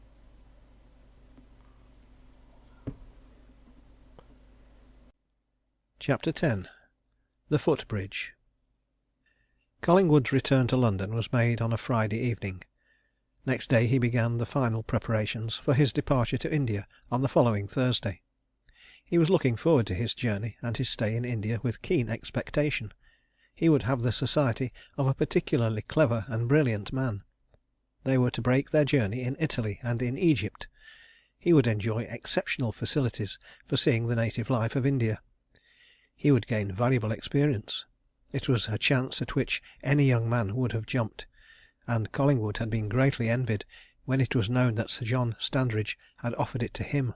Chapter 10. The Footbridge. Collingwood's return to London was made on a Friday evening. Next day he began the final preparations for his departure to India on the following Thursday. He was looking forward to his journey and his stay in India with keen expectation. He would have the society of a particularly clever and brilliant man. They were to break their journey in Italy and in Egypt. He would enjoy exceptional facilities for seeing the native life of India. He would gain valuable experience. It was a chance at which any young man would have jumped, and Collingwood had been greatly envied when it was known that Sir John Standridge had offered it to him.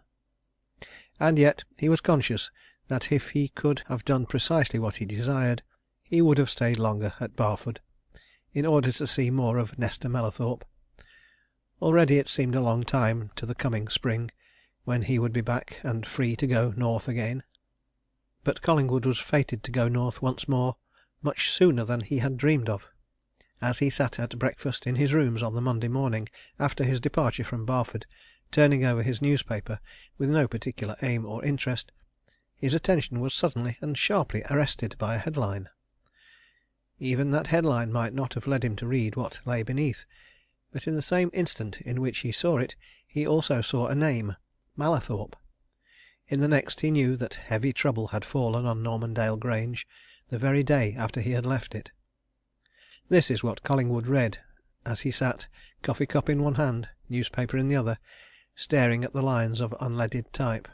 And yet he was conscious that if he could have done precisely what he desired, he would have stayed longer at Barford, in order to see more of Nesta Mallathorpe. Already it seemed a long time to the coming spring, when he would be back and free to go north again. But Collingwood was fated to go north once more, much sooner than he had dreamed of. As he sat at breakfast in his rooms on the Monday morning after his departure from Barford, turning over his newspaper with no particular aim or interest, his attention was suddenly and sharply arrested by a headline. Even that headline might not have led him to read what lay beneath, but in the same instant in which he saw it, he also saw a name, Mallathorpe. In the next he knew that heavy trouble had fallen on Normandale Grange the very day after he had left it. This is what Collingwood read as he sat, coffee cup in one hand, newspaper in the other, staring at the lines of unleaded type.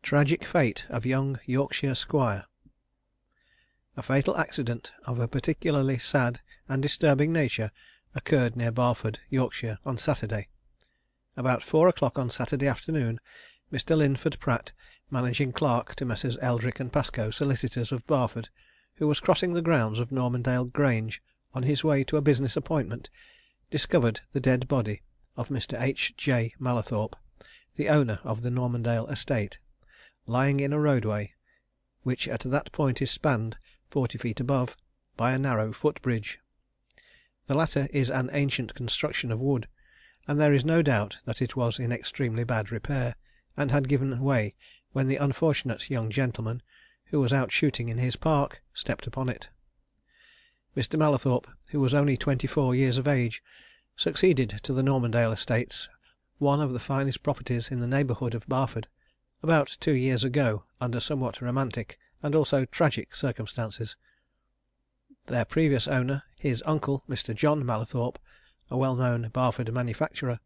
Tragic fate of young Yorkshire squire. A fatal accident of a particularly sad and disturbing nature occurred near Barford, Yorkshire, on Saturday. About 4 o'clock on Saturday afternoon, Mr. Linford Pratt, managing clerk to Messrs. Eldrick and Pascoe, solicitors, of Barford, who was crossing the grounds of Normandale Grange on his way to a business appointment, discovered the dead body of Mr. H. J. Mallathorpe, the owner of the Normandale estate, lying in a roadway, which at that point is spanned, 40 feet above, by a narrow footbridge. The latter is an ancient construction of wood, and there is no doubt that it was in extremely bad repair, and had given way when the unfortunate young gentleman, who was out shooting in his park, stepped upon it. Mr. Mallathorpe, who was only 24 years of age, succeeded to the Normandale estates, one of the finest properties in the neighbourhood of Barford, about 2 years ago, under somewhat romantic and also tragic circumstances. Their previous owner, his uncle, Mr. John Mallathorpe, a well-known Barford manufacturer,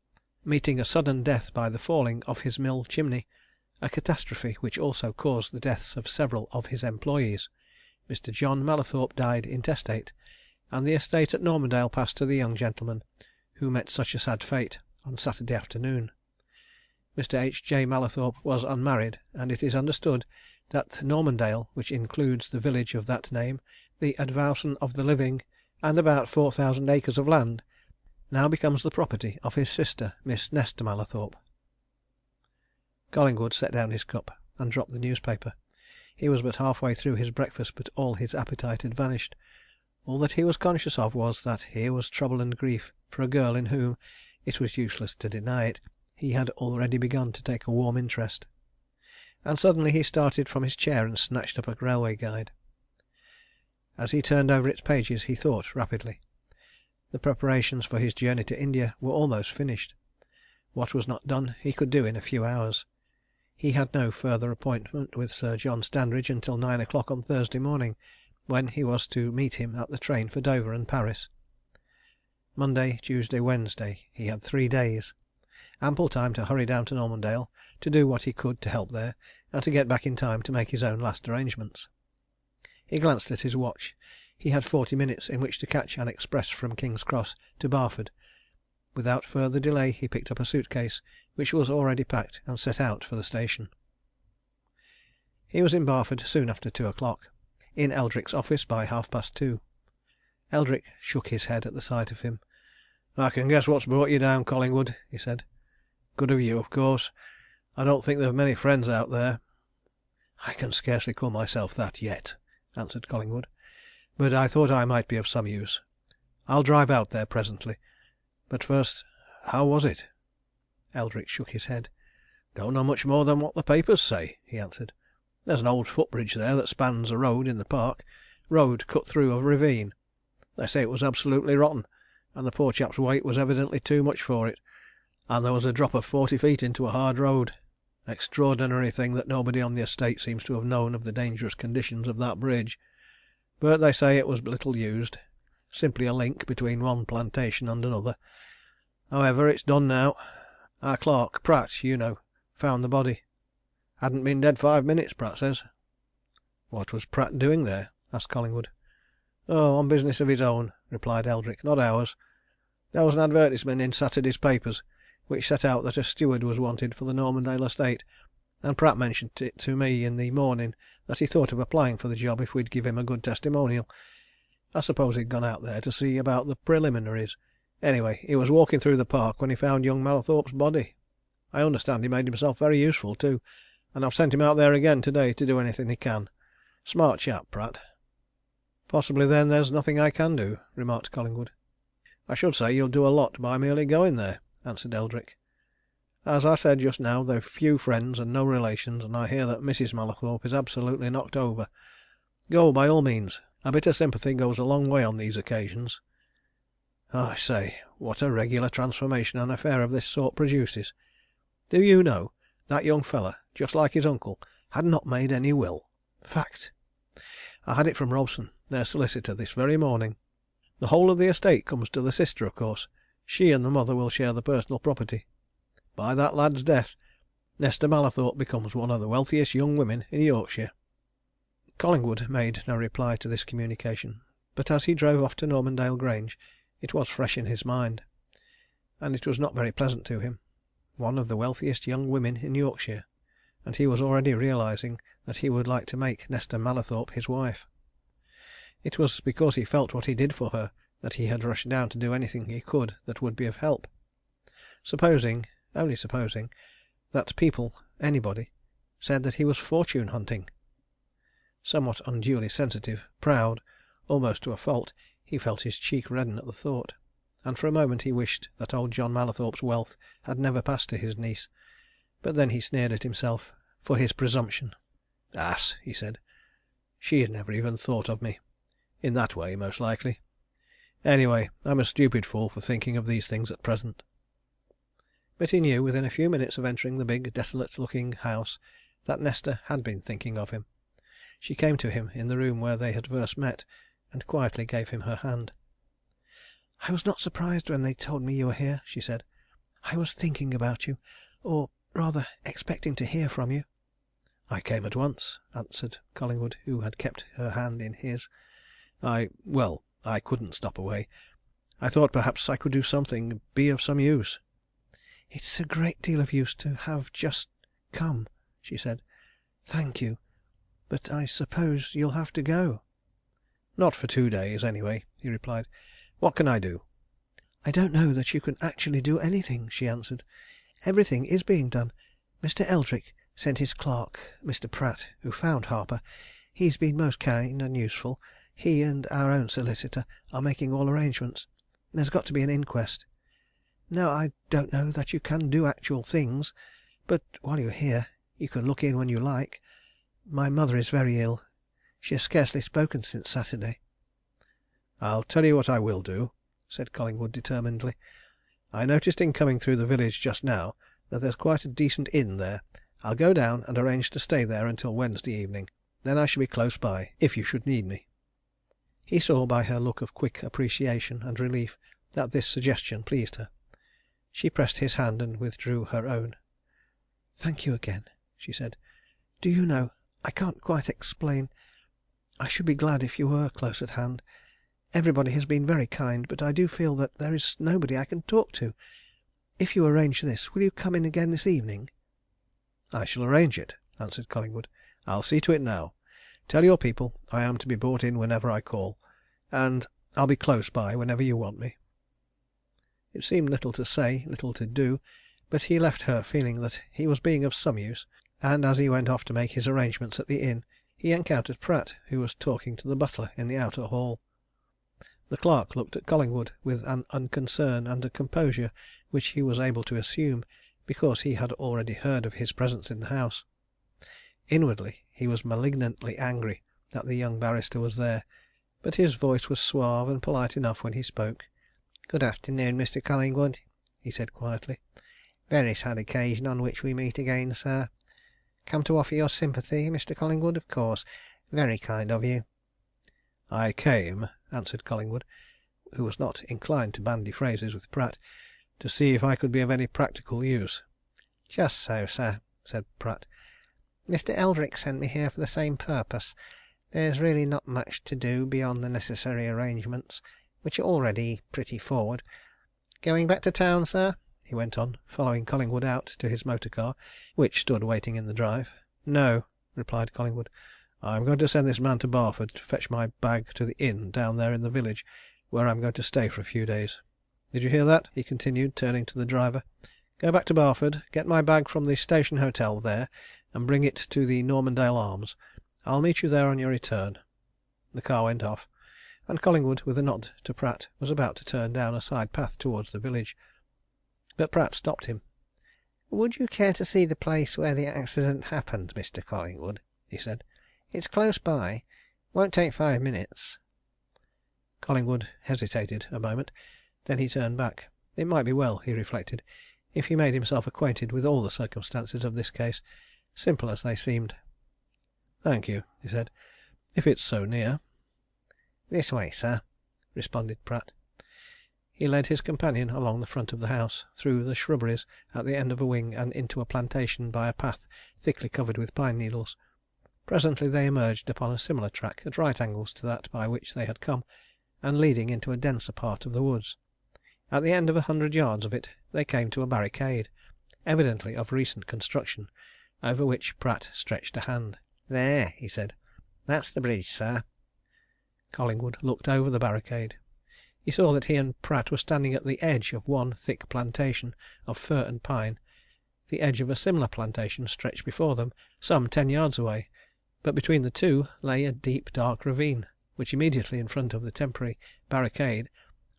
meeting a sudden death by the falling of his mill chimney, a catastrophe which also caused the deaths of several of his employees. Mr. John Mallathorpe died intestate, and the estate at Normandale passed to the young gentleman who met such a sad fate on Saturday afternoon. Mr. H. J. Mallathorpe was unmarried, and it is understood that Normandale, which includes the village of that name, the advowson of the living, and about 4,000 acres of land, now becomes the property of his sister, Miss Nesta Mallathorpe. Collingwood set down his cup and dropped the newspaper. He was but half-way through his breakfast, but all his appetite had vanished. All that he was conscious of was that here was trouble and grief for a girl in whom, it was useless to deny it, he had already begun to take a warm interest. And suddenly he started from his chair and snatched up a railway guide. As he turned over its pages he thought rapidly. The preparations for his journey to India were almost finished. What was not done he could do in a few hours. He had no further appointment with Sir John Standridge until 9 o'clock on Thursday morning, when he was to meet him at the train for Dover and Paris. Monday, Tuesday, Wednesday, he had 3 days. Ample time to hurry down to Normandale, to do what he could to help there, and to get back in time to make his own last arrangements. He glanced at his watch. he had 40 minutes in which to catch an express from King's Cross to Barford. Without further delay he picked up a suit case, which was already packed, and set out for the station. He was in Barford soon after 2 o'clock, in Eldrick's office by 2:30. Eldrick shook his head at the sight of him. "I can guess what's brought you down, Collingwood," he said. "Good of you, of course. I don't think they've many friends out there." "I can scarcely call myself that yet," answered Collingwood. "But I thought I might be of some use. I'll drive out there presently. But first, how was it?" Eldrick shook his head. "Don't know much more than what the papers say," he answered. "There's an old footbridge there that spans a road in the park, road cut through a ravine. They say it was absolutely rotten, and the poor chap's weight was evidently too much for it, and there was a drop of 40 feet into a hard road. Extraordinary thing that nobody on the estate seems to have known of the dangerous conditions of that bridge. But they say it was little used, simply a link between one plantation and another. However, it's done now. Our clerk, Pratt, you know, found the body. Hadn't been dead 5 minutes, Pratt says." "What was Pratt doing there?" asked Collingwood. "Oh, on business of his own," replied Eldrick. "Not ours. There was an advertisement in Saturday's papers which set out that a steward was wanted for the Normandale estate, and Pratt mentioned it to me in the morning that he thought of applying for the job if we'd give him a good testimonial. I suppose he'd gone out there to see about the preliminaries. Anyway, he was walking through the park when he found young Mallathorpe's body. I understand he made himself very useful, too, and I've sent him out there again to day to do anything he can. Smart chap, Pratt." "Possibly, then, there's nothing I can do," remarked Collingwood. "I should say you'll do a lot by merely going there," answered Eldrick. "As I said just now, they've few friends and no relations, and I hear that Mrs. Mallathorpe is absolutely knocked over. Go, by all means. A bit of sympathy goes a long way on these occasions. I say, what a regular transformation an affair of this sort produces. Do you know, that young fellow, just like his uncle, had not made any will. Fact! I had it from Robson, their solicitor, this very morning. The whole of the estate comes to the sister, of course. She and the mother will share the personal property. By that lad's death, Nesta Mallathorpe becomes one of the wealthiest young women in Yorkshire." Collingwood made no reply to this communication, but as he drove off to Normandale Grange it was fresh in his mind, and it was not very pleasant to him. One of the wealthiest young women in Yorkshire, and he was already realizing that he would like to make Nesta Mallathorpe his wife. It was because he felt what he did for her that he had rushed down to do anything he could that would be of help. Supposing, only supposing, that people, anybody, said that he was fortune hunting. Somewhat unduly sensitive, proud, almost to a fault, he felt his cheek redden at the thought, and for a moment he wished that old John Mallathorpe's wealth had never passed to his niece. But then he sneered at himself for his presumption. "Ass!" he said. "She had never even thought of me. In that way, most likely. Anyway, I'm a stupid fool for thinking of these things at present." But he knew, within a few minutes of entering the big, desolate-looking house, that Nesta had been thinking of him. She came to him in the room where they had first met, and quietly gave him her hand. "I was not surprised when they told me you were here," she said. "I was thinking about you, or rather expecting to hear from you." "I came at once," answered Collingwood, who had kept her hand in his. I couldn't stop away. I thought perhaps I could do something, be of some use." "It's a great deal of use to have just come," she said. "Thank you. But I suppose you'll have to go." "Not for 2 days, anyway," he replied. "What can I do?" "I don't know that you can actually do anything," she answered. "Everything is being done. Mr. Eldrick sent his clerk, Mr. Pratt, who found Harper. He's been most kind and useful. He and our own solicitor are making all arrangements. There's got to be an inquest. Now, I don't know that you can do actual things, but while you're here, you can look in when you like. My mother is very ill. She has scarcely spoken since Saturday." "I'll tell you what I will do," said Collingwood determinedly. "I noticed in coming through the village just now that there's quite a decent inn there. I'll go down and arrange to stay there until Wednesday evening. Then I shall be close by, if you should need me." He saw by her look of quick appreciation and relief that this suggestion pleased her. She pressed his hand and withdrew her own. "Thank you again," she said. "Do you know, I can't quite explain I should be glad if you were close at hand. Everybody has been very kind, but I do feel that there is nobody I can talk to. If you arrange this, will you come in again this evening?" "I shall arrange it," answered Collingwood. "I'll see to it now. Tell your people I am to be brought in whenever I call, and I'll be close by whenever you want me." It seemed little to say, little to do, but he left her feeling that he was being of some use, and as he went off to make his arrangements at the inn, he encountered Pratt, who was talking to the butler in the outer hall. The clerk looked at Collingwood with an unconcern and a composure which he was able to assume, because he had already heard of his presence in the house. Inwardly he was malignantly angry that the young barrister was there, but his voice was suave and polite enough when he spoke. "Good afternoon, Mr. Collingwood," he said quietly. "Very sad occasion on which we meet again, sir. Come to offer your sympathy, Mr. Collingwood, of course. Very kind of you." "I came," answered Collingwood, who was not inclined to bandy phrases with Pratt, "to see if I could be of any practical use." "Just so, sir," said Pratt. "Mr. Eldrick sent me here for the same purpose. There's really not much to do beyond the necessary arrangements, which are already pretty forward. Going back to town, sir?" he went on, following Collingwood out to his motor car, which stood waiting in the drive. "No," replied Collingwood. "I'm going to send this man to Barford to fetch my bag to the inn down there in the village, where I'm going to stay for a few days. Did you hear that?" he continued, turning to the driver. "Go back to Barford, get my bag from the Station Hotel there, and bring it to the Normandale Arms. I'll meet you there on your return." The car went off, and Collingwood, with a nod to Pratt, was about to turn down a side path towards the village. But Pratt stopped him. "Would you care to see the place where the accident happened, Mr. Collingwood?" he said. "It's close by. Won't take 5 minutes." Collingwood hesitated a moment. Then he turned back. It might be well, he reflected, if he made himself acquainted with all the circumstances of this case, simple as they seemed. "Thank you," he said, "if it's so near." "This way, sir," responded Pratt. He led his companion along the front of the house, through the shrubberies at the end of a wing, and into a plantation by a path thickly covered with pine needles. Presently they emerged upon a similar track, at right angles to that by which they had come, and leading into a denser part of the woods. At the end of 100 yards of it they came to a barricade, evidently of recent construction, over which Pratt stretched a hand. "There," he said. "That's the bridge, sir." Collingwood looked over the barricade. He saw that he and Pratt were standing at the edge of one thick plantation of fir and pine. The edge of a similar plantation stretched before them, some 10 yards away, but between the two lay a deep dark ravine, which immediately in front of the temporary barricade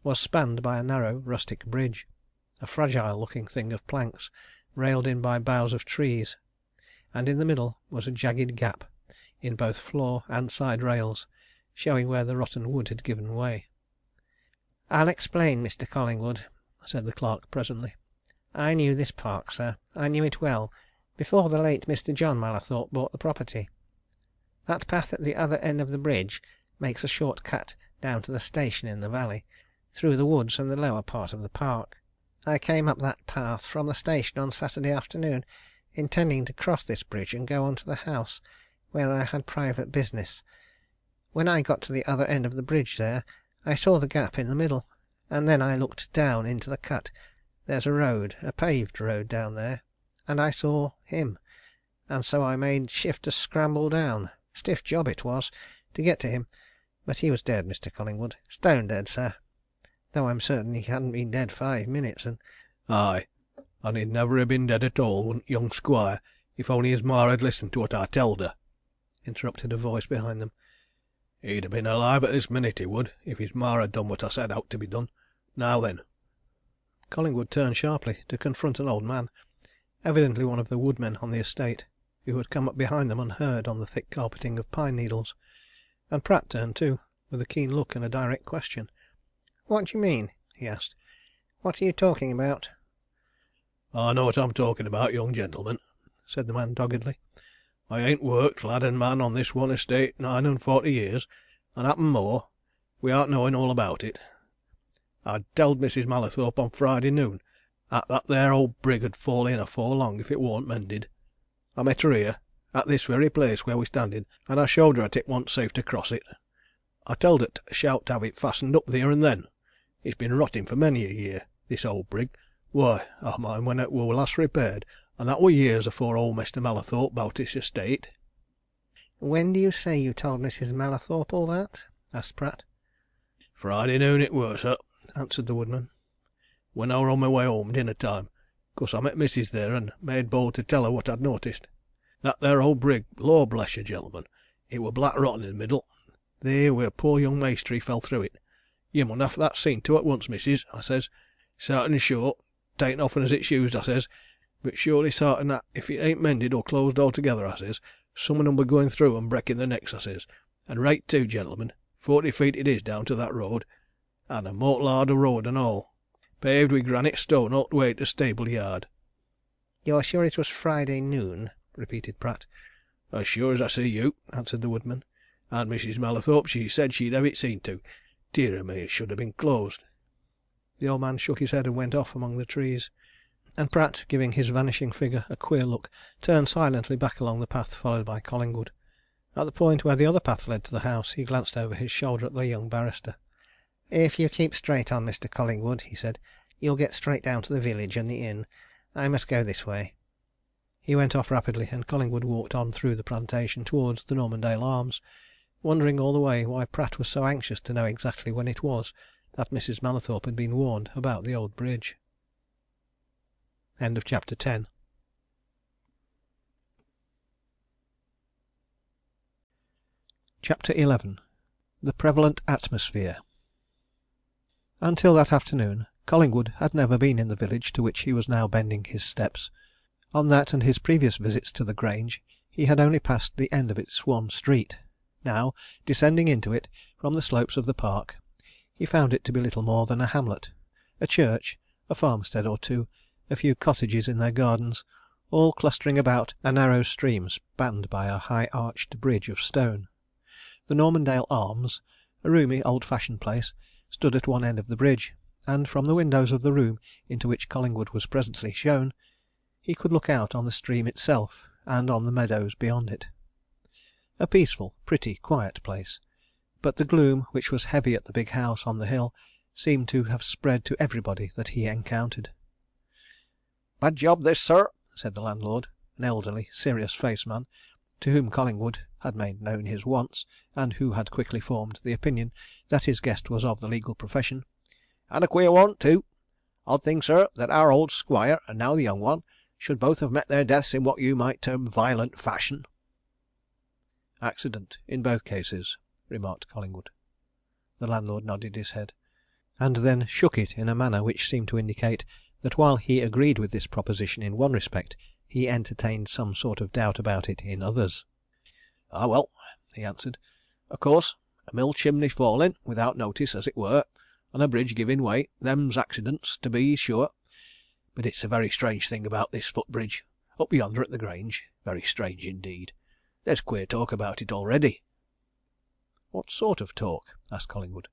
was spanned by a narrow rustic bridge, a fragile looking thing of planks, railed in by boughs of trees, and in the middle was a jagged gap in both floor and side rails, showing where the rotten wood had given way. "I'll explain, Mr. Collingwood," said the clerk presently. "I knew this park, sir. I knew it well, before the late Mr. John Mallathorpe bought the property. That path at the other end of the bridge makes a short cut down to the station in the valley, through the woods and the lower part of the park. I came up that path from the station on Saturday afternoon, intending to cross this bridge and go on to the house, where I had private business. When I got to the other end of the bridge there, I saw the gap in the middle, and then I looked down into the cut. There's a road, a paved road down there, and I saw him, and so I made shift to scramble down. Stiff job it was, to get to him, but he was dead, Mr. Collingwood. Stone dead, sir. Though I'm certain he hadn't been dead 5 minutes, and—" "Aye, and he'd never ha' been dead at all, wouldn't young Squire, if only his ma had listened to what I telled her," interrupted a voice behind them. "He'd ha' been alive at this minute, he would, if his ma had done what I said ought to be done. Now then!" Collingwood turned sharply to confront an old man, evidently one of the woodmen on the estate, who had come up behind them unheard on the thick carpeting of pine needles. And Pratt turned too, with a keen look and a direct question. "What do you mean?" he asked. "What are you talking about?" "I know what I'm talking about, young gentleman," said the man doggedly. "I ain't worked, lad and man, on this one estate 49 years, and happen more, without knowing all about it. I telled Mrs. Mallathorpe on Friday noon 'at that there old brig 'ud fall in afore long if it worn't mended. I met her here, at this very place where we're standing, and I showed her 'at it wasn't safe to cross it. I telled her to shout to have it fastened up theer and then. It's been rotting for many a year, this old brig. Why, I mind when it were last repaired, and that were years afore old Mr. Mallathorpe bought his estate." "When do you say you told Mrs. Mallathorpe all that?" asked Pratt. "Friday noon it were, sir," answered the woodman, "when I were on my way home dinner time, 'cause I met missis there, and made bold to tell her what I'd noticed. That there old brig, Lor bless you, gentlemen, it were black rotten in the middle, theer where poor young Maister fell through it. 'You mun have that seen to at once, missis,' I says. 'Sartin sure, tain't often as it's used,' I says, 'but surely sartin that if it ain't mended or closed altogether,' I says, 'some on 'em be going through and breaking their necks,' I says. 'And right too, gentlemen, 40 feet it is down to that road, and a mortal hard a road and all, paved with granite stone all the way to stable yard.'" "You're sure it was Friday noon?" repeated Pratt. "As sure as I see you," answered the woodman. "And Mrs. Mallathorpe, she said she'd have it seen to. Dear o' me, it should have been closed." The old man shook his head and went off among the trees, and Pratt, giving his vanishing figure a queer look, turned silently back along the path, followed by Collingwood. At the point where the other path led to the house, he glanced over his shoulder at the young barrister. "If you keep straight on, Mr. Collingwood," he said, "you'll get straight down to the village and the inn. I must go this way." He went off rapidly, and Collingwood walked on through the plantation towards the Normandale Arms, wondering all the way why Pratt was so anxious to know exactly when it was that Mrs. Mallathorpe had been warned about the old bridge. End of chapter 10. Chapter 11. The Prevalent Atmosphere. Until that afternoon, Collingwood had never been in the village to which he was now bending his steps. On that and his previous visits to the Grange, he had only passed the end of its one street. Now, descending into it from the slopes of the park, he found it to be little more than a hamlet, a church, a farmstead or two, a few cottages in their gardens, all clustering about a narrow stream spanned by a high-arched bridge of stone. The Normandale Arms, a roomy, old-fashioned place, stood at one end of the bridge, and from the windows of the room into which Collingwood was presently shown, he could look out on the stream itself and on the meadows beyond it. A peaceful, pretty, quiet place, but the gloom which was heavy at the big house on the hill seemed to have spread to everybody that he encountered. "Bad job this, sir," said the landlord, an elderly, serious-faced man, to whom Collingwood had made known his wants, and who had quickly formed the opinion that his guest was of the legal profession. "And a queer one, too. Odd thing, sir, that our old squire, and now the young one, should both have met their deaths in what you might term violent fashion." "Accident in both cases," remarked Collingwood. The landlord nodded his head, and then shook it in a manner which seemed to indicate that while he agreed with this proposition in one respect, he entertained some sort of doubt about it in others. "Ah, well," he answered. "Of course, a mill chimney falling, without notice, as it were, and a bridge giving way, them's accidents, to be sure. But it's a very strange thing about this footbridge, up yonder at the Grange. Very strange indeed. There's queer talk about it already." "What sort of talk?" asked Collingwood.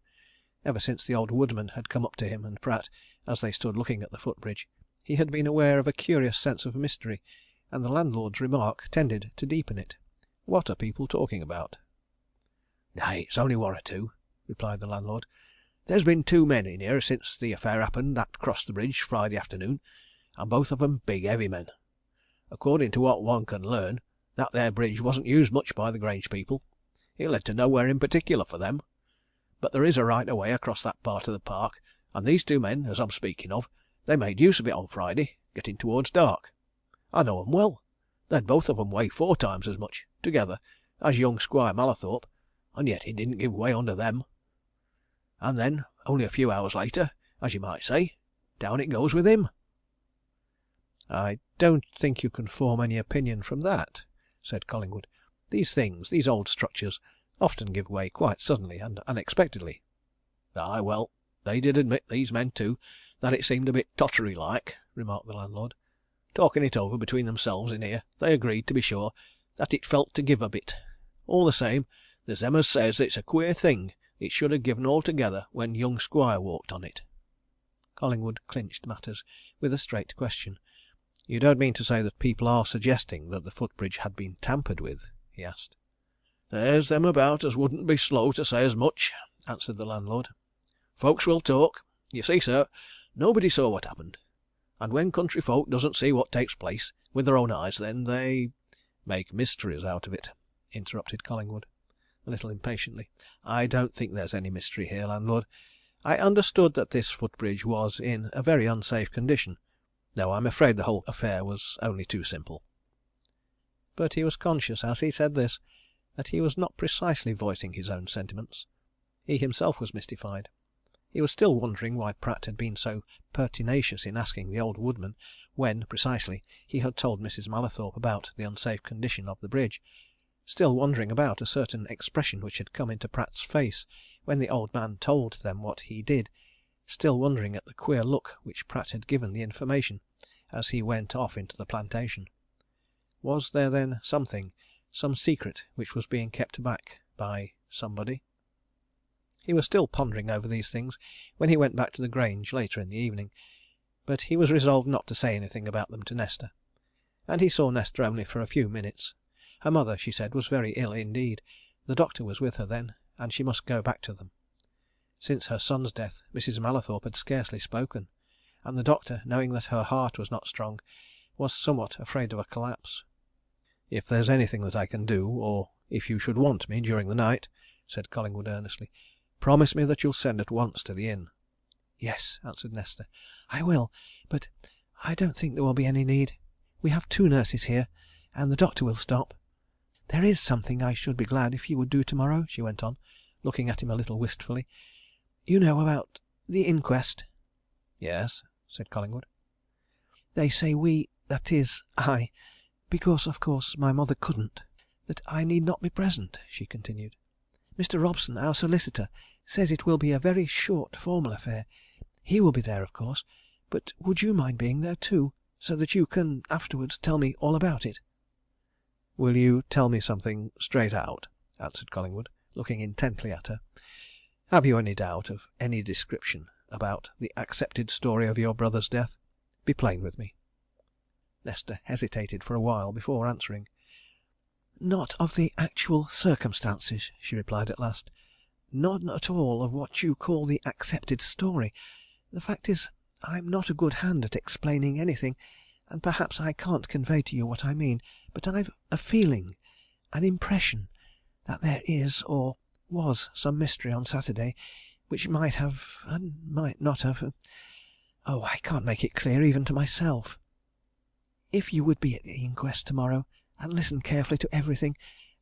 Ever since the old woodman had come up to him and Pratt, as they stood looking at the footbridge, he had been aware of a curious sense of mystery, and the landlord's remark tended to deepen it. What are people talking about? "Nay, it's only one or two," replied the landlord. "There's been two men in here since the affair happened that crossed the bridge Friday afternoon, and both of 'em big, heavy men. According to what one can learn, that there bridge wasn't used much by the Grange people. It led to nowhere in particular for them. But there is a right of way across that part of the park, and these two men, as I'm speaking of, they made use of it on Friday, getting towards dark. I know 'em well. They'd both of 'em weigh 4 times as much, together, as young Squire Mallathorpe, and yet he didn't give way under them. And then, only a few hours later, as you might say, down it goes with him." "I don't think you can form any opinion from that," said Collingwood. "These things, these old structures, often give way quite suddenly and unexpectedly." "Aye, well, they did admit, these men too, that it seemed a bit tottery like," remarked the landlord. "Talking it over between themselves in here, they agreed, to be sure, that it felt to give a bit. All the same, there's them as says it's a queer thing it should have given altogether when young Squire walked on it." Collingwood clinched matters with a straight question. "You don't mean to say that people are suggesting that the footbridge had been tampered with?" he asked. "There's them about as wouldn't be slow to say as much," answered the landlord. "Folks will talk. You see, sir, nobody saw what happened. And when country folk doesn't see what takes place with their own eyes, then they " "Make mysteries out of it," interrupted Collingwood, a little impatiently. "I don't think there's any mystery here, landlord. I understood that this footbridge was in a very unsafe condition. No, I'm afraid the whole affair was only too simple." But he was conscious, as he said this, that he was not precisely voicing his own sentiments. He himself was mystified. He was still wondering why Pratt had been so pertinacious in asking the old woodman when, precisely, he had told Mrs. Mallathorpe about the unsafe condition of the bridge; still wondering about a certain expression which had come into Pratt's face when the old man told them what he did; still wondering at the queer look which Pratt had given the information as he went off into the plantation. Was there then something, some secret which was being kept back by somebody? He was still pondering over these things when he went back to the Grange later in the evening, but he was resolved not to say anything about them to Nesta. And he saw Nesta only for a few minutes. Her mother, she said, was very ill indeed. The doctor was with her then, and she must go back to them. Since her son's death, Mrs. Mallathorpe had scarcely spoken, and the doctor, knowing that her heart was not strong, was somewhat afraid of a collapse. "If there's anything that I can do, or if you should want me during the night," said Collingwood earnestly, "promise me that you'll send at once to the inn." "Yes," answered Nesta, "I will. But I don't think there will be any need. We have 2 nurses here, and the doctor will stop. There is something I should be glad if you would do tomorrow," she went on, looking at him a little wistfully. "You know about the inquest?" "Yes," said Collingwood. "They say that is, I because, of course, my mother couldn't that I need not be present," she continued. "Mr. Robson, our solicitor, says it will be a very short, formal affair. He will be there, of course, but would you mind being there too, so that you can afterwards tell me all about it?" "Will you tell me something straight out?" answered Collingwood, looking intently at her. "Have you any doubt of any description about the accepted story of your brother's death? Be plain with me." Nesta hesitated for a while before answering. "Not of the actual circumstances," she replied at last. "None at all of what you call the accepted story. The fact is, I'm not a good hand at explaining anything, and perhaps I can't convey to you what I mean, but I've a feeling, an impression, that there is or was some mystery on Saturday, which might have and might not have oh, I can't make it clear even to myself. If you would be at the inquest tomorrow, and listen carefully to everything,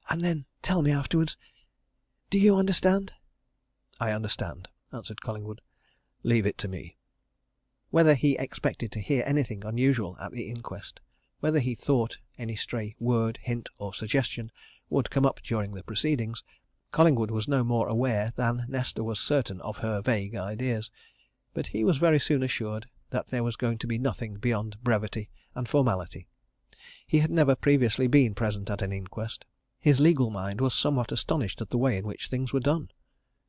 and then tell me afterwards. Do you understand?" "I understand," answered Collingwood. "Leave it to me." Whether he expected to hear anything unusual at the inquest, whether he thought any stray word, hint, or suggestion would come up during the proceedings, Collingwood was no more aware than Nesta was certain of her vague ideas, but he was very soon assured that there was going to be nothing beyond brevity and formality. He had never previously been present at an inquest. His legal mind was somewhat astonished at the way in which things were done.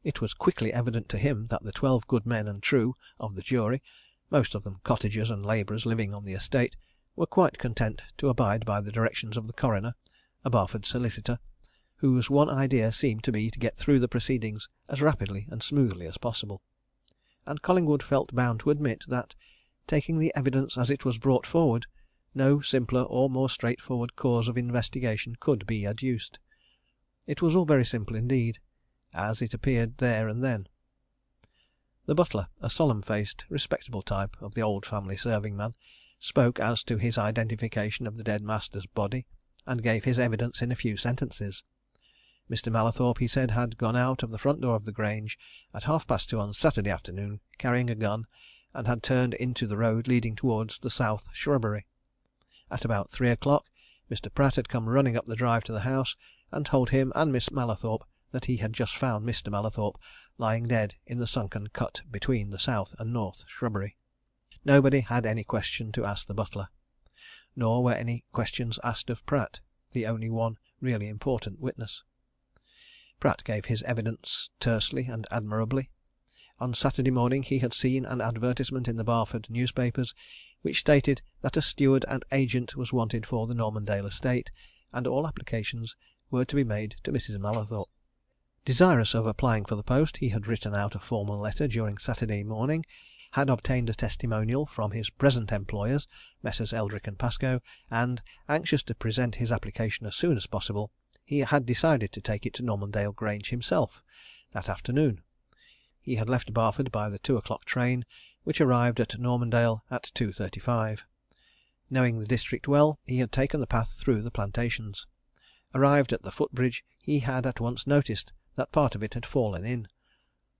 It was quickly evident to him that the 12 good men and true of the jury, most of them cottagers and labourers living on the estate, were quite content to abide by the directions of the coroner, a Barford solicitor, whose one idea seemed to be to get through the proceedings as rapidly and smoothly as possible. And Collingwood felt bound to admit that, taking the evidence as it was brought forward, no simpler or more straightforward cause of investigation could be adduced. It was all very simple indeed, as it appeared there and then. The butler, a solemn-faced, respectable type of the old family serving man, spoke as to his identification of the dead master's body, and gave his evidence in a few sentences. Mr. Mallathorpe, he said, had gone out of the front door of the Grange at 2:30 on Saturday afternoon, carrying a gun, and had turned into the road leading towards the south shrubbery. At about 3 o'clock, Mr. Pratt had come running up the drive to the house, and told him and Miss Mallathorpe that he had just found Mr. Mallathorpe lying dead in the sunken cut between the south and north shrubbery. Nobody had any question to ask the butler, nor were any questions asked of Pratt, the only one really important witness. Pratt gave his evidence tersely and admirably. On Saturday morning he had seen an advertisement in the Barford newspapers, which stated that a steward and agent was wanted for the Normandale estate, and all applications were to be made to Mrs. Mallathorpe. Desirous of applying for the post, he had written out a formal letter during Saturday morning, had obtained a testimonial from his present employers, Messrs. Eldrick and Pascoe, and, anxious to present his application as soon as possible, he had decided to take it to Normandale Grange himself that afternoon. He had left Barford by the 2 o'clock train, which arrived at Normandale at 2:35. Knowing the district well, he had taken the path through the plantations. Arrived at the footbridge, he had at once noticed that part of it had fallen in.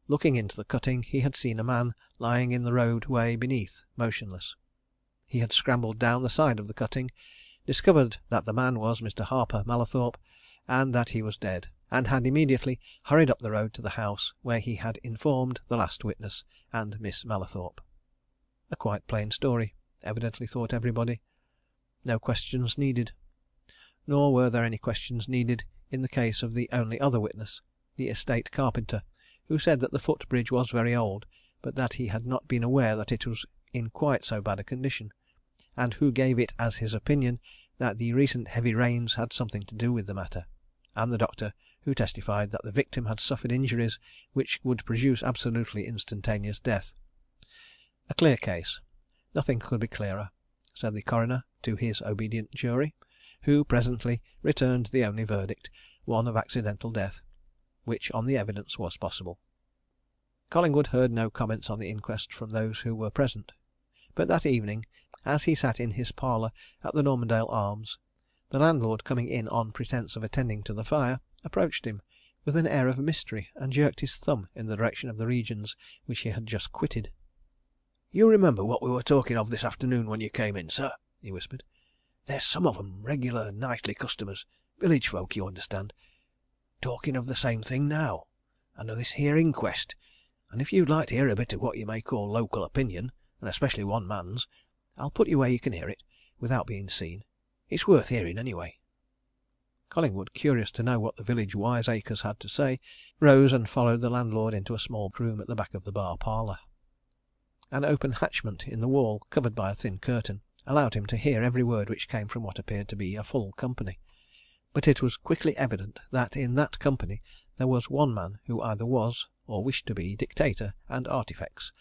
Looking into the cutting, he had seen a man lying in the roadway beneath, motionless. He had scrambled down the side of the cutting, discovered that the man was Mr. Harper Mallathorpe, and that he was dead, and had immediately hurried up the road to the house, where he had informed the last witness and Miss Mallathorpe. A quite plain story, evidently, thought everybody. No questions needed. Nor were there any questions needed in the case of the only other witness, the estate carpenter, who said that the footbridge was very old, but that he had not been aware that it was in quite so bad a condition, and who gave it as his opinion that the recent heavy rains had something to do with the matter, and the doctor, who testified that the victim had suffered injuries which would produce absolutely instantaneous death. A clear case. Nothing could be clearer, said the coroner to his obedient jury, who presently returned the only verdict, one of accidental death, which on the evidence was possible. Collingwood heard no comments on the inquest from those who were present, but that evening, as he sat in his parlour at the Normandale Arms, the landlord, coming in on pretence of attending to the fire, approached him with an air of mystery and jerked his thumb in the direction of the regions which he had just quitted. "You remember what we were talking of this afternoon when you came in, sir?" he whispered. "There's some of 'em regular nightly customers, village folk, you understand, talking of the same thing now, and of this here inquest, and if you'd like to hear a bit of what you may call local opinion, and especially one man's, I'll put you where you can hear it, without being seen. It's worth hearing, anyway." Collingwood, curious to know what the village wiseacres had to say, rose and followed the landlord into a small room at the back of the bar parlour. An open hatchment in the wall, covered by a thin curtain, allowed him to hear every word which came from what appeared to be a full company. But it was quickly evident that in that company there was one man who either was, or wished to be, dictator and artifex,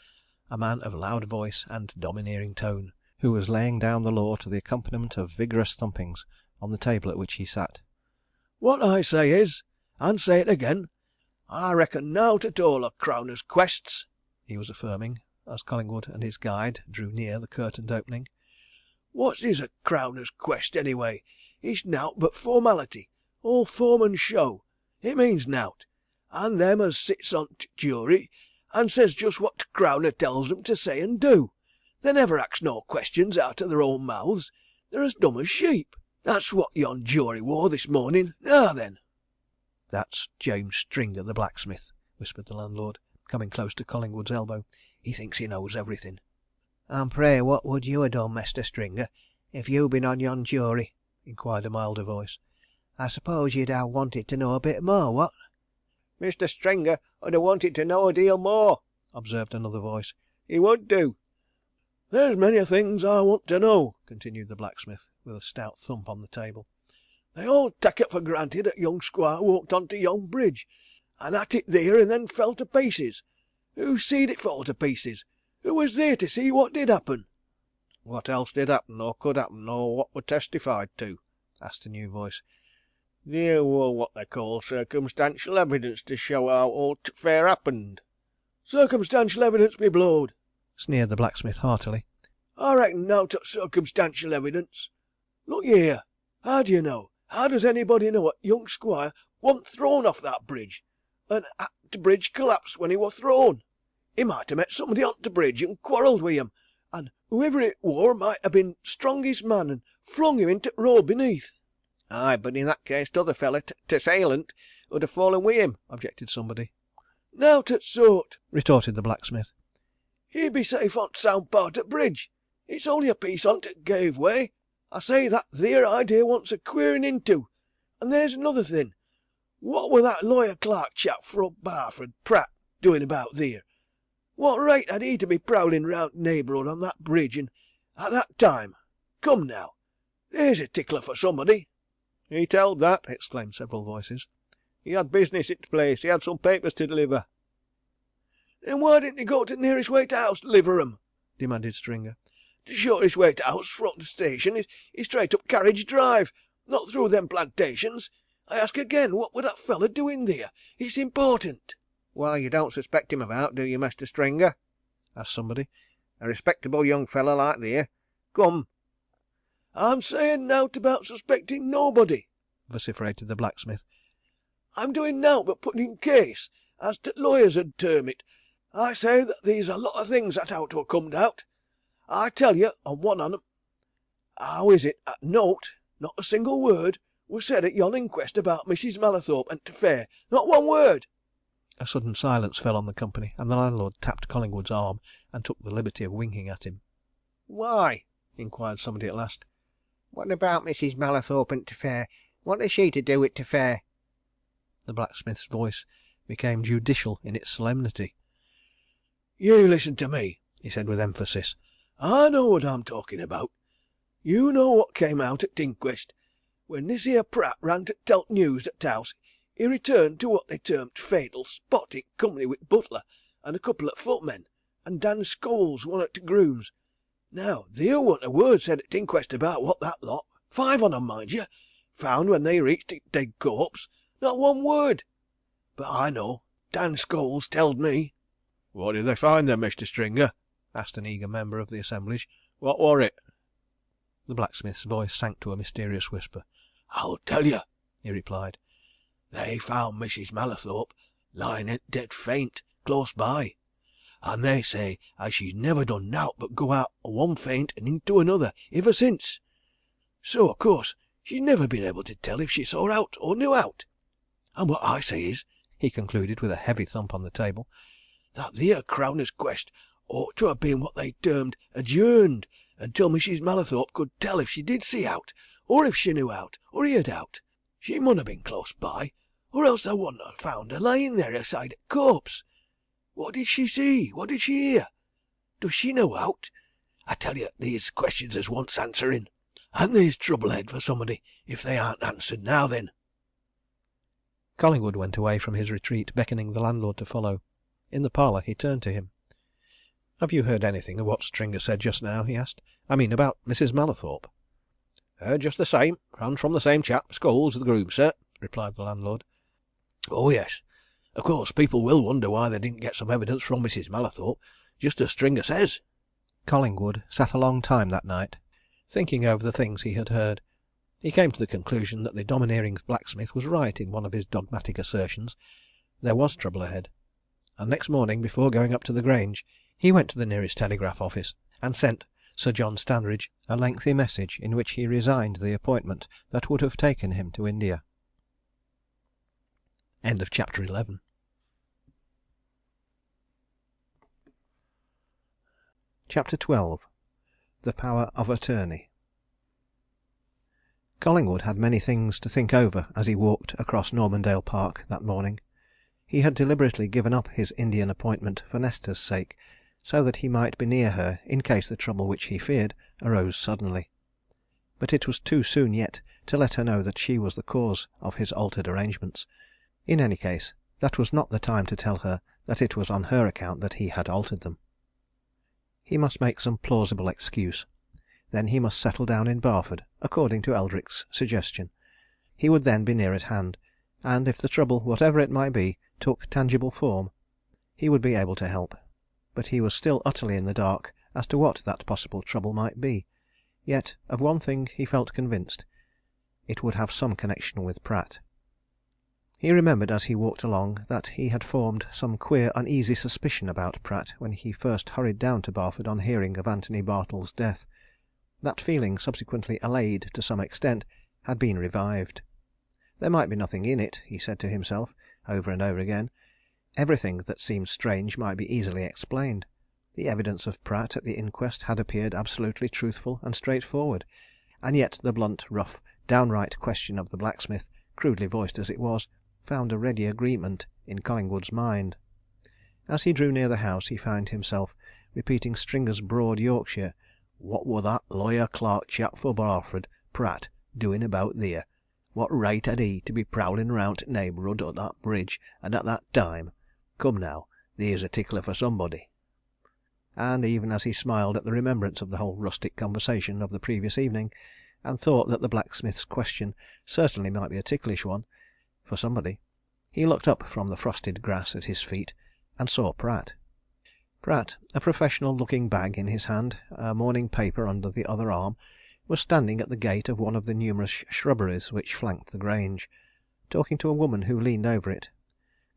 a man of loud voice and domineering tone, who was laying down the law to the accompaniment of vigorous thumpings on the table at which he sat. "What I say is, and say it again, I reckon nowt at all of Crowner's quests," he was affirming, as Collingwood and his guide drew near the curtained opening. "What is a Crowner's quest, anyway? It's nowt but formality, all form and show. It means nowt. And them as sits on t' jury, and says just what t' Crowner tells 'em to say and do, they never ax no questions out o' their own mouths. They're as dumb as sheep. That's what yon jury wore this morning. Now then!" "That's James Stringer, the blacksmith," whispered the landlord, coming close to Collingwood's elbow. "He thinks he knows everything." "And pray what would you ha' done, Mestur Stringer, if you'd been on yon jury?" inquired a milder voice. "I suppose you'd ha' wanted to know a bit more, what?" "Mr. Stringer 'ud ha' wanted to know a deal more," observed another voice. "He would do." "There's many things I want to know," continued the blacksmith, with a stout thump on the table. "They all tak it for granted 'at young squire walked on to yon bridge, and at it theer and then fell to pieces. Who seed it fall to pieces? Who was theer to see what did happen?" "What else did happen, or could happen, or what were testified to?" asked a new voice. "Theer were what they call circumstantial evidence to show how all t' affair happened." "Circumstantial evidence be blowed!" sneered the blacksmith heartily. "I reckon nowt o' circumstantial evidence. Look ye here, how do you know, how does anybody know 'at young squire wasn't thrown off that bridge, and 'at t' bridge collapsed when he wor thrown? He might ha' met somebody on t' bridge and quarrelled wi' 'em, and whoiver it wor might ha' been Strong's man and flung him into t' road beneath." "Aye, but in that case t'other feller, t' assailant, 'ud ha' fallen wi' him," objected somebody. "Nowt o' t' sort!" retorted the blacksmith. "He'd be safe on t' sound part o' t' bridge. It's only a piece on 't gave way. I say that theer idea wants a queerin' into. And there's another thing. What were that lawyer clerk chap fro' Barford, Pratt, doing about theer? What right had he to be prowling round t' neighbourhood on that bridge, and At that time? Come now, there's a tickler for somebody." "He telled that," exclaimed several voices. "He had business i' t' place. He had some papers to deliver." "Then why didn't he go to the nearest way to house to deliver 'em?" demanded Stringer. "The shortest way to house from the station is straight up Carriage Drive, not through them plantations. I ask again, what were that feller doing theer? It's important." "Why, you don't suspect him of aught, do you, Mestur Stringer?" asked somebody. "A respectable young feller like thee. Come." "I'm sayin' nowt about suspecting nobody," vociferated the blacksmith. "I'm doin' nowt but puttin' case, as t' lawyers 'ud term it. I say that theer's a lot o' things that ought to ha' comed out. I tell you, on one on 'em, how is it 'at not a single word was said at yon inquest about Mrs. Mallathorpe and t' affair? Not one word!" A sudden silence fell on the company, and the landlord tapped Collingwood's arm and took the liberty of winking at him. "Why?" inquired somebody at last. "What about Mrs. Mallathorpe and t' affair? What has she to do with t' affair?" The blacksmith's voice became judicial in its solemnity. "You listen to me," he said with emphasis. "I know what I'm talking about. You know what came out at t'inquest. When this here Pratt ran to tell t' news at t'house, he returned to what they termed t' fatal spot i' company wi' t' butler and a couple o' footmen, and Dan Scholes, one o' t' grooms. Now, theer worn't a word said at t'inquest about what that lot, 5 on 'em, mind you, found when they reached t' dead corpse. Not one word. But I know. Dan Scholes telled me." "What did they find then, Mestur Stringer?" asked an eager member of the assemblage. "What wor it?" The blacksmith's voice sank to a mysterious whisper. "I'll tell you," he replied. "They found Mrs. Mallathorpe lying dead faint close by, and they say as she's never done nowt but go out o' one faint and into another iver since. So, o' course, she's never been able to tell if she saw owt or knew owt. And what I say is," he concluded with a heavy thump on the table, "that theer Crowner's quest ought to ha' been what they termed adjourned until Mrs. Mallathorpe could tell if she did see owt, or if she knew owt, or heerd owt. She mun ha' been close by, or else they wouldn't ha' found her lying there aside o' corpse. What did she see? What did she hear? Does she know owt? I tell you, theer's questions as wants answerin', and theer's trouble ahead for somebody if they aren't answered now then." Collingwood went away from his retreat, beckoning the landlord to follow. In the parlour he turned to him. "Have you heard anything of what Stringer said just now?" he asked. "I mean, about Mrs. Mallathorpe?" "Heard just the same, and from the same chap, Scholes, the groom, sir," replied the landlord. "Oh, yes. Of course, people will wonder why they didn't get some evidence from Mrs. Mallathorpe, just as Stringer says." Collingwood sat a long time that night, thinking over the things he had heard. He came to the conclusion that the domineering blacksmith was right in one of his dogmatic assertions. There was trouble ahead. And next morning, before going up to the Grange, he went to the nearest telegraph office and sent Sir John Standridge a lengthy message in which he resigned the appointment that would have taken him to India. End of chapter 11. Chapter 12. The Power of Attorney. Collingwood had many things to think over as he walked across Normandale Park that morning. He had deliberately given up his Indian appointment for Nesta's sake, so that he might be near her in case the trouble which he feared arose suddenly. But it was too soon yet to let her know that she was the cause of his altered arrangements. In any case, that was not the time to tell her that it was on her account that he had altered them. He must make some plausible excuse. Then he must settle down in Barford, according to Eldrick's suggestion. He would then be near at hand, and if the trouble, whatever it might be, took tangible form, he would be able to help. But he was still utterly in the dark as to what that possible trouble might be. Yet of one thing he felt convinced. It would have some connection with Pratt. He remembered as he walked along that he had formed some queer uneasy suspicion about Pratt when he first hurried down to Barford on hearing of Anthony Bartle's death. That feeling, subsequently allayed to some extent, had been revived. There might be nothing in it, he said to himself, over and over again. Everything that seemed strange might be easily explained. The evidence of Pratt at the inquest had appeared absolutely truthful and straightforward, and yet the blunt, rough, downright question of the blacksmith, crudely voiced as it was, found a ready agreement in Collingwood's mind. As he drew near the house he found himself repeating Stringer's broad Yorkshire, What wor that lawyer clerk chap for Barford, Pratt, doin' about theer? What reight had he to be prowlin' round t' neighbourhood o' that bridge, and at that time? Come now, theer's a tickler for somebody." And even as he smiled at the remembrance of the whole rustic conversation of the previous evening, and thought that the blacksmith's question certainly might be a ticklish one for somebody, he looked up from the frosted grass at his feet and saw Pratt. Pratt, a professional looking bag in his hand, a morning paper under the other arm, was standing at the gate of one of the numerous shrubberies which flanked the Grange, talking to a woman who leaned over it.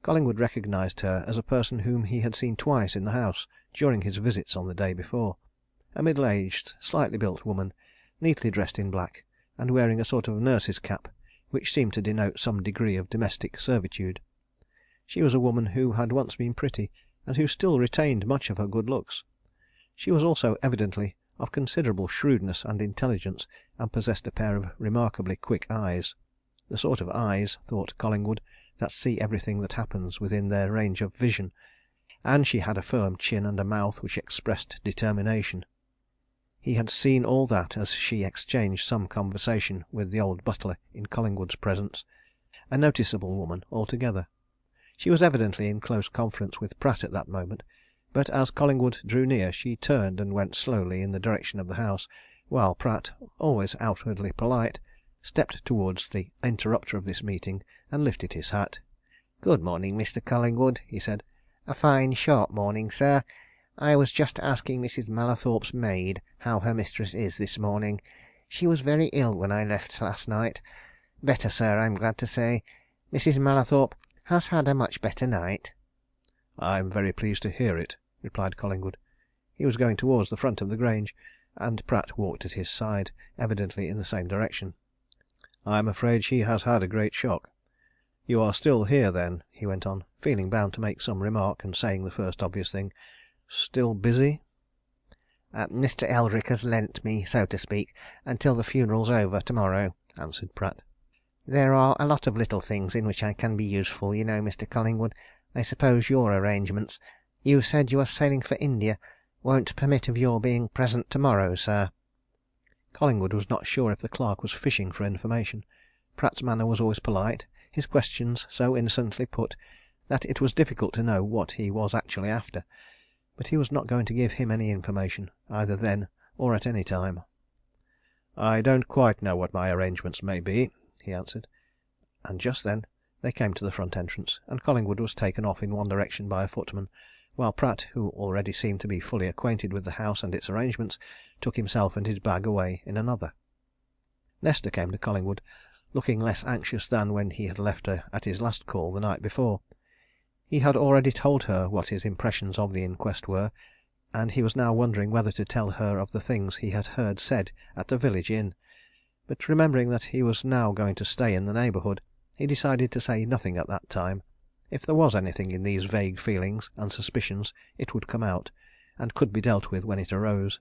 Collingwood recognised her as a person whom he had seen twice in the house during his visits on the day before: a middle aged, slightly built woman, neatly dressed in black, and wearing a sort of nurse's cap, which seemed to denote some degree of domestic servitude. She was a woman who had once been pretty, and who still retained much of her good looks. She was also evidently of considerable shrewdness and intelligence, and possessed a pair of remarkably quick eyes the sort of eyes, thought Collingwood, that see everything that happens within their range of vision, and she had a firm chin and a mouth which expressed determination. He had seen all that as she exchanged some conversation with the old butler in Collingwood's presence a noticeable woman altogether. She was evidently in close conference with Pratt at that moment, but as Collingwood drew near she turned and went slowly in the direction of the house, while Pratt, always outwardly polite, stepped towards the interrupter of this meeting and lifted his hat. "Good morning, Mr. Collingwood," he said. "A fine, sharp morning, sir. I was just asking Mrs. Mallathorpe's maid how her mistress is this morning. She was very ill when I left last night. Better, sir, I'm glad to say. Mrs. Mallathorpe has had a much better night." "I'm very pleased to hear it," replied Collingwood. He was going towards the front of the Grange, and Pratt walked at his side, evidently in the same direction. "I'm afraid she has had a great shock. You are still here, then?" he went on, feeling bound to make some remark, and saying the first obvious thing. "Still busy?" "Mr. Eldrick has lent me, so to speak, until the funeral's over tomorrow," answered Pratt. "There are a lot of little things in which I can be useful, you know, Mr. Collingwood. I suppose your arrangements you said you were sailing for India won't permit of your being present tomorrow, sir?" Collingwood was not sure if the clerk was fishing for information. Pratt's manner was always polite, his questions so innocently put that it was difficult to know what he was actually after. But he was not going to give him any information, either then or at any time. "I don't quite know what my arrangements may be," he answered. And just then they came to the front entrance, and Collingwood was taken off in one direction by a footman, while Pratt, who already seemed to be fully acquainted with the house and its arrangements, took himself and his bag away in another. Nesta came to Collingwood, looking less anxious than when he had left her at his last call the night before. He had already told her what his impressions of the inquest were, and he was now wondering whether to tell her of the things he had heard said at the village inn. But remembering that he was now going to stay in the neighbourhood, he decided to say nothing at that time. If there was anything in these vague feelings and suspicions, it would come out, and could be dealt with when it arose.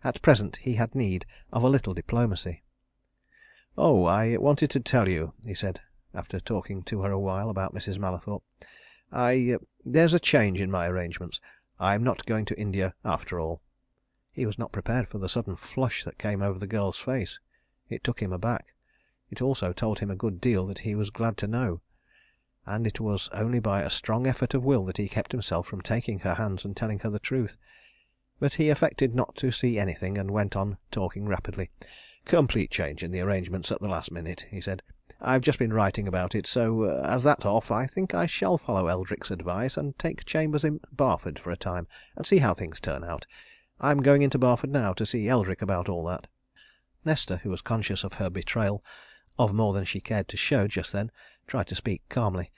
At present he had need of a little diplomacy. "Oh, I wanted to tell you," he said, after talking to her a while about Mrs. Mallathorpe. "There's a change in my arrangements. I'm not going to India after all." He was not prepared for the sudden flush that came over the girl's face. It took him aback. It also told him a good deal that he was glad to know. And it was only by a strong effort of will that he kept himself from taking her hands and telling her the truth. But he affected not to see anything, and went on talking rapidly. "Complete change in the arrangements at the last minute," he said. "I've just been writing about it, so as that's off, I think I shall follow Eldrick's advice and take chambers in Barford for a time, and see how things turn out. I'm going into Barford now to see Eldrick about all that." Nesta, who was conscious of her betrayal of more than she cared to show just then, tried to speak calmly.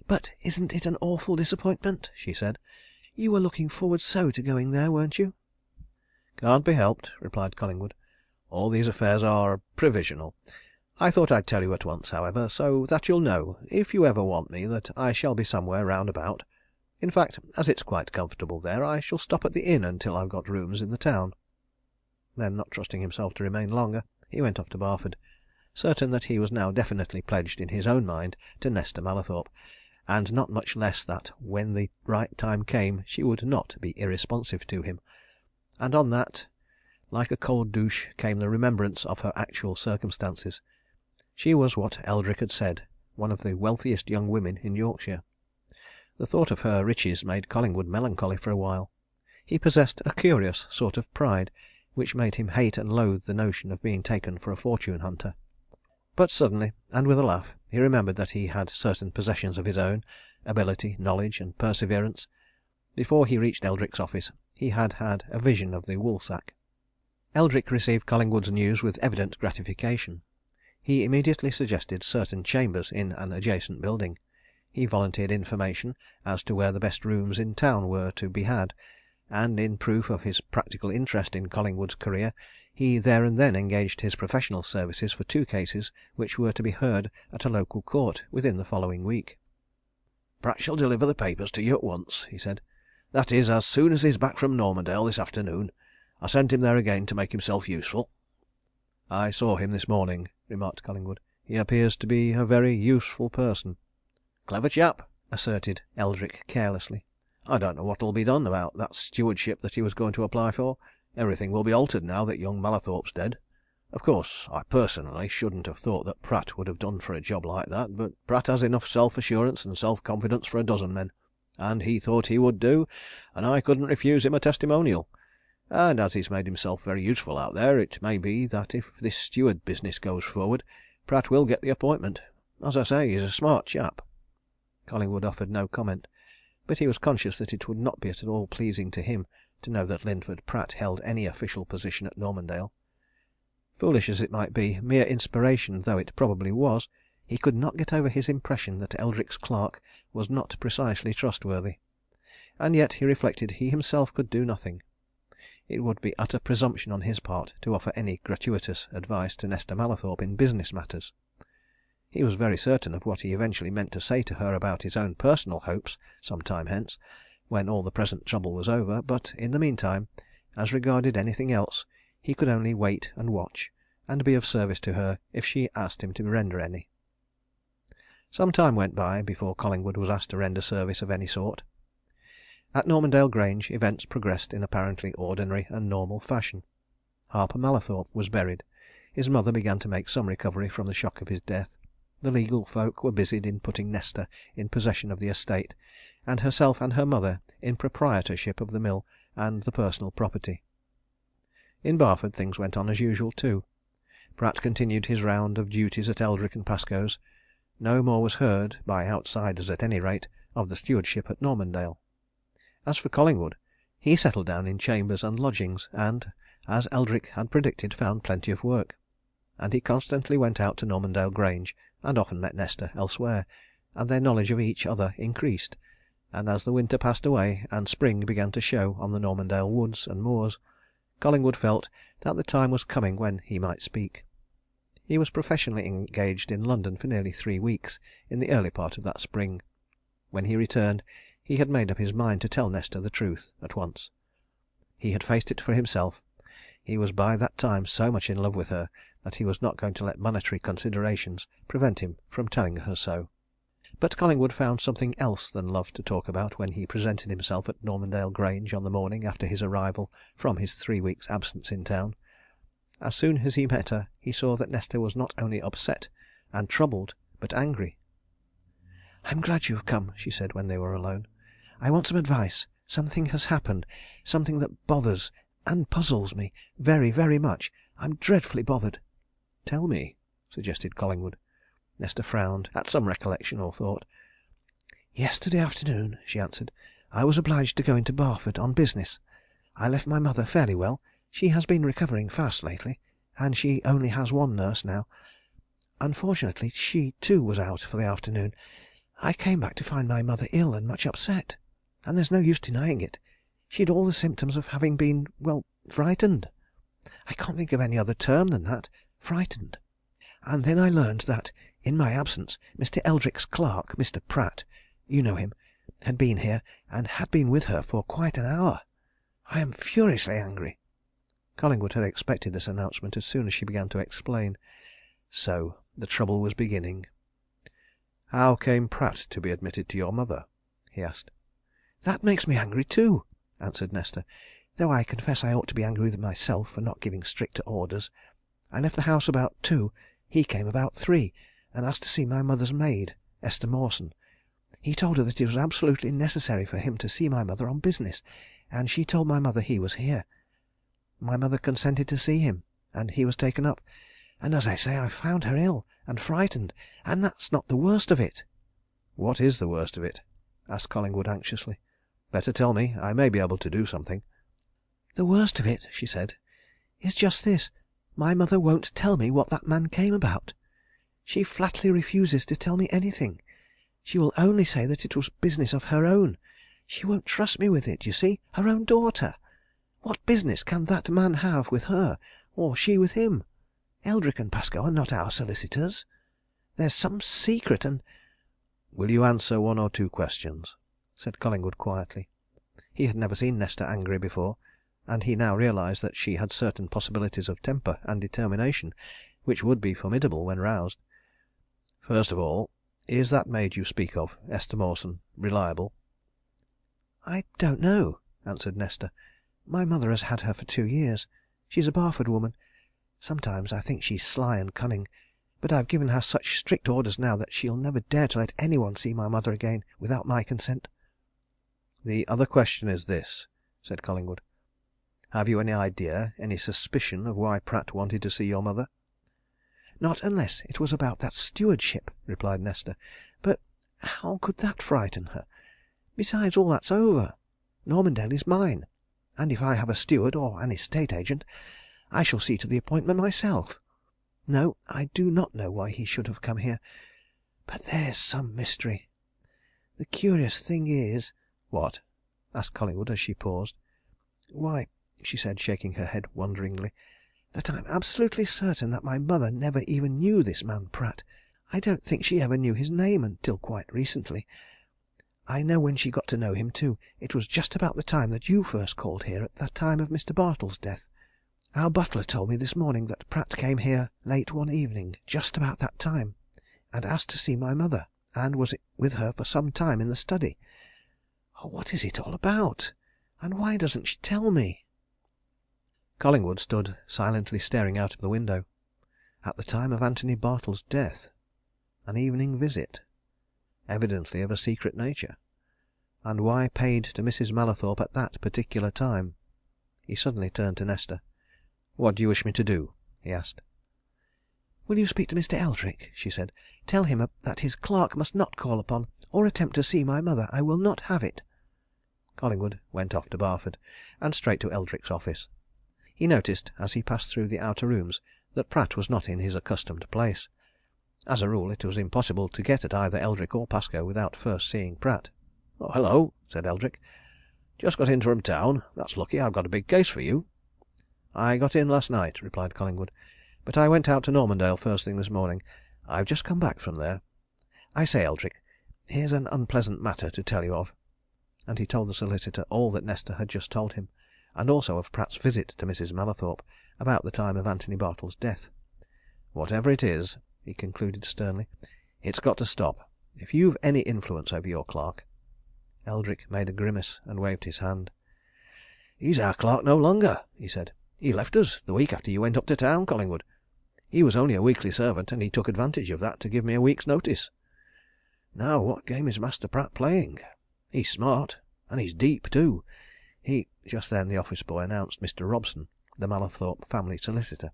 "But isn't it an awful disappointment?" she said. "You were looking forward so to going there, weren't you?" "Can't be helped," replied Collingwood. "All these affairs are provisional. I thought I'd tell you at once, however, so that you'll know, if you ever want me, that I shall be somewhere round about. In fact, as it's quite comfortable there, I shall stop at the inn until I've got rooms in the town." Then, not trusting himself to remain longer, he went off to Barford, certain that he was now definitely pledged in his own mind to Nesta Mallathorpe, and not much less that when the right time came she would not be irresponsive to him. And on that Like a cold douche came the remembrance of her actual circumstances. She was what Eldrick had said, one of the wealthiest young women in Yorkshire. The thought of her riches made Collingwood melancholy for a while. He possessed a curious sort of pride, which made him hate and loathe the notion of being taken for a fortune hunter. But suddenly, and with a laugh, he remembered that he had certain possessions of his own, ability, knowledge, and perseverance. Before he reached Eldrick's office he had had a vision of the woolsack. Eldrick received Collingwood's news with evident gratification. He immediately suggested certain chambers in an adjacent building. He volunteered information as to where the best rooms in town were to be had, and in proof of his practical interest in Collingwood's career, he there and then engaged his professional services for 2 cases which were to be heard at a local court within the following week. "Pratt shall deliver the papers to you at once," he said. "That is, as soon as he's back from Normandale this afternoon. I sent him there again to make himself useful." "I saw him this morning," remarked Collingwood. "He appears to be a very useful person." "Clever chap," asserted Eldrick carelessly. "I don't know what'll be done about that stewardship that he was going to apply for. Everything will be altered now that young Mallathorpe's dead. Of course, I personally shouldn't have thought that Pratt would have done for a job like that, but Pratt has enough self-assurance and self-confidence for a dozen men. And he thought he would do, and I couldn't refuse him a testimonial. And as he's made himself very useful out there, it may be that if this steward business goes forward, Pratt will get the appointment. As I say, he's a smart chap." Collingwood offered no comment, but he was conscious that it would not be at all pleasing to him to know that Linford Pratt held any official position at Normandale. Foolish as it might be, mere inspiration though it probably was, he could not get over his impression that Eldrick's clerk was not precisely trustworthy. And yet, he reflected, he himself could do nothing. It would be utter presumption on his part to offer any gratuitous advice to Nesta Mallathorpe in business matters. He was very certain of what he eventually meant to say to her about his own personal hopes some time hence, when all the present trouble was over, but in the meantime, as regarded anything else, he could only wait and watch, and be of service to her if she asked him to render any. Some time went by before Collingwood was asked to render service of any sort. At Normandale Grange events progressed in apparently ordinary and normal fashion. Harper Mallathorpe was buried. His mother began to make some recovery from the shock of his death. The legal folk were busied in putting Nesta in possession of the estate, and herself and her mother in proprietorship of the mill and the personal property. In Barford things went on as usual too. Pratt continued his round of duties at Eldrick and Pascoe's. No more was heard, by outsiders at any rate, of the stewardship at Normandale. As for Collingwood, he settled down in chambers and lodgings, and, as Eldrick had predicted, found plenty of work. And he constantly went out to Normandale Grange, and often met Nesta elsewhere, and their knowledge of each other increased, and as the winter passed away, and spring began to show on the Normandale woods and moors, Collingwood felt that the time was coming when he might speak. He was professionally engaged in London for nearly 3 weeks in the early part of that spring. When he returned, he had made up his mind to tell Nesta the truth at once. He had faced it for himself. He was by that time so much in love with her that he was not going to let monetary considerations prevent him from telling her so. But Collingwood found something else than love to talk about when he presented himself at Normandale Grange on the morning after his arrival from his 3 weeks' absence in town. As soon as he met her, he saw that Nesta was not only upset and troubled, but angry. "I'm glad you have come," she said, when they were alone. "I want some advice. Something has happened, something that bothers and puzzles me very, very much. I'm dreadfully bothered." "Tell me," suggested Collingwood. Nesta frowned at some recollection or thought. "Yesterday afternoon," she answered, "I was obliged to go into Barford on business. I left my mother fairly well. She has been recovering fast lately, and she only has one nurse now. Unfortunately, she too was out for the afternoon. I came back to find my mother ill and much upset. And there's no use denying it. She'd all the symptoms of having been, well, frightened. I can't think of any other term than that frightened. And then I learned that, in my absence, Mr. Eldrick's clerk, Mr. Pratt you know him had been here, and had been with her for quite an hour. I am furiously angry." Collingwood had expected this announcement as soon as she began to explain. So the trouble was beginning. "How came Pratt to be admitted to your mother?" he asked. "That makes me angry too," answered Nesta. though I confess I ought to be angry with myself for not giving stricter orders. I left the house about 2. He came about 3, and asked to see my mother's maid, Esther Mawson. He told her that it was absolutely necessary for him to see my mother on business, and she told my mother he was here. My mother consented to see him, and he was taken up, and as I say, I found her ill and frightened, and that's not the worst of it." "What is the worst of it?" asked Collingwood anxiously. "Better tell me. I may be able to do something." "The worst of it," she said, "is just this. My mother won't tell me what that man came about. She flatly refuses to tell me anything. She will only say that it was business of her own. She won't trust me with it, you see. Her own daughter! What business can that man have with her, or she with him? Eldrick and Pascoe are not our solicitors. There's some secret, and—" "Will you answer 1 or 2 questions?" said Collingwood quietly. He had never seen Nesta angry before, and he now realized that she had certain possibilities of temper and determination which would be formidable when roused. "First of all, is that maid you speak of, Esther Mawson, reliable?" "I don't know," answered Nesta. "My mother has had her for 2 years. She's a Barford woman. Sometimes I think she's sly and cunning, but I've given her such strict orders now that she'll never dare to let any one see my mother again without my consent." "The other question is this," said Collingwood. "Have you any idea, any suspicion, of why Pratt wanted to see your mother?" "Not unless it was about that stewardship," replied Nesta. "But how could that frighten her? Besides, all that's over. Normandale is mine, and if I have a steward, or an estate agent, I shall see to the appointment myself. No, I do not know why he should have come here. But there's some mystery. The curious thing is—" "What?" asked Collingwood as she paused. "Why," she said, shaking her head wonderingly, "that I'm absolutely certain that my mother never even knew this man Pratt. I don't think she ever knew his name until quite recently. I know when she got to know him, too. It was just about the time that you first called here at the time of Mr. Bartle's death. Our butler told me this morning that Pratt came here late one evening, just about that time, and asked to see my mother, and was with her for some time in the study. Oh, what is it all about? And why doesn't she tell me?" Collingwood stood silently staring out of the window. At the time of Antony Bartle's death. An evening visit. Evidently of a secret nature. And why paid to Mrs. Mallathorpe at that particular time? He suddenly turned to Nesta. "What do you wish me to do?" he asked. "Will you speak to Mr. Eldrick?" she said. "Tell him that his clerk must not call upon or attempt to see my mother. I will not have it." Collingwood went off to Barford, and straight to Eldrick's office. He noticed, as he passed through the outer rooms, that Pratt was not in his accustomed place. As a rule, it was impossible to get at either Eldrick or Pascoe without first seeing Pratt. "Oh, hello!" said Eldrick. "Just got in from town. That's lucky. I've got a big case for you." "I got in last night," replied Collingwood. "But I went out to Normandale first thing this morning. I've just come back from there. I say, Eldrick, here's an unpleasant matter to tell you of." And he told the solicitor all that Nesta had just told him, and also of Pratt's visit to Mrs. Mallathorpe about the time of Antony Bartle's death. "Whatever it is," he concluded sternly, "it's got to stop. If you've any influence over your clerk—" Eldrick made a grimace and waved his hand. "He's our clerk no longer," he said. "He left us the week after you went up to town, Collingwood. He was only a weekly servant, and he took advantage of that to give me a week's notice. Now, what game is Master Pratt playing? He's smart, and he's deep, too. He—" Just then the office boy announced Mr. Robson, the Mallathorpe family solicitor,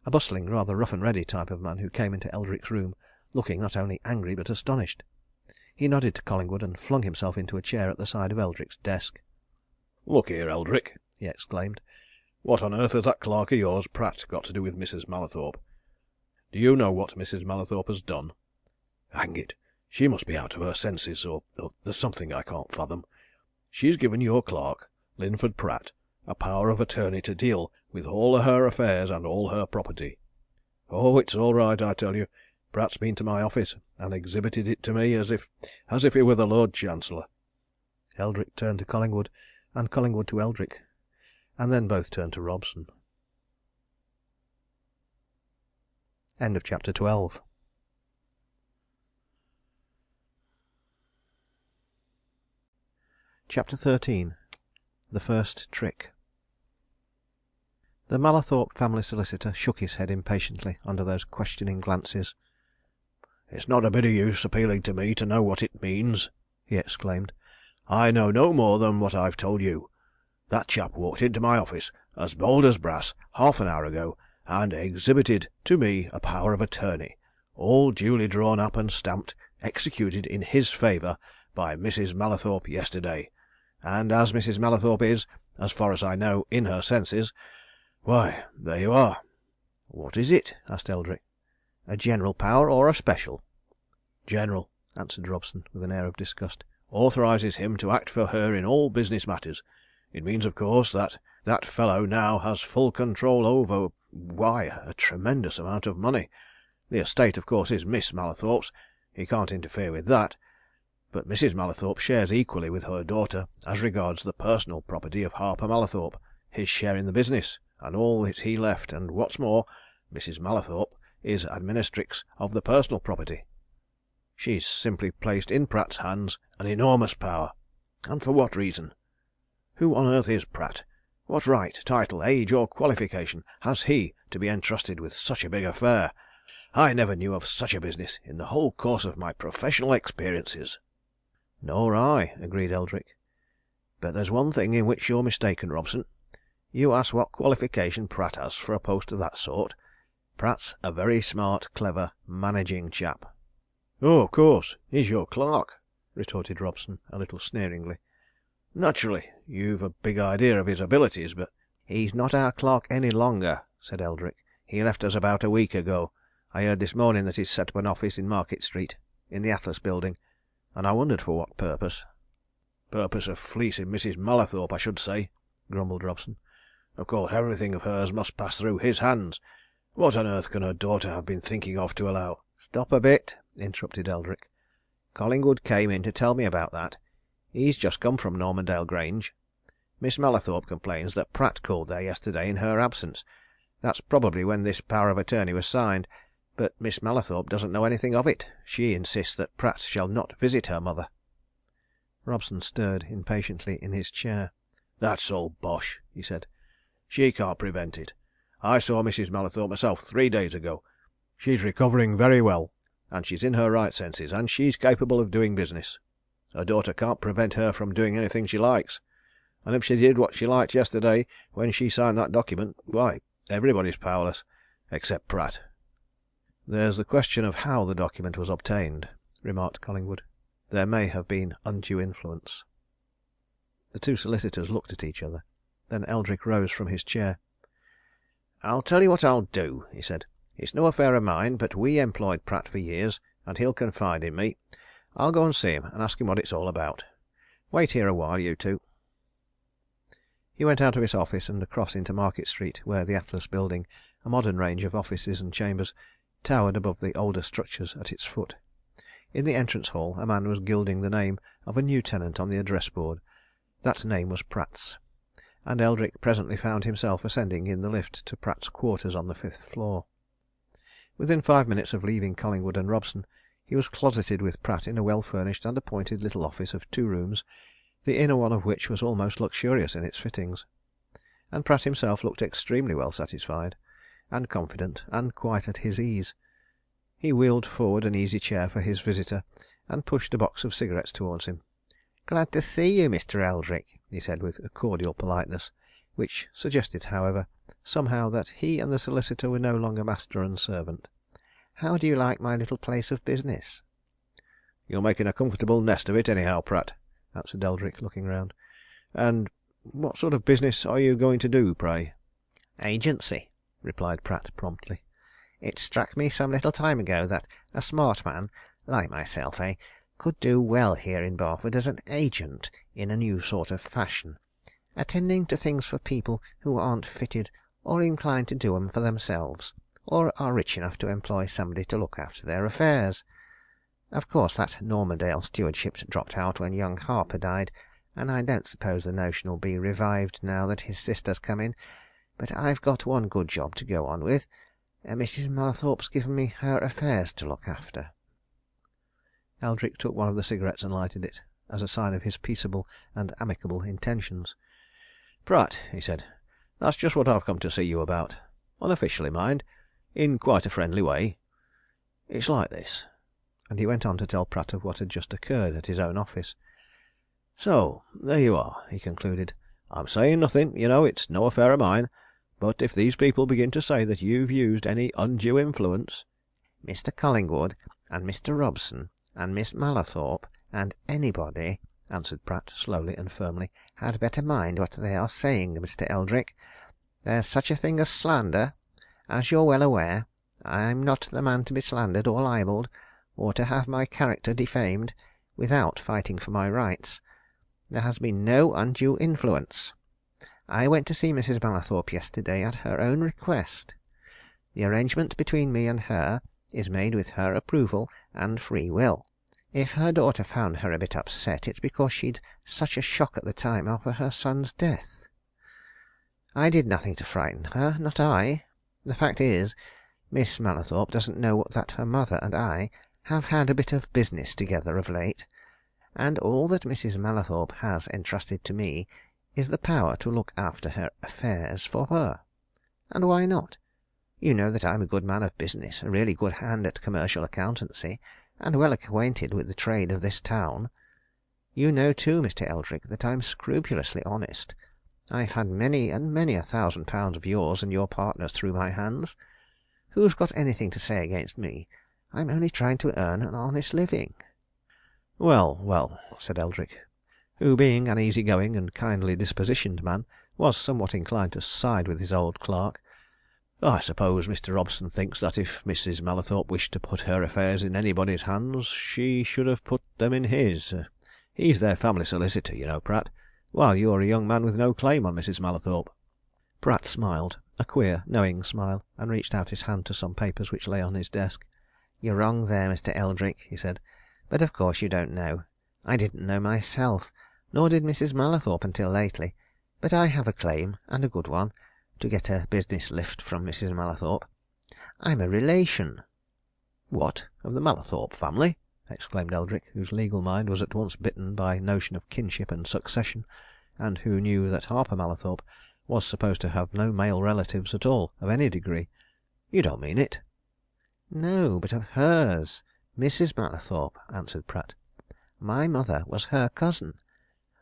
a bustling, rather rough and ready type of man who came into Eldrick's room looking not only angry but astonished. He nodded to Collingwood and flung himself into a chair at the side of Eldrick's desk. "Look here, Eldrick!" he exclaimed. "What on earth has that clerk of yours, Pratt, got to do with Mrs. Mallathorpe? Do you know what Mrs. Mallathorpe has done? Hang it, she must be out of her senses, or there's something I can't fathom. She's given your clerk, Linford Pratt, a power of attorney to deal with all her affairs and all her property. Oh, it's all right, I tell you. Pratt's been to my office and exhibited it to me as if he were the Lord Chancellor." Eldrick turned to Collingwood, and Collingwood to Eldrick, and then both turned to Robson. End of chapter 12. Chapter 13. The First Trick. The Mallathorpe family solicitor shook his head impatiently under those questioning glances. "It's not a bit of use appealing to me to know what it means," he exclaimed. "I know no more than what I've told you. That chap walked into my office as bold as brass half an hour ago, and exhibited to me a power of attorney, all duly drawn up and stamped, executed in his favour by Mrs. Mallathorpe yesterday, and as Mrs. Mallathorpe is, as far as I know, in her senses, why, there you are." "What is it?" asked Eldrick. "A general power or a special?" "General," answered Robson, with an air of disgust. "Authorises him to act for her in all business matters. It means, of course, that that fellow now has full control over why, a tremendous amount of money. The estate, of course, is Miss Mallathorpe's he can't interfere with that. But Mrs. Mallathorpe shares equally with her daughter as regards the personal property of Harper Mallathorpe, his share in the business, and all that he left, and what's more, Mrs. Mallathorpe is administratrix of the personal property. She's simply placed in Pratt's hands an enormous power. And for what reason? Who on earth is Pratt? What right, title, age, or qualification has he to be entrusted with such a big affair? I never knew of such a business in the whole course of my professional experiences." "Nor I," agreed Eldrick. "But there's one thing in which you're mistaken, Robson. You ask what qualification Pratt has for a post of that sort. Pratt's a very smart, clever, managing chap." "Oh, of course he's your clerk," retorted Robson, a little sneeringly. "Naturally, you've a big idea of his abilities, but " "He's not our clerk any longer," said Eldrick. "He left us about a week ago. I heard this morning that he's set up an office in Market Street, in the Atlas Building, and I wondered for what purpose." "Purpose of fleecing Mrs. Mallathorpe, I should say," grumbled Robson. "Of course, everything of hers must pass through his hands. What on earth can her daughter have been thinking of to allow " "Stop a bit," interrupted Eldrick. "Collingwood came in to tell me about that. He's just come from Normandale Grange. Miss Mallathorpe complains that Pratt called there yesterday in her absence. That's probably when this power of attorney was signed. But Miss Mallathorpe doesn't know anything of it. She insists that Pratt shall not visit her mother." Robson stirred impatiently in his chair. "That's all bosh!" he said. "She can't prevent it. I saw Mrs. Mallathorpe myself 3 days ago. She's recovering very well, and she's in her right senses, and she's capable of doing business. Her daughter can't prevent her from doing anything she likes. And if she did what she liked yesterday, when she signed that document, why, everybody's powerless except Pratt." "There's the question of how the document was obtained," remarked Collingwood. "There may have been undue influence." The two solicitors looked at each other. Then Eldrick rose from his chair. "I'll tell you what I'll do," he said. "It's no affair of mine, but we employed Pratt for years, and he'll confide in me. I'll go and see him, and ask him what it's all about. Wait here a while, you two." He went out of his office and across into Market Street, where the Atlas Building, a modern range of offices and chambers, towered above the older structures at its foot. In the entrance hall a man was gilding the name of a new tenant on the address board. That name was Pratt's, and Eldrick presently found himself ascending in the lift to Pratt's quarters on the 5th floor. Within 5 minutes of leaving Collingwood and Robson, he was closeted with Pratt in a well-furnished and appointed little office of 2 rooms, the inner one of which was almost luxurious in its fittings. And Pratt himself looked extremely well satisfied, and confident, and quite at his ease. He wheeled forward an easy chair for his visitor, and pushed a box of cigarettes towards him. "Glad to see you, Mr. Eldrick," he said with a cordial politeness, which suggested, however, somehow that he and the solicitor were no longer master and servant. "How do you like my little place of business?" "You're making a comfortable nest of it, anyhow, Pratt," answered Eldrick, looking round. "And what sort of business are you going to do, pray?" "Agency," replied Pratt promptly. "It struck me some little time ago that a smart man, like myself, could do well here in Barford as an agent in a new sort of fashion, attending to things for people who aren't fitted or inclined to do 'em for themselves, or are rich enough to employ somebody to look after their affairs. Of course, that Normandale stewardship dropped out when young Harper died, and I don't suppose the notion'll be revived now that his sister's come in. But I've got one good job to go on with. Mrs. Mallathorpe's given me her affairs to look after." Eldrick took one of the cigarettes and lighted it, as a sign of his peaceable and amicable intentions. "Pratt," he said, That's just what I've come to see you about. Unofficially, mind. In quite a friendly way. It's like this," and he went on to tell Pratt of what had just occurred at his own office. "So there you are," he concluded. "I'm saying nothing, you know, it's no affair of mine, but if these people begin to say that you've used any undue influence " "Mr. Collingwood and Mr. Robson and Miss Mallathorpe and anybody," answered Pratt slowly and firmly, "had better mind what they are saying, Mr. Eldrick. There's such a thing as slander, as you're well aware. I'm not the man to be slandered or libelled, or to have my character defamed, without fighting for my rights. There has been no undue influence. I went to see Mrs. Mallathorpe yesterday at her own request. The arrangement between me and her is made with her approval and free will. If her daughter found her a bit upset, it's because she'd such a shock at the time of her son's death. I did nothing to frighten her, not I. The fact is, Miss Mallathorpe doesn't know that her mother and I have had a bit of business together of late, and all that Mrs. Mallathorpe has entrusted to me is the power to look after her affairs for her. And why not? You know that I'm a good man of business, a really good hand at commercial accountancy, and well acquainted with the trade of this town. You know, too, Mr. Eldrick, that I'm scrupulously honest. I've had many and many £1,000 of yours and your partner's through my hands. Who's got anything to say against me? I'm only trying to earn an honest living." "Well, well," said Eldrick, who, being an easy-going and kindly dispositioned man, was somewhat inclined to side with his old clerk. "I suppose Mr. Robson thinks that if Mrs. Mallathorpe wished to put her affairs in anybody's hands, she should have put them in his. He's their family solicitor, you know, Pratt, while you're a young man with no claim on Mrs. Mallathorpe." Pratt smiled, a queer, knowing smile, and reached out his hand to some papers which lay on his desk. "You're wrong there, Mr. Eldrick," he said. "But of course you don't know. I didn't know myself, nor did Mrs. Mallathorpe until lately. But I have a claim, and a good one, to get a business lift from Mrs. Mallathorpe. I'm a relation." "What, of the Mallathorpe family?" exclaimed Eldrick, whose legal mind was at once bitten by notion of kinship and succession, and who knew that Harper Mallathorpe was supposed to have no male relatives at all, of any degree. "You don't mean it?" "No, but of hers, Mrs. Mallathorpe," answered Pratt. "My mother was her cousin.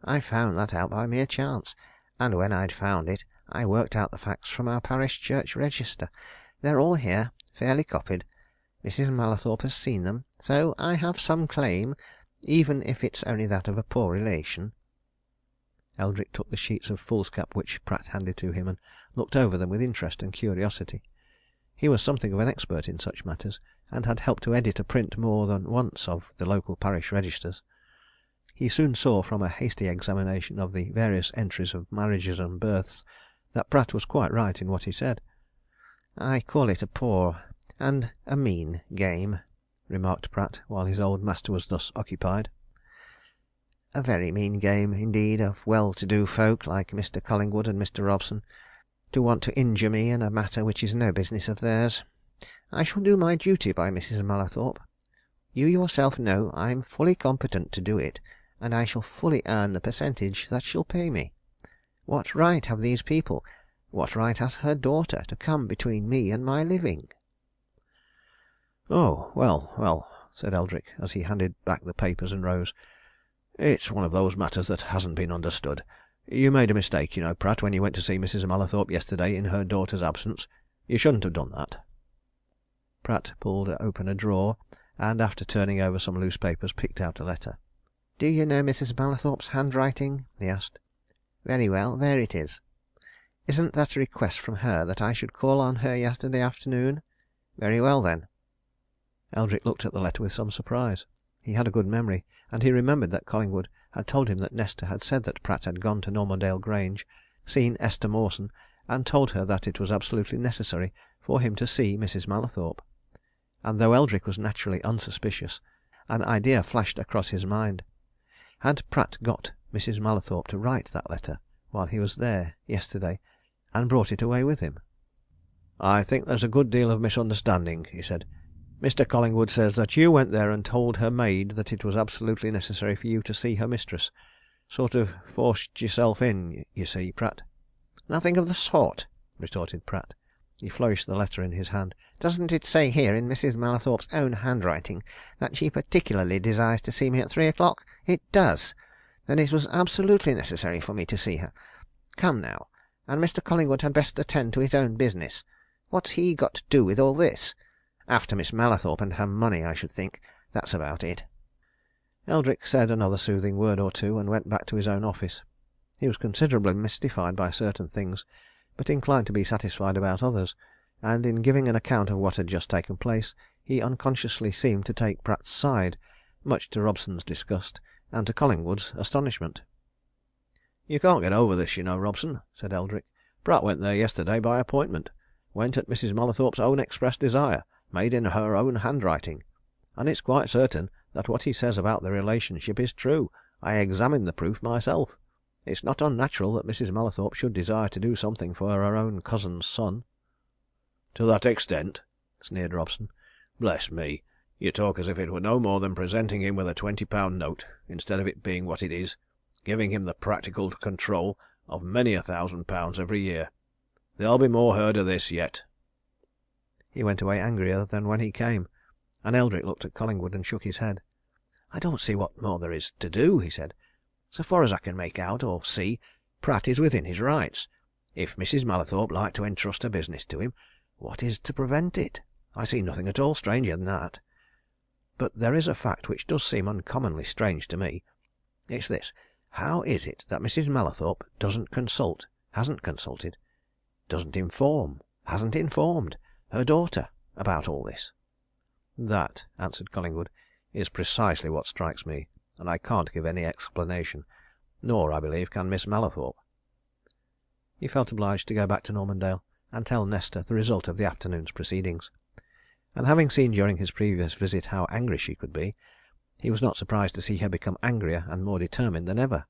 I found that out by mere chance, and when I'd found it, I worked out the facts from our parish church register. They're all here, fairly copied. Mrs. Mallathorpe has seen them, so I have some claim, even if it's only that of a poor relation." Eldrick took the sheets of foolscap which Pratt handed to him, and looked over them with interest and curiosity. He was something of an expert in such matters, and had helped to edit a print more than once of the local parish registers. He soon saw from a hasty examination of the various entries of marriages and births that Pratt was quite right in what he said. "I call it a poor and a mean game," remarked Pratt, while his old master was thus occupied. "A very mean game, indeed, of well-to-do folk like Mr. Collingwood and Mr. Robson, to want to injure me in a matter which is no business of theirs. I shall do my duty by Mrs. Mallathorpe. You yourself know I'm fully competent to do it, and I shall fully earn the percentage that she'll pay me. What right have these people, what right has her daughter, to come between me and my living?" "Oh, well, well," said Eldrick, as he handed back the papers and rose. "It's one of those matters that hasn't been understood. You made a mistake, you know, Pratt, when you went to see Mrs. Mallathorpe yesterday in her daughter's absence. You shouldn't have done that." Pratt pulled open a drawer, and after turning over some loose papers, picked out a letter. "Do you know Mrs. Mallathorpe's handwriting?" he asked. "Very well, there it is. Isn't that a request from her that I should call on her yesterday afternoon? Very well, then." Eldrick looked at the letter with some surprise. He had a good memory, and he remembered that Collingwood had told him that Nesta had said that Pratt had gone to Normandale Grange, seen Esther Mawson, and told her that it was absolutely necessary for him to see Mrs. Mallathorpe. And though Eldrick was naturally unsuspicious, an idea flashed across his mind. Had Pratt got Mrs. Mallathorpe to write that letter while he was there yesterday, and brought it away with him? "I think there's a good deal of misunderstanding," he said. "Mr. Collingwood says that you went there and told her maid that it was absolutely necessary for you to see her mistress. Sort of forced yourself in, you see, Pratt." "Nothing of the sort," retorted Pratt. He flourished the letter in his hand. "Doesn't it say here in Mrs. Mallathorpe's own handwriting that she particularly desires to see me at 3 o'clock? It does! Then it was absolutely necessary for me to see her. Come, now, and Mr. Collingwood had best attend to his own business. What's he got to do with all this? After Miss Mallathorpe and her money, I should think. That's about it." Eldrick said another soothing word or two, and went back to his own office. He was considerably mystified by certain things, but inclined to be satisfied about others, and in giving an account of what had just taken place, he unconsciously seemed to take Pratt's side, much to Robson's disgust, and to Collingwood's astonishment. "You can't get over this, you know, Robson," said Eldrick. "Pratt went there yesterday by appointment went at Mrs. Mallathorpe's own express desire, made in her own handwriting. And it's quite certain that what he says about the relationship is true. I examined the proof myself. It's not unnatural that Mrs. Mallathorpe should desire to do something for her own cousin's son." "To that extent?" sneered Robson. "Bless me! You talk as if it were no more than presenting him with a £20 note, instead of it being what it is, giving him the practical control of many £1,000 every year. There'll be more heard of this yet." He went away angrier than when he came, and Eldrick looked at Collingwood and shook his head. "I don't see what more there is to do," he said. "So far as I can make out or see, Pratt is within his rights. If Mrs. Mallathorpe liked to entrust her business to him, what is to prevent it? I see nothing at all strange in that. But there is a fact which does seem uncommonly strange to me. It's this how is it that Mrs. Mallathorpe doesn't consult, hasn't consulted, doesn't inform, hasn't informed her daughter about all this?" "That," answered Collingwood, "is precisely what strikes me, and I can't give any explanation. Nor, I believe, can Miss Mallathorpe." He felt obliged to go back to Normandale and tell Nesta the result of the afternoon's proceedings. And having seen during his previous visit how angry she could be, he was not surprised to see her become angrier and more determined than ever.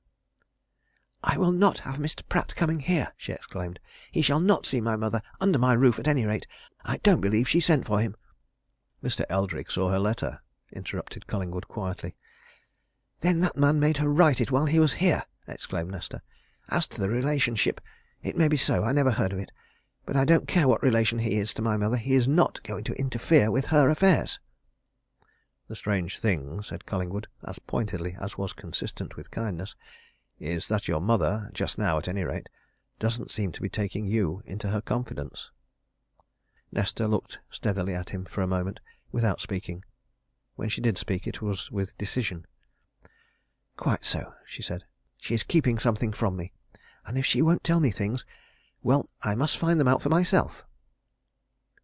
"I will not have Mr. Pratt coming here!" she exclaimed. "He shall not see my mother under my roof, at any rate. I don't believe she sent for him." "Mr. Eldrick saw her letter," interrupted Collingwood quietly. "Then that man made her write it while he was here!" exclaimed Nesta. "As to the relationship, it may be so I never heard of it. But I don't care what relation he is to my mother, he is not going to interfere with her affairs." "The strange thing," said Collingwood, as pointedly as was consistent with kindness, "is that your mother, just now at any rate, doesn't seem to be taking you into her confidence." Nesta looked steadily at him for a moment without speaking. When she did speak it was with decision. "Quite so," she said. "She is keeping something from me. And if she won't tell me things well, I must find them out for myself."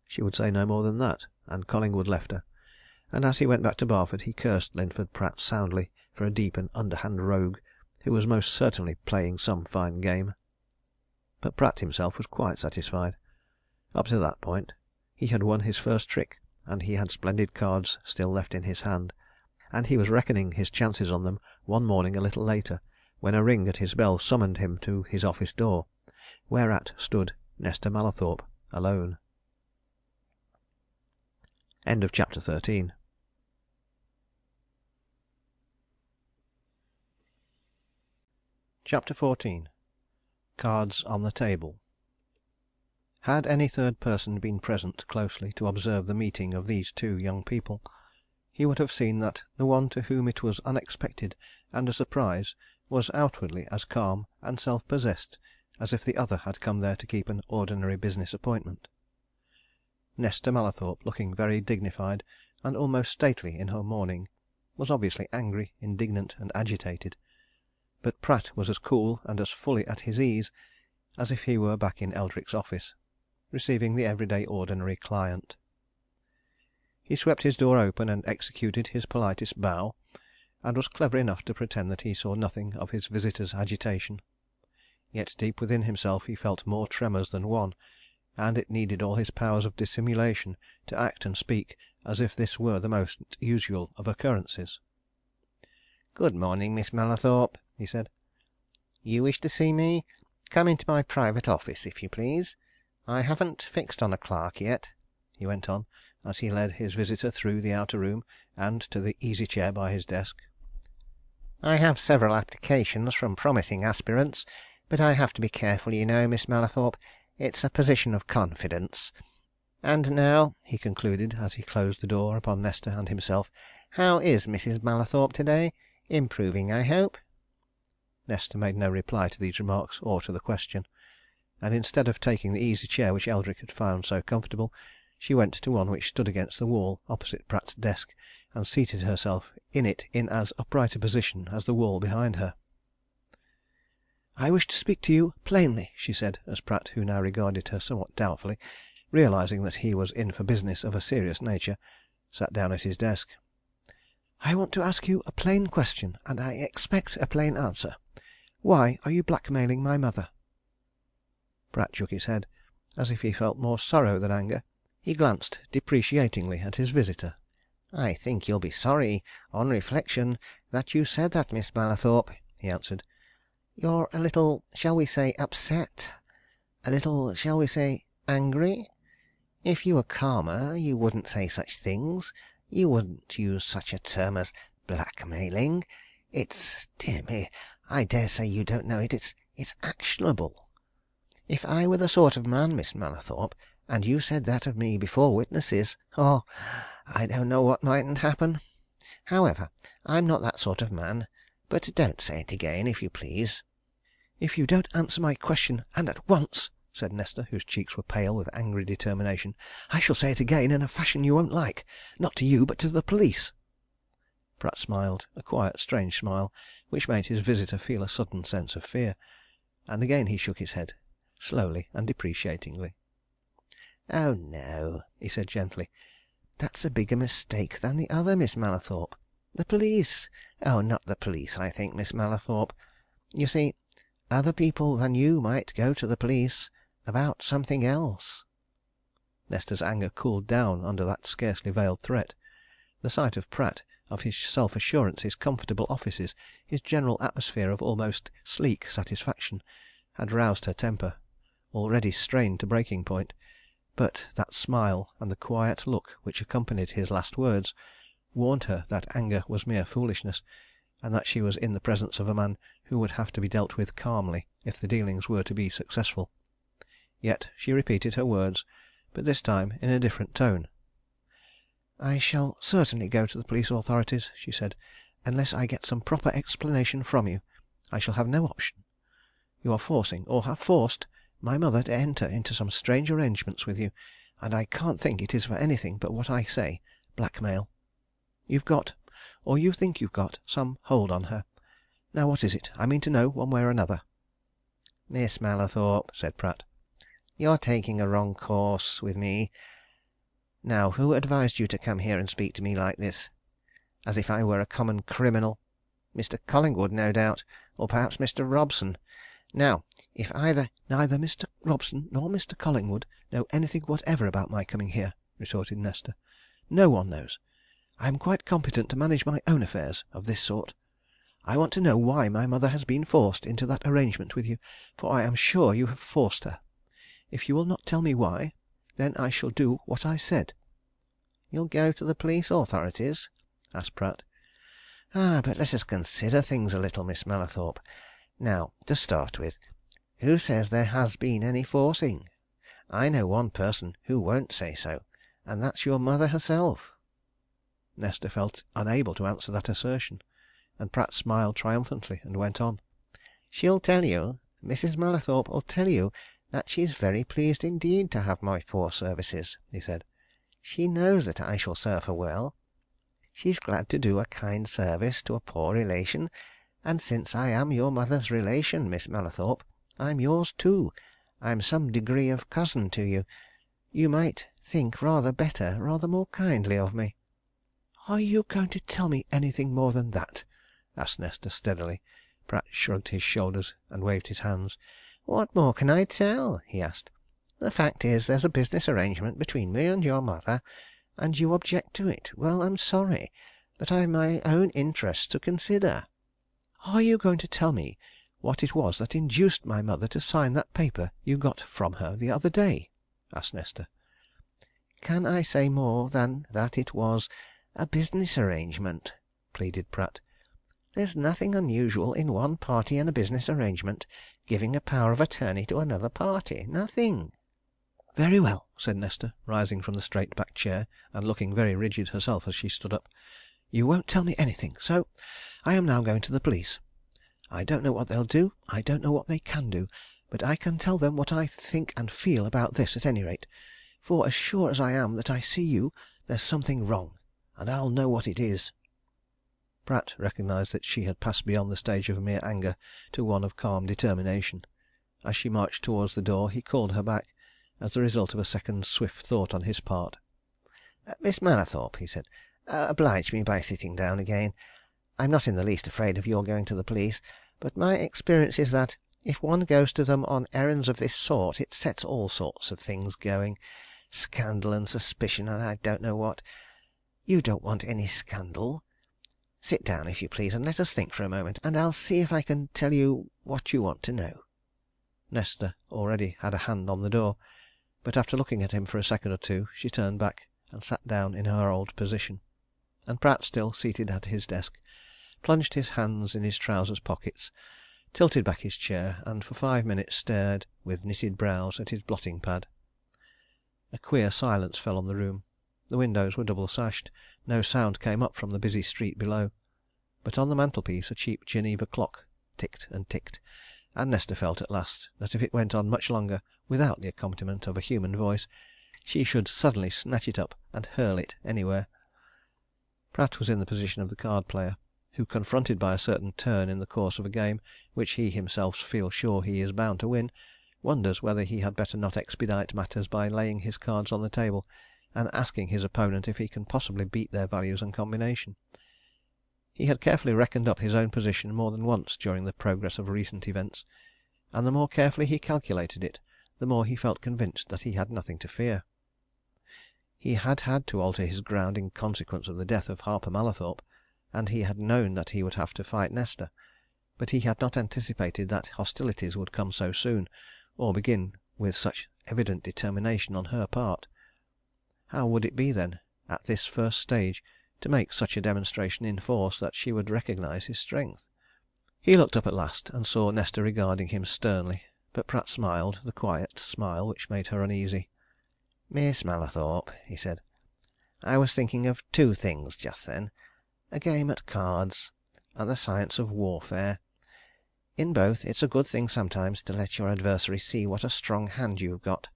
She would say no more than that, and Collingwood left her, and as he went back to Barford he cursed Linford Pratt soundly for a deep and underhand rogue who was most certainly playing some fine game. But Pratt himself was quite satisfied. Up to that point he had won his first trick, and he had splendid cards still left in his hand, and he was reckoning his chances on them one morning a little later, when a ring at his bell summoned him to his office door, whereat stood Nesta Mallathorpe alone. End of chapter 13. Chapter 14. Cards on the table. Had any third person been present closely to observe the meeting of these two young people, he would have seen that the one to whom it was unexpected and a surprise was outwardly as calm and self-possessed as if the other had come there to keep an ordinary business appointment. Nesta Mallathorpe, looking very dignified and almost stately in her mourning, was obviously angry, indignant, and agitated, but Pratt was as cool and as fully at his ease as if he were back in Eldrick's office, receiving the everyday ordinary client. He swept his door open and executed his politest bow, and was clever enough to pretend that he saw nothing of his visitor's agitation. Yet deep within himself he felt more tremors than one, and it needed all his powers of dissimulation to act and speak as if this were the most usual of occurrences. "Good morning, Miss Mallathorpe," he said. "You wish to see me? Come into my private office, if you please. I haven't fixed on a clerk yet," he went on, as he led his visitor through the outer room and to the easy chair by his desk. "I have several applications from promising aspirants, But I have to be careful, you know, Miss Mallathorpe. It's a position of confidence. And now," he concluded, as he closed the door upon Nesta and himself, "how is Mrs. Mallathorpe to day? Improving, I hope?" Nesta made no reply to these remarks or to the question, and instead of taking the easy chair which Eldrick had found so comfortable, she went to one which stood against the wall opposite Pratt's desk, and seated herself in it in as upright a position as the wall behind her. "I wish to speak to you plainly," she said, as Pratt, who now regarded her somewhat doubtfully, realizing that he was in for business of a serious nature, sat down at his desk. "I want to ask you a plain question, and I expect a plain answer. Why are you blackmailing my mother?" Pratt shook his head, as if he felt more sorrow than anger. He glanced depreciatingly at his visitor. "I think you'll be sorry, on reflection, that you said that, Miss Mallathorpe," he answered. "You're a little, shall we say, upset? A little, shall we say, angry? If you were calmer, you wouldn't say such things you wouldn't use such a term as blackmailing. It's dear me, I dare say you don't know it it's actionable. If I were the sort of man, Miss Mallathorpe, and you said that of me before witnesses oh, I don't know what mightn't happen. However, I'm not that sort of man. But don't say it again, if you please." "If you don't answer my question, and at once," said Nesta, whose cheeks were pale with angry determination, "I shall say it again in a fashion you won't like not to you, but to the police." Pratt smiled a quiet, strange smile, which made his visitor feel a sudden sense of fear. And again he shook his head, slowly and depreciatingly. "Oh, no," he said gently. "That's a bigger mistake than the other, Miss Mallathorpe. The police oh, not the police, I think, Miss Mallathorpe. You see, other people than you might go to the police about something else." Nesta's anger cooled down under that scarcely veiled threat. The sight of Pratt, of his self assurance, his comfortable offices, his general atmosphere of almost sleek satisfaction, had roused her temper, already strained to breaking point. But that smile, and the quiet look which accompanied his last words, warned her that anger was mere foolishness, and that she was in the presence of a man who would have to be dealt with calmly if the dealings were to be successful. Yet she repeated her words, but this time in a different tone. "I shall certainly go to the police authorities," she said, "unless I get some proper explanation from you. I shall have no option. You are forcing, or have forced, my mother to enter into some strange arrangements with you, and I can't think it is for anything but what I say blackmail. You've got, or you think you've got, some hold on her. Now what is it? I mean to know, one way or another." "Miss Mallathorpe," said Pratt, "you're taking a wrong course with me. Now, who advised you to come here and speak to me like this? As if I were a common criminal? Mr. Collingwood, no doubt or perhaps Mr. Robson. Now, if either " "Neither Mr. Robson nor Mr. Collingwood know anything whatever about my coming here," retorted Nesta. "No one knows. I am quite competent to manage my own affairs of this sort. I want to know why my mother has been forced into that arrangement with you, for I am sure you have forced her. If you will not tell me why, then I shall do what I said." "You'll go to the police authorities?" asked Pratt. "But let us consider things a little, Miss Mallathorpe. Now, to start with, who says there has been any forcing? I know one person who won't say so, and that's your mother herself." Nesta felt unable to answer that assertion, and Pratt smiled triumphantly and went on. "She'll tell you Mrs. Mallathorpe'll tell you that she's very pleased indeed to have my poor services," he said. "She knows that I shall serve her well. She's glad to do a kind service to a poor relation, and since I am your mother's relation, Miss Mallathorpe, I'm yours too I'm some degree of cousin to you. You might think rather better, rather more kindly of me." "Are you going to tell me anything more than that?" asked Nesta steadily. Pratt shrugged his shoulders and waved his hands. "What more can I tell?" he asked. "The fact is, there's a business arrangement between me and your mother, and you object to it. Well, I'm sorry, but I've my own interests to consider." "Are you going to tell me what it was that induced my mother to sign that paper you got from her the other day?" asked Nesta. "Can I say more than that it was a business arrangement?" pleaded Pratt. There's nothing unusual in one party in a business arrangement giving a power of attorney to another party. Nothing." "Very well," said Nesta, rising from the straight backed chair, and looking very rigid herself as she stood up. "You won't tell me anything, so I am now going to the police. I don't know what they'll do, I don't know what they can do, but I can tell them what I think and feel about this at any rate. For as sure as I am that I see you, there's something wrong, and I'll know what it is." Pratt recognized that she had passed beyond the stage of mere anger to one of calm determination. As she marched towards the door he called her back, as the result of a second's swift thought on his part. "Miss Mallathorpe," he said, "oblige me by sitting down again. I'm not in the least afraid of your going to the police, but my experience is that if one goes to them on errands of this sort it sets all sorts of things going scandal and suspicion and I don't know what. You don't want any scandal. Sit down, if you please, and let us think for a moment, and I'll see if I can tell you what you want to know." Nesta already had a hand on the door, but after looking at him for a second or two she turned back and sat down in her old position, and Pratt, still seated at his desk, plunged his hands in his trousers pockets, tilted back his chair, and for 5 minutes stared with knitted brows at his blotting pad. A queer silence fell on the room. The windows were double sashed, no sound came up from the busy street below, but on the mantelpiece a cheap Geneva clock ticked and ticked, and Nesta felt at last that if it went on much longer without the accompaniment of a human voice, she should suddenly snatch it up and hurl it anywhere. Pratt was in the position of the card player, who, confronted by a certain turn in the course of a game which he himself feels sure he is bound to win, wonders whether he had better not expedite matters by laying his cards on the table and asking his opponent if he can possibly beat their values and combination. He had carefully reckoned up his own position more than once during the progress of recent events, and the more carefully he calculated it, the more he felt convinced that he had nothing to fear. He had had to alter his ground in consequence of the death of Harper Mallathorpe, and he had known that he would have to fight Nesta, but he had not anticipated that hostilities would come so soon, or begin with such evident determination on her part. How would it be, then, at this first stage, to make such a demonstration in force that she would recognize his strength? He looked up at last and saw Nesta regarding him sternly, but Pratt smiled the quiet smile which made her uneasy. "Miss Mallathorpe," he said, "I was thinking of two things just then a game at cards, and the science of warfare. In both, it's a good thing sometimes to let your adversary see what a strong hand you've got.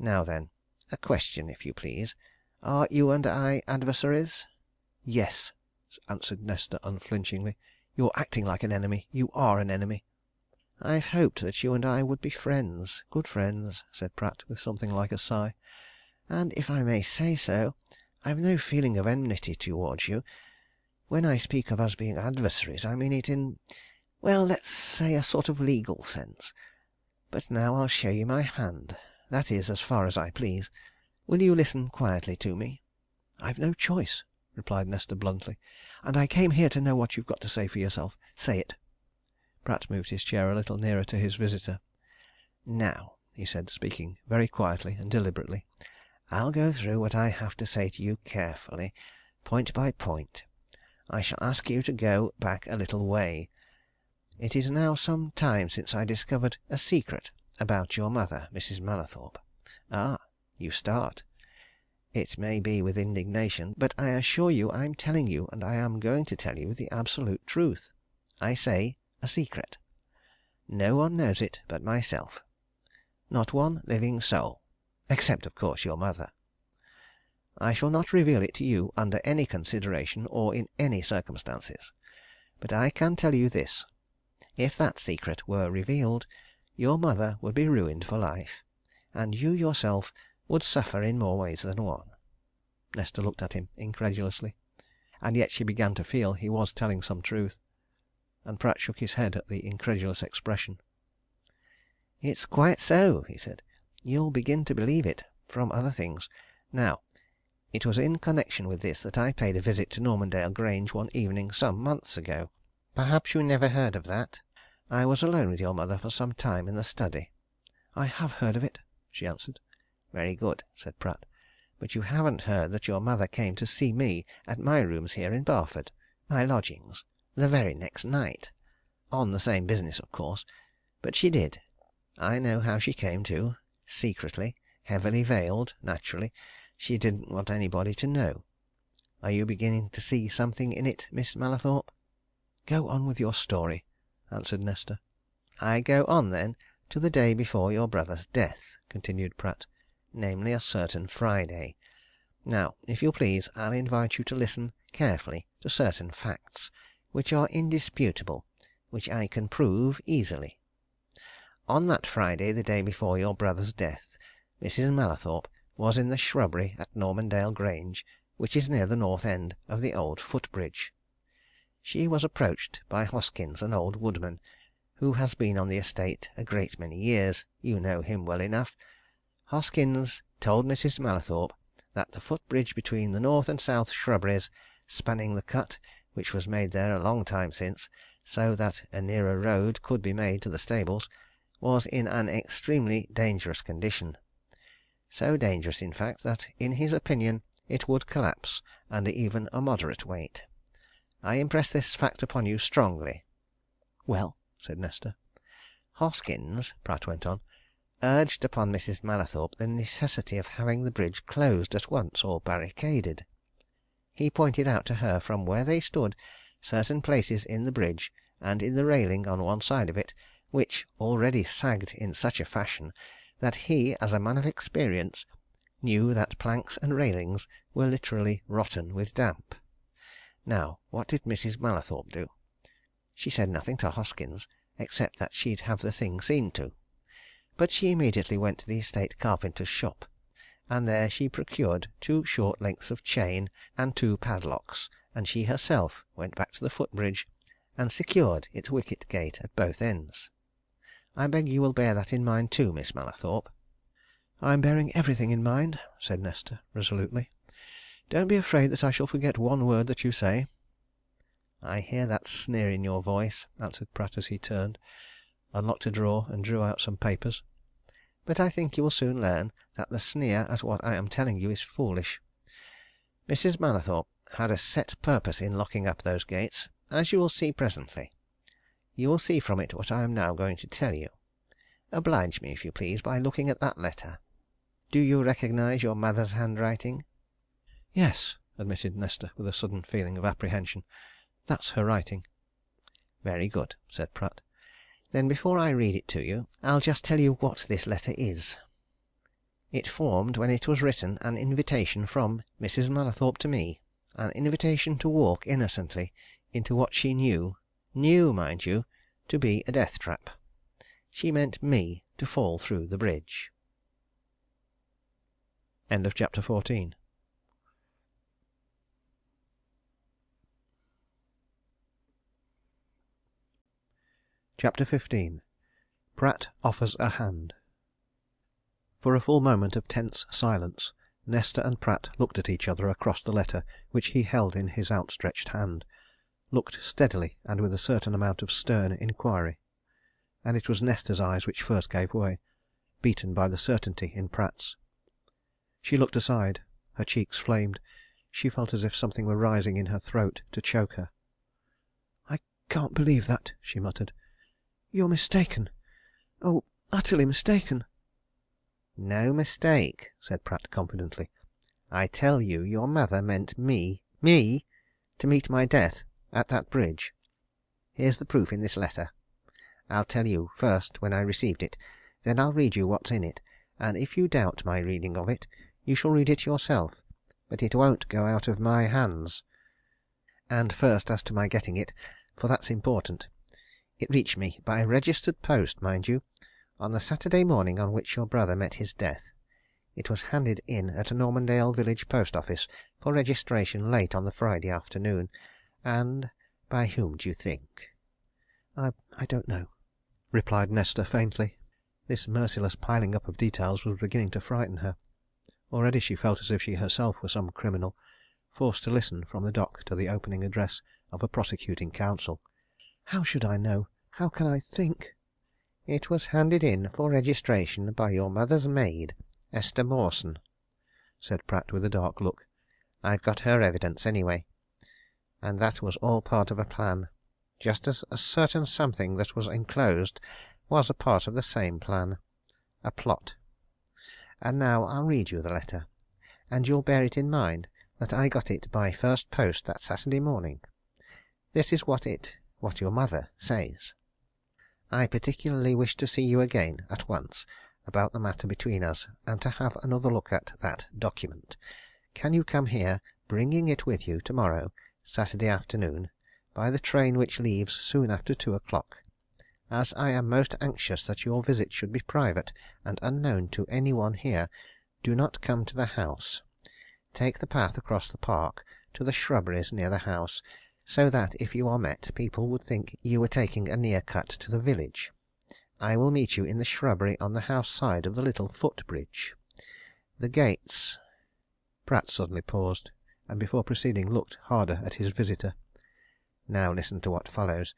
Now then, a question, if you please. Are you and I adversaries?" "Yes," answered Nesta unflinchingly. "You're acting like an enemy. You are an enemy." "I've hoped that you and I would be friends good friends," said Pratt, with something like a sigh. "And if I may say so, I've no feeling of enmity towards you. When I speak of us being adversaries, I mean it in well, let's say a sort of legal sense. But now I'll show you my hand that is, as far as I please. Will you listen quietly to me?" "I've no choice," replied Nesta bluntly. "And I came here to know what you've got to say for yourself. Say it." Pratt moved his chair a little nearer to his visitor. "Now," he said, speaking very quietly and deliberately, "I'll go through what I have to say to you carefully, point by point. I shall ask you to go back a little way. It is now some time since I discovered a secret about your mother, Mrs. Mallathorpe. Ah, you start. It may be with indignation, but I assure you I'm telling you, and I am going to tell you, the absolute truth. I say a secret. No one knows it but myself. Not one living soul except, of course, your mother. I shall not reveal it to you under any consideration or in any circumstances. But I can tell you this if that secret were revealed, your mother would be ruined for life, and you yourself would suffer in more ways than one." Nesta looked at him incredulously, and yet she began to feel he was telling some truth, and Pratt shook his head at the incredulous expression. "It's quite so," he said. "You'll begin to believe it from other things. Now, it was in connection with this that I paid a visit to Normandale Grange one evening some months ago. Perhaps you never heard of that? I was alone with your mother for some time in the study." "I have heard of it," she answered. "Very good," said Pratt. "But you haven't heard that your mother came to see me at my rooms here in Barford my lodgings. the very next night. On the same business, of course. But she did. I know how she came to. Secretly. Heavily veiled, naturally. She didn't want anybody to know. Are you beginning to see something in it, Miss Mallathorpe?" "Go on with your story," answered Nesta. "I go on, then, to the day before your brother's death," continued Pratt. "Namely, a certain Friday. Now, if you please, I'll invite you to listen carefully to certain facts, which are indisputable, which I can prove easily. On that Friday, the day before your brother's death, Mrs. Mallathorpe was in the shrubbery at Normandale Grange, which is near the north end of the old footbridge. She was approached by Hoskins, an old woodman, who has been on the estate a great many years. You know him well enough. Hoskins told Mrs. Mallathorpe that the footbridge between the north and south shrubberies, spanning the cut, which was made there a long time since, so that a nearer road could be made to the stables, was in an extremely dangerous condition. So dangerous, in fact, that in his opinion it would collapse under even a moderate weight. I impress this fact upon you strongly." "Well?" said Nesta. "Hoskins," Pratt went on, "urged upon Mrs. Mallathorpe the necessity of having the bridge closed at once, or barricaded. He pointed out to her from where they stood certain places in the bridge and in the railing on one side of it, which already sagged in such a fashion that he, as a man of experience, knew that planks and railings were literally rotten with damp. Now, what did Mrs. Mallathorpe do? She said nothing to Hoskins, except that she'd have the thing seen to. But she immediately went to the estate carpenter's shop, and there she procured 2 short lengths of chain and 2 padlocks, and she herself went back to the footbridge and secured its wicket gate at both ends. I beg you will bear that in mind too, Miss Mallathorpe." "I'm bearing everything in mind," said Nesta resolutely. "Don't be afraid that I shall forget one word that you say." "I hear that sneer in your voice," answered Pratt as he turned, unlocked a drawer, and drew out some papers. "But I think you will soon learn that the sneer at what I am telling you is foolish. Mrs. Mallathorpe had a set purpose in locking up those gates, as you will see presently. You will see from it what I am now going to tell you. Oblige me, if you please, by looking at that letter. Do you recognize your mother's handwriting?" "Yes," admitted Nesta, with a sudden feeling of apprehension. "That's her writing." "Very good," said Pratt. "Then before I read it to you, I'll just tell you what this letter is. It formed, when it was written, an invitation from Mrs. Mallathorpe to me, an invitation to walk innocently into what she knew, mind you, to be a death trap. She meant me to fall through the bridge." End of chapter 14. Chapter 15. Pratt offers a hand. For a full moment of tense silence, Nesta and Pratt looked at each other across the letter which he held in his outstretched hand looked steadily and with a certain amount of stern inquiry. And it was Nesta's eyes which first gave way, beaten by the certainty in Pratt's. She looked aside. Her cheeks flamed. She felt as if something were rising in her throat to choke her. "I can't believe that," she muttered. "You're mistaken. Oh, utterly mistaken." "No mistake," said Pratt confidently. "I tell you your mother meant me to meet my death at that bridge. Here's the proof in this letter. I'll tell you, first, when I received it, then I'll read you what's in it, and if you doubt my reading of it, you shall read it yourself. But it won't go out of my hands. And first as to my getting it, for that's important. It reached me by registered post, mind you, on the Saturday morning on which your brother met his death. It was handed in at Normandale village post office for registration late on the Friday afternoon. And by whom do you think?" I don't know," replied Nesta faintly. This merciless piling up of details was beginning to frighten her. Already she felt as if she herself were some criminal, forced to listen from the dock to the opening address of a prosecuting counsel. "How should I know? How can I think?" "It was handed in for registration by your mother's maid, Esther Mawson," said Pratt with a dark look. "I've got her evidence, anyway. And that was all part of a plan. just as a certain something that was enclosed was a part of the same plan a plot. And now I'll read you the letter, and you'll bear it in mind that I got it by first post that Saturday morning. This is what your mother says. I particularly wish to see you again at once about the matter between us, and to have another look at that document. Can you come here, bringing it with you, to-morrow, Saturday afternoon, by the train which leaves soon after 2 o'clock? As I am most anxious that your visit should be private and unknown to any one here, do not come to the house. Take the path across the park to the shrubberies near the house, so that if you are met people would think you were taking a near cut to the village. I will meet you in the shrubbery on the house side of the little foot-bridge. The gates Pratt suddenly paused, and before proceeding looked harder at his visitor. Now listen to what follows,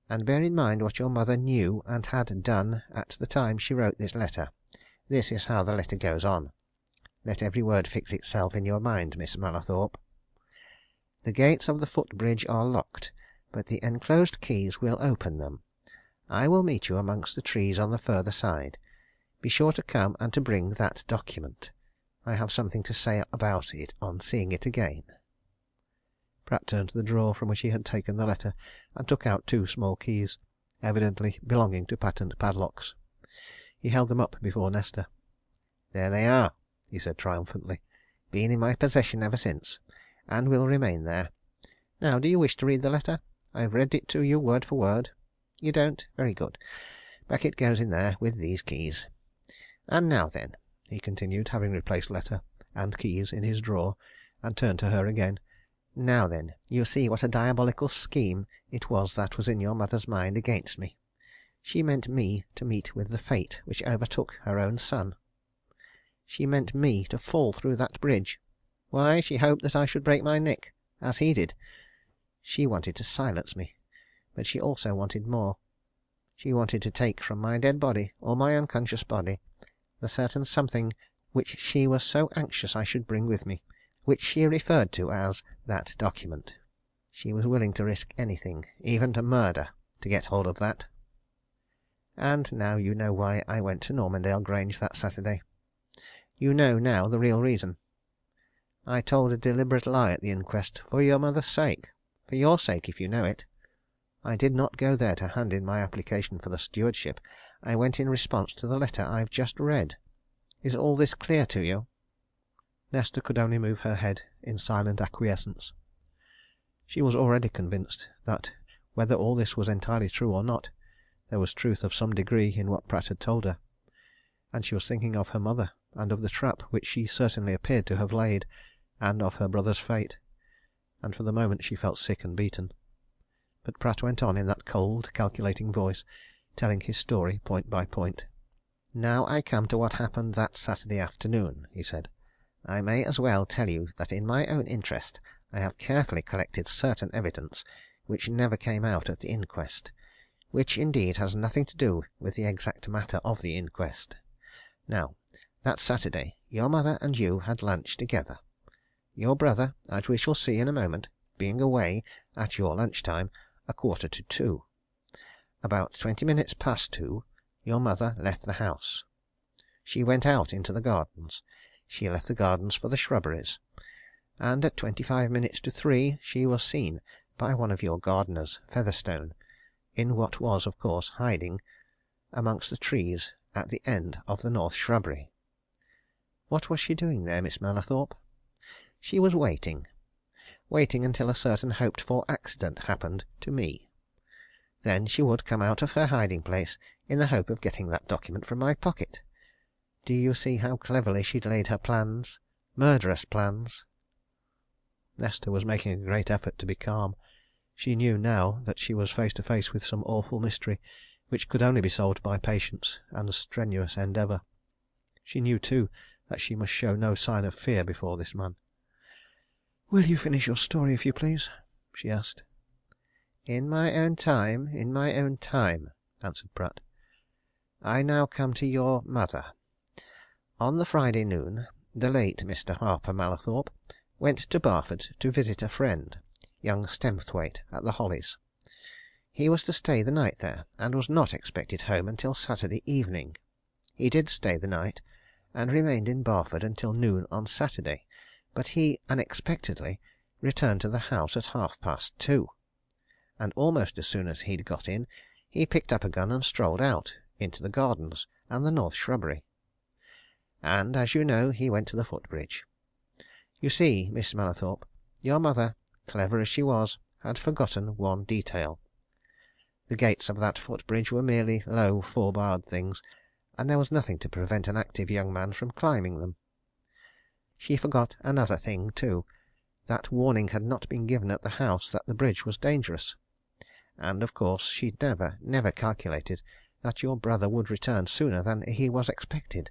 and bear in mind what your mother knew and had done at the time she wrote this letter. This is how the letter goes on. Let every word fix itself in your mind, Miss Mallathorpe. The gates of the foot-bridge are locked, but the enclosed keys will open them. I will meet you amongst the trees on the further side. Be sure to come and to bring that document. I have something to say about it on seeing it again. Pratt turned to the drawer from which he had taken the letter, and took out 2 small keys, evidently belonging to patent padlocks. He held them up before Nesta. "There they are," he said triumphantly. "Been in my possession ever since, and will remain there. Now, do you wish to read the letter? I've read it to you word for word. You don't? Very good. Back it goes in there with these keys. And now then," he continued, having replaced letter and keys in his drawer, and turned to her again. "Now then, you see what a diabolical scheme it was that was in your mother's mind against me. She meant me to meet with the fate which overtook her own son. She meant me to fall through that bridge. Why, she hoped that I should break my neck, as he did. She wanted to silence me, but she also wanted more. She wanted to take from my dead body, or my unconscious body, the certain something which she was so anxious I should bring with me, which she referred to as that document. She was willing to risk anything, even to murder, to get hold of that. And now you know why I went to Normandale Grange that Saturday. You know now the real reason. I told a deliberate lie at the inquest, for your mother's sake, for your sake if you know it. I did not go there to hand in my application for the stewardship. I went in response to the letter I've just read. Is all this clear to you?" Nesta could only move her head in silent acquiescence. She was already convinced that, whether all this was entirely true or not, there was truth of some degree in what Pratt had told her. And she was thinking of her mother, and of the trap which she certainly appeared to have laid, and of her brother's fate. And for the moment she felt sick and beaten. But Pratt went on in that cold, calculating voice, telling his story point by point. "Now I come to what happened that Saturday afternoon," he said. "I may as well tell you that in my own interest I have carefully collected certain evidence which never came out at the inquest, which indeed has nothing to do with the exact matter of the inquest. Now, that Saturday your mother and you had lunch together. Your brother, as we shall see in a moment, being away, at your lunch time, 1:45. About 20 minutes past 2, your mother left the house. She went out into the gardens. She left the gardens for the shrubberies. And at 25 minutes to 3 she was seen by one of your gardeners, Featherstone, in what was, of course, hiding amongst the trees at the end of the north shrubbery. What was she doing there, Miss Mallathorpe? She was waiting until a certain hoped-for accident happened to me. Then she would come out of her hiding-place in the hope of getting that document from my pocket. Do you see how cleverly she'd laid her plans? Murderous plans!" Nesta was making a great effort to be calm. She knew now that she was face to face with some awful mystery, which could only be solved by patience and strenuous endeavour. She knew, too, that she must show no sign of fear before this man. "Will you finish your story, if you please?" she asked. "In my own time, in my own time," answered Pratt. "I now come to your mother. On the Friday noon, the late Mr. Harper Mallathorpe went to Barford to visit a friend, young Stemthwaite, at the Hollies. He was to stay the night there, and was not expected home until Saturday evening. He did stay the night, and remained in Barford until noon on Saturday, but he unexpectedly returned to the house at 2:30, and almost as soon as he'd got in, he picked up a gun and strolled out into the gardens and the north shrubbery. And, as you know, he went to the footbridge. You see, Miss Mallathorpe, your mother, clever as she was, had forgotten one detail. The gates of that footbridge were merely low 4-barred things, and there was nothing to prevent an active young man from climbing them. She forgot another thing, too, that warning had not been given at the house that the bridge was dangerous. And, of course, she'd never calculated that your brother would return sooner than he was expected,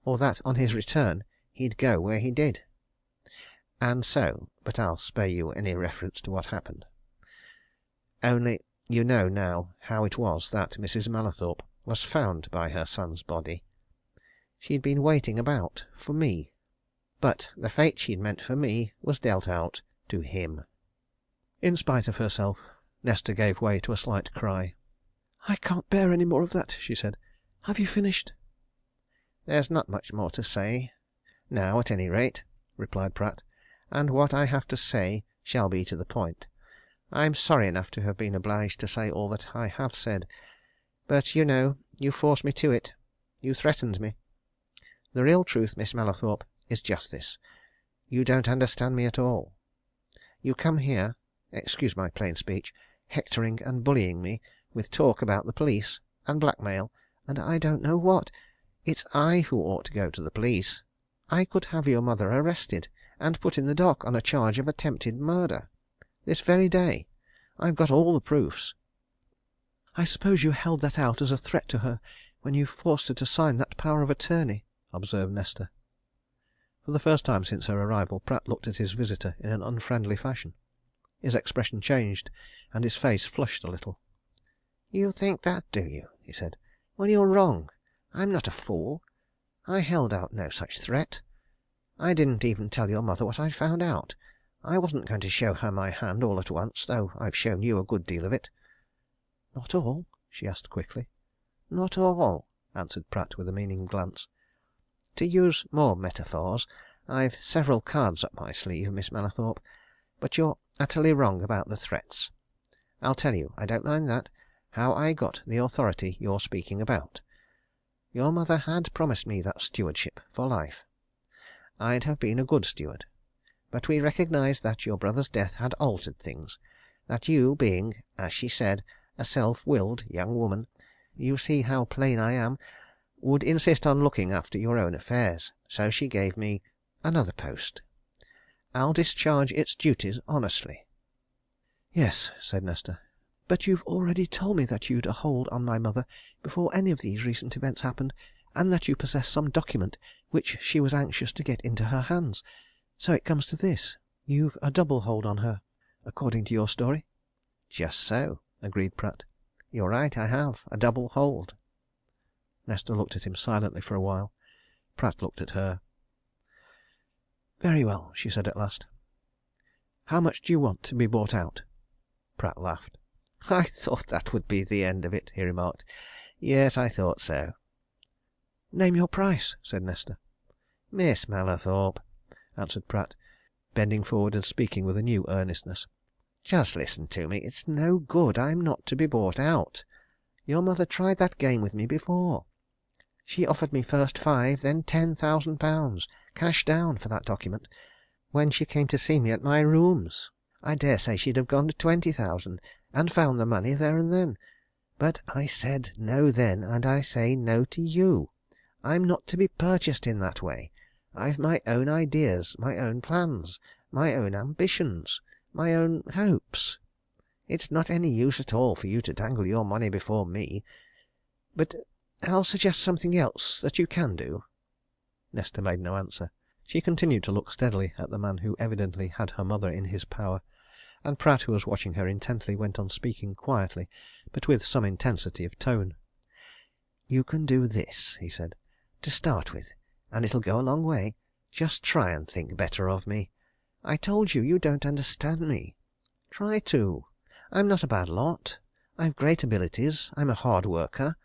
or that on his return he'd go where he did. And so, but I'll spare you any reference to what happened. Only you know now how it was that Mrs. Mallathorpe was found by her son's body. She'd been waiting about for me, but the fate she'd meant for me was dealt out to him. In spite of herself, Nesta gave way to a slight cry. "I can't bear any more of that," she said. "Have you finished?" "There's not much more to say now, at any rate," replied Pratt. "And what I have to say shall be to the point. I'm sorry enough to have been obliged to say all that I have said, but you know, you forced me to it. You threatened me. The real truth, Miss Mallathorpe, is just this. You don't understand me at all. You come here, excuse my plain speech, hectoring and bullying me with talk about the police, and blackmail, and I don't know what. It's I who ought to go to the police. I could have your mother arrested, and put in the dock on a charge of attempted murder. This very day. I've got all the proofs." "I suppose you held that out as a threat to her when you forced her to sign that power of attorney," observed Nesta. For the first time since her arrival, Pratt looked at his visitor in an unfriendly fashion. His expression changed, and his face flushed a little. "You think that, do you?" he said. "Well, you're wrong. I'm not a fool. I held out no such threat. I didn't even tell your mother what I'd found out. I wasn't going to show her my hand all at once, though I've shown you a good deal of it." "Not all?" she asked quickly. "Not all," answered Pratt with a meaning glance. "To use more metaphors, I've several cards up my sleeve, Miss Mallathorpe, but you're utterly wrong about the threats. I'll tell you, I don't mind that, how I got the authority you're speaking about. Your mother had promised me that stewardship for life. I'd have been a good steward. But we recognized that your brother's death had altered things, that you, being, as she said, a self-willed young woman you see how plain I am would insist on looking after your own affairs. So she gave me another post. I'll discharge its duties honestly." "Yes," said Nesta. "But you've already told me that you'd a hold on my mother before any of these recent events happened, and that you possess some document which she was anxious to get into her hands. So it comes to this you've a double hold on her, according to your story." "Just so," agreed Pratt. "You're right, I have a double hold." Nesta looked at him silently for a while. Pratt looked at her. "Very well," she said at last. "How much do you want to be bought out?" Pratt laughed. "I thought that would be the end of it," he remarked. "Yes, I thought so." "Name your price," said Nesta. "Miss Mallathorpe," answered Pratt, bending forward and speaking with a new earnestness, "just listen to me. It's no good. I'm not to be bought out. Your mother tried that game with me before. She offered me first £5,000, then £10,000, cash down, for that document, when she came to see me at my rooms. I dare say she'd have gone to 20,000, and found the money there and then. But I said no then, and I say no to you. I'm not to be purchased in that way. I've my own ideas, my own plans, my own ambitions, my own hopes. It's not any use at all for you to dangle your money before me. But I'll suggest something else that you can do." Nesta made no answer. She continued to look steadily at the man who evidently had her mother in his power, and Pratt, who was watching her intently, went on speaking quietly, but with some intensity of tone. "You can do this," he said, "to start with, and it'll go a long way. Just try and think better of me. I told you, you don't understand me. Try to. I'm not a bad lot. I've great abilities. I'm a hard worker.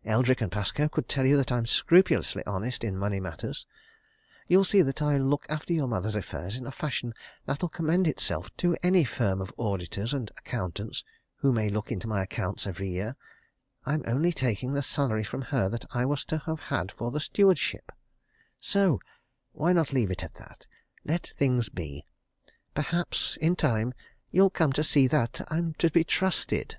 Eldrick and Pascoe could tell you that I'm scrupulously honest in money matters. You'll see that I look after your mother's affairs in a fashion that'll commend itself to any firm of auditors and accountants who may look into my accounts every year. I'm only taking the salary from her that I was to have had for the stewardship. So why not leave it at that? Let things be. Perhaps, in time, you'll come to see that I'm to be trusted."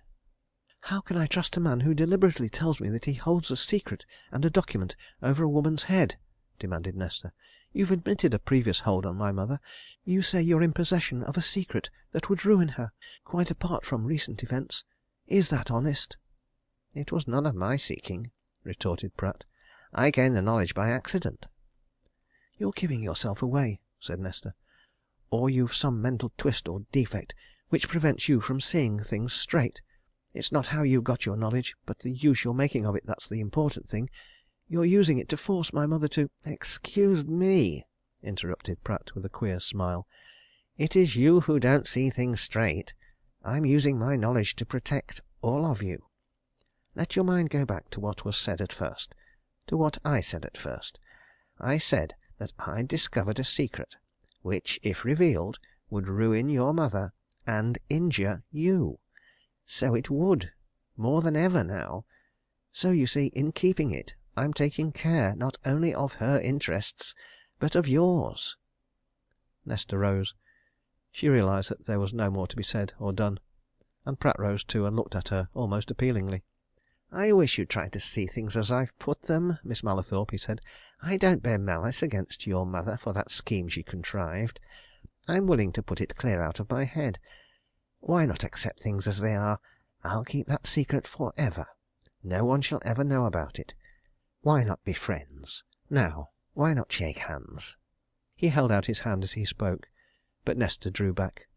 "How can I trust a man who deliberately tells me that he holds a secret and a document over a woman's head?" demanded Nesta. "You've admitted a previous hold on my mother. You say you're in possession of a secret that would ruin her, quite apart from recent events. Is that honest?" "It was none of my seeking," retorted Pratt. "I gained the knowledge by accident." "You're giving yourself away," said Nesta. "Or you've some mental twist or defect which prevents you from seeing things straight. It's not how you got your knowledge, but the use you're making of it that's the important thing. You're using it to force my mother to " "Excuse me," interrupted Pratt, with a queer smile. "It is you who don't see things straight. I'm using my knowledge to protect all of you. Let your mind go back to what was said at first to what I said at first. I said that I'd discovered a secret which, if revealed, would ruin your mother and injure you. So it would more than ever now. So, you see, in keeping it, I'm taking care not only of her interests, but of yours." Nesta rose. She realized that there was no more to be said or done, and Pratt rose too and looked at her almost appealingly. "I wish you'd try to see things as I've put them, Miss Mallathorpe," he said. "I don't bear malice against your mother for that scheme she contrived. I'm willing to put it clear out of my head. Why not accept things as they are? I'll keep that secret for ever. No one shall ever know about it. Why not be friends? Now, why not shake hands?" He held out his hand as he spoke, but Nesta drew back.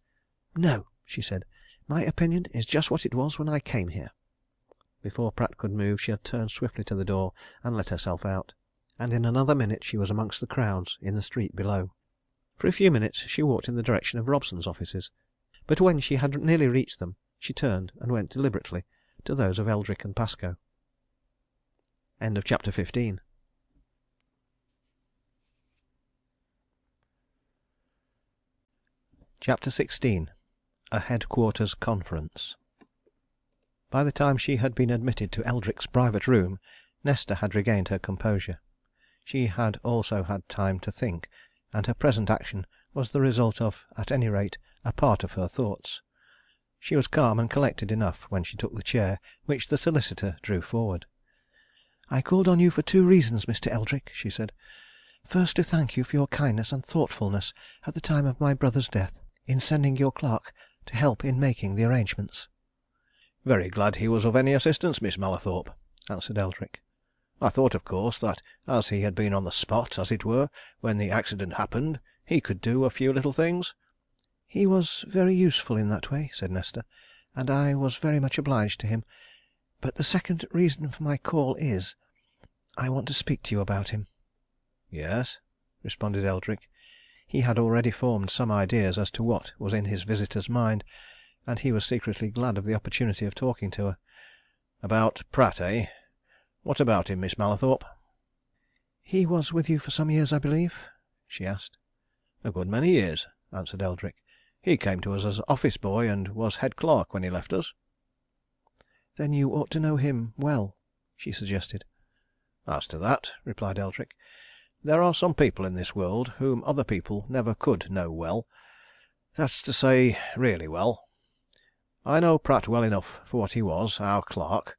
"No," she said. "My opinion is just what it was when I came here." Before Pratt could move she had turned swiftly to the door and let herself out, and in another minute she was amongst the crowds in the street below. For a few minutes she walked in the direction of Robson's offices, but when she had nearly reached them she turned and went deliberately to those of Eldrick and Pascoe. CHAPTER XVI. A Headquarters Conference. By the time she had been admitted to Eldrick's private room, Nesta had regained her composure. She had also had time to think, and her present action was the result of, at any rate, a part of her thoughts. She was calm and collected enough when she took the chair which the solicitor drew forward. "I called on you for two reasons, Mr. Eldrick," she said. "First, to thank you for your kindness and thoughtfulness at the time of my brother's death, in sending your clerk to help in making the arrangements." "Very glad he was of any assistance, Miss Mallathorpe," answered Eldrick. "I thought, of course, that as he had been on the spot, as it were, when the accident happened, he could do a few little things." "He was very useful in that way," said Nesta, "and I was very much obliged to him. But the second reason for my call is I want to speak to you about him." "Yes?" responded Eldrick. He had already formed some ideas as to what was in his visitor's mind, and he was secretly glad of the opportunity of talking to her. "About Pratt, eh? What about him, Miss Mallathorpe?" "He was with you for some years, I believe?" she asked. "A good many years," answered Eldrick. "He came to us as office boy, and was head clerk when he left us." "Then you ought to know him well," she suggested. "As to that," replied Eldrick, "there are some people in this world whom other people never could know well that's to say, really well. I know Pratt well enough for what he was, our clerk.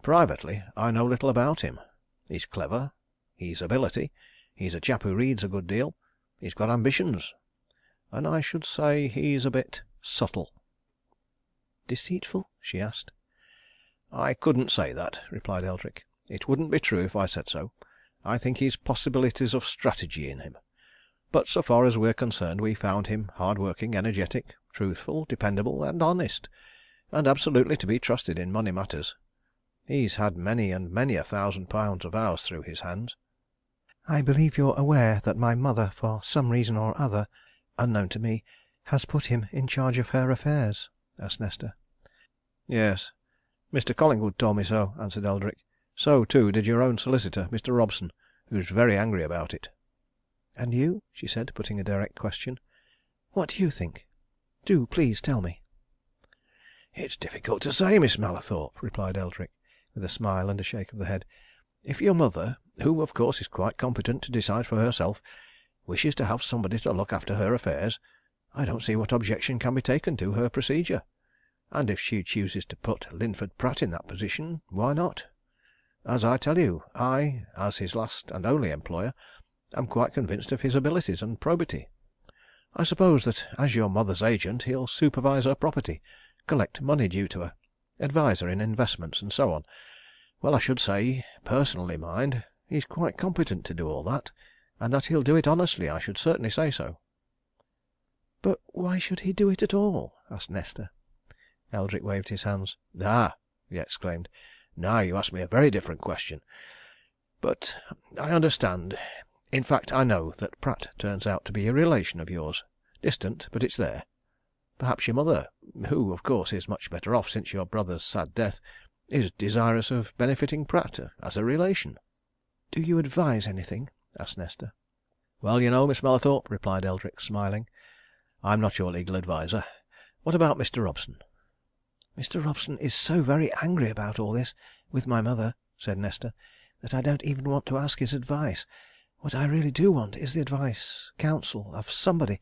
Privately, I know little about him. He's clever, he's ability, he's a chap who reads a good deal, he's got ambitions, and I should say he's a bit subtle." "Deceitful?" she asked. "I couldn't say that," replied Eldrick. "It wouldn't be true if I said so. I think he's possibilities of strategy in him. But so far as we're concerned, we found him hard working, energetic, truthful, dependable, and honest, and absolutely to be trusted in money matters. He's had many and many £1,000 of ours through his hands." "I believe you're aware that my mother, for some reason or other, unknown to me, has put him in charge of her affairs?" asked Nesta. "Yes. "Mr. Collingwood told me so," answered Eldrick. "So, too, did your own solicitor, Mr. Robson, who's very angry about it." "And you?" she said, putting a direct question. "What do you think? Do please tell me." "It's difficult to say, Miss Mallathorpe," replied Eldrick, with a smile and a shake of the head. "If your mother, who, of course, is quite competent to decide for herself, wishes to have somebody to look after her affairs, I don't see what objection can be taken to her procedure. And if she chooses to put Linford Pratt in that position, why not? As I tell you, I, as his last and only employer, am quite convinced of his abilities and probity. I suppose that as your mother's agent he'll supervise her property, collect money due to her, advise her in investments, and so on. Well, I should say, personally mind, he's quite competent to do all that, and that he'll do it honestly, I should certainly say so." "But why should he do it at all?" asked Nesta. Eldrick waved his hands. "Ah!" he exclaimed. "Now you ask me a very different question. But I understand in fact, I know that Pratt turns out to be a relation of yours. Distant, but it's there. Perhaps your mother, who, of course, is much better off since your brother's sad death, is desirous of benefiting Pratt as a relation." "Do you advise anything?" asked Nesta. "Well, you know, Miss Mallathorpe," replied Eldrick, smiling, "I'm not your legal adviser. What about Mr. Robson?" "Mr. Robson is so very angry about all this with my mother," said Nesta, "that I don't even want to ask his advice. What I really do want is the advice, counsel, of somebody,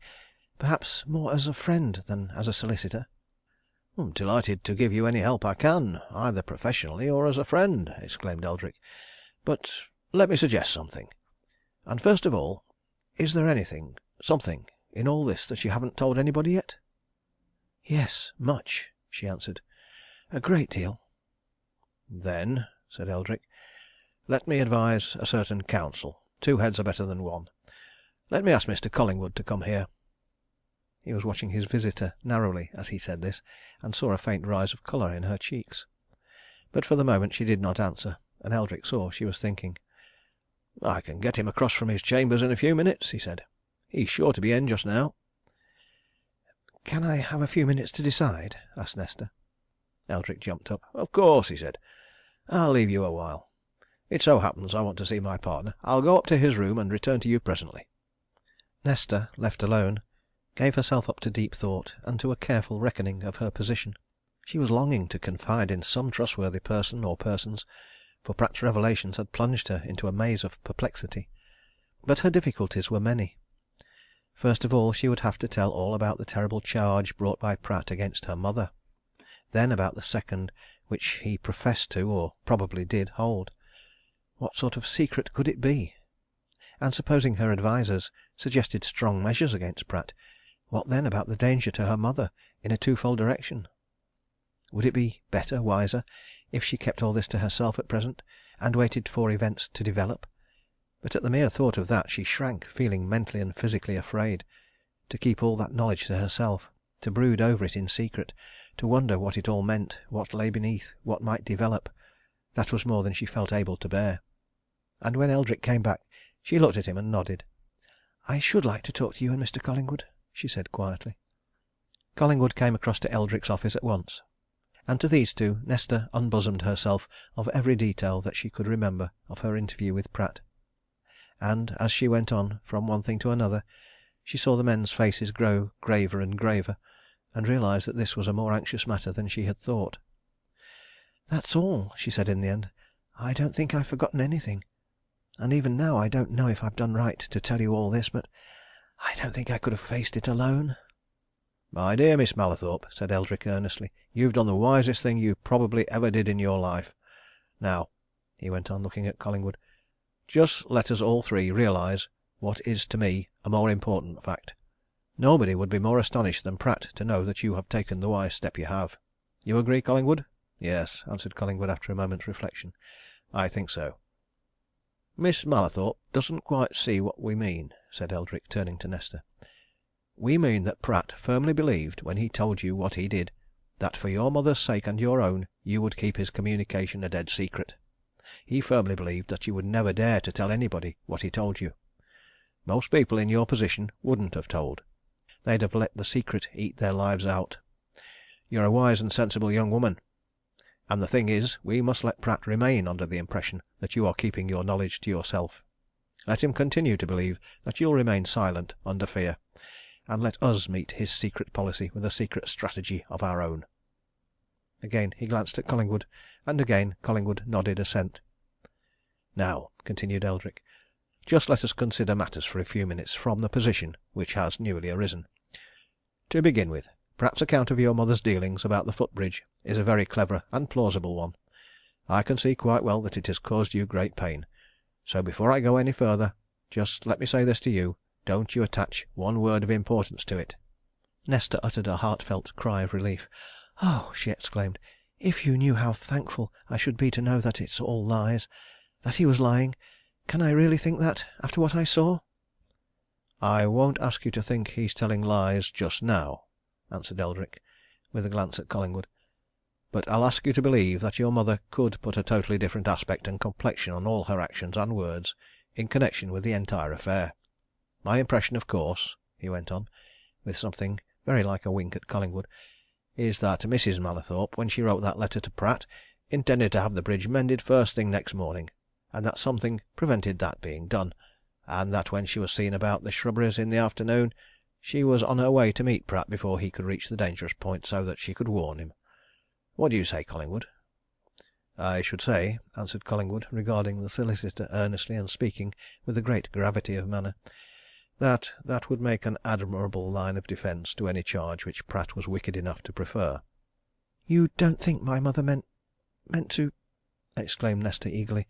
perhaps more as a friend than as a solicitor." "I'm delighted to give you any help I can, either professionally or as a friend," exclaimed Eldrick. "But let me suggest something. And first of all, is there anything, something, in all this that you haven't told anybody yet?" "Yes, much," she answered. "A great deal." "Then," said Eldrick, "let me advise a certain counsel. Two heads are better than one. Let me ask Mr. Collingwood to come here." He was watching his visitor narrowly as he said this, and saw a faint rise of colour in her cheeks. But for the moment she did not answer, and Eldrick saw she was thinking. "I can get him across from his chambers in a few minutes," he said. "He's sure to be in just now." "Can I have a few minutes to decide?" asked Nesta. Eldrick jumped up. "Of course," he said. "I'll leave you a while. It so happens I want to see my partner. I'll go up to his room and return to you presently." Nesta, left alone, gave herself up to deep thought, and to a careful reckoning of her position. She was longing to confide in some trustworthy person or persons, for Pratt's revelations had plunged her into a maze of perplexity. But her difficulties were many. First of all, she would have to tell all about the terrible charge brought by Pratt against her mother. Then about the second, which he professed to, or probably did, hold. What sort of secret could it be? And supposing her advisers suggested strong measures against Pratt, what then about the danger to her mother in a twofold direction? Would it be better, wiser, if she kept all this to herself at present, and waited for events to develop? But at the mere thought of that she shrank, feeling mentally and physically afraid. To keep all that knowledge to herself, to brood over it in secret, to wonder what it all meant, what lay beneath, what might develop, that was more than she felt able to bear. And when Eldrick came back, she looked at him and nodded. "I should like to talk to you and Mr. Collingwood," she said quietly. Collingwood came across to Eldrick's office at once, and to these two Nesta unbosomed herself of every detail that she could remember of her interview with Pratt. And as she went on, from one thing to another, she saw the men's faces grow graver and graver, and realized that this was a more anxious matter than she had thought. "That's all," she said in the end. "I don't think I've forgotten anything. And even now I don't know if I've done right to tell you all this, but I don't think I could have faced it alone." "My dear Miss Mallathorpe," said Eldrick earnestly, "you've done the wisest thing you probably ever did in your life. Now," he went on, looking at Collingwood, "just let us all three realize what is to me a more important fact. Nobody would be more astonished than Pratt to know that you have taken the wise step you have. You agree, Collingwood?" "Yes," answered Collingwood after a moment's reflection. "I think so." "Miss Mallathorpe doesn't quite see what we mean," said Eldrick, turning to Nesta. "We mean that Pratt firmly believed, when he told you what he did, that for your mother's sake and your own you would keep his communication a dead secret. He firmly believed that you would never dare to tell anybody what he told you. Most people in your position wouldn't have told. They'd have let the secret eat their lives out. You're a wise and sensible young woman. And the thing is, we must let Pratt remain under the impression that you are keeping your knowledge to yourself. Let him continue to believe that you'll remain silent under fear, and let us meet his secret policy with a secret strategy of our own." Again he glanced at Collingwood, and again Collingwood nodded assent. "Now," continued Eldrick, "just let us consider matters for a few minutes from the position which has newly arisen. To begin with, Pratt's account of your mother's dealings about the foot-bridge is a very clever and plausible one. I can see quite well that it has caused you great pain. So before I go any further, just let me say this to you: don't you attach one word of importance to it." Nesta uttered a heartfelt cry of relief. "Oh!" she exclaimed. "If you knew how thankful I should be to know that it's all lies that he was lying! Can I really think that, after what I saw?" "I won't ask you to think he's telling lies just now," answered Eldrick, with a glance at Collingwood. "But I'll ask you to believe that your mother could put a totally different aspect and complexion on all her actions and words in connection with the entire affair. My impression, of course," he went on, with something very like a wink at Collingwood, "is that Mrs. Mallathorpe, when she wrote that letter to Pratt, intended to have the bridge mended first thing next morning, and that something prevented that being done, and that when she was seen about the shrubberies in the afternoon, she was on her way to meet Pratt before he could reach the dangerous point, so that she could warn him. What do you say, Collingwood?" "I should say," answered Collingwood, regarding the solicitor earnestly, and speaking with a great gravity of manner, "that that would make an admirable line of defence to any charge which Pratt was wicked enough to prefer." "You don't think my mother meant to?" exclaimed Nesta eagerly,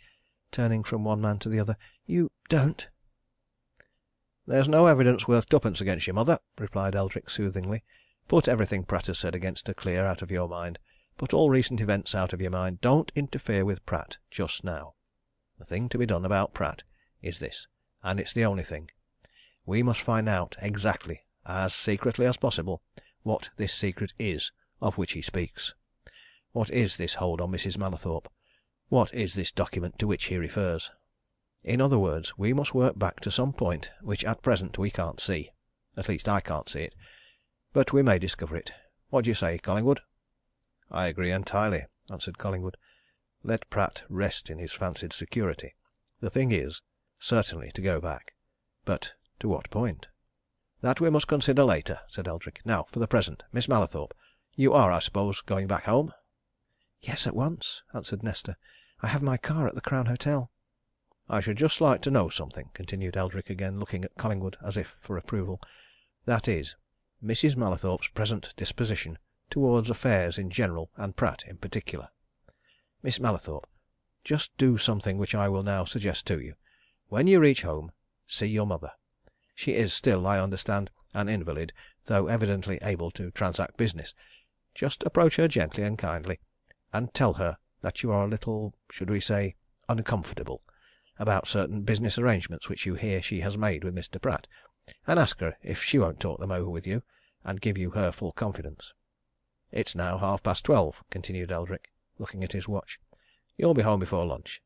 turning from one man to the other. "You don't?" "There's no evidence worth twopence against your mother," replied Eldrick soothingly. "Put everything Pratt has said against her clear out of your mind. Put all recent events out of your mind. Don't interfere with Pratt just now. The thing to be done about Pratt is this, and it's the only thing. We must find out exactly, as secretly as possible, what this secret is of which he speaks. What is this hold on Mrs. Mallathorpe? What is this document to which he refers? In other words, we must work back to some point which at present we can't see. At least I can't see it. But we may discover it. What do you say, Collingwood?" "I agree entirely," answered Collingwood. "Let Pratt rest in his fancied security. The thing is, certainly to go back. But to what point?" "That we must consider later," said Eldrick. "Now, for the present, Miss Mallathorpe, you are, I suppose, going back home?" "Yes, at once," answered Nesta. "I have my car at the Crown Hotel." "I should just like to know something," continued Eldrick, again looking at Collingwood as if for approval. "That is, Mrs. Mallathorpe's present disposition towards affairs in general and Pratt in particular. Miss Mallathorpe, just do something which I will now suggest to you. When you reach home, see your mother. She is still, I understand, an invalid, though evidently able to transact business. Just approach her gently and kindly, and tell her that you are a little, should we say, uncomfortable about certain business arrangements which you hear she has made with Mr. Pratt, and ask her if she won't talk them over with you, and give you her full confidence. It's now 12:30, continued Eldrick, looking at his watch. You'll be home before lunch.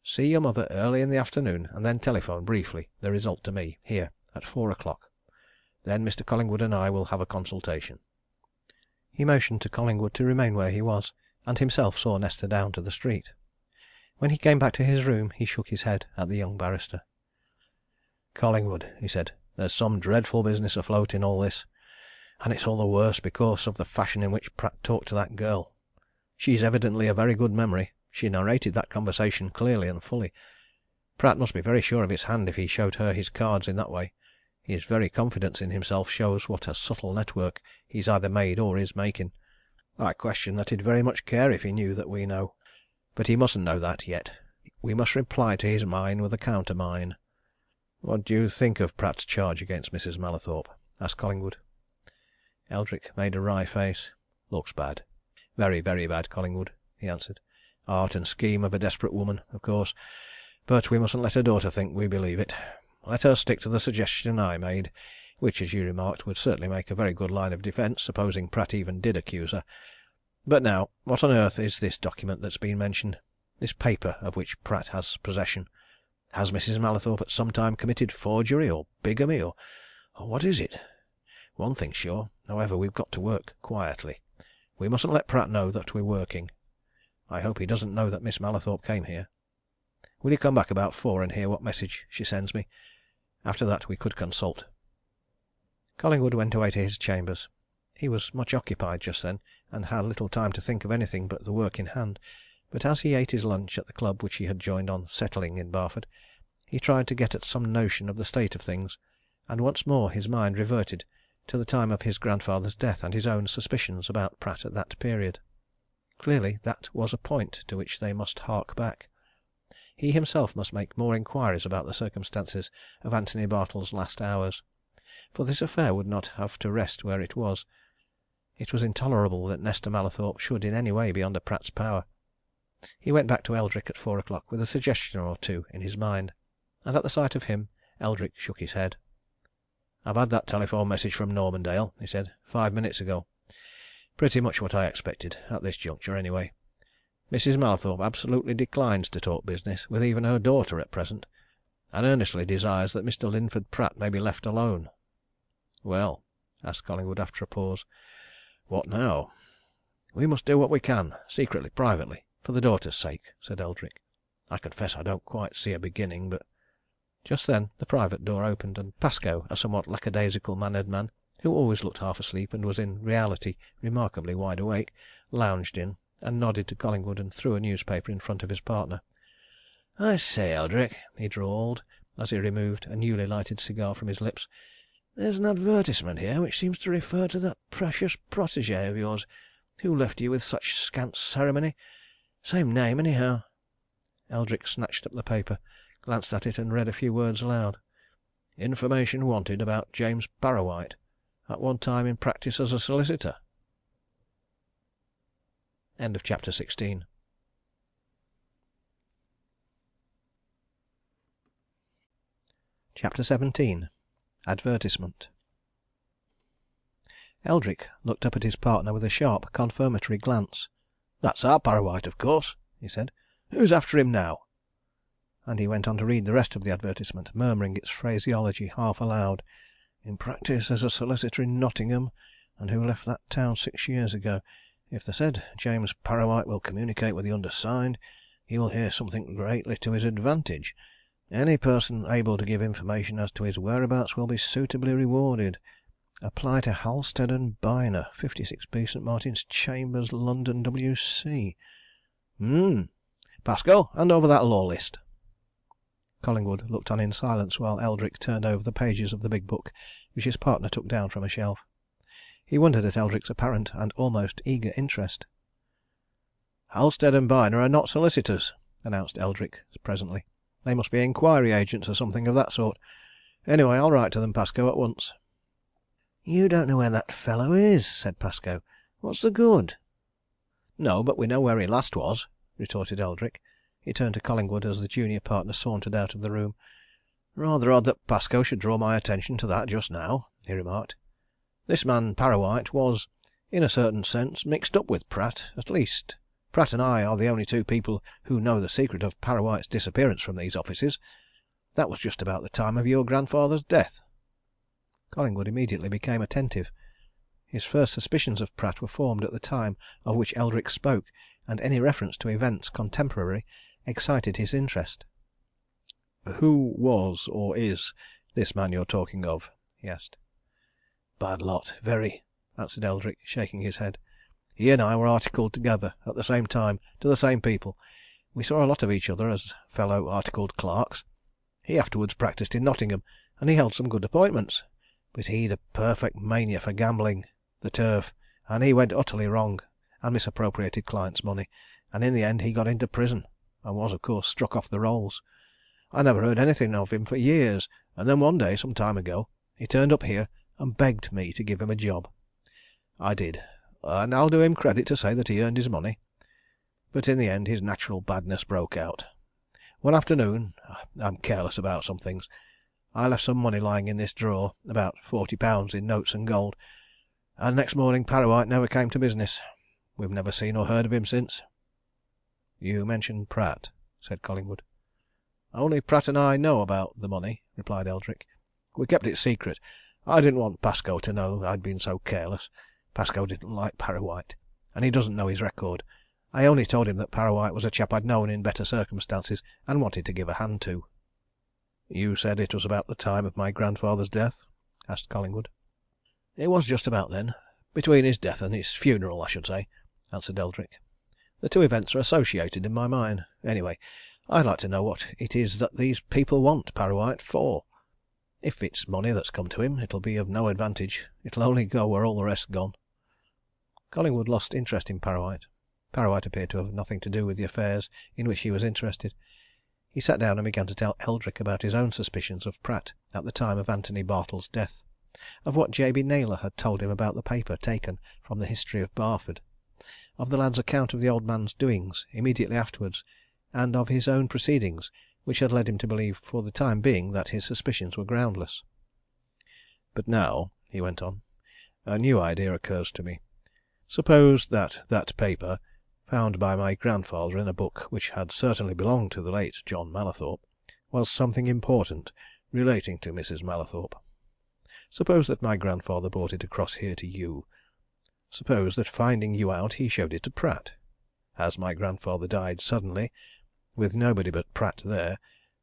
See your mother early in the afternoon, and then telephone briefly the result to me, here, at 4 o'clock. Then Mr. Collingwood and I will have a consultation." He motioned to Collingwood to remain where he was, and himself saw Nesta down to the street. When he came back to his room, he shook his head at the young barrister. "Collingwood," he said, "there's some dreadful business afloat in all this. And it's all the worse because of the fashion in which Pratt talked to that girl. She's evidently a very good memory. She narrated that conversation clearly and fully. Pratt must be very sure of his hand if he showed her his cards in that way. His very confidence in himself shows what a subtle network he's either made or is making. I question that he'd very much care if he knew that we know. But he mustn't know that yet. We must reply to his mine with a countermine." "What do you think of Pratt's charge against Mrs. Mallathorpe?" asked Collingwood. Eldrick made a wry face. "Looks bad. Very, very bad, Collingwood," he answered. "Art and scheme of a desperate woman, of course, but we mustn't let her daughter think we believe it. Let her stick to the suggestion I made, which, as you remarked, would certainly make a very good line of defence, supposing Pratt even did accuse her. But now, what on earth is this document that's been mentioned? This paper of which Pratt has possession? Has Mrs. Mallathorpe at some time committed forgery, or bigamy, or what is it? One thing's sure, however, we've got to work quietly. We mustn't let Pratt know that we're working. I hope he doesn't know that Miss Mallathorpe came here. Will you come back about 4 and hear what message she sends me? After that we could consult." Collingwood went away to his chambers. He was much occupied just then, and had little time to think of anything but the work in hand, but as he ate his lunch at the club which he had joined on settling in Barford, he tried to get at some notion of the state of things, and once more his mind reverted to the time of his grandfather's death and his own suspicions about Pratt at that period. Clearly that was a point to which they must hark back. He himself must make more inquiries about the circumstances of Antony Bartle's last hours, for this affair would not have to rest where it was. It was intolerable that Nesta Mallathorpe should in any way be under Pratt's power. He went back to Eldrick at 4 o'clock with a suggestion or two in his mind, and at the sight of him Eldrick shook his head. "I've had that telephone message from Normandale," he said, "5 minutes ago. Pretty much what I expected, at this juncture anyway. Mrs. Mallathorpe absolutely declines to talk business with even her daughter at present, and earnestly desires that Mr. Linford Pratt may be left alone." "Well?" asked Collingwood after a pause. "What now?" "We must do what we can, secretly, privately, for the daughter's sake," said Eldrick. "I confess I don't quite see a beginning, but " Just then the private door opened, and Pascoe, a somewhat lackadaisical-mannered man, who always looked half asleep and was in reality remarkably wide awake, lounged in, and nodded to Collingwood and threw a newspaper in front of his partner. "I say, Eldrick," he drawled, as he removed a newly lighted cigar from his lips, "there's an advertisement here which seems to refer to that precious protégé of yours who left you with such scant ceremony. Same name, anyhow." Eldrick snatched up the paper, glanced at it, and read a few words aloud. "Information wanted about James Parrawhite, at one time in practice as a solicitor." End of chapter 16. Chapter 17. Advertisement. Eldrick looked up at his partner with a sharp, confirmatory glance. "That's our Parrawhite, of course," he said. "Who's after him now?" And he went on to read the rest of the advertisement, murmuring its phraseology half aloud. "In practice as a solicitor in Nottingham, and who left that town 6 years ago. If the said James Parrawhite will communicate with the undersigned, he will hear something greatly to his advantage. Any person able to give information as to his whereabouts will be suitably rewarded. Apply to Halstead & Byner, 56B St. Martin's Chambers, London, W.C. Pascoe, hand over that law list." Collingwood looked on in silence while Eldrick turned over the pages of the big book which his partner took down from a shelf. He wondered at Eldrick's apparent and almost eager interest. "Halstead & Byner are not solicitors," announced Eldrick presently. "They must be inquiry agents or something of that sort. Anyway, I'll write to them, Pascoe, at once." "You don't know where that fellow is," said Pascoe. "What's the good?" "No, but we know where he last was," retorted Eldrick. He turned to Collingwood as the junior partner sauntered out of the room. "Rather odd that Pascoe should draw my attention to that just now," he remarked. "This man Parrawhite was, in a certain sense, mixed up with Pratt. At least, Pratt and I are the only two people who know the secret of Parrawhite's disappearance from these offices. That was just about the time of your grandfather's death." Collingwood immediately became attentive. His first suspicions of Pratt were formed at the time of which Eldrick spoke, and any reference to events contemporary excited his interest. "Who was, or is, this man you're talking of?" he asked. "Bad lot, very," answered Eldrick, shaking his head. "He and I were articled together, at the same time, to the same people. We saw a lot of each other as fellow articled clerks. He afterwards practised in Nottingham, and he held some good appointments. But he'd a perfect mania for gambling, the turf, and he went utterly wrong, and misappropriated clients' money, and in the end he got into prison, and was, of course, struck off the rolls. I never heard anything of him for years, and then one day, some time ago, he turned up here and begged me to give him a job. I did, and I'll do him credit to say that he earned his money. But in the end his natural badness broke out. One afternoon I'm careless about some things I left some money lying in this drawer, about £40 in notes and gold, and next morning Parrawhite never came to business. We've never seen or heard of him since." "You mentioned Pratt," said Collingwood. "Only Pratt and I know about the money," replied Eldrick. "We kept it secret. I didn't want Pascoe to know I'd been so careless. Pascoe didn't like Parrawhite, and he doesn't know his record. I only told him that Parrawhite was a chap I'd known in better circumstances, and wanted to give a hand to." "You said it was about the time of my grandfather's death?" asked Collingwood. "It was just about then between his death and his funeral, I should say," answered Eldrick. "The two events are associated in my mind. Anyway, I'd like to know what it is that these people want Parrawhite for. If it's money that's come to him, it'll be of no advantage. It'll only go where all the rest's gone." Collingwood lost interest in Parrawhite. Parrawhite appeared to have nothing to do with the affairs in which he was interested. He sat down and began to tell Eldrick about his own suspicions of Pratt at the time of Anthony Bartle's death, of what Jabey Naylor had told him about the paper taken from the History of Barford, of the lad's account of the old man's doings immediately afterwards, and of his own proceedings, which had led him to believe for the time being that his suspicions were groundless. "But now," he went on, "a new idea occurs to me. Suppose that that paper, found by my grandfather in a book which had certainly belonged to the late John Mallathorpe, was something important relating to Mrs. Mallathorpe. Suppose that my grandfather brought it across here to you. Suppose that finding you out he showed it to Pratt. As my grandfather died suddenly, with nobody but Pratt there,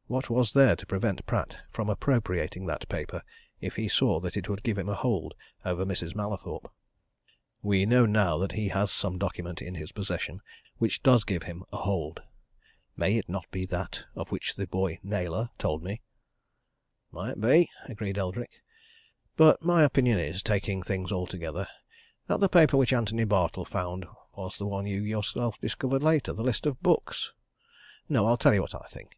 what was there to prevent Pratt from appropriating that paper if he saw that it would give him a hold over Mrs. Mallathorpe? We know now that he has some document in his possession which does give him a hold. May it not be that of which the boy Naylor told me?" "Might be," agreed Eldrick. "But my opinion is, taking things all together, that the paper which Anthony Bartle found was the one you yourself discovered later the list of books. No, I'll tell you what I think.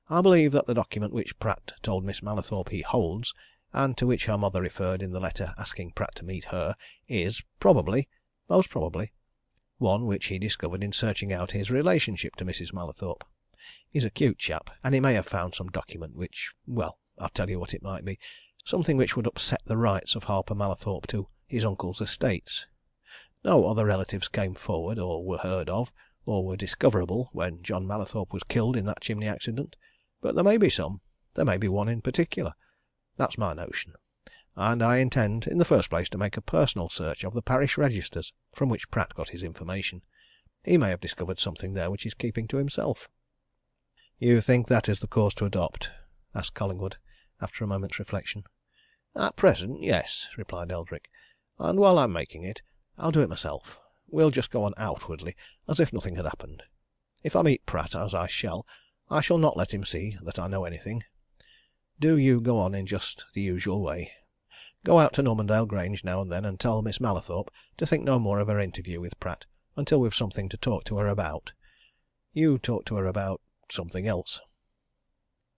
I believe that the document which Pratt told Miss Mallathorpe he holds, and to which her mother referred in the letter asking Pratt to meet her, is probably most probably one which he discovered in searching out his relationship to Mrs. Mallathorpe. He's a 'cute chap, and he may have found some document which well, I'll tell you what it might be something which would upset the rights of Harper Mallathorpe to his uncle's estates. No other relatives came forward, or were heard of, or were discoverable when John Mallathorpe was killed in that chimney accident. But there may be some there may be one in particular. That's my notion. And I intend, in the first place, to make a personal search of the parish registers from which Pratt got his information. He may have discovered something there which he's keeping to himself." "You think that is the course to adopt?" asked Collingwood, after a moment's reflection. "At present, yes," replied Eldrick. "And while I'm making it, I'll do it myself. We'll just go on outwardly as if nothing had happened. If I meet Pratt, as I shall not let him see that I know anything. Do you go on in just the usual way. Go out to Normandale Grange now and then, and tell Miss Mallathorpe to think no more of her interview with Pratt until we've something to talk to her about. You talk to her about something else."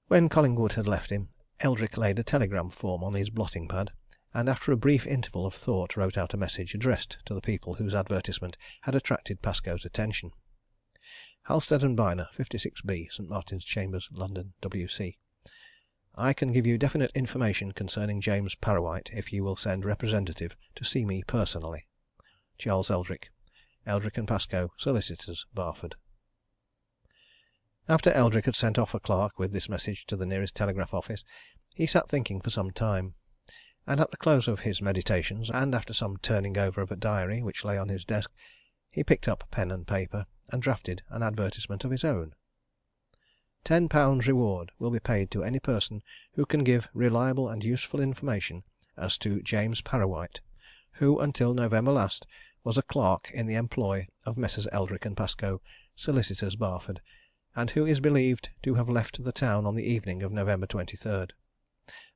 When Collingwood had left him, Eldrick laid a telegram form on his blotting pad, and after a brief interval of thought wrote out a message addressed to the people whose advertisement had attracted Pascoe's attention. "Halstead and Byner, 56B, St. Martin's Chambers, London, W.C. I can give you definite information concerning James Parrawhite if you will send representative to see me personally. Charles Eldrick, Eldrick and Pascoe, Solicitors, Barford." After Eldrick had sent off a clerk with this message to the nearest telegraph office, he sat thinking for some time, and at the close of his meditations, and after some turning over of a diary which lay on his desk, he picked up pen and paper and drafted an advertisement of his own. £10 reward will be paid to any person who can give reliable and useful information as to James Parrawhite, who until November last was a clerk in the employ of Messrs. Eldrick and Pascoe, Solicitors, Barford, and who is believed to have left the town on the evening of November 23rd.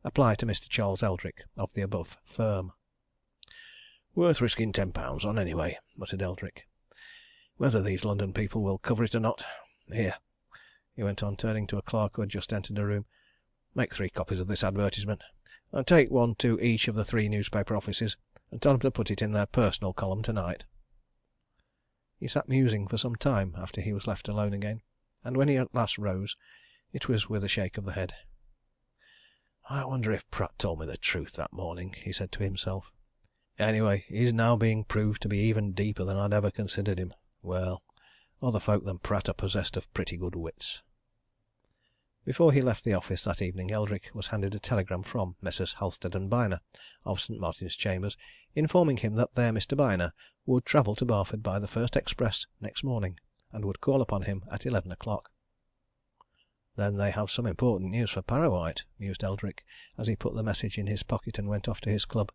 Apply to Mr. Charles Eldrick, of the above firm. "Worth risking £10 on, anyway," muttered Eldrick. "Whether these London people will cover it or not. Here," he went on, turning to a clerk who had just entered the room, "make 3 copies of this advertisement, and take one to each of the 3 newspaper offices, and tell them to put it in their personal column tonight." He sat musing for some time after he was left alone again, and when he at last rose, it was with a shake of the head. "I wonder if Pratt told me the truth that morning," he said to himself. "Anyway, he's now being proved to be even deeper than I'd ever considered him. Well, other folk than Pratt are possessed of pretty good wits." Before he left the office that evening Eldrick was handed a telegram from Messrs. Halstead & Byner, of St. Martin's Chambers, informing him that their Mr. Byner would travel to Barford by the first express next morning, and would call upon him at 11 o'clock. "Then they have some important news for Parrawhite," mused Eldrick, as he put the message in his pocket and went off to his club.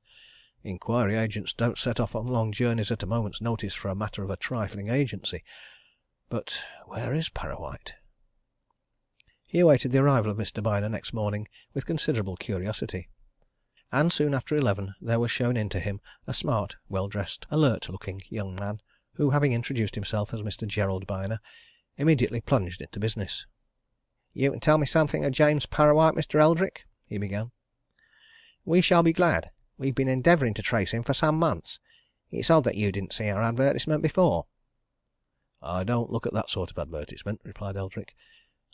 "Inquiry agents don't set off on long journeys at a moment's notice for a matter of a trifling agency. But where is Parrawhite?" He awaited the arrival of Mr. Byner next morning with considerable curiosity, and soon after 11 there was shown in to him a smart, well-dressed, alert-looking young man, who, having introduced himself as Mr. Gerald Byner, immediately plunged into business. "You can tell me something of James Parrawhite, Mr. Eldrick?" he began. "We shall be glad. We've been endeavouring to trace him for some months. It's odd that you didn't see our advertisement before." "I don't look at that sort of advertisement," replied Eldrick.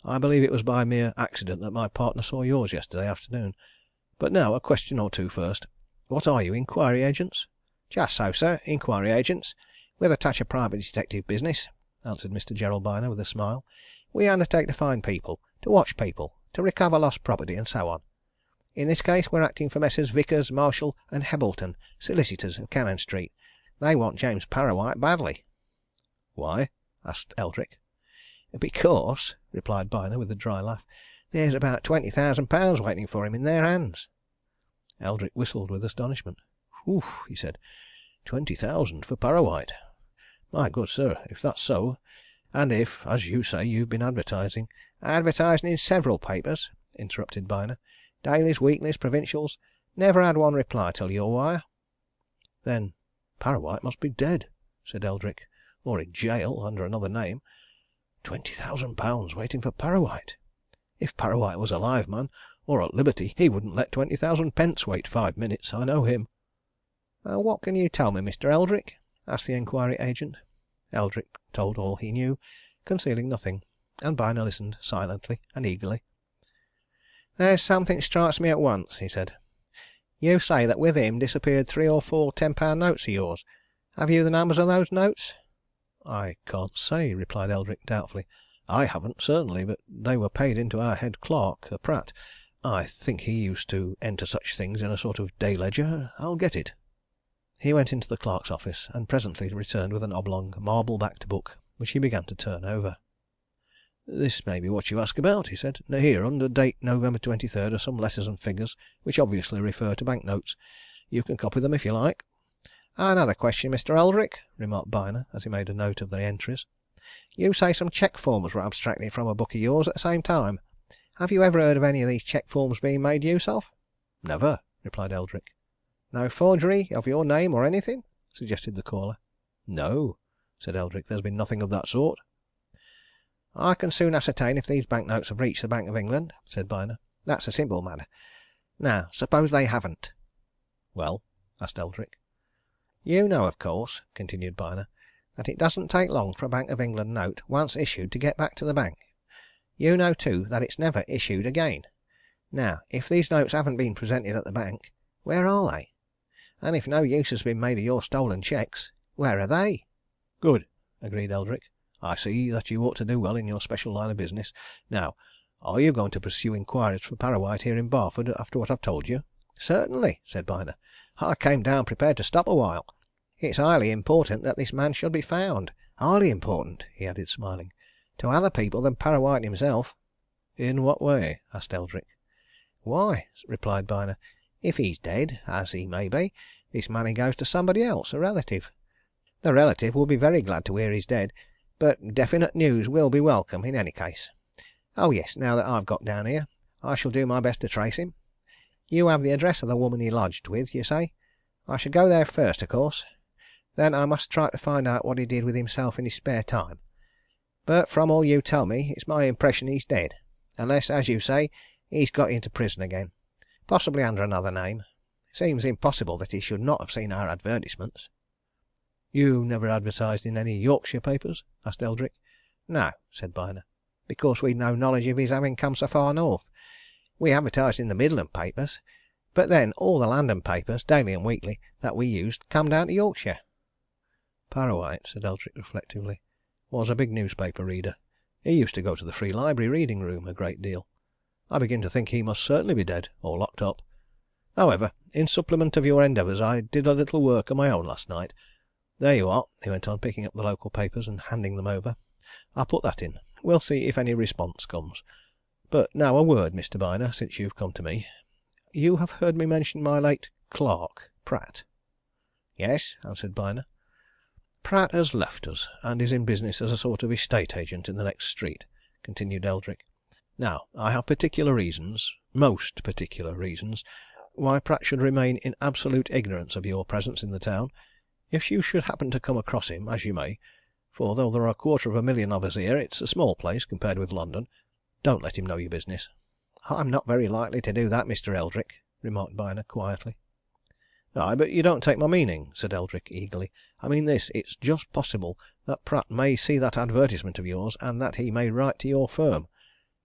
"I believe it was by mere accident that my partner saw yours yesterday afternoon. But now, a question or two first. What are you, inquiry agents?" "Just so, sir, inquiry agents, with a touch of private detective business," answered Mr. Gerald Byner with a smile. "We undertake to find people, to watch people, to recover lost property, and so on. In this case we're acting for Messrs. Vickers, Marshall and Hebbleton, solicitors, of Cannon Street. They want James Parrawhite badly." "Why?" asked Eldrick. "Because," replied Byner with a dry laugh, "there's about £20,000 waiting for him in their hands." Eldrick whistled with astonishment. "Whew!" he said. "£20,000 for Parrawhite! My good sir, if that's so, and if, as you say, you've been advertising " "Advertising in several papers," interrupted Byner. "Dailies, weeklies, provincials. Never had one reply till your wire." "Then Parrawhite must be dead," said Eldrick. "Or in jail, under another name. £20,000 waiting for Parrawhite! If Parrawhite was alive, man, or at liberty, he wouldn't let 20,000 pence wait 5 minutes. I know him." "What can you tell me, Mr. Eldrick?" asked the inquiry agent. Eldrick told all he knew, concealing nothing, and Byner listened silently and eagerly. "There's something strikes me at once," he said. "You say that with him disappeared 3 or 4 £10 notes of yours. Have you the numbers of those notes?" "I can't say," replied Eldrick doubtfully. "I haven't, certainly, but they were paid into our head clerk, Pratt. I think he used to enter such things in a sort of day ledger. I'll get it." He went into the clerk's office, and presently returned with an oblong, marble-backed book, which he began to turn over. "This may be what you ask about," he said. "Here, under date November 23rd, are some letters and figures, which obviously refer to bank notes. You can copy them if you like." "Another question, Mr. Eldrick," remarked Byner, as he made a note of the entries. "You say some cheque forms were abstracted from a book of yours at the same time. Have you ever heard of any of these cheque forms being made use of?" "Never," replied Eldrick. "No forgery of your name or anything?" suggested the caller. "No," said Eldrick. "There's been nothing of that sort." "I can soon ascertain if these bank notes have reached the Bank of England," said Byner. "That's a simple matter. Now, suppose they haven't?" "Well?" asked Eldrick. "You know, of course," continued Byner, "that it doesn't take long for a Bank of England note, once issued, to get back to the bank. You know, too, that it's never issued again. Now, if these notes haven't been presented at the bank, where are they? And if no use has been made of your stolen cheques, where are they?" "Good!" agreed Eldrick. "I see that you ought to do well in your special line of business. Now, are you going to pursue inquiries for Parrawhite here in Barford, after what I've told you?" "Certainly," said Byner. "I came down prepared to stop a while. It's highly important that this man should be found. Highly important," he added, smiling, "to other people than Parrawhite himself." "In what way?" asked Eldrick. "Why," replied Byner, "if he's dead, as he may be, this money goes to somebody else, a relative. The relative will be very glad to hear he's dead, but definite news will be welcome in any case. Oh, yes, now that I've got down here, I shall do my best to trace him. You have the address of the woman he lodged with, you say? I shall go there first, of course. Then I must try to find out what he did with himself in his spare time. But from all you tell me, it's my impression he's dead, unless, as you say, he's got into prison again, possibly under another name. It seems impossible that he should not have seen our advertisements." "You never advertised in any Yorkshire papers?" asked Eldrick. "No," said Byner, "because we'd no knowledge of his having come so far north. We advertised in the Midland papers, but then all the London papers, daily and weekly, that we used come down to Yorkshire." "Parrawhite," said Eldrick reflectively, "was a big newspaper reader. He used to go to the Free Library reading room a great deal." I begin to think he must certainly be dead, or locked up. However, in supplement of your endeavours, I did a little work of my own last night. There you are," he went on, picking up the local papers and handing them over. "I'll put that in. We'll see if any response comes. But now a word, Mr. Byner, since you've come to me. You have heard me mention my late clerk, Pratt?" "Yes," answered Byner. "Pratt has left us, and is in business as a sort of estate agent in the next street," continued Eldrick. "Now, I have particular reasons most particular reasons why Pratt should remain in absolute ignorance of your presence in the town. If you should happen to come across him, as you may for though there are 250,000 of us here, it's a small place compared with London don't let him know your business." "I'm not very likely to do that, Mr. Eldrick," remarked Byner quietly. "Aye, but you don't take my meaning," said Eldrick eagerly. "I mean this it's just possible that Pratt may see that advertisement of yours, and that he may write to your firm.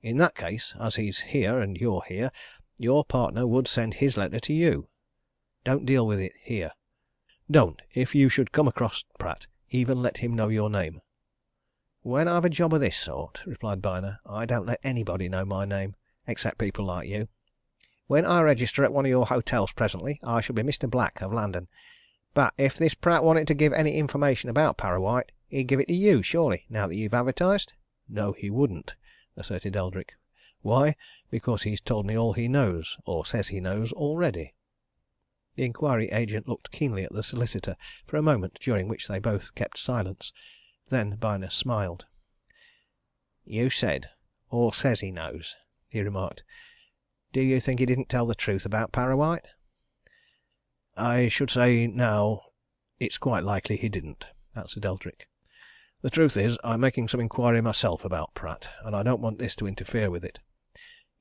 In that case, as he's here and you're here, your partner would send his letter to you. Don't deal with it here. Don't, if you should come across Pratt, even let him know your name." "When I've a job of this sort," replied Byner, "I don't let anybody know my name except people like you. When I register at one of your hotels presently, I shall be Mr. Black, of London. But if this Pratt wanted to give any information about Parrawhite, he'd give it to you, surely, now that you've advertised?" "No, he wouldn't," asserted Eldrick. "Why? Because he's told me all he knows, or says he knows, already." The inquiry agent looked keenly at the solicitor for a moment, during which they both kept silence. Then Byner smiled. "You said or says he knows," he remarked. "Do you think he didn't tell the truth about Parrawhite?" "I should say, now, it's quite likely he didn't," answered Eldrick. "The truth is, I'm making some inquiry myself about Pratt, and I don't want this to interfere with it.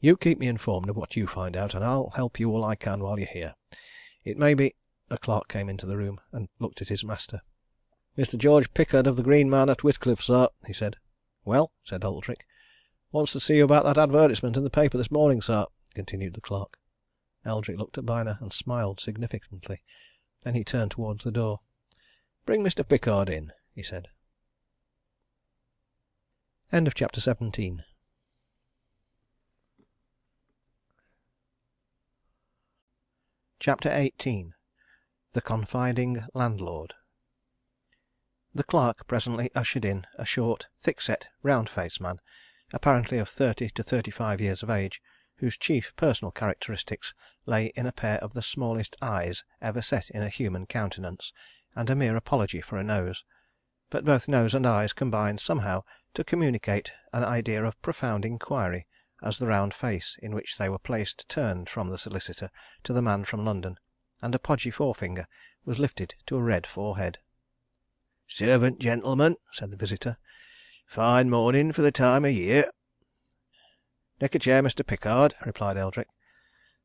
You keep me informed of what you find out, and I'll help you all I can while you're here. It may be " A clerk came into the room and looked at his master. "Mr. George Pickard, of the Green Man, at Whitcliffe, sir," he said. "Well?" said Eldrick. "Wants to see you about that advertisement in the paper this morning, sir," continued the clerk. Eldrick looked at Byner and smiled significantly. Then he turned towards the door. "Bring Mr. Pickard in," he said. Chapter XVIII. The Confiding Landlord. The clerk presently ushered in a short, thick-set, round-faced man, apparently of 30 to 35 years of age, whose chief personal characteristics lay in a pair of the smallest eyes ever set in a human countenance, and a mere apology for a nose. But both nose and eyes combined somehow to communicate an idea of profound inquiry, as the round face in which they were placed turned from the solicitor to the man from London, and a podgy forefinger was lifted to a red forehead. "Servant, gentlemen," said the visitor. "Fine morning for the time of year." "Take a chair, Mr. Pickard," replied Eldrick.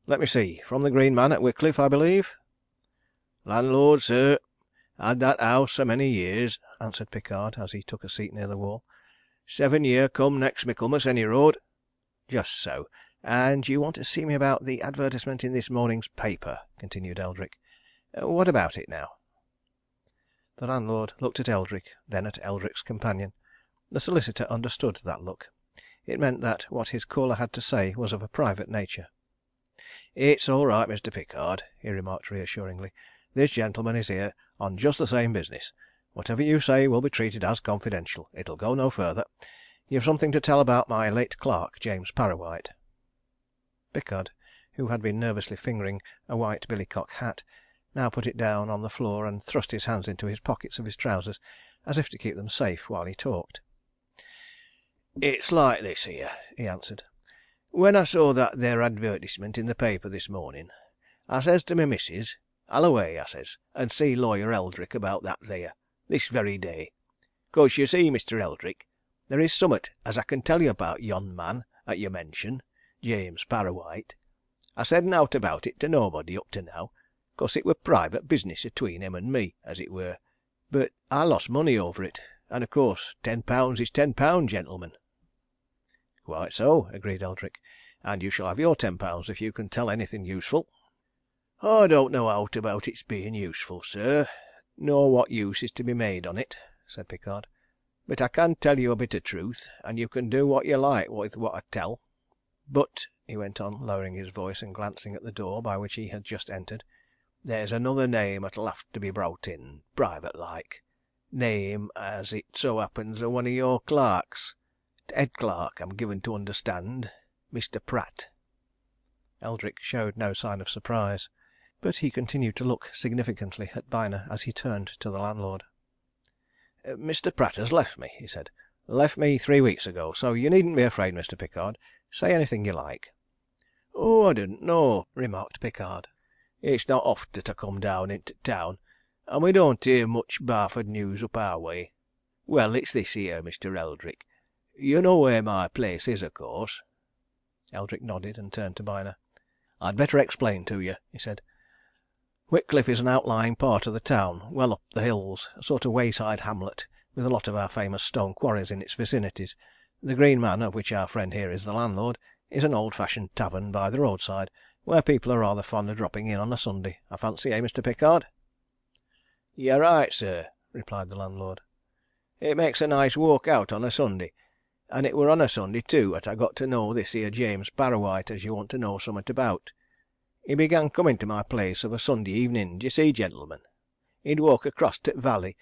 "Let me see from the Green Man, at Whitcliffe, I believe?" "Landlord, sir. Had that house a many years," answered Pickard, as he took a seat near the wall. "7 year come next Michaelmas, any road." "Just so. And you want to see me about the advertisement in this morning's paper?" continued Eldrick. "What about it, now?" The landlord looked at Eldrick, then at Eldrick's companion. The solicitor understood that look. It meant that what his caller had to say was of a private nature. "It's all right, Mr. Pickard," he remarked reassuringly. "This gentleman is here on just the same business. Whatever you say will be treated as confidential. It'll go no further. You've something to tell about my late clerk, James Parrawhite." Pickard, who had been nervously fingering a white billycock hat, now put it down on the floor and thrust his hands into his pockets of his trousers, as if to keep them safe while he talked. "It's like this here," he answered. "When I saw that there advertisement in the paper this morning, I says to my missus, 'I'll away,' I says, 'and see Lawyer Eldrick about that there, this very day. 'Cause you see, Mr. Eldrick, there is summat as I can tell you about yon man 'at you mention, James Parrawhite. I said nowt about it to nobody up to now, 'cause it were private business atween him and me, as it were. But I lost money over it, and of course £10 is £10, gentlemen." "Quite so," agreed Eldrick. "And you shall have your £10 if you can tell anything useful." "I don't know owt about its being useful, sir, nor what use is to be made on it," said Pickard. "But I can tell you a bit o' truth, and you can do what you like with what I tell." But," he went on, lowering his voice and glancing at the door by which he had just entered, "there's another name 'at'll have to be browt in, private like. Name as it so happens o' one o' your clerks. T' head clerk, I'm given to understand. Mr. Pratt." Eldrick showed no sign of surprise, but he continued to look significantly at Byner as he turned to the landlord. "Mr. Pratt has left me," he said. "Left me 3 weeks ago, so you needn't be afraid, Mr. Pickard. Say anything you like." "Oh, I didn't know," remarked Pickard. "It's not oft that I come down into town, and we don't hear much Barford news up our way. Well, it's this here, Mr. Eldrick. You know where my place is, of course?" Eldrick nodded and turned to Byner. "I'd better explain to you," he said. "Whitcliffe is an outlying part of the town, well up the hills, a sort of wayside hamlet, with a lot of our famous stone quarries in its vicinities. The Green Man, of which our friend here is the landlord, is an old fashioned tavern by the roadside, where people are rather fond of dropping in on a Sunday, I fancy, eh, Mr. Pickard?" "You're right, sir," replied the landlord. "It makes a nice walk out on a Sunday, and it were on a Sunday, too, 'at I got to know this here James Parrawhite as you want to know summat about. He began coming to my place of a Sunday evening, d'ye see, gentlemen. He'd walk across t' valley,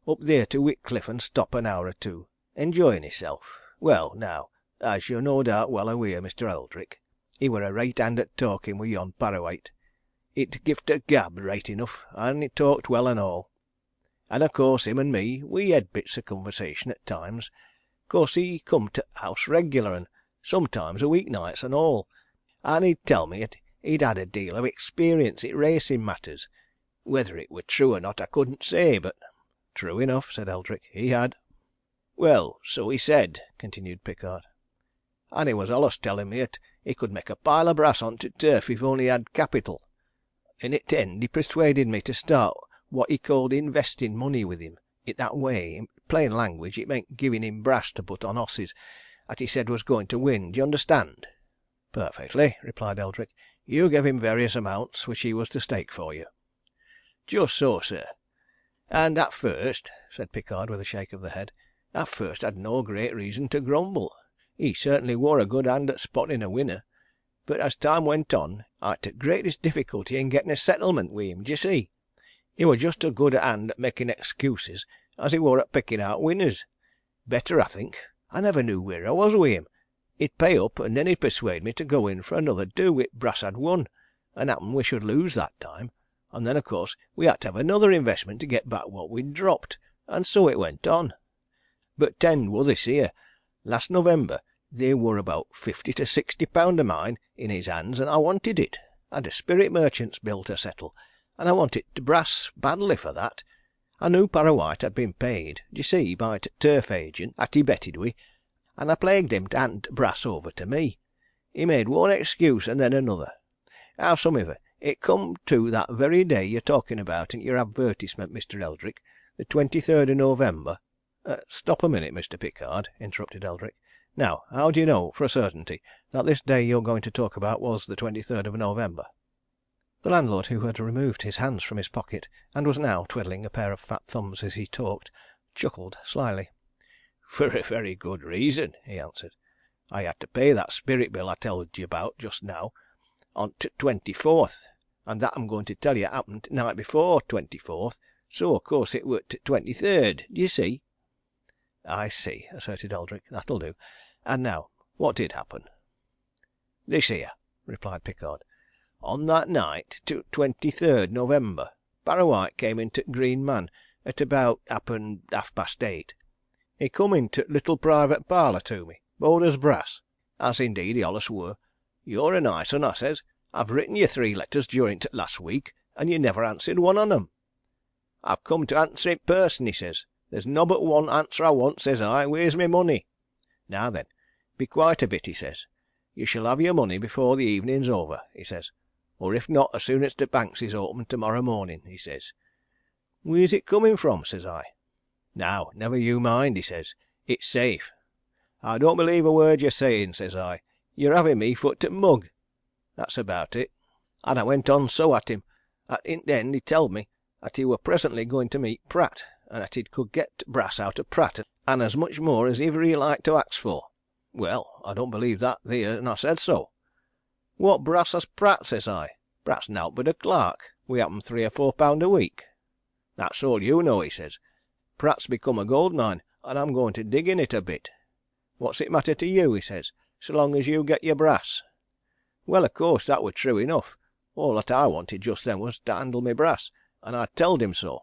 up theer to Whitcliffe, and stop an hour or two, enjoyin' hisself. Well, now, as you're no doubt well aweer, Mr. Eldrick, he were a reight hand at talkin' wi' yon Parrawhite. He'd gift a gab reight enough, and he talked well and all. And of course him and me, we hed bits o' conversation at times. 'Course he come to t' house reg'lar, and sometimes o' week nights and all, and he'd tell me 'at he'd had a deal o' experience i' racing matters. Whether it were true or not I couldn't say, but " "True enough," said Eldrick. "He had." "Well, so he said," continued Pickard. "And he was allus tellin' me 'at he could make a pile o' brass on t' turf if he only had capital. And i' t' end he persuaded me to start what he called investin' money with him i' that way. In plain language, it meant givin' him brass to put on hosses 'at he said was goin' to win. D'ye understand?" "Perfectly," replied Eldrick. "You gave him various amounts which he was to stake for you." "Just so, sir. And at first," said Pickard, with a shake of the head, "at first I'd no great reason to grumble. He certainly wor a good hand at spottin' a winner. But as time went on, I had t' greatest difficulty in gettin' a settlement wi' him, d'ye see? He wor just as good a hand at makin' excuses as he wor at pickin' out winners. Better, I think. I never knew wheer I was wi' him. He'd pay up, and then he'd persuade me to go in for another do wi' t' brass I'd won, and happen we should lose that time, and then, of course, we had to have another investment to get back what we'd dropped, and so it went on. But t'end wor this here last November theer wor about £50 to £60 o' mine in his hands, and I wanted it. I'd a spirit merchant's bill to settle, and I wanted t' brass badly for that. I knew Parrawhite had been paid, d'ye see, by t' turf agent 'at he betted wi', and I plagued him to hand t' brass over to me. He made one excuse and then another. Howsomever, it come to that very day you're talkin' about in your advertisement, Mr. Eldrick, the 23rd o' November " "Stop a minute, Mr. Pickard," interrupted Eldrick. "Now, how do you know, for a certainty, that this day you're going to talk about was the 23rd of November?" The landlord, who had removed his hands from his pocket, and was now twiddling a pair of fat thumbs as he talked, chuckled slyly. "For a very good reason," he answered. "I had to pay that spirit bill I tell'd you about just now on t' 24th, and that I'm going to tell you happened t' night before 24th, so, of course, it were t' 23rd. D'ye see?" "I see," asserted Eldrick. "That'll do. And now, what did happen?" "This here," replied Pickard. "On that night, t' 23rd November, Parrawhite came in t' Green Man at about happen 8:30. He come in t' little private parlour to me, bold as brass as indeed he allus were. 'You're a nice un,' I says. 'I've written you 3 letters durin' t' last week, and you never answered one on 'em.' 'I've come to answer in person,' he says. 'There's nobbut one answer I want,' says I. 'Where's my money?' 'Now then, be quiet a bit,' he says. 'You shall have your money before the evenin's over,' he says. 'Or if not, as soon as t' banks is open tomorrow mornin',' he says. 'Wheer's it comin' from?' says I. 'Now, never you mind,' he says. 'It's safe.' 'I don't believe a word you're sayin',' says I. 'You're havin' me for t' mug.' That's about it. And I went on so at him 'at in t' end he telled me 'at he were presently goin' to meet Pratt, and 'at he could get t' brass out o' Pratt, and as much more as iver he liked to ax for. Well, I don't believe that theer, and I said so. What brass has Pratt, says I. Pratt's nowt but a clerk, wi' happen £3 or £4 a week. That's all you know, he says. Pratt's become a gold mine, and I'm going to dig in it a bit. What's it matter to you, he says, so long as you get your brass? Well, of course, that were true enough. All that I wanted just then was to handle my brass, and I telled him so.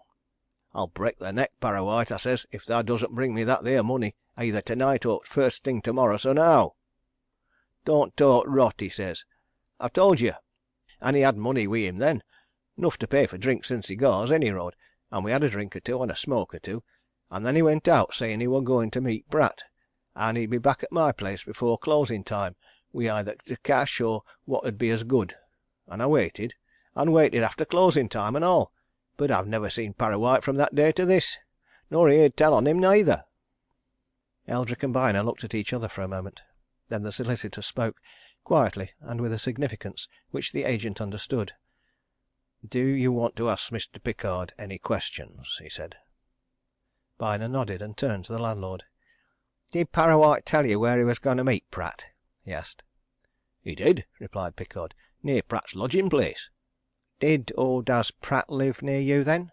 I'll break their neck, Parrawhite, I says, if thou doesn't bring me that there money, either tonight or first thing tomorrow, so now. Don't talk rot, he says. I've told you. And he had money wi' him then, 'nough to pay for drinks and cigars any road, and we had a drink or two and a smoke or two, and then he went out saying he were going to meet Pratt, and he'd be back at my place before closing time, wi' either the cash or what 'ud be as good. And I waited, and waited after closing time and all, but I've never seen Parrawhite from that day to this, nor heerd tell on him neither." Eldrick and Byner looked at each other for a moment. Then the solicitor spoke, quietly and with a significance which the agent understood. "Do you want to ask Mr. Pickard any questions?" he said. Byner nodded and turned to the landlord. "Did Parrawhite tell you where he was going to meet Pratt?" he asked. "He did," replied Pickard. "Near Pratt's lodging place." "Did or does Pratt live near you, then?"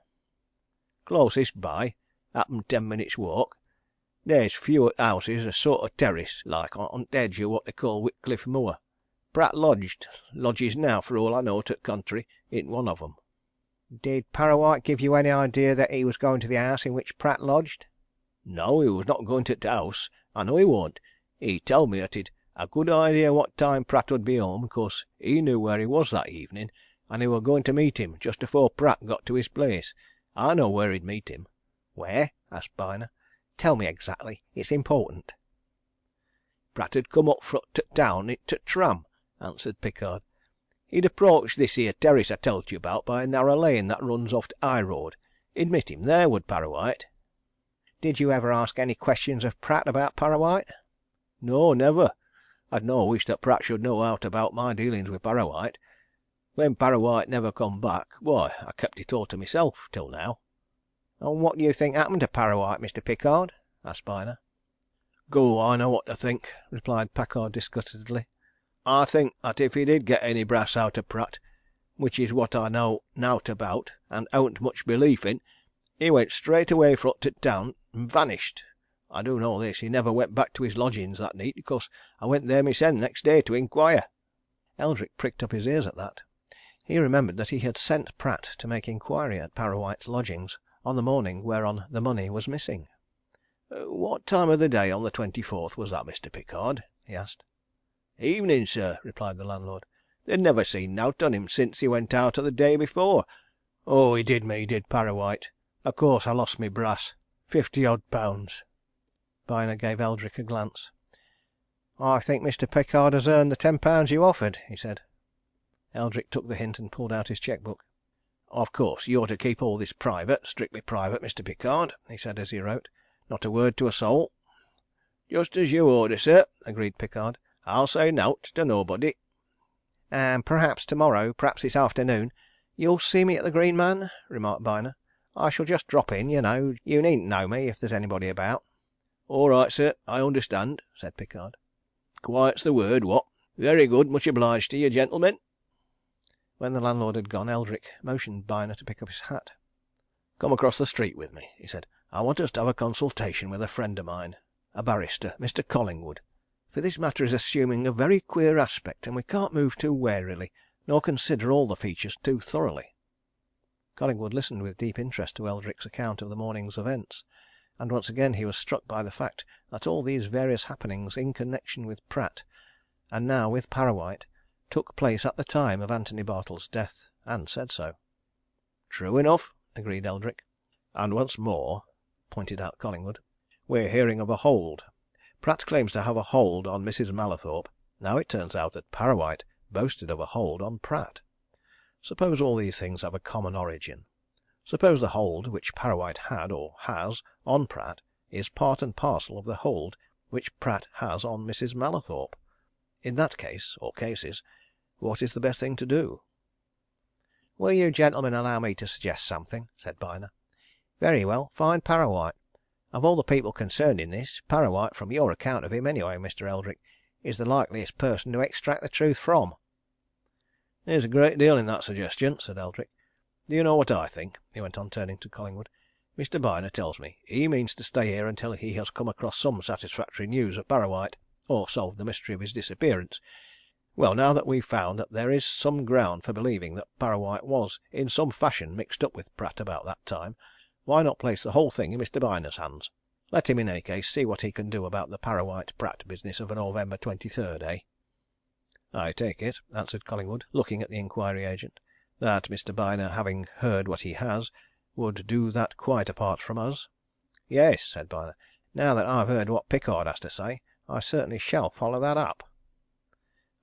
"Closest by. Happen 10 minutes' walk. There's few houses, a sort o' terrace like, on t' edge o' what they call Whitcliffe Moor. Pratt lodges now, for all I know to t' contrary, in one of 'em." "Did Parrawhite give you any idea that he was going to the house in which Pratt lodged?" "No, he was not going to t' house. I know he worn't. He telled me 'at he'd a good idea what time Pratt 'ud be home, 'cause he knew where he was that evening, and he were going to meet him just afore Pratt got to his place. I know where he'd meet him." "Where?" asked Byner. "Tell me exactly. It's important." "Pratt 'ud come up fro' t' town i' t' tram," answered Pickard. "He'd approach this here terrace I tell't you about by a narrow lane that runs off t' high road. He'd meet him there, would Parrawhite." "Did you ever ask any questions of Pratt about Parrawhite?" "No, never. I'd no wish that Pratt should know aught about my dealings wi' Parrawhite. When Parrawhite never come back, why, I kept it all to myself till now." "And what do you think happened to Parrawhite, Mr. Pickard?" asked Byner. "Go, I know what to think," replied Pickard disgustedly. "I think 'at if he did get any brass out o' Pratt, which is what I know nowt about, and own't much belief in, he went straight away fro' t' town and vanished. I do know this, he never went back to his lodgings that neet, 'cause I went there mysen next day to inquire." Eldrick pricked up his ears at that. He remembered that he had sent Pratt to make inquiry at Parrawhite's lodgings on the morning whereon the money was missing. "What time of the day on the 24th was that, Mr. Pickard?" he asked. "Evening, sir," replied the landlord. "They'd never seen nowt on him since he went out o' the day before. Oh, he did me, did Parrawhite. O' course I lost my brass £50 odd." Byner gave Eldrick a glance. "I think Mr. Pickard has earned the £10 you offered," he said. Eldrick took the hint and pulled out his cheque book. "Of course, you're to keep all this private, strictly private, Mr. Pickard," he said as he wrote. "Not a word to a soul." "Just as you order, sir," agreed Pickard. "I'll say nowt to nobody." "And perhaps tomorrow, perhaps this afternoon, you'll see me at the Green Man?" remarked Byner. "I shall just drop in, you know. You needn't know me if there's anybody about." "All right, sir, I understand," said Pickard. "Quiet's the word, what? Very good, much obliged to you, gentlemen." When the landlord had gone, Eldrick motioned Byner to pick up his hat. "Come across the street with me," he said. "I want us to have a consultation with a friend of mine, a barrister, Mr. Collingwood. For this matter is assuming a very queer aspect, and we can't move too warily, nor consider all the features too thoroughly." Collingwood listened with deep interest to Eldrick's account of the morning's events, and once again he was struck by the fact that all these various happenings in connection with Pratt, and now with Parrawhite, took place at the time of Antony Bartle's death, and said so. "True enough," agreed Eldrick. "And once more," pointed out Collingwood, "we're hearing of a hold. Pratt claims to have a hold on Mrs. Mallathorpe. Now it turns out that Parrawhite boasted of a hold on Pratt. Suppose all these things have a common origin. Suppose the hold which Parrawhite had, or has, on Pratt is part and parcel of the hold which Pratt has on Mrs. Mallathorpe. In that case, or cases, what is the best thing to do?" "Will you gentlemen allow me to suggest something?" said Byner. "Very well, find Parrawhite. Of all the people concerned in this, Parrawhite, from your account of him anyway, Mr. Eldrick, is the likeliest person to extract the truth from." "There's a great deal in that suggestion," said Eldrick. "Do you know what I think?" he went on, turning to Collingwood. "Mr. Byner tells me he means to stay here until he has come across some satisfactory news of Parrawhite, or solved the mystery of his disappearance. Well, now that we've found that there is some ground for believing that Parrawhite was in some fashion mixed up with Pratt about that time, why not place the whole thing in Mr. Byner's hands? Let him, in any case, see what he can do about the Parrawhite-Pratt business of November 23rd, eh?" "I take it," answered Collingwood, looking at the inquiry agent, "that Mr. Byner, having heard what he has, would do that quite apart from us?" "Yes," said Byner. "Now that I've heard what Pickard has to say, I certainly shall follow that up."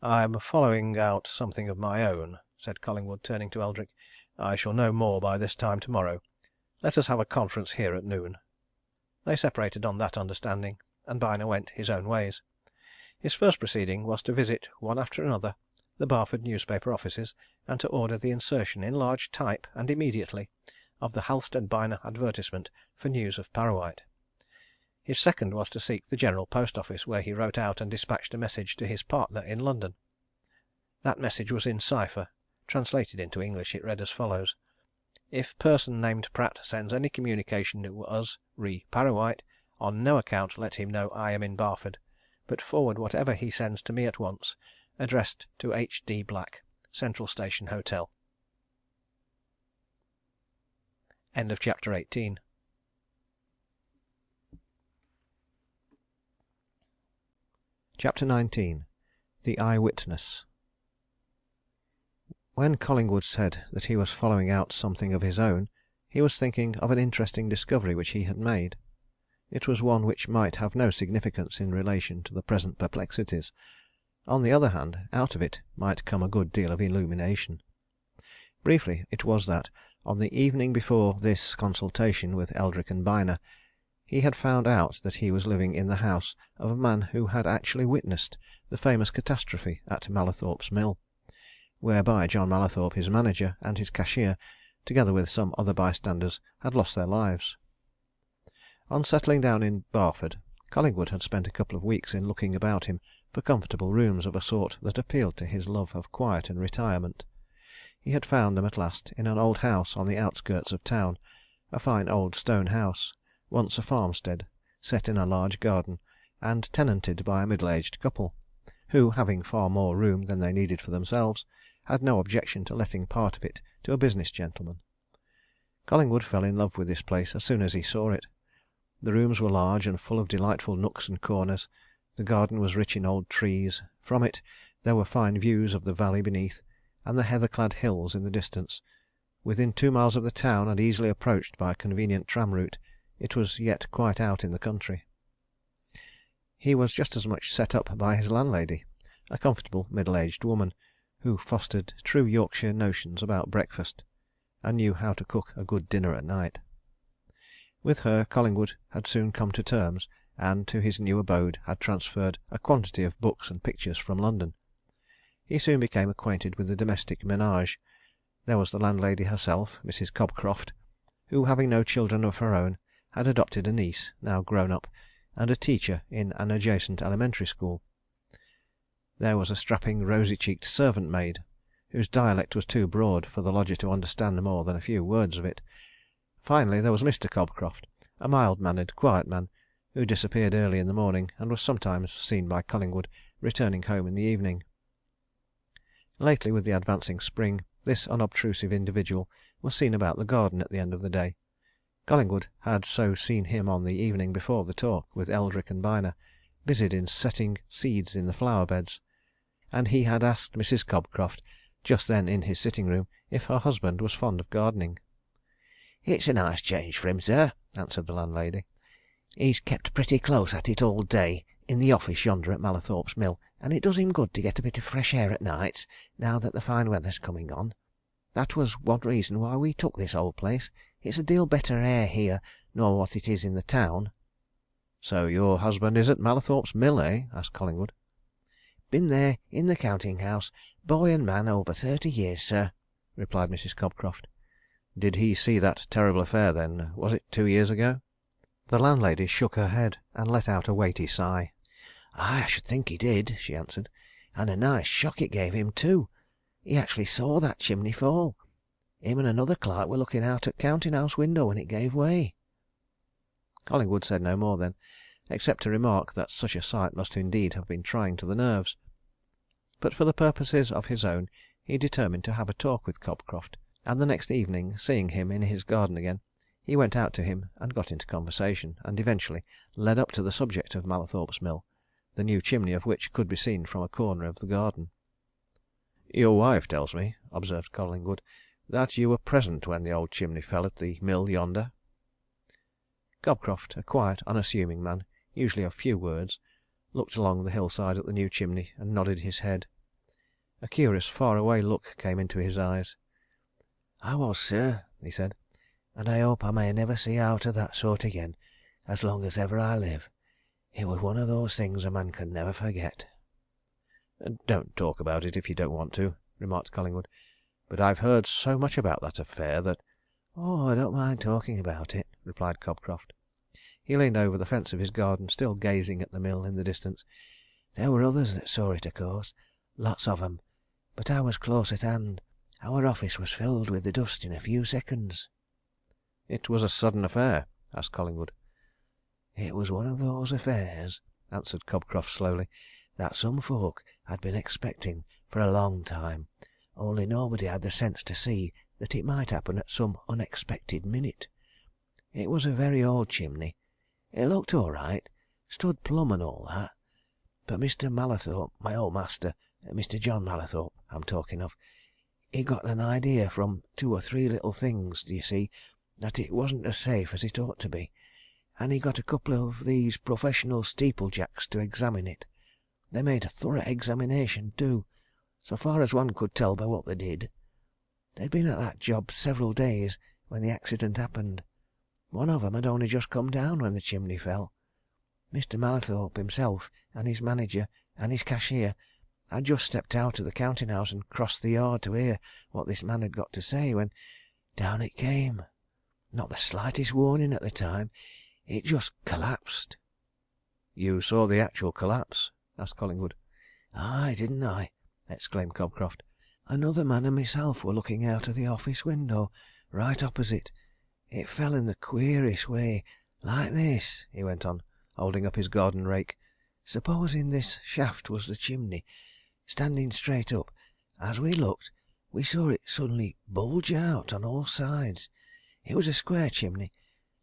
"I'm following out something of my own," said Collingwood, turning to Eldrick. "I shall know more by this time tomorrow. Let us have a conference here at noon." They separated on that understanding, and Byner went his own ways. His first proceeding was to visit, one after another, the Barford newspaper offices, and to order the insertion in large type, and immediately, of the Halstead Byner advertisement for news of Parrawhite. His second was to seek the General Post Office, where he wrote out and dispatched a message to his partner in London. That message was in cipher. Translated into English, it read as follows: "If person named Pratt sends any communication to us, re Parrawhite, on no account let him know I am in Barford, but forward whatever he sends to me at once, addressed to H. D. Black, Central Station Hotel." End of chapter 18. Chapter 19. The Eye-Witness. When Collingwood said that he was following out something of his own, he was thinking of an interesting discovery which he had made. It was one which might have no significance in relation to the present perplexities. On the other hand, out of it might come a good deal of illumination. Briefly, it was that, on the evening before this consultation with Eldrick and Byner, he had found out that he was living in the house of a man who had actually witnessed the famous catastrophe at Mallathorpe's mill, whereby John Mallathorpe, his manager, and his cashier, together with some other bystanders, had lost their lives. On settling down in Barford, Collingwood had spent a couple of weeks in looking about him for comfortable rooms of a sort that appealed to his love of quiet and retirement. He had found them at last in an old house on the outskirts of town, a fine old stone house, once a farmstead, set in a large garden, and tenanted by a middle-aged couple, who, having far more room than they needed for themselves, had no objection to letting part of it to a business gentleman. Collingwood fell in love with this place as soon as he saw it. The rooms were large and full of delightful nooks and corners, the garden was rich in old trees, from it there were fine views of the valley beneath, and the heather-clad hills in the distance. Within 2 miles of the town, and easily approached by a convenient tram route, it was yet quite out in the country. He was just as much set up by his landlady, a comfortable middle-aged woman, who fostered true Yorkshire notions about breakfast, and knew how to cook a good dinner at night. With her Collingwood had soon come to terms, and to his new abode had transferred a quantity of books and pictures from London. He soon became acquainted with the domestic menage. There was the landlady herself, Mrs. Cobcroft, who, having no children of her own, had adopted a niece, now grown up, and a teacher in an adjacent elementary school. There was a strapping, rosy-cheeked servant-maid, whose dialect was too broad for the lodger to understand more than a few words of it. Finally, there was Mr. Cobcroft, a mild-mannered, quiet man, who disappeared early in the morning, and was sometimes seen by Collingwood returning home in the evening. Lately, with the advancing spring, this unobtrusive individual was seen about the garden at the end of the day. Collingwood had so seen him on the evening before the talk with Eldrick and Byner, busied in setting seeds in the flower beds, and he had asked Mrs. Cobcroft, just then in his sitting-room, if her husband was fond of gardening. "It's a nice change for him, sir," answered the landlady. "He's kept pretty close at it all day, in the office yonder at Mallathorpe's mill, and it does him good to get a bit of fresh air at nights, now that the fine weather's coming on. That was one reason why we took this old place. It's a deal better air here nor what it is in the town." "So your husband is at Mallathorpe's mill, eh?" asked Collingwood. "Been there, in the counting-house, boy and man, over 30 years, sir," replied Mrs. Cobcroft. "Did he see that terrible affair then? Was it 2 years ago?" The landlady shook her head, and let out a weighty sigh. "I should think he did," she answered. "And a nice shock it gave him, too. He actually saw that chimney fall. Him and another clerk were looking out at counting house window when it gave way." Collingwood said no more then, except to remark that such a sight must indeed have been trying to the nerves. But for the purposes of his own he determined to have a talk with Cobcroft, and the next evening, seeing him in his garden again, he went out to him and got into conversation, and eventually led up to the subject of Mallathorpe's mill, the new chimney of which could be seen from a corner of the garden. "Your wife tells me," observed Collingwood, "that you were present when the old chimney fell at the mill yonder." Cobcroft, a quiet, unassuming man, usually of few words, looked along the hillside at the new chimney and nodded his head. A curious, far-away look came into his eyes. "I was, sir," he said. "And I hope I may never see aught of that sort again, as long as ever I live. It was one of those things a man can never forget." "Don't talk about it if you don't want to," remarked Collingwood. "But I've heard so much about that affair that " "Oh, I don't mind talking about it," replied Cobcroft. He leaned over the fence of his garden, still gazing at the mill in the distance. "There were others that saw it, of course, lots of 'em, but I was close at hand. Our office was filled with the dust in a few seconds." "It was a sudden affair?" asked Collingwood. "It was one of those affairs," answered Cobcroft slowly, "that some folk had been expecting for a long time, only nobody had the sense to see that it might happen at some unexpected minute. It was a very old chimney. It looked all right, stood plumb and all that. But Mr. Mallathorpe, my old master, Mr. John Mallathorpe, I'm talking of, he got an idea from 2 or 3 little things, d'ye see, that it wasn't as safe as it ought to be, and he got a couple of these professional steeplejacks to examine it. They made a thorough examination, too, so far as one could tell by what they did. They'd been at that job several days when the accident happened. One of 'em had only just come down when the chimney fell. Mr. Mallathorpe himself, and his manager, and his cashier, had just stepped out of the counting house and crossed the yard to hear what this man had got to say, when down it came. Not the slightest warning at the time. It just collapsed." "You saw the actual collapse?" asked Collingwood. "Aye, didn't I?" exclaimed Cobcroft. "Another man and myself were looking out of the office window, right opposite. It fell in the queerest way, like this," he went on, holding up his garden rake. "Supposing this shaft was the chimney, standing straight up, as we looked, we saw it suddenly bulge out on all sides. It was a square chimney,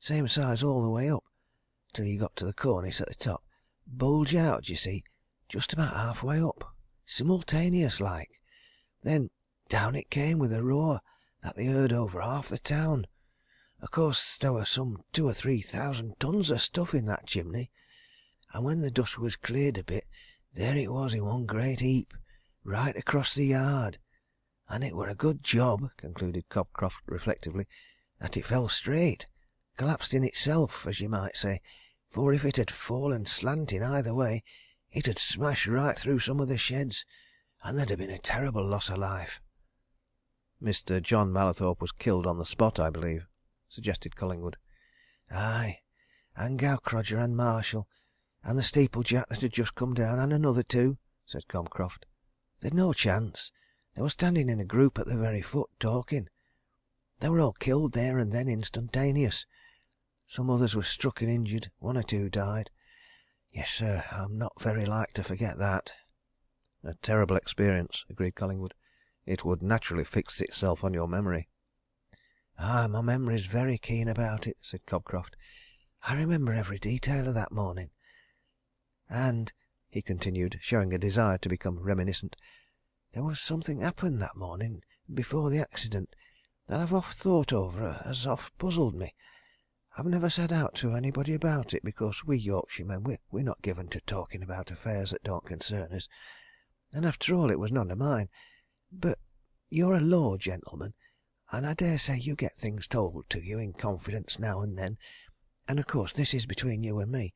same size all the way up, till you got to the cornice at the top. Bulge out, d'ye see, just about half way up, simultaneous like. Then down it came with a roar that they heard over half the town. Of course, there were some 2,000 or 3,000 tons of stuff in that chimney, and when the dust was cleared a bit, there it was in one great heap, right across the yard. And it were a good job," concluded Cobcroft reflectively, "that it fell straight, collapsed in itself, as you might say, for if it had fallen slanting either way, it 'ud smash right through some of the sheds, and there'd have been a terrible loss of life." "Mr. John Mallathorpe was killed on the spot, I believe?" suggested Collingwood. "Aye, and Gaukrodger and Marshall, and the steeplejack that had just come down, and another 2," said Cobcroft. "They'd no chance. They were standing in a group at the very foot, talking. They were all killed there and then instantaneous. Some others were struck and injured, 1 or 2 died. Yes, sir, I'm not very like to forget that." "A terrible experience," agreed Collingwood. "It would naturally fix itself on your memory." "Aye, my memory's very keen about it," said Cobcroft. "I remember every detail of that morning. And," he continued, showing a desire to become reminiscent, "there was something happened that morning, before the accident, that I've oft thought over, as oft puzzled me. I've never said aught to anybody about it, because we Yorkshiremen, we're not given to talking about affairs that don't concern us, and after all it was none of mine. But you're a law gentleman, and I dare say you get things told to you in confidence now and then, and of course this is between you and me.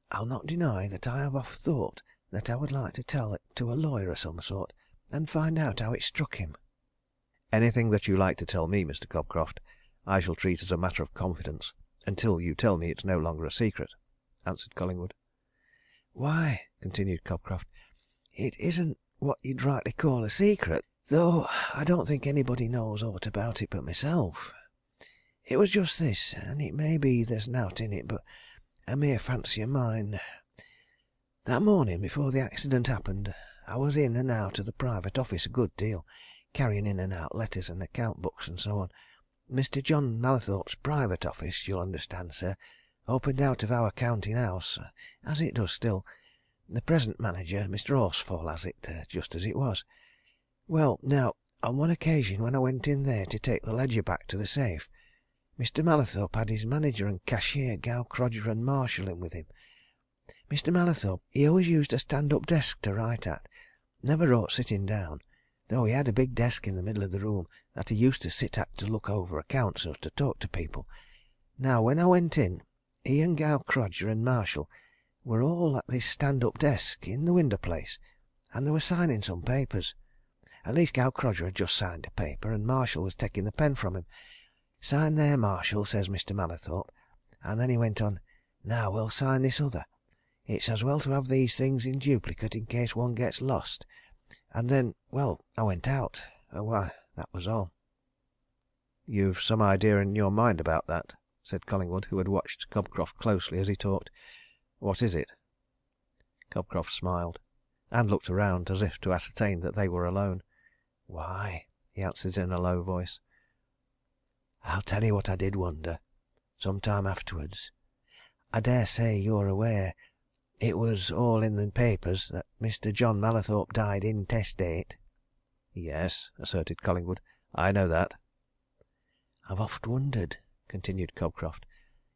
I'll not deny that I have oft thought that I would like to tell it to a lawyer of some sort, and find out how it struck him." "Anything that you like to tell me, Mr. Cobcroft, I shall treat as a matter of confidence, until you tell me it's no longer a secret," answered Collingwood. "Why," continued Cobcroft, "it isn't what you'd rightly call a secret, though I don't think anybody knows aught about it but myself. It was just this, and it may be there's nowt in it but a mere fancy o' mine. That morning before the accident happened, I was in and out of the private office a good deal, carrying in and out letters and account books and so on. Mr. John Mallathorpe's private office, you'll understand, sir, opened out of our counting house, as it does still. The present manager, Mr. Horsfall, has it, just as it was. Well, now, on one occasion when I went in there to take the ledger back to the safe, Mr. Mallathorpe had his manager and cashier, Gaukrodger and Marshall, in with him. Mr. Mallathorpe, he always used a stand-up desk to write at, never wrote sitting down, though he had a big desk in the middle of the room that he used to sit at to look over accounts or to talk to people. Now, when I went in, he and Gaukrodger and Marshall were all at this stand-up desk in the window place, and they were signing some papers. At least Gaukrodger had just signed a paper, and Marshall was taking the pen from him. "Sign there, Marshall," says Mr. Mallathorpe, and then he went on, "Now we'll sign this other. It's as well to have these things in duplicate in case one gets lost." And then, well, I went out, and why, that was all. "You've some idea in your mind about that?" said Collingwood, who had watched Cobcroft closely as he talked. "What is it?" Cobcroft smiled, and looked around as if to ascertain that they were alone. "Why," he answered in a low voice, "I'll tell you what I did wonder, some time afterwards. I dare say you're aware it was all in the papers that Mr. John Mallathorpe died intestate?" "Yes," asserted Collingwood. "I know that." "I've oft wondered," continued Cobcroft,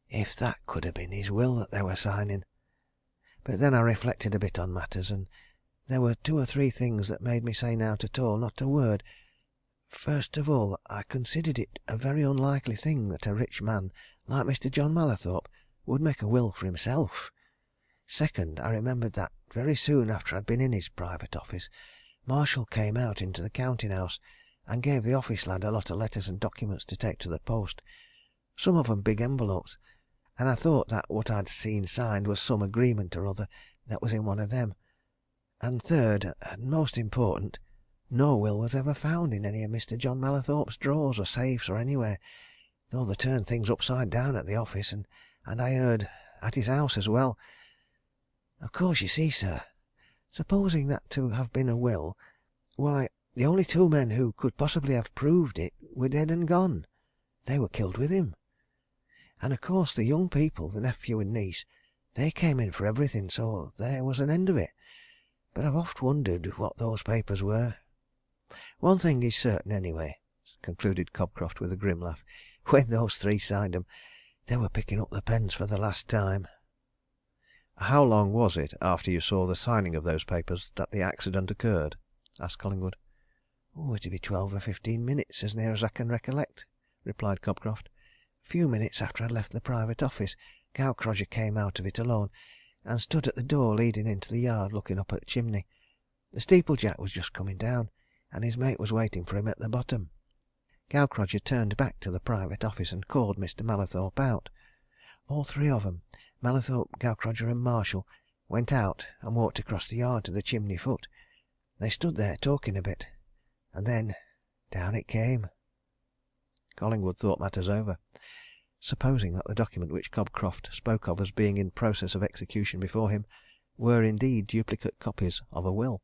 "if that could have been his will that they were signing. But then I reflected a bit on matters, and there were two or three things that made me say nowt at all, not a word. First of all, I considered it a very unlikely thing that a rich man like Mr. John Mallathorpe would make a will for himself. Second, I remembered that, very soon after I'd been in his private office, Marshall came out into the counting house and gave the office lad a lot of letters and documents to take to the post, some of 'em big envelopes, and I thought that what I'd seen signed was some agreement or other that was in one of them. And third, and most important, no will was ever found in any of Mr. John Mallathorpe's drawers or safes or anywhere, though they turned things upside down at the office, and I heard at his house as well. Of course, you see, sir, supposing that to have been a will, why, the only two men who could possibly have proved it were dead and gone. They were killed with him. And of course the young people, the nephew and niece, they came in for everything, so there was an end of it. But I've oft wondered what those papers were. One thing is certain, anyway," concluded Cobcroft with a grim laugh. "When those three signed 'em, they were picking up the pens for the last time." "How long was it after you saw the signing of those papers that the accident occurred?" asked Collingwood. "It'd be 12 or 15 minutes, as near as I can recollect," replied Cobcroft. "A few minutes after I'd left the private office, Gaukrodger came out of it alone, and stood at the door leading into the yard, looking up at the chimney. The steeplejack was just coming down, and his mate was waiting for him at the bottom. Gaukrodger turned back to the private office and called Mr. Mallathorpe out. All three of 'em, Mallathorpe, Gaukrodger, and Marshall, went out and walked across the yard to the chimney foot. They stood there talking a bit, and then down it came." Collingwood thought matters over. Supposing that the document which Cobcroft spoke of as being in process of execution before him were indeed duplicate copies of a will,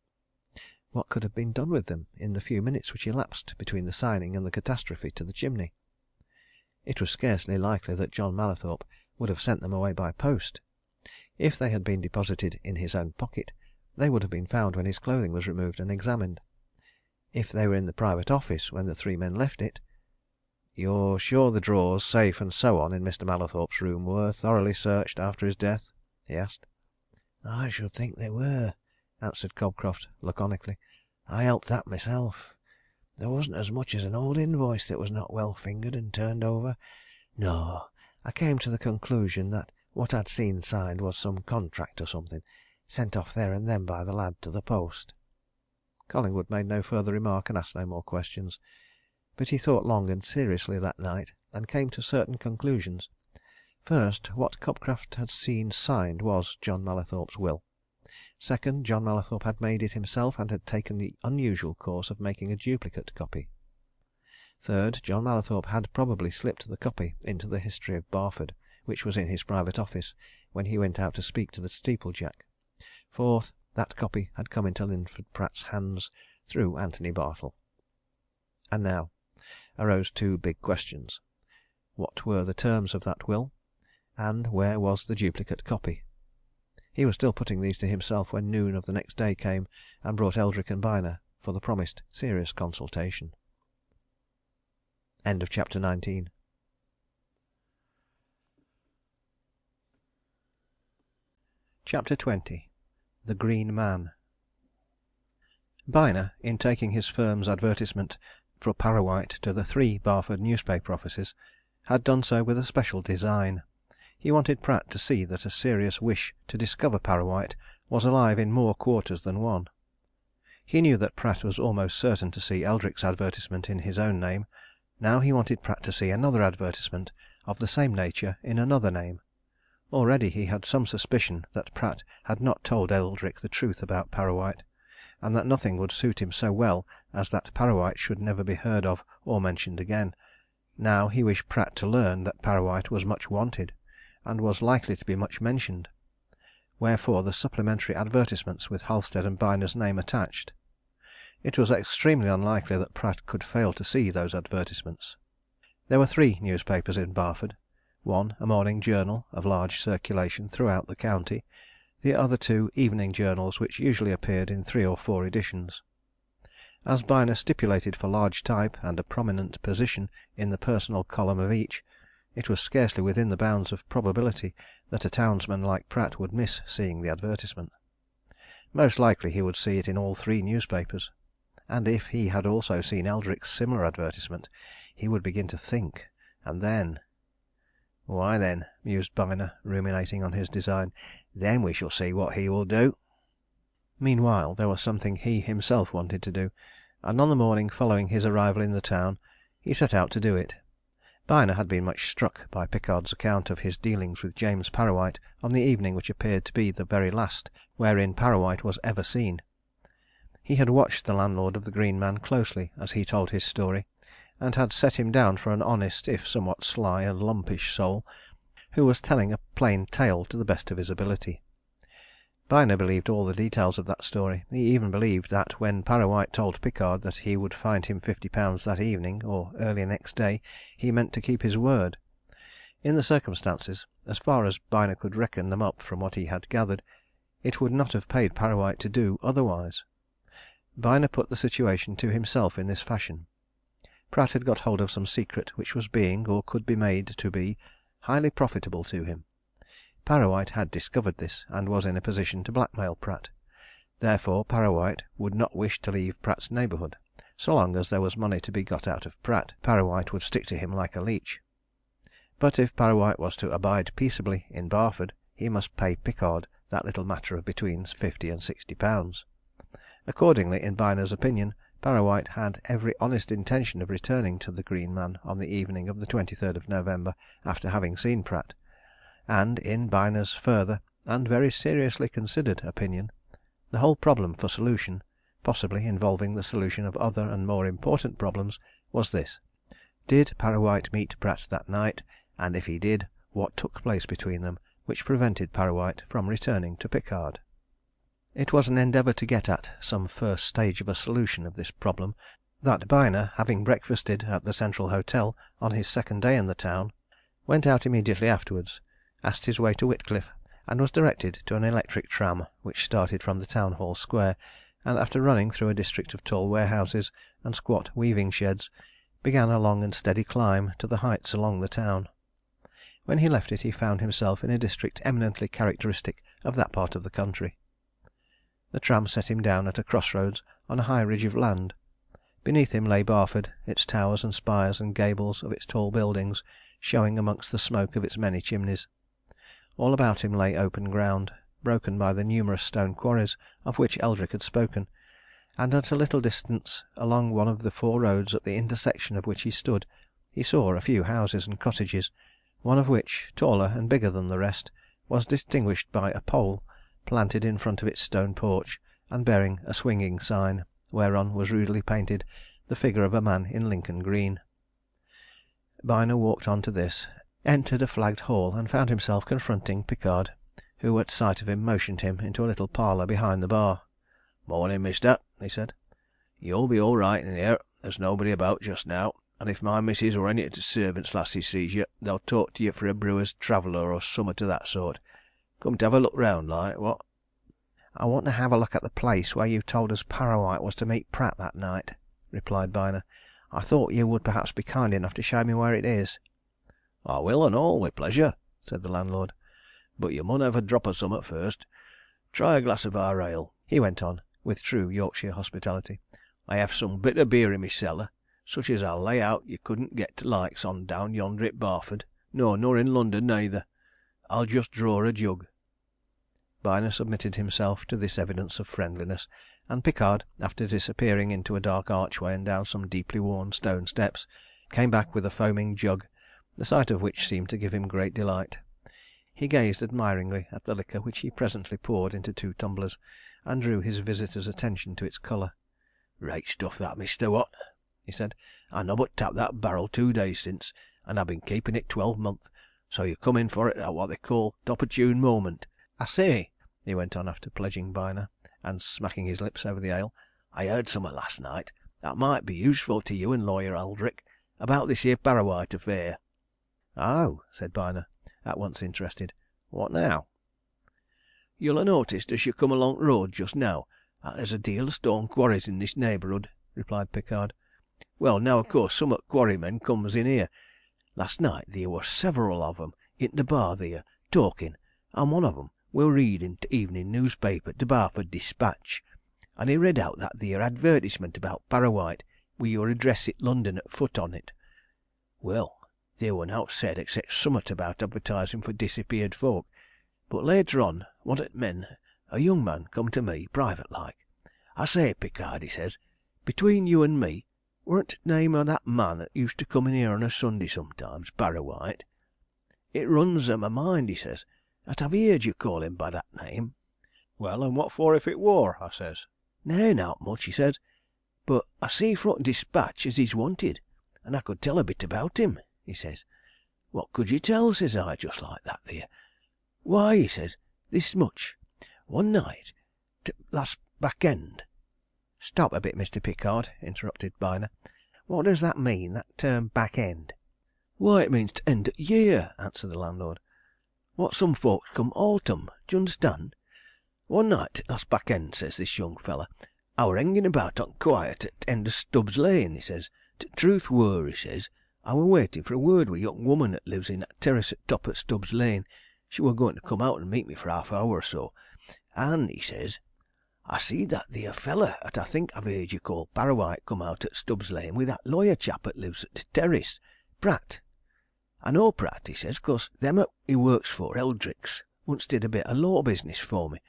what could have been done with them in the few minutes which elapsed between the signing and the catastrophe to the chimney? It was scarcely likely that John Mallathorpe would have sent them away by post. If they had been deposited in his own pocket, they would have been found when his clothing was removed and examined. If they were in the private office when the three men left it "You're sure the drawers, safe, and so on in Mr. Mallathorpe's room were thoroughly searched after his death?" he asked. "I should think they were," answered Cobcroft laconically. "I helped that myself. There wasn't as much as an old invoice that was not well fingered and turned over. No, I came to the conclusion that what I'd seen signed was some contract or something, sent off there and then by the lad to the post." Collingwood made no further remark and asked no more questions. But he thought long and seriously that night, and came to certain conclusions. First, what Cobcroft had seen signed was John Mallathorpe's will. Second, John Mallathorpe had made it himself and had taken the unusual course of making a duplicate copy. Third, John Mallathorpe had probably slipped the copy into the History of Barford, which was in his private office, when he went out to speak to the steeplejack. Fourth, that copy had come into Linford Pratt's hands through Anthony Bartle. And now arose two big questions. What were the terms of that will? And where was the duplicate copy? He was still putting these to himself when noon of the next day came and brought Eldrick and Byner for the promised serious consultation. End of chapter 19. Chapter 20. The Green Man. Byner, in taking his firm's advertisement for Parrawhite to the 3 Barford newspaper offices, had done so with a special design. He wanted Pratt to see that a serious wish to discover Parrawhite was alive in more quarters than one. He knew that Pratt was almost certain to see Eldrick's advertisement in his own name. Now he wanted Pratt to see another advertisement of the same nature in another name. Already he had some suspicion that Pratt had not told Eldrick the truth about Parrawhite, and that nothing would suit him so well as that Parrawhite should never be heard of or mentioned again. Now he wished Pratt to learn that Parrawhite was much wanted, and was likely to be much mentioned. Wherefore the supplementary advertisements with Halstead and Byner's name attached. It was extremely unlikely that Pratt could fail to see those advertisements. There were 3 newspapers in Barford, one a morning journal of large circulation throughout the county, the other 2 evening journals which usually appeared in 3 or 4 editions. As Byner stipulated for large type and a prominent position in the personal column of each, it was scarcely within the bounds of probability that a townsman like Pratt would miss seeing the advertisement. Most likely he would see it in all 3 newspapers, and if he had also seen Eldrick's similar advertisement, he would begin to think, and then... "Why then," mused Byner, ruminating on his design, "then we shall see what he will do." Meanwhile there was something he himself wanted to do, and on the morning following his arrival in the town he set out to do it. Byner had been much struck by Pickard's account of his dealings with James Parrawhite on the evening which appeared to be the very last wherein Parrawhite was ever seen. He had watched the landlord of the Green Man closely as he told his story, and had set him down for an honest, if somewhat sly and lumpish soul, who was telling a plain tale to the best of his ability. Byner believed all the details of that story. He even believed that when Parrawhite told Pickard that he would find him £50 that evening, or early next day, he meant to keep his word. In the circumstances, as far as Byner could reckon them up from what he had gathered, it would not have paid Parrawhite to do otherwise. Byner put the situation to himself in this fashion. Pratt had got hold of some secret which was being, or could be made to be, highly profitable to him. Parrawhite had discovered this, and was in a position to blackmail Pratt. Therefore Parrawhite would not wish to leave Pratt's neighbourhood. So long as there was money to be got out of Pratt, Parrawhite would stick to him like a leech. But if Parrawhite was to abide peaceably in Barford, he must pay Pickard that little matter of between £50 and £60. Accordingly, in Byner's opinion, Parrawhite had every honest intention of returning to the Green Man on the evening of the 23rd of November after having seen Pratt. And, in Byner's further and very seriously considered opinion, the whole problem for solution, possibly involving the solution of other and more important problems, was this: did Parrawhite meet Pratt that night, and if he did, what took place between them which prevented Parrawhite from returning to Pickard? It was an endeavour to get at some first stage of a solution of this problem that Byner, having breakfasted at the Central Hotel on his second day in the town, went out immediately afterwards, asked his way to Whitcliffe, and was directed to an electric tram which started from the Town Hall Square, and after running through a district of tall warehouses and squat weaving sheds, began a long and steady climb to the heights along the town. When he left it he found himself in a district eminently characteristic of that part of the country. The tram set him down at a crossroads on a high ridge of land. Beneath him lay Barford, its towers and spires and gables of its tall buildings showing amongst the smoke of its many chimneys. All about him lay open ground, broken by the numerous stone quarries of which Eldrick had spoken, and at a little distance, along one of the 4 roads at the intersection of which he stood, he saw a few houses and cottages, one of which, taller and bigger than the rest, was distinguished by a pole planted in front of its stone porch, and bearing a swinging sign, whereon was rudely painted the figure of a man in Lincoln green. Byner walked on to this, entered a flagged hall, and found himself confronting Pickard, who at sight of him motioned him into a little parlour behind the bar. "Morning, mister," he said. "You'll be all right in here. There's nobody about just now, and if my missus or any of the servants' lasses sees you, they'll talk to you for a brewer's traveller or summat o' that sort. Come to have a look round, like, what?" "I want to have a look at the place where you told us Parrawhite was to meet Pratt that night," replied Byner. "I thought you would perhaps be kind enough to show me where it is." "I will and all, with pleasure," said the landlord. "But you mun have a drop o' summat first. Try a glass of our ale," he went on, with true Yorkshire hospitality. "I have some bitter beer in my cellar, such as I'll lay out you couldn't get t' likes on down yonder at Barford no, nor in London neither. I'll just draw a jug." Byner submitted himself to this evidence of friendliness, and Pickard, after disappearing into a dark archway and down some deeply worn stone steps, came back with a foaming jug, the sight of which seemed to give him great delight. He gazed admiringly at the liquor which he presently poured into 2 tumblers, and drew his visitor's attention to its colour. "Reight stuff that, mister, what?" he said. "I nobbut tapped that barrel 2 days since, and I've been keepin' it 12 month, so you come in for it at what they call t'opportune moment. I say," he went on, after pledging Byner, and smacking his lips over the ale, "I heard summat last night that might be useful to you and Lawyer Eldrick about this here Parrawhite affair." "Oh!" said Byner, at once interested. "What now?" "You'll ha' noticed as you come along t' road just now 'at there's a deal o' stone quarries in this neighbourhood," replied Pickard. "Well, now, of course, some o' t' quarrymen comes in here. Last night theer wor several of 'em i' the bar theer, talkin', and one of 'em were readin' t' evenin' newspaper, t' Barford Dispatch, and he read out that theer advertisement about Parrawhite, wi' your address i' London at foot on it. Well, theer wor nowt said except summat about advertisin' for disappeared folk, but later on one o' t' men, a young man, come to me, private like. 'I say, Pickard,' he says, 'between you and me, worn't t' name o' that man 'at used to come in here on a Sunday sometimes, Parrawhite? It runs o' my mind,' he says, 'at I've heerd you call him by that name.' 'Well, and what for if it wor?' I says. 'Nay, nowt much,' he says, 'but I see fro' t' dispatch as he's wanted, and I could tell a bit about him,' he says. 'What could you tell?' says I, just like that theer. 'Why,' he says, 'this much. One night last back end ' "Stop a bit, Mr. Pickard," interrupted Byner. "What does that mean, that term back end?" "Why, it means t' end o' t' year," answered the landlord. "What some folks come autumn, d'ye understand? One night last back end,' says this young feller, 'I wor hengin' about on quiet at t' end o' Stubbs' Lane,' he says. 'T' truth wor,' he says, 'I wor waitin' for a word wi' a young woman 'at lives in that terrace at top o' Stubbs' Lane. She wor goin' to come out and meet me for half hour or so. And,' he says, 'I see'd that theer feller 'at I think I've heerd you call Parrawhite come out at Stubbs' Lane wi' that lawyer chap 'at lives at t' terrace, Pratt. I know Pratt,' he says, ''cause them 'at he works for, Eldricks, once did a bit o' law business for me.'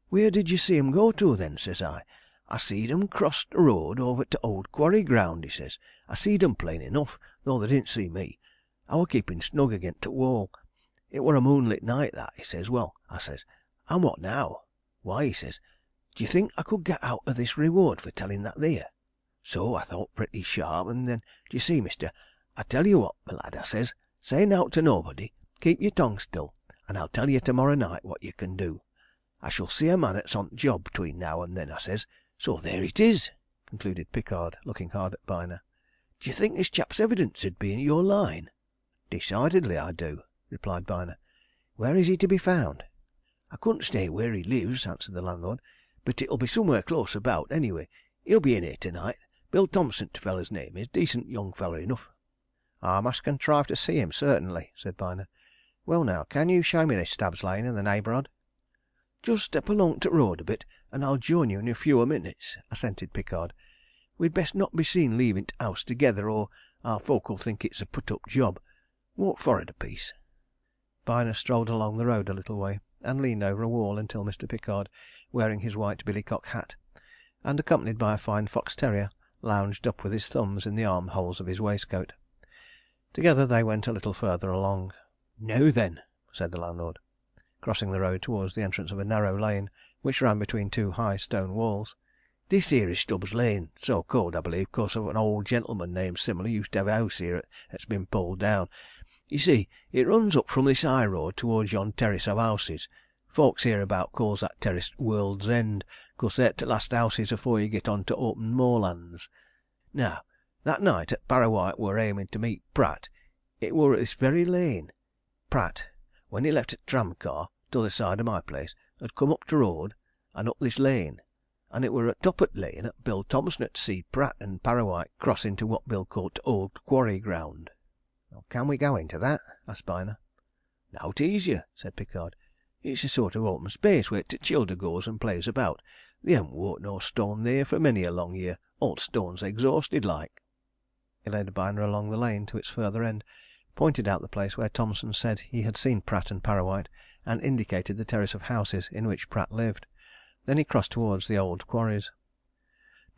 'Wheer did you see 'em go to, then?' says I. 'I see'd 'em cross t' road over t' owd quarry ground,' he says. 'I see'd 'em plain enough, though they didn't see me. I wor keepin' snug against t' wall. It wor a moonlit night, that,' he says. 'Well,' I says, 'and what now?' 'Why,' he says, 'd'ye think I could get out o' this reward for tellin' that theer?' So I thowt pretty sharp, and then, d'ye see, mister, 'I tell you what, my lad,' I says, 'say nowt to nobody, keep your tongue still, and I'll tell you tomorrow night what you can do. I shall see a man 'at's on t' job between now and then,' I says. So there it is," concluded Pickard, looking hard at Byner. "D'ye think this chap's evidence 'ud be in your line?" "Decidedly I do," replied Byner. "Where is he to be found?" "I couldn't state where he lives," answered the landlord, "but it'll be somewhere close about, anyway. He'll be in here to night. Bill Thompson, t' feller's name is. Decent young feller enough." "I must contrive to see him, certainly," said Byner. "Well, now, can you show me this Stubbs' Lane and the neighbourhood?" "Just step along t' road a bit, and I'll join you in a few o' minutes," assented Pickard. "We'd best not be seen leavin' t' house together, or our folk'll think it's a put up job. Walk forrard a piece." Byner strolled along the road a little way, and leaned over a wall until Mr. Pickard, wearing his white billycock hat, and accompanied by a fine fox terrier, lounged up with his thumbs in the armholes of his waistcoat. Together they went a little further along. "Now then," said the landlord, crossing the road towards the entrance of a narrow lane which ran between two high stone walls. "This here is Stubbs' Lane, so called, I believe, 'cause of an old gentleman named similar used to have a house here 'at's been pulled down. You see, it runs up from this high road towards yon terrace of houses. Folks hereabout calls that terrace World's End, 'cause they're t' last houses afore you get on to open moorlands. Now, that night 'at Parrawhite wor aimin' to meet Pratt, it wor at this very lane. Pratt, when he left t' tram car t'other side o' my place, had come up t' road and up this lane, and it wor at top o' t' lane 'at Bill Thomson had see'd Pratt and Parrawhite cross into what Bill called t' owd quarry ground." "Can we go into that?" asked Byner. "Nowt easier," said Pickard. "It's a sort of open space where t' childer goes and plays about. They haven't worked no stone theer for many a long year all t' stone's exhausted like." He led Byner along the lane to its further end, pointed out the place where Thomson said he had seen Pratt and Parrawhite, and indicated the terrace of houses in which Pratt lived. Then he crossed towards the old quarries.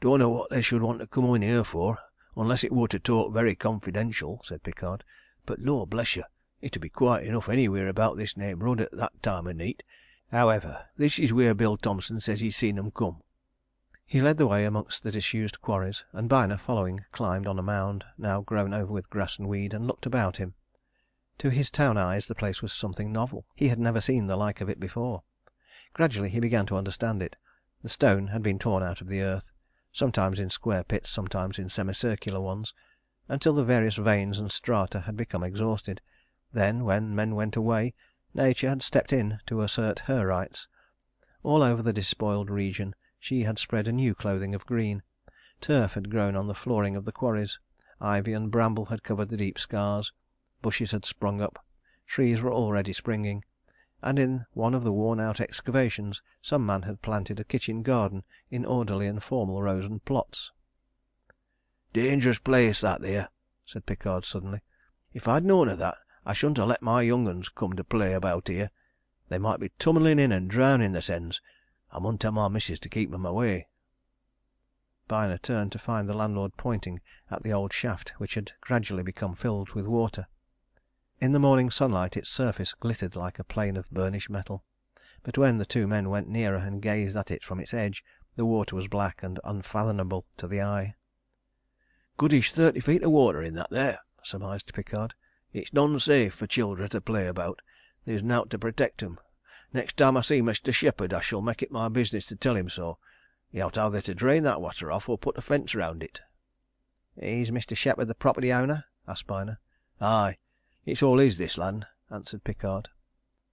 "Dunno what they should want to come in here for, unless it wor to talk very confidential," said Pickard. "But lor bless you, it'd be quiet enough anywheer about this neighbourhood at that time o' neet. However, this is wheer Bill Thomson says he's seen 'em come." He led the way amongst the disused quarries, and Byner, following, climbed on a mound, now grown over with grass and weed, and looked about him. To his town eyes the place was something novel. He had never seen the like of it before. Gradually he began to understand it. The stone had been torn out of the earth, sometimes in square pits, sometimes in semicircular ones, until the various veins and strata had become exhausted. Then, when men went away, Nature had stepped in to assert her rights. All over the despoiled region she had spread a new clothing of green. Turf had grown on the flooring of the quarries, ivy and bramble had covered the deep scars, bushes had sprung up, trees were already springing, and in one of the worn-out excavations some man had planted a kitchen garden in orderly and formal rows and plots. "Dangerous place that there," said Pickard suddenly. "If I'd known o' that, I shouldn't ha' let my young uns come to play about here. They might be tummelin' in and drownin' theirsens. I mun tell my missus to keep 'em away." Byner turned to find the landlord pointing at the old shaft which had gradually become filled with water. In the morning sunlight its surface glittered like a plane of burnished metal, but when the two men went nearer and gazed at it from its edge, the water was black and unfathomable to the eye. "Goodish 30 feet o' water in that there," surmised Pickard. "It's none safe for childer to play about. There's nowt to protect 'em. Next time I see Mestur Shepherd I shall make it my business to tell him so. He owt either to drain that water off or put a fence round it." "Is Mr. Shepherd the property owner?" asked Byner. "Aye. It's all his, this land," answered Pickard.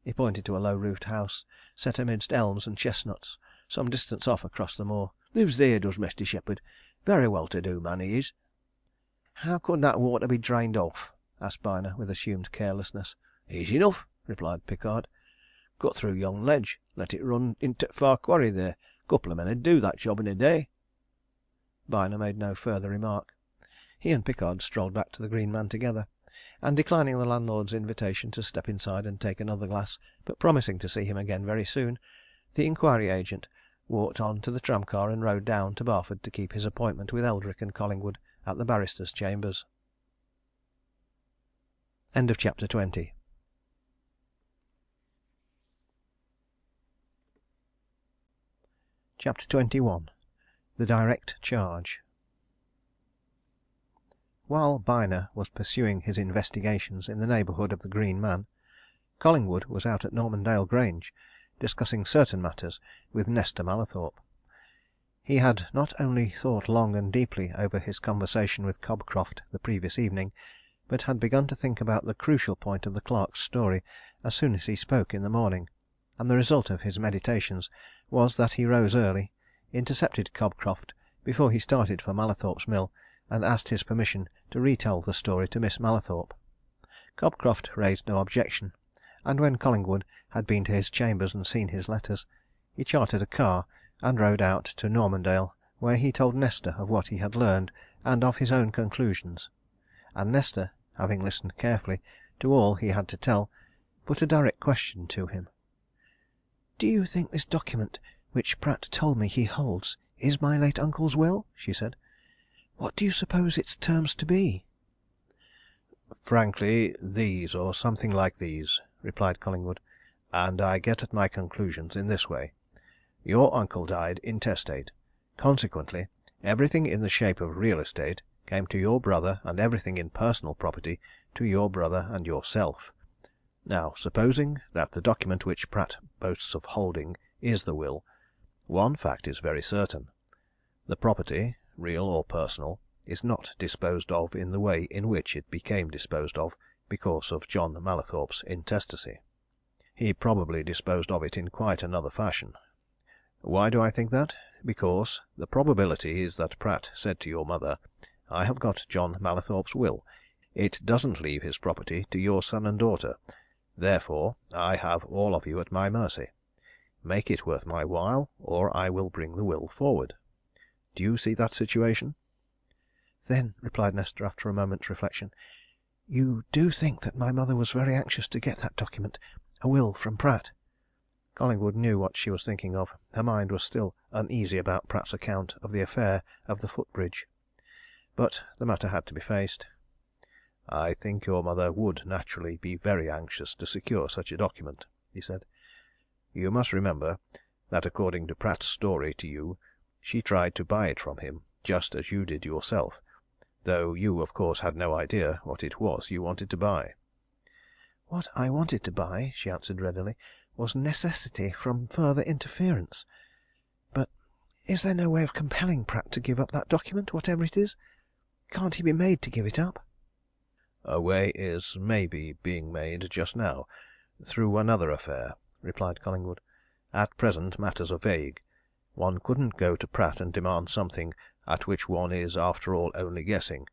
He pointed to a low roofed house, set amidst elms and chestnuts, some distance off across the moor. "Lives there, does Mestur Shepherd. Very well to do man he is." "How could that water be drained off?" asked Byner with assumed carelessness. "Easy enough," replied Pickard. "Cut through yon ledge, let it run into t' far quarry there. Couple o' men 'ud do that job in a day." Byner made no further remark. He and Pickard strolled back to the Green Man together, and declining the landlord's invitation to step inside and take another glass, but promising to see him again very soon, the inquiry agent walked on to the tramcar and rode down to Barford to keep his appointment with Eldrick and Collingwood at the barrister's chambers. CHAPTER XXI. The Direct Charge. While Byner was pursuing his investigations in the neighbourhood of the Green Man, Collingwood was out at Normandale Grange, discussing certain matters with Nesta Mallathorpe. He had not only thought long and deeply over his conversation with Cobcroft the previous evening, but had begun to think about the crucial point of the clerk's story as soon as he spoke in the morning, and the result of his meditations was that he rose early, intercepted Cobcroft before he started for Mallathorpe's Mill, and asked his permission to retell the story to Miss Mallathorpe. Cobcroft raised no objection, and when Collingwood had been to his chambers and seen his letters, he chartered a car and rode out to Normandale, where he told Nesta of what he had learned and of his own conclusions. And Nesta, having listened carefully to all he had to tell, put a direct question to him. "Do you think this document which Pratt told me he holds is my late uncle's will?" she said. "What do you suppose its terms to be?" "Frankly, these, or something like these," replied Collingwood. "And I get at my conclusions in this way. Your uncle died intestate. Consequently, everything in the shape of real estate came to your brother, and everything in personal property to your brother and yourself. Now, supposing that the document which Pratt boasts of holding is the will, one fact is very certain. The property, real or personal, is not disposed of in the way in which it became disposed of because of John Mallathorpe's intestacy. He probably disposed of it in quite another fashion. Why do I think that? Because the probability is that Pratt said to your mother, 'I have got John Mallathorpe's will. It doesn't leave his property to your son and daughter. Therefore, I have all of you at my mercy. Make it worth my while, or I will bring the will forward.' Do you see that situation?" "Then," replied Nesta, after a moment's reflection, "you do think that my mother was very anxious to get that document, a will, from Pratt?" Collingwood knew what she was thinking of. Her mind was still uneasy about Pratt's account of the affair of the foot-bridge. But the matter had to be faced. "I think your mother would naturally be very anxious to secure such a document," he said. "You must remember that according to Pratt's story to you, she tried to buy it from him, just as you did yourself, though you of course had no idea what it was you wanted to buy." "What I wanted to buy," she answered readily, "was necessity from further interference. But is there no way of compelling Pratt to give up that document, whatever it is? Can't he be made to give it up?" "A way is, maybe, being made just now, through another affair," replied Collingwood. "At present matters are vague. One couldn't go to Pratt and demand something at which one is, after all, only guessing.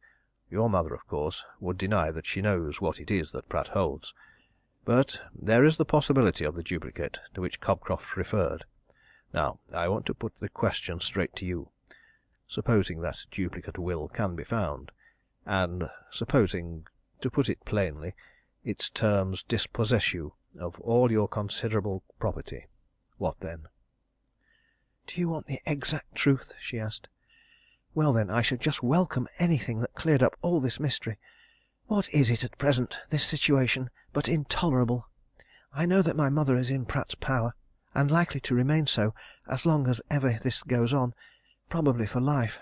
Your mother, of course, would deny that she knows what it is that Pratt holds. But there is the possibility of the duplicate to which Cobcroft referred. Now, I want to put the question straight to you. Supposing that duplicate will can be found, and supposing, to put it plainly, its terms dispossess you of all your considerable property, what then?" "Do you want the exact truth?" she asked. "Well, then, I should just welcome anything that cleared up all this mystery. What is it at present, this situation, but intolerable? I know that my mother is in Pratt's power, and likely to remain so as long as ever this goes on, probably for life.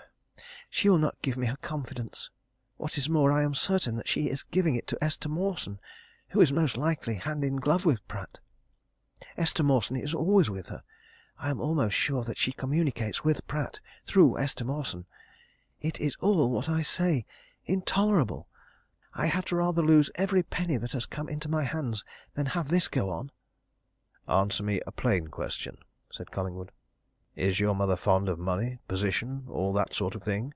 She will not give me her confidence. What is more, I am certain that she is giving it to Esther Mawson, who is most likely hand in glove with Pratt. Esther Mawson is always with her. I am almost sure that she communicates with Pratt through Esther Mawson. It is all what I say intolerable. I had rather lose every penny that has come into my hands than have this go on." "Answer me a plain question," said Collingwood. "Is your mother fond of money, position, all that sort of thing?"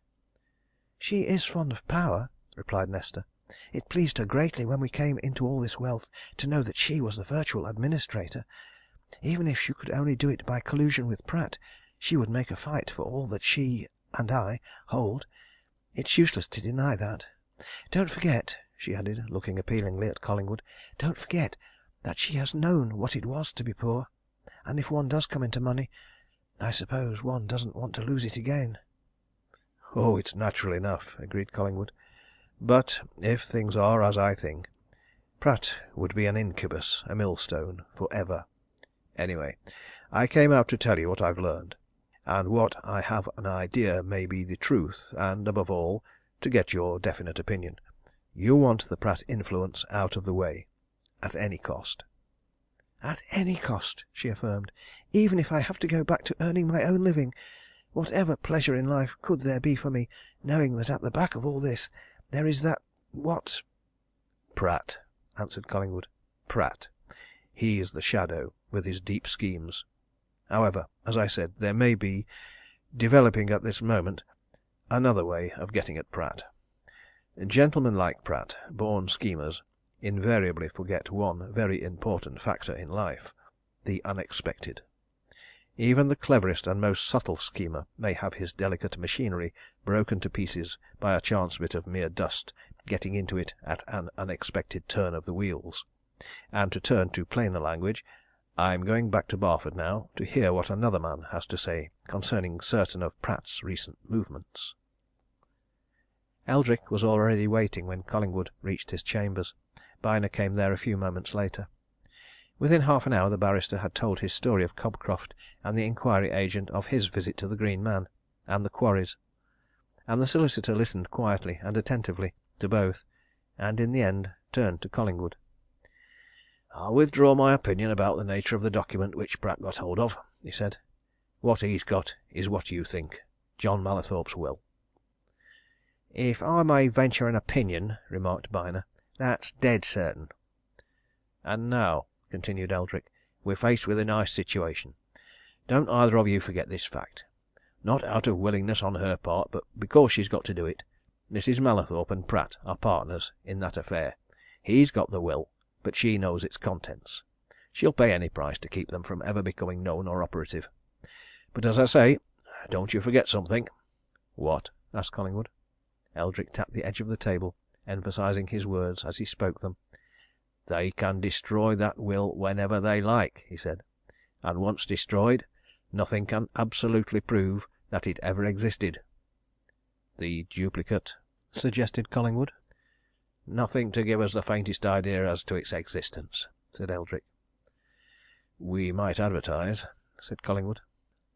"She is fond of power," replied Nesta. "It pleased her greatly when we came into all this wealth to know that she was the virtual administrator. Even if she could only do it by collusion with Pratt, she would make a fight for all that she and I hold. It's useless to deny that. Don't forget," she added, looking appealingly at Collingwood, "don't forget that she has known what it was to be poor, and if one does come into money, I suppose one doesn't want to lose it again." "Oh, it's natural enough," agreed Collingwood. "But if things are as I think, Pratt would be an incubus, a millstone, for ever. Anyway, I came out to tell you what I've learned, and what I have an idea may be the truth, and, above all, to get your definite opinion. You want the Pratt influence out of the way at any cost." "At any cost," she affirmed. "Even if I have to go back to earning my own living. Whatever pleasure in life could there be for me, knowing that at the back of all this there is that what?" "Pratt," answered Collingwood. "Pratt. He's the shadow, with his deep schemes. However, as I said, there may be, developing at this moment, another way of getting at Pratt. Gentlemen like Pratt, born schemers, invariably forget one very important factor in life the unexpected. Even the cleverest and most subtle schemer may have his delicate machinery broken to pieces by a chance bit of mere dust getting into it at an unexpected turn of the wheels. And to turn to plainer language, I'm going back to Barford now to hear what another man has to say concerning certain of Pratt's recent movements." Eldrick was already waiting when Collingwood reached his chambers. Byner came there a few moments later. Within half an hour the barrister had told his story of Cobcroft and the inquiry agent of his visit to the Green Man and the quarries, and the solicitor listened quietly and attentively to both, and in the end turned to Collingwood. "I'll withdraw my opinion about the nature of the document which Pratt got hold of," he said. "What he's got is what you think John Mallathorpe's will." "If I may venture an opinion," remarked Byner, "that's dead certain." "And now," continued Eldrick, "we're faced with a nice situation. Don't either of you forget this fact. Not out of willingness on her part, but because she's got to do it, Mrs. Mallathorpe and Pratt are partners in that affair. He's got the will, but she knows its contents. She'll pay any price to keep them from ever becoming known or operative. But as I say, don't you forget something." "What?" asked Collingwood. Eldrick tapped the edge of the table, emphasizing his words as he spoke them. "They can destroy that will whenever they like," he said. "And once destroyed, nothing can absolutely prove that it ever existed." "The duplicate?" suggested Collingwood. "Nothing to give us the faintest idea as to its existence," said Eldrick. "We might advertise," said Collingwood.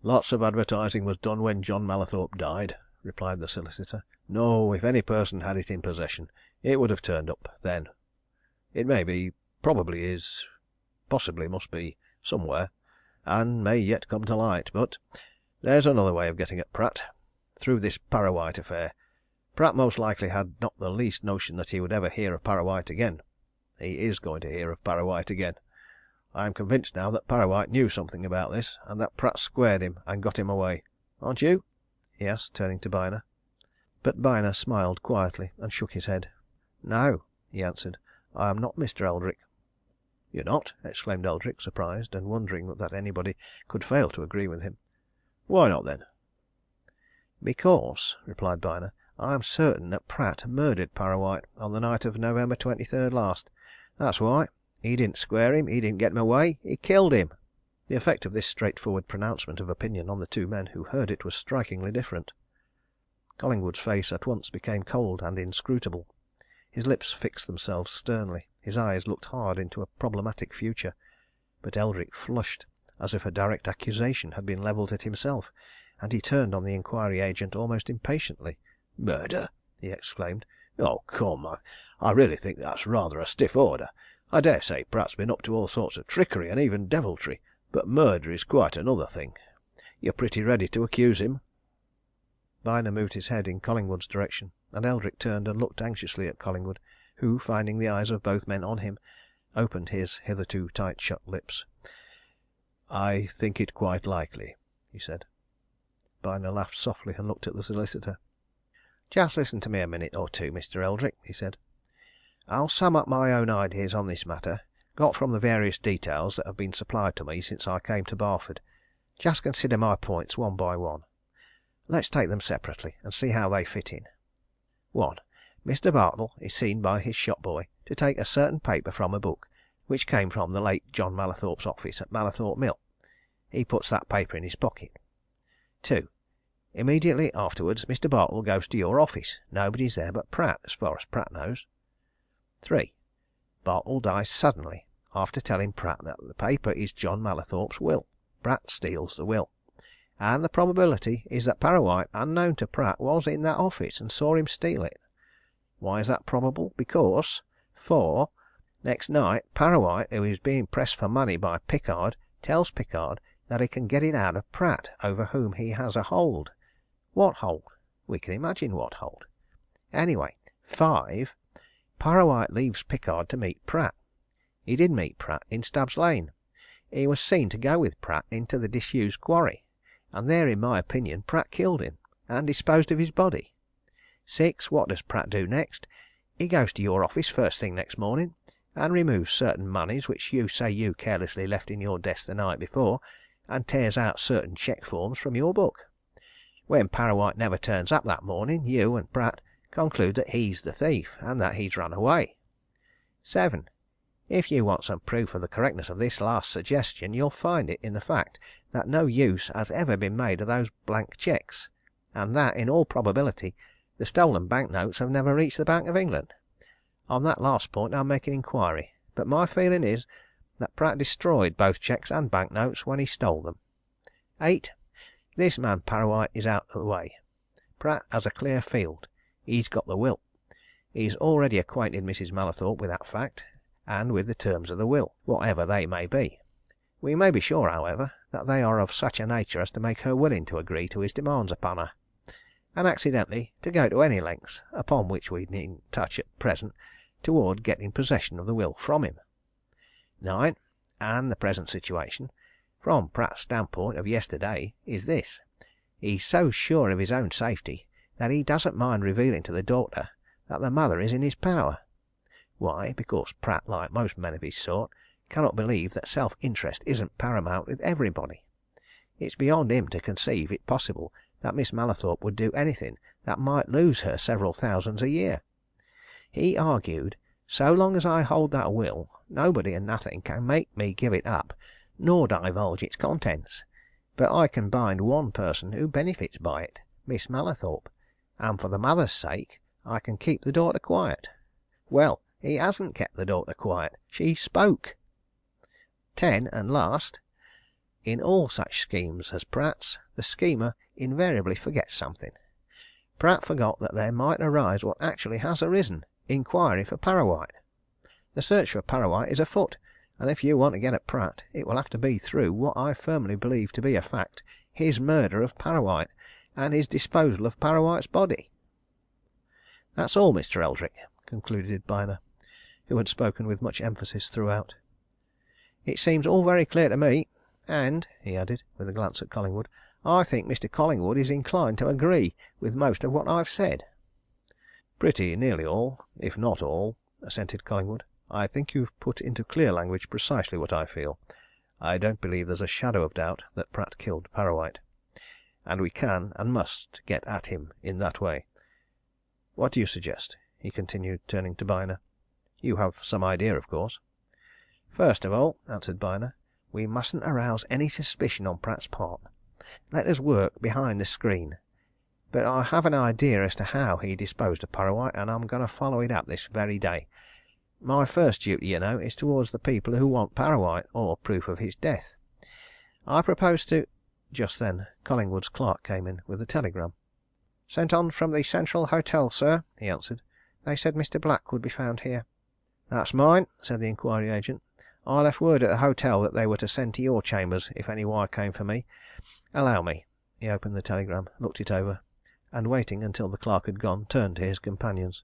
"Lots of advertising was done when John Mallathorpe died," replied the solicitor. "No, if any person had it in possession, it would have turned up then. It may be, probably is, possibly must be, somewhere, and may yet come to light. But there's another way of getting at Pratt through this Parrawhite affair. Pratt most likely had not the least notion that he would ever hear of Parrawhite again. He is going to hear of Parrawhite again. I am convinced now that Parrawhite knew something about this, and that Pratt squared him and got him away. Aren't you?" he asked, turning to Byner. But Byner smiled quietly and shook his head. "No," he answered. "I am not Mr. Eldrick." "You're not?" exclaimed Eldrick, surprised, and wondering that anybody could fail to agree with him. "Why not, then?" "Because," replied Byner, "I am certain that Pratt murdered Parrawhite on the night of November 23rd last. That's why. He didn't square him, he didn't get him away, he killed him!" The effect of this straightforward pronouncement of opinion on the two men who heard it was strikingly different. Collingwood's face at once became cold and inscrutable. His lips fixed themselves sternly, his eyes looked hard into a problematic future. But Eldrick flushed as if a direct accusation had been levelled at himself, and he turned on the inquiry agent almost impatiently. "Murder!" he exclaimed. "Oh, come! I really think that's rather a stiff order. I dare say Pratt's been up to all sorts of trickery and even deviltry, but murder is quite another thing. You're pretty ready to accuse him." Byner moved his head in Collingwood's direction, and Eldrick turned and looked anxiously at Collingwood, who, finding the eyes of both men on him, opened his hitherto tight shut lips. "I think it quite likely," he said. Byner laughed softly and looked at the solicitor. "Just listen to me a minute or two, Mr. Eldrick," he said. "I'll sum up my own ideas on this matter, got from the various details that have been supplied to me since I came to Barford. Just consider my points one by one. Let's take them separately, and see how they fit in. 1. Mr. Bartle is seen by his shop boy to take a certain paper from a book, which came from the late John Mallathorpe's office at Mallathorpe Mill. He puts that paper in his pocket. 2. Immediately afterwards, Mr. Bartle goes to your office. Nobody's there but Pratt, as far as Pratt knows. 3. Bartle dies suddenly, after telling Pratt that the paper is John Mallathorpe's will. Pratt steals the will. And the probability is that Parrawhite, unknown to Pratt, was in that office and saw him steal it. Why is that probable? Because 4. Next night, Parrawhite, who is being pressed for money by Pickard, tells Pickard that he can get it out of Pratt, over whom he has a hold. What hold? We can imagine what hold. Anyway, 5. Parrawhite leaves Pickard to meet Pratt. He did meet Pratt in Stubbs Lane. He was seen to go with Pratt into the disused quarry, and there, in my opinion, Pratt killed him, and disposed of his body. 6. What does Pratt do next? He goes to your office first thing next morning, and removes certain moneys which you say you carelessly left in your desk the night before, and tears out certain cheque forms from your book. When Parrawhite never turns up that morning, you and Pratt conclude that he's the thief, and that he's run away. 7. If you want some proof of the correctness of this last suggestion, you'll find it in the fact that no use has ever been made of those blank cheques, and that, in all probability, The stolen bank notes have never reached the Bank of England. On that last point I'm making inquiry, but my feeling is that Pratt destroyed both cheques and bank notes when he stole them. 8. This man Parrawhite is out of the way. Pratt has a clear field. He's got the will. He's already acquainted Mrs. Mallathorpe with that fact, and with the terms of the will, whatever they may be. We may be sure, however, that they are of such a nature as to make her willing to agree to his demands upon her, and accidentally to go to any lengths, upon which we needn't touch at present, toward getting possession of the will from him. 9. And the present situation, from Pratt's standpoint of yesterday, is this. He's so sure of his own safety that he doesn't mind revealing to the daughter that the mother is in his power. Why? Because Pratt, like most men of his sort, cannot believe that self-interest isn't paramount with everybody. It's beyond him to conceive it possible that Miss Mallathorpe would do anything that might lose her several thousands a year. He argued, so long as I hold that will, nobody and nothing can make me give it up, nor divulge its contents. But I can bind one person who benefits by it, Miss Mallathorpe, and for the mother's sake I can keep the daughter quiet. Well, he hasn't kept the daughter quiet. She spoke. 10, and last. In all such schemes as Pratt's, the schemer invariably forgets something. Pratt forgot that there might arise what actually has arisen, inquiry for Parrawhite. The search for Parrawhite is afoot, and if you want to get at Pratt, it will have to be through what I firmly believe to be a fact, his murder of Parrawhite, and his disposal of Parrawhite's body. That's all, Mr. Eldrick, concluded Byner, who had spoken with much emphasis throughout. It seems all very clear to me, and, he added, with a glance at Collingwood, I think Mr. Collingwood is inclined to agree with most of what I've said. Pretty nearly all, if not all, assented Collingwood. I think you've put into clear language precisely what I feel. I don't believe there's a shadow of doubt that Pratt killed Parrawhite. And we can and must get at him in that way. What do you suggest? He continued, turning to Byner. You have some idea, of course. First of all, answered Byner, we mustn't arouse any suspicion on Pratt's part. Let us work behind the screen. But I have an idea as to how he disposed of Parrawhite, and I'm going to follow it up this very day. My first duty, you know, is towards the people who want Parrawhite, or proof of his death. I propose to Just then Collingwood's clerk came in with a telegram. "Sent on from the Central Hotel, sir," he answered. "They said Mr. Black would be found here." "That's mine," said the inquiry agent. "I left word at the hotel that they were to send to your chambers if any wire came for me. Allow me." He opened the telegram, looked it over, and waiting until the clerk had gone, turned to his companions.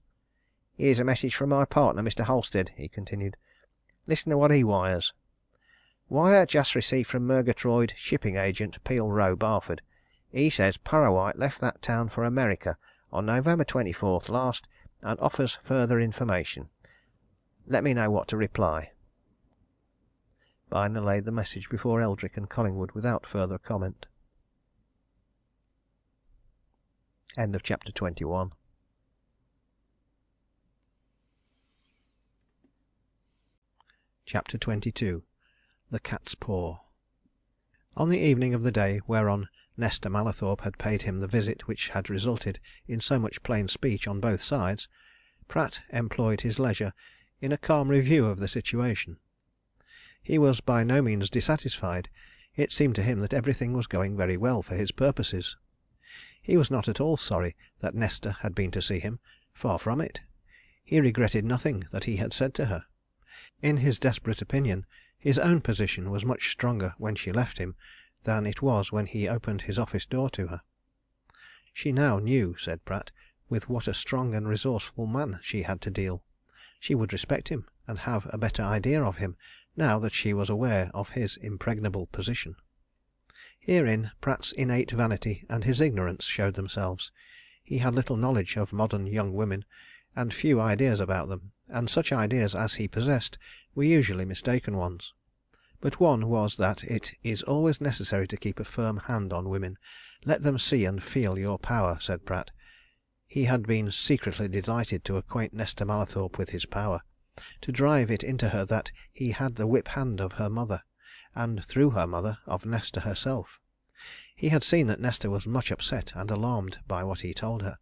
"Here's a message from my partner, Mr. Halstead," he continued. "Listen to what he wires. Wire just received from Murgatroyd, shipping agent, Peel Row, Barford. He says Parrawhite left that town for America on November 24th last and offers further information. Let me know what to reply." Byner laid the message before Eldrick and Collingwood without further comment. End of chapter 21. Chapter 22. The Cat's Paw. On the evening of the day whereon Nesta Mallathorpe had paid him the visit which had resulted in so much plain speech on both sides, Pratt employed his leisure in a calm review of the situation. He was by no means dissatisfied. It seemed to him that everything was going very well for his purposes. He was not at all sorry that Nesta had been to see him, far from it. He regretted nothing that he had said to her. In his desperate opinion, his own position was much stronger when she left him than it was when he opened his office door to her. She now knew, said Pratt, with what a strong and resourceful man she had to deal. She would respect him, and have a better idea of him, now that she was aware of his impregnable position. Herein Pratt's innate vanity and his ignorance showed themselves. He had little knowledge of modern young women, and few ideas about them, and such ideas as he possessed were usually mistaken ones. But one was that it is always necessary to keep a firm hand on women. Let them see and feel your power, said Pratt. He had been secretly delighted to acquaint Nesta Mallathorpe with his power, to drive it into her that he had the whip hand of her mother, and through her mother of Nesta herself. He had seen that Nesta was much upset and alarmed by what he told her,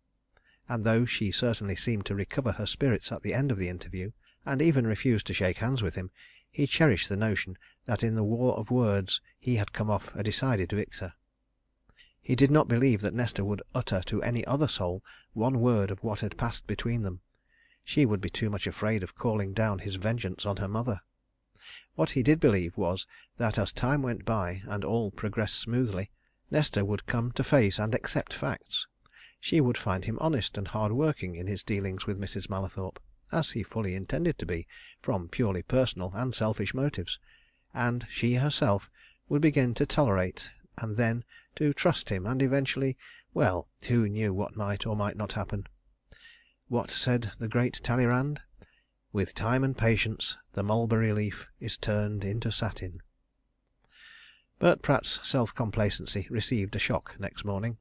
and though she certainly seemed to recover her spirits at the end of the interview, and even refused to shake hands with him, he cherished the notion that in the war of words he had come off a decided victor. He did not believe that Nesta would utter to any other soul one word of what had passed between them. She would be too much afraid of calling down his vengeance on her mother. What he did believe was that as time went by and all progressed smoothly, Nesta would come to face and accept facts. She would find him honest and hard working in his dealings with Mrs. Mallathorpe, as he fully intended to be, from purely personal and selfish motives, and she herself would begin to tolerate and then to trust him, and eventually, well, who knew what might or might not happen? What said the great Talleyrand? "With time and patience the mulberry leaf is turned into satin." But Pratt's self-complacency received a shock next morning.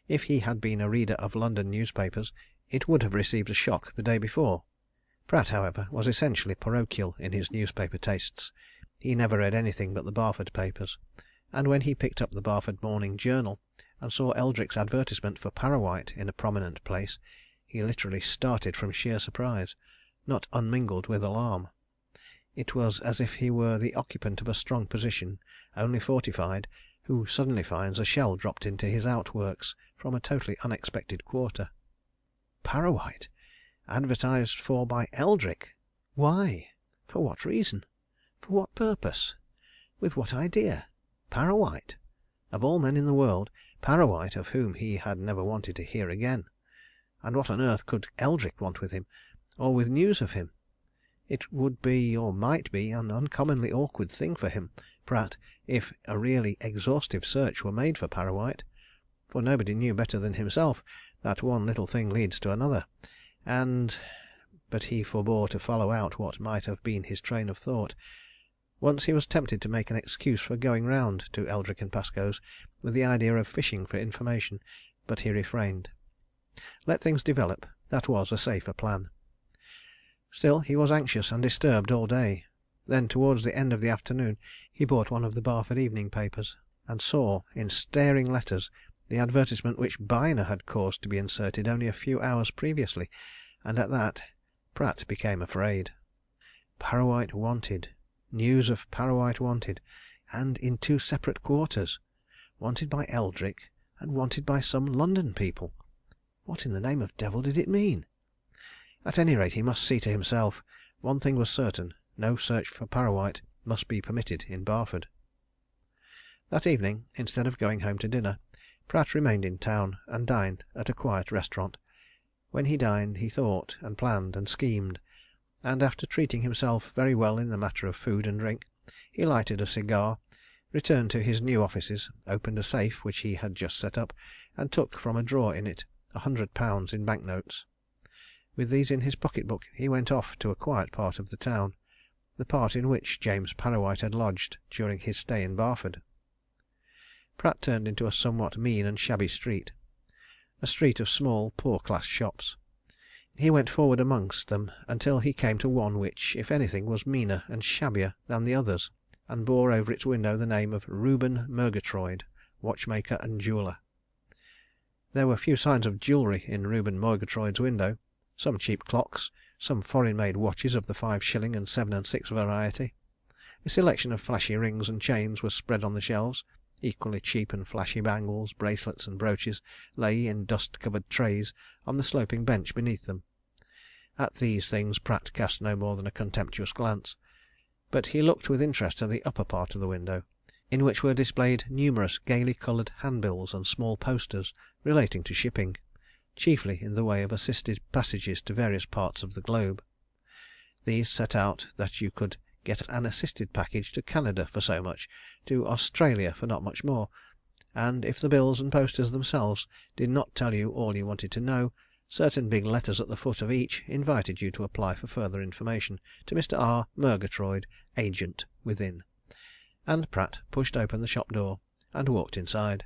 If he had been a reader of London newspapers, it would have received a shock the day before. Pratt, however, was essentially parochial in his newspaper tastes. He never read anything but the Barford papers, and when he picked up the Barford Morning Journal and saw Eldrick's advertisement for Parrawhite in a prominent place, he literally started from sheer surprise, not unmingled with alarm. It was as if he were the occupant of a strong position, only fortified, who suddenly finds a shell dropped into his outworks from a totally unexpected quarter. Parrawhite! Advertised for by Eldrick! Why? For what reason? For what purpose? With what idea? Parrawhite! Of all men in the world, Parrawhite, of whom he had never wanted to hear again. And what on earth could Eldrick want with him, or with news of him? It would be, or might be, an uncommonly awkward thing for him, Pratt, if a really exhaustive search were made for Parrawhite, for nobody knew better than himself that one little thing leads to another, and but he forbore to follow out what might have been his train of thought. Once he was tempted to make an excuse for going round to Eldrick and Pascoe's with the idea of fishing for information, but he refrained. Let things develop, that was a safer plan. Still, he was anxious and disturbed all day. Then, towards the end of the afternoon, he bought one of the Barford evening papers, and saw, in staring letters, the advertisement which Byner had caused to be inserted only a few hours previously, and at that Pratt became afraid. Parrawhite wanted, news of Parrawhite wanted, and in two separate quarters. Wanted by Eldrick, and wanted by some London people. What in the name of devil did it mean? At any rate, he must see to himself. One thing was certain, no search for Parrawhite must be permitted in Barford. That evening, instead of going home to dinner, Pratt remained in town, and dined at a quiet restaurant. When he dined, he thought, and planned, and schemed, and after treating himself very well in the matter of food and drink, he lighted a cigar, returned to his new offices, opened a safe which he had just set up, and took from a drawer in it £100 in bank notes. With these in his pocket book, he went off to a quiet part of the town, the part in which James Parrawhite had lodged during his stay in Barford. Pratt turned into a somewhat mean and shabby street, a street of small, poor-class shops. He went forward amongst them until he came to one which, if anything, was meaner and shabbier than the others, and bore over its window the name of Reuben Murgatroyd, watchmaker and jeweller. There were few signs of jewellery in Reuben Murgatroyd's window. Some cheap clocks, some foreign-made watches of the 5 shilling and 7 and 6 variety. A selection of flashy rings and chains was spread on the shelves. Equally cheap and flashy bangles, bracelets and brooches lay in dust-covered trays on the sloping bench beneath them. At these things Pratt cast no more than a contemptuous glance, but he looked with interest to the upper part of the window, in which were displayed numerous gaily coloured handbills and small posters relating to shipping, chiefly in the way of assisted passages to various parts of the globe. These set out that you could get an assisted passage to Canada for so much, to Australia for not much more, and if the bills and posters themselves did not tell you all you wanted to know, certain big letters at the foot of each invited you to apply for further information to Mr. R. Murgatroyd, agent, within. And Pratt pushed open the shop door and walked inside.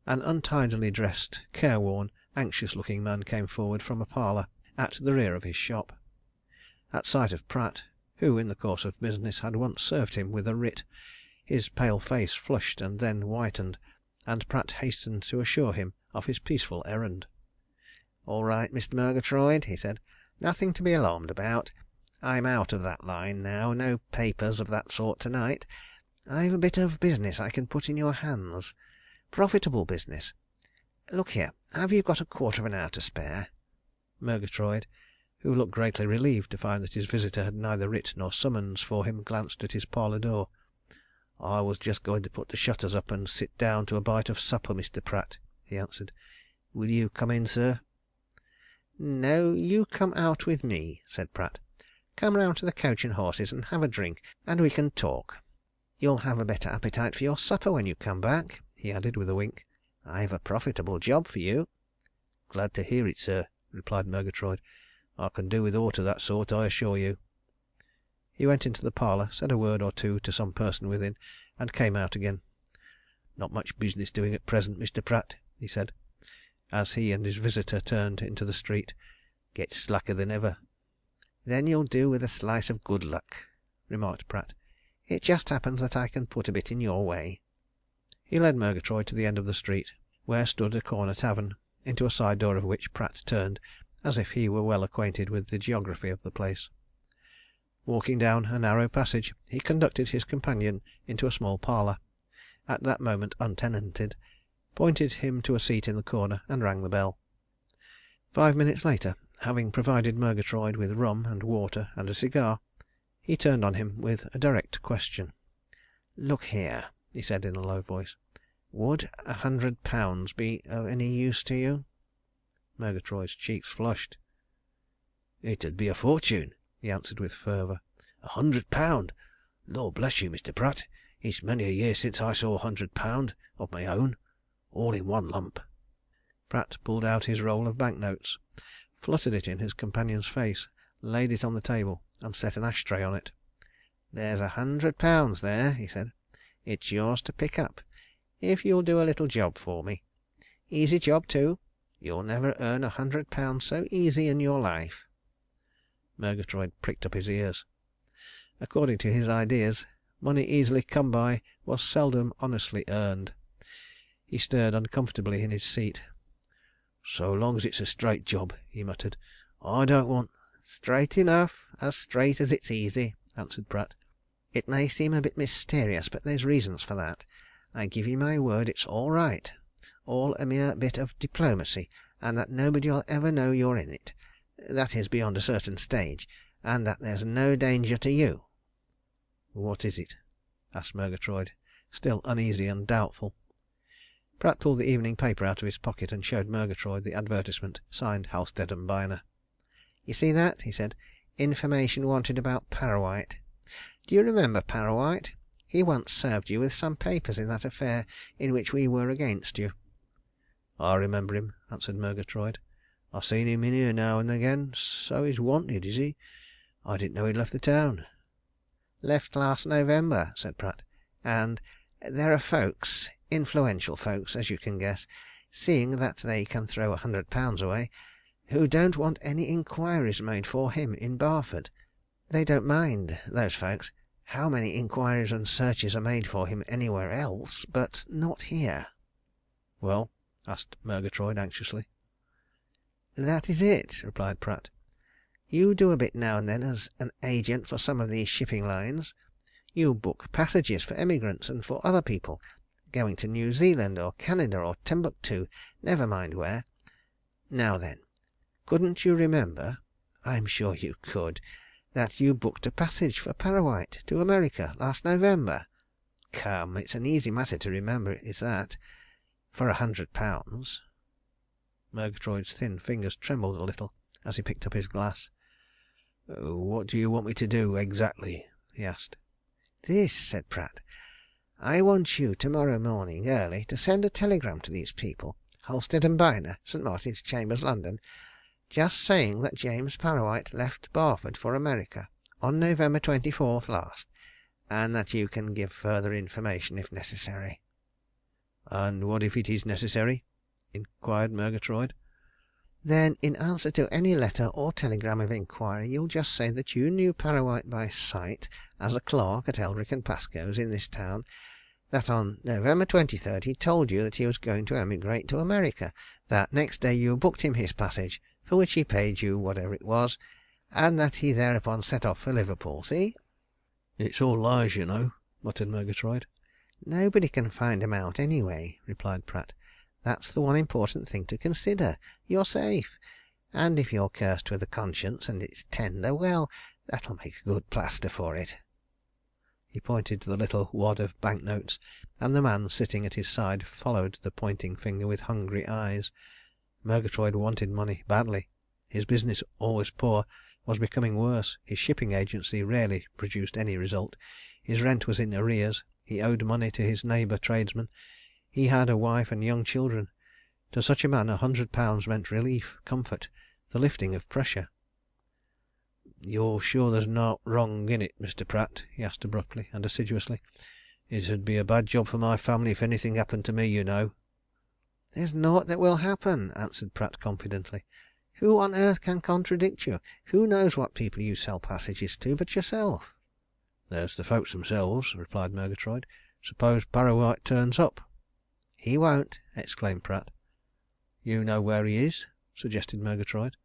An untidily dressed, careworn, anxious-looking man came forward from a parlour at the rear of his shop. At sight of Pratt, who in the course of business had once served him with a writ, his pale face flushed and then whitened, and Pratt hastened to assure him of his peaceful errand. "All right, Mr. Murgatroyd," he said. "Nothing to be alarmed about. I'm out of that line now. No papers of that sort to night. I've a bit of business I can put in your hands. Profitable business. Look here, have you got a quarter of an hour to spare?" Murgatroyd, who looked greatly relieved to find that his visitor had neither writ nor summons for him, glanced at his parlour door. "I was just going to put the shutters up and sit down to a bite of supper, Mr. Pratt," he answered. "Will you come in, sir?" "No, you come out with me," said Pratt. "Come round to the Coach and Horses and have a drink, and we can talk. You'll have a better appetite for your supper when you come back," he added with a wink. "I've a profitable job for you." "Glad to hear it, sir," replied Murgatroyd. "I can do with aught of that sort, I assure you." He went into the parlour, said a word or two to some person within, and came out again. "Not much business doing at present, Mr. Pratt," he said, as he and his visitor turned into the street. "Gets slacker than ever." "Then you'll do with a slice of good luck," remarked Pratt. "It just happens that I can put a bit in your way." He led Murgatroyd to the end of the street, where stood a corner tavern, into a side door of which Pratt turned as if he were well acquainted with the geography of the place. Walking down a narrow passage, he conducted his companion into a small parlour, at that moment untenanted, pointed him to a seat in the corner, and rang the bell. 5 minutes later, having provided Murgatroyd with rum and water and a cigar, he turned on him with a direct question. "Look here," he said in a low voice. "Would £100 be of any use to you?" Murgatroyd's cheeks flushed. "It'd be a fortune," he answered with fervour. £100! Lord bless you, Mr. Pratt, it's many a year since I saw £100 of my own, all in one lump." Pratt pulled out his roll of bank notes, fluttered it in his companion's face, laid it on the table, and set an ash tray on it. "There's £100 there," he said. "It's yours to pick up, if you'll do a little job for me. Easy job, too. You'll never earn £100 so easy in your life." Murgatroyd pricked up his ears. According to his ideas, money easily come by was seldom honestly earned. He stirred uncomfortably in his seat. "So long as it's a straight job," he muttered. "I don't want—" "Straight enough as straight as it's easy," answered Pratt. "It may seem a bit mysterious, but there's reasons for that. I give you my word it's all right, all a mere bit of diplomacy, and that nobody'll ever know you're in it that is, beyond a certain stage, and that there's no danger to you." "What is it?" asked Murgatroyd, still uneasy and doubtful. Pratt pulled the evening paper out of his pocket and showed Murgatroyd the advertisement, signed Halstead & Byner. "You see that?" he said. "Information wanted about Parrawhite. Do you remember Parrawhite? He once served you with some papers in that affair in which we were against you." "I remember him," answered Murgatroyd. "I've seen him in here now and again. So he's wanted, is he? I didn't know he'd left the town." "Left last November," said Pratt. "And there are folks, influential folks, as you can guess, seeing that they can throw £100 away, who don't want any inquiries made for him in Barford. They don't mind, those folks, how many inquiries and searches are made for him anywhere else, but not here." "Well?" asked Murgatroyd anxiously. "That is it," replied Pratt. "You do a bit now and then as an agent for some of these shipping lines. You book passages for emigrants and for other people, going to New Zealand or Canada or Timbuktu, never mind where. Now then, couldn't you remember I'm sure you could that you booked a passage for Parrawhite to America last November? Come, it's an easy matter to remember, is that? For £100. Murgatroyd's thin fingers trembled a little as he picked up his glass. "What do you want me to do, exactly?" he asked. "This," said Pratt. "I want you to morrow morning early to send a telegram to these people, Halstead & Byner, St. Martin's Chambers, London, just saying that James Parrawhite left Barford for America on November 24th last, and that you can give further information if necessary." "And what if it is necessary?" inquired Murgatroyd. "Then, in answer to any letter or telegram of inquiry, you'll just say that you knew Parrawhite by sight as a clerk at Eldrick & Pascoe's in this town, That on November 23rd he told you that he was going to emigrate to America, that next day you booked him his passage, for which he paid you whatever it was, and that he thereupon set off for Liverpool. See?" "It's all lies, you know," muttered Murgatroyd. "Nobody can find 'em out, anyway," replied Pratt. "That's the one important thing to consider. You're safe. And if you're cursed with a conscience, and it's tender, well, that'll make a good plaster for it." He pointed to the little wad of bank notes, and the man sitting at his side followed the pointing finger with hungry eyes. Murgatroyd wanted money badly. His business, always poor, was becoming worse. His shipping agency rarely produced any result. His rent was in arrears. He owed money to his neighbour tradesmen. He had a wife and young children. To such a man £100 meant relief, comfort, the lifting of pressure. "You're sure there's naught wrong in it, Mr. Pratt?" he asked abruptly and assiduously. "It'd be a bad job for my family if anything happened to me, you know." "There's naught that will happen," answered Pratt confidently. "Who on earth can contradict you? Who knows what people you sell passages to but yourself?" "There's the folks themselves," replied Murgatroyd. "Suppose Parrawhite turns up?" "He won't!" exclaimed Pratt. "You know where he is?" suggested Murgatroyd.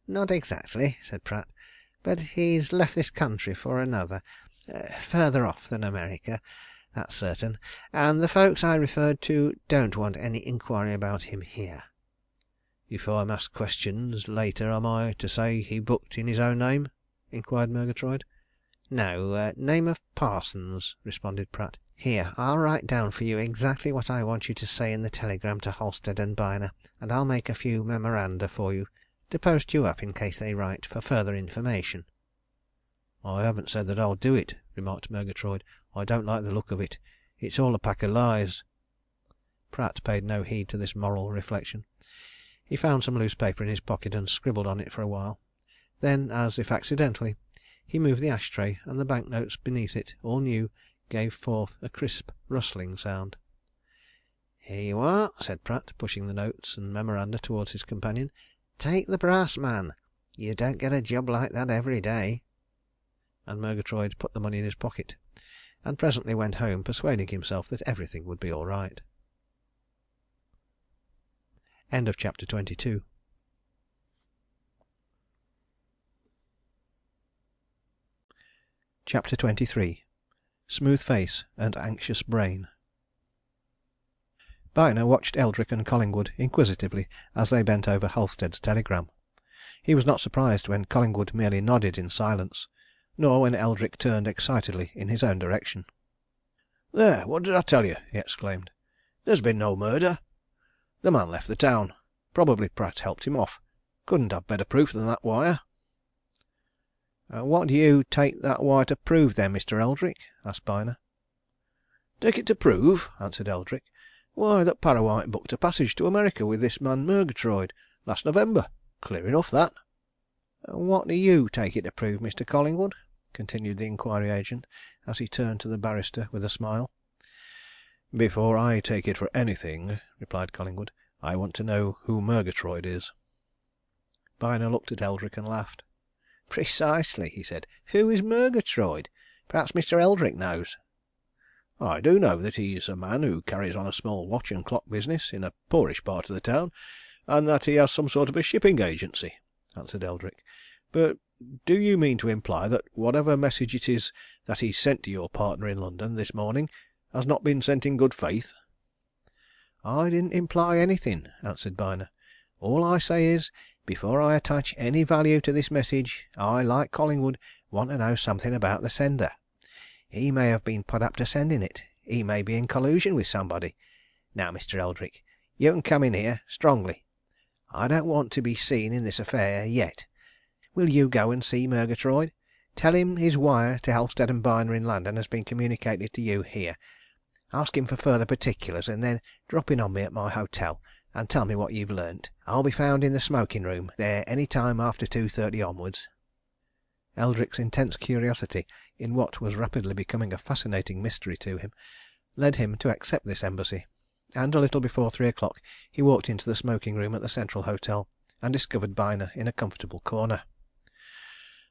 "Not exactly," said Pratt. "But he's left this country for another, further off than America, that's certain. And the folks I referred to don't want any inquiry about him here." "If I'm asked questions later, am I to say he booked in his own name?" inquired Murgatroyd. "No, name of Parsons," responded Pratt. "Here, I'll write down for you exactly what I want you to say in the telegram to Halstead and Byner, and I'll make a few memoranda for you, to post you up in case they write for further information." "I haven't said that I'll do it," remarked Murgatroyd. "I don't like the look of it. It's all a pack of lies." Pratt paid no heed to this moral reflection. He found some loose paper in his pocket and scribbled on it for a while. Then, as if accidentally, he moved the ash tray, and the bank notes beneath it, all new, gave forth a crisp, rustling sound. "Here you are," said Pratt, pushing the notes and memoranda towards his companion. "Take the brass, man. You don't get a job like that every day." And Murgatroyd put the money in his pocket, and presently went home persuading himself that everything would be all right. Chapter 23. Smooth Face and Anxious Brain. Byner watched Eldrick and Collingwood inquisitively as they bent over Halstead's telegram. He was not surprised when Collingwood merely nodded in silence, nor when Eldrick turned excitedly in his own direction. "There! What did I tell you?" he exclaimed. "There's been no murder. The man left the town. Probably Pratt helped him off. Couldn't have better proof than that wire." "What do you take that wire to prove, then, Mr. Eldrick?" asked Byner. "Take it to prove?" answered Eldrick. "Why, that Parrawhite booked a passage to America with this man Murgatroyd, last November. Clear enough, that." "What do you take it to prove, Mr. Collingwood?" continued the inquiry agent, as he turned to the barrister with a smile. "Before I take it for anything," replied Collingwood, "I want to know who Murgatroyd is." Byner looked at Eldrick and laughed. "Precisely!" he said. "Who is Murgatroyd? Perhaps Mr. Eldrick knows." "I do know that he's a man who carries on a small watch and clock business in a poorish part of the town, and that he has some sort of a shipping agency," answered Eldrick. "But do you mean to imply that whatever message it is that he sent to your partner in London this morning has not been sent in good faith?" "I didn't imply anything," answered Byner. "All I say is, before I attach any value to this message, I, like Collingwood, want to know something about the sender. He may have been put up to sending it. He may be in collusion with somebody. Now, Mr. Eldrick, you can come in here strongly. I don't want to be seen in this affair yet. Will you go and see Murgatroyd? Tell him his wire to Halstead and Byner in London has been communicated to you here. Ask him for further particulars, and then drop in on me at my hotel and tell me what you've learnt. I'll be found in the smoking room there any time after 2:30 onwards." Eldrick's intense curiosity in what was rapidly becoming a fascinating mystery to him led him to accept this embassy, and a little before 3 o'clock he walked into the smoking room at the Central Hotel and discovered Byner in a comfortable corner.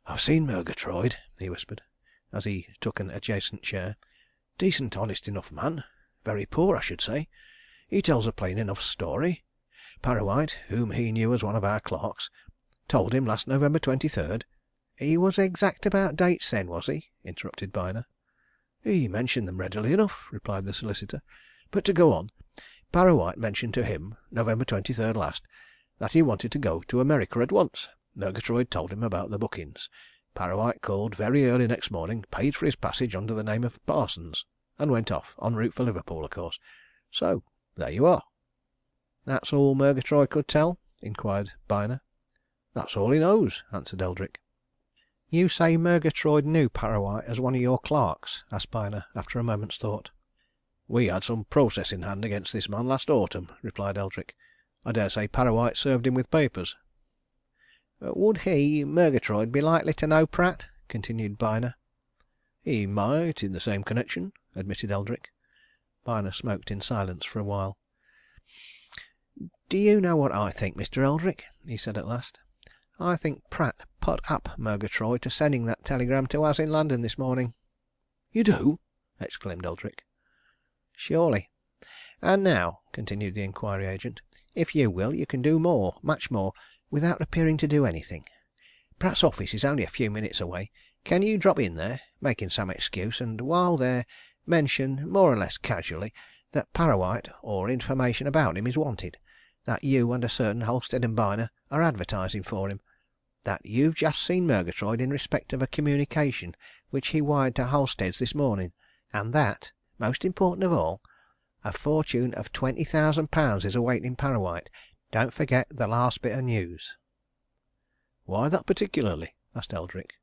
"I've seen Murgatroyd," he whispered, as he took an adjacent chair. Decent, honest enough man. Very poor, I should say. He tells a plain enough story. Parrawhite, whom he knew as one of our clerks, told him last November 23rd. He was exact about dates then, was he? Interrupted Byner. He mentioned them readily enough, replied the solicitor. But to go on, Parrawhite mentioned to him, November 23rd last, that he wanted to go to America at once. Murgatroyd told him about the bookings. Parrawhite called very early next morning, paid for his passage under the name of Parsons, and went off, en route for Liverpool, of course. So there you are. That's all Murgatroyd could tell? inquired Byner. That's all he knows, answered Eldrick. You say Murgatroyd knew Parrawhite as one of your clerks? asked Byner, after a moment's thought. We had some process in hand against this man last autumn, replied Eldrick. I dare say Parrawhite served him with papers. Would he, Murgatroyd, be likely to know Pratt? continued Byner. He might, in the same connection, admitted Eldrick. Byner smoked in silence for a while. Do you know what I think, Mr. Eldrick? he said at last. I think Pratt put up Murgatroyd to sending that telegram to us in London this morning. You do? exclaimed Eldrick. Surely. And now, continued the inquiry agent, if you will, you can do more, much more, without appearing to do anything. Pratt's office is only a few minutes away. Can you drop in there, making some excuse, and while there, mention, more or less casually, that Parrawhite, or information about him, is wanted, that you and a certain Halstead & Byner are advertising for him, that you've just seen Murgatroyd in respect of a communication which he wired to Halstead's this morning, and that, most important of all, a fortune of £20,000 is awaiting Parrawhite. Don't forget the last bit of news. Why that particularly? asked Eldrick.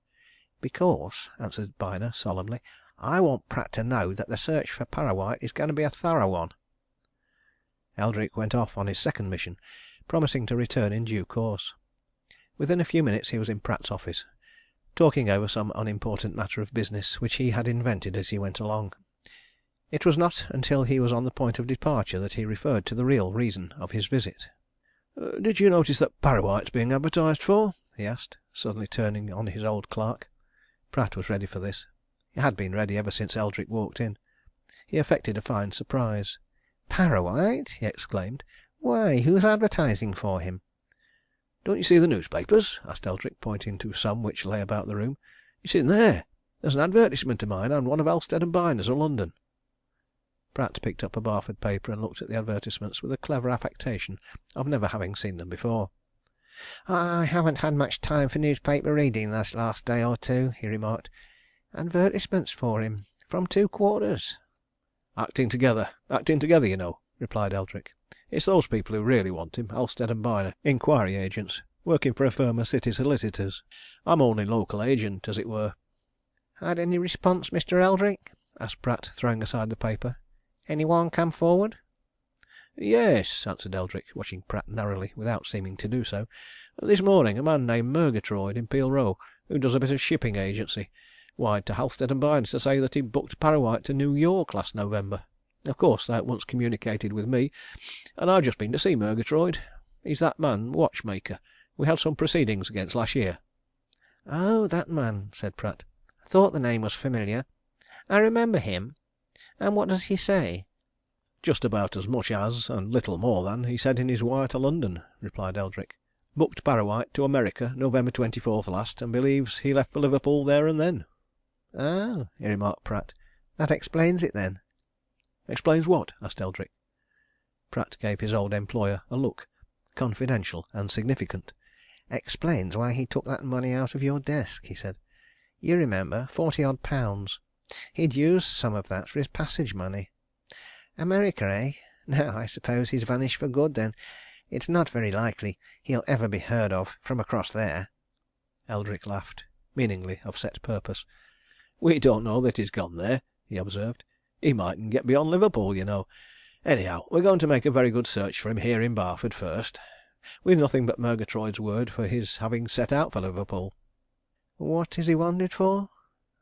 Because, answered Byner solemnly, I want Pratt to know that the search for Parrawhite is going to be a thorough one. Eldrick went off on his second mission, promising to return in due course. Within a few minutes he was in Pratt's office, talking over some unimportant matter of business which he had invented as he went along. It was not until he was on the point of departure that he referred to the real reason of his visit. Did you notice that Parrawhite's being advertised for? he asked, suddenly turning on his old clerk. Pratt was ready for this. He had been ready ever since Eldrick walked in. He affected a fine surprise. Parrawhite? he exclaimed. Why, who's advertising for him? Don't you see the newspapers? asked Eldrick, pointing to some which lay about the room. It's in there. There's an advertisement of mine on one of Halstead & Byner's of London. Pratt picked up a Barford paper and looked at the advertisements with a clever affectation of never having seen them before. I haven't had much time for newspaper reading this last day or two, he remarked. Advertisements for him, from two quarters. Acting together, you know, replied Eldrick. It's those people who really want him, Halstead & Byner, inquiry agents, working for a firm of city solicitors. I'm only local agent, as it were. Had any response, Mr. Eldrick? asked Pratt, throwing aside the paper. Any one come forward? Yes, answered Eldrick, watching Pratt narrowly, without seeming to do so. This morning a man named Murgatroyd, in Peel Row, who does a bit of shipping agency, wired to Halstead & Byner to say that he booked Parrawhite to New York last November. Of course, they at once communicated with me, and I've just been to see Murgatroyd. He's that man, watchmaker, we had some proceedings against last year. Oh, that man, said Pratt. I thought the name was familiar. I remember him. And what does he say? Just about as much as, and little more than, he said in his wire to London, replied Eldrick. Booked Parrawhite to America November 24th last, and believes he left for Liverpool there and then. Oh, remarked Pratt. That explains it, then. Explains what? asked Eldrick. Pratt gave his old employer a look, confidential and significant. Explains why he took that money out of your desk, he said. You remember, £40-odd. He'd used some of that for his passage money. America, eh? Now, I suppose he's vanished for good, then. It's not very likely he'll ever be heard of from across there. Eldrick laughed, meaningly of set purpose. We don't know that he's gone there, he observed. He mightn't get beyond Liverpool, you know. Anyhow, we're going to make a very good search for him here in Barford first, with nothing but Murgatroyd's word for his having set out for Liverpool. What is he wanted for?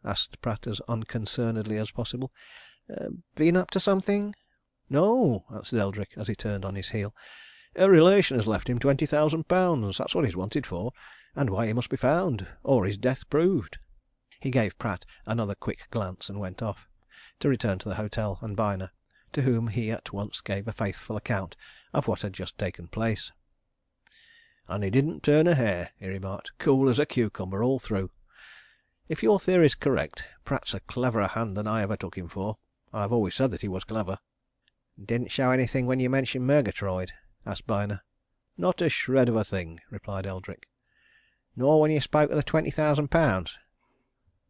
asked Pratt as unconcernedly as possible. Been up to something? No, answered Eldrick, as he turned on his heel. A relation has left him £20,000. That's what he's wanted for, and why he must be found, or his death proved. He gave Pratt another quick glance and went off. to return to the hotel and Byner, to whom he at once gave a faithful account of what had just taken place. "And he didn't turn a hair," he remarked. "Cool as a cucumber all through. If your theory's correct, Pratt's a cleverer hand than I ever took him for, and I've always said that he was clever." "Didn't show anything when you mentioned Murgatroyd?" asked Byner. "Not a shred of a thing," replied Eldrick. "Nor when you spoke of the £20,000?"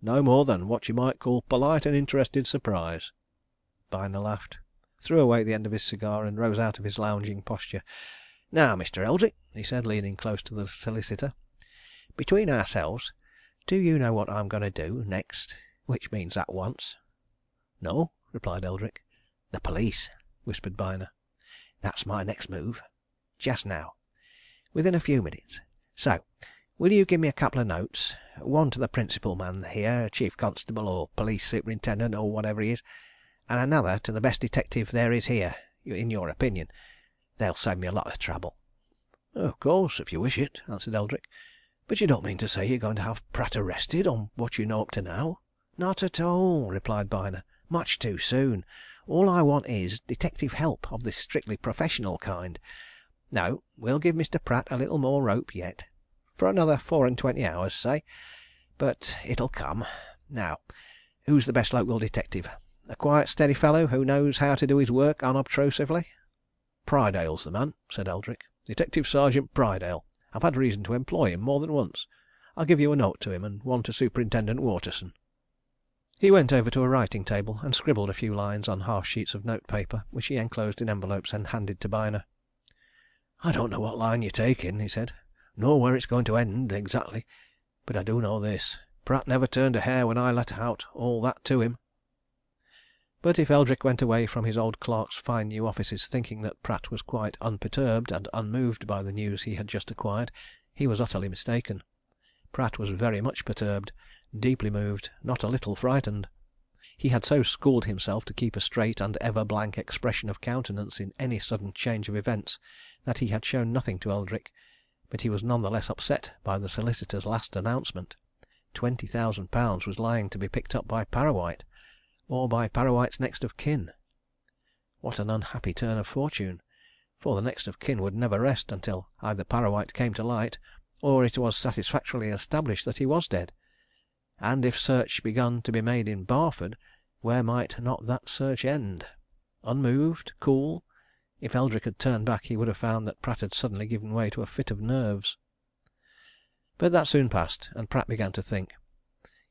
"No more than what you might call polite and interested surprise." Byner laughed, threw away the end of his cigar, and rose out of his lounging posture. "Now, Mr. Eldrick," he said, leaning close to the solicitor, "between ourselves, do you know what I'm going to do next which means at once?" "No," replied Eldrick. "The police," whispered Byner. "That's my next move. Just now. Within a few minutes. So will you give me a couple of notes, one to the principal man here, chief constable or police superintendent or whatever he is, and another to the best detective there is here, in your opinion? They'll save me a lot of trouble." "Of course, if you wish it," answered Eldrick. "But you don't mean to say you're going to have Pratt arrested on what you know up to now?" "Not at all," replied Byner. "Much too soon. All I want is detective help of the strictly professional kind. No, we'll give Mr. Pratt a little more rope yet. For another 24 hours, say. But it'll come. Now, who's the best local detective? A quiet, steady fellow who knows how to do his work unobtrusively?" "Prydale's the man," said Eldrick. "Detective Sergeant Prydale. I've had reason to employ him more than once. I'll give you a note to him, and one to Superintendent Waterson." He went over to a writing table and scribbled a few lines on half sheets of note paper, which he enclosed in envelopes and handed to Byner. "I don't know what line you're taking," he said, "nor where it's going to end, exactly. But I do know this Pratt never turned a hair when I let out all that to him." But if Eldrick went away from his old clerk's fine new offices thinking that Pratt was quite unperturbed and unmoved by the news he had just acquired, he was utterly mistaken. Pratt was very much perturbed, deeply moved, not a little frightened. He had so schooled himself to keep a straight and ever blank expression of countenance in any sudden change of events that he had shown nothing to Eldrick, but he was none the less upset by the solicitor's last announcement. £20,000 was lying to be picked up by Parrawhite, or by Parrawhite's next of kin. What an unhappy turn of fortune, for the next of kin would never rest until either Parrawhite came to light, or it was satisfactorily established that he was dead. And if search begun to be made in Barford, where might not that search end? Unmoved? Cool? If Eldrick had turned back he would have found that Pratt had suddenly given way to a fit of nerves. But that soon passed, and Pratt began to think.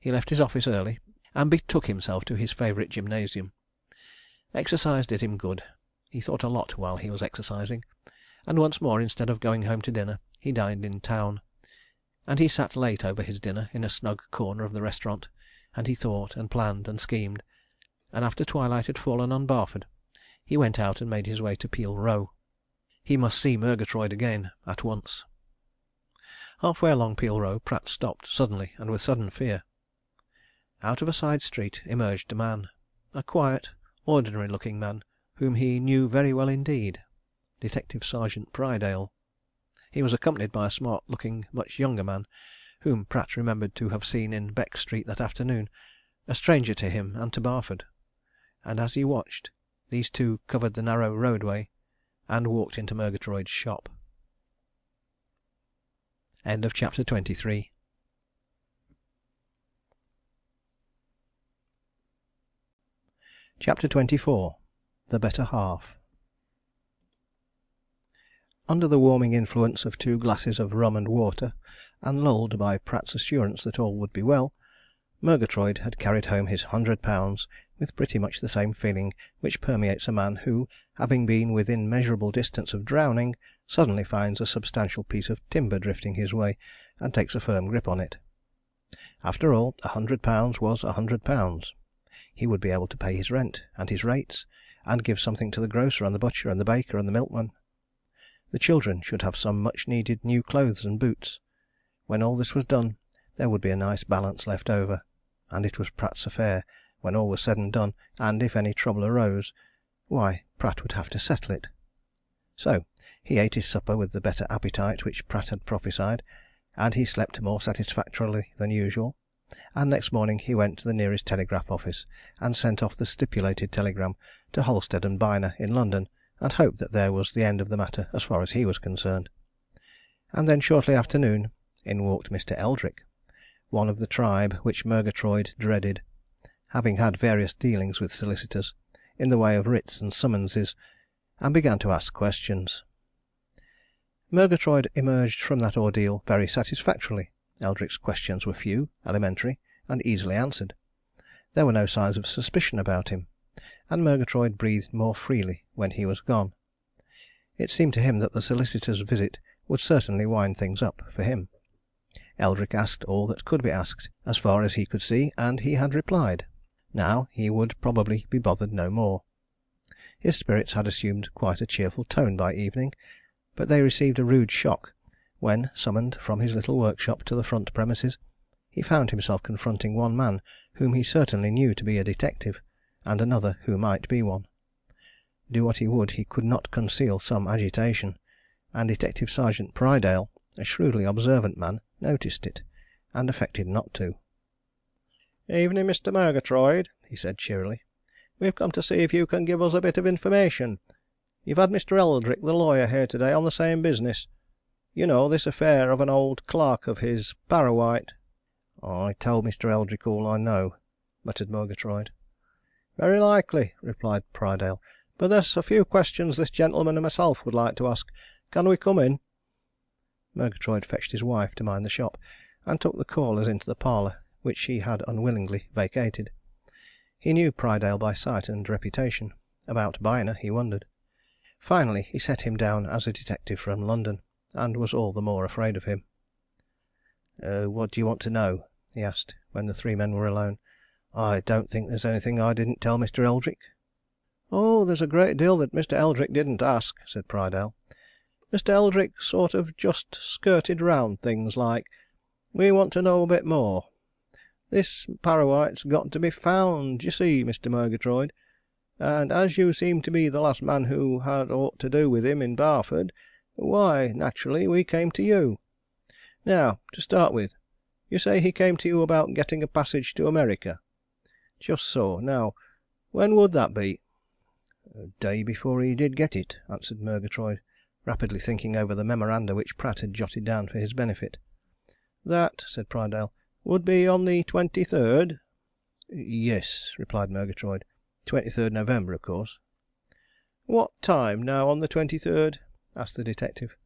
He left his office early, and betook himself to his favourite gymnasium. Exercise did him good. He thought a lot while he was exercising, and once more, instead of going home to dinner, he dined in town. And he sat late over his dinner in a snug corner of the restaurant, and he thought and planned and schemed, and after twilight had fallen on Barford, he went out and made his way to Peel Row. He must see Murgatroyd again, at once. Half-way along Peel Row, Pratt stopped suddenly and with sudden fear. Out of a side street emerged a man, a quiet, ordinary-looking man, whom he knew very well indeed. Detective Sergeant Prydale. He was accompanied by a smart-looking, much younger man, whom Pratt remembered to have seen in Beck Street that afternoon, a stranger to him and to Barford. And as he watched, these two covered the narrow roadway and walked into Murgatroyd's shop. End of chapter 23. Chapter 24. The Better Half. Under the warming influence of 2 glasses of rum and water, and lulled by Pratt's assurance that all would be well, Murgatroyd had carried home his £100 with pretty much the same feeling which permeates a man who, having been within measurable distance of drowning, suddenly finds a substantial piece of timber drifting his way, and takes a firm grip on it. After all, £100 was £100. He would be able to pay his rent, and his rates, and give something to the grocer and the butcher and the baker and the milkman. The children should have some much-needed new clothes and boots. When all this was done, there would be a nice balance left over, and it was Pratt's affair, when all was said and done, and if any trouble arose, why, Pratt would have to settle it. So he ate his supper with the better appetite which Pratt had prophesied, and he slept more satisfactorily than usual, and next morning he went to the nearest telegraph office and sent off the stipulated telegram to Halstead and Byner in London, and hoped that there was the end of the matter as far as he was concerned. And then shortly after noon in walked Mr. Eldrick, one of the tribe which Murgatroyd dreaded, having had various dealings with solicitors in the way of writs and summonses, and began to ask questions. Murgatroyd emerged from that ordeal very satisfactorily. Eldrick's questions were few, elementary, and easily answered. There were no signs of suspicion about him, and Murgatroyd breathed more freely when he was gone. It seemed to him that the solicitor's visit would certainly wind things up for him. Eldrick asked all that could be asked, as far as he could see, and he had replied. Now he would probably be bothered no more. His spirits had assumed quite a cheerful tone by evening, but they received a rude shock when, summoned from his little workshop to the front premises, he found himself confronting one man whom he certainly knew to be a detective, and another who might be one. Do what he would, he could not conceal some agitation, and Detective Sergeant Prydale, a shrewdly observant man, noticed it, and affected not to. "Evening, Mr. Murgatroyd," he said cheerily. "We've come to see if you can give us a bit of information. You've had Mr. Eldrick, the lawyer, here to day on the same business. You know, this affair of an old clerk of his, Parrawhite." "I told Mr. Eldrick all I know," muttered Murgatroyd. "Very likely," replied Prydale. "But there's a few questions this gentleman and myself would like to ask. Can we come in?" Murgatroyd fetched his wife to mind the shop, and took the callers into the parlour, which he had unwillingly vacated. He knew Prydale by sight and reputation. About Byner he wondered. Finally he set him down as a detective from London, and was all the more afraid of him. "What do you want to know?" he asked, when the three men were alone. "I don't think there's anything I didn't tell Mr. Eldrick." "Oh, there's a great deal that Mr. Eldrick didn't ask," said Prydale. "Mr. Eldrick sort of just skirted round things like. We want to know a bit more. This Parrawhite's got to be found, d'ye see, Mr. Murgatroyd, and as you seem to be the last man who had aught to do with him in Barford, why, naturally, we came to you. Now, to start with, you say he came to you about getting a passage to America. Just so. Now, when would that be?" "Day before he did get it," answered Murgatroyd, rapidly thinking over the memoranda which Pratt had jotted down for his benefit. "That," said Prydale, "would be on the 23rd?" "Yes," replied Murgatroyd. 23rd November, of course. "What time, now, on the 23rd?" asked the detective.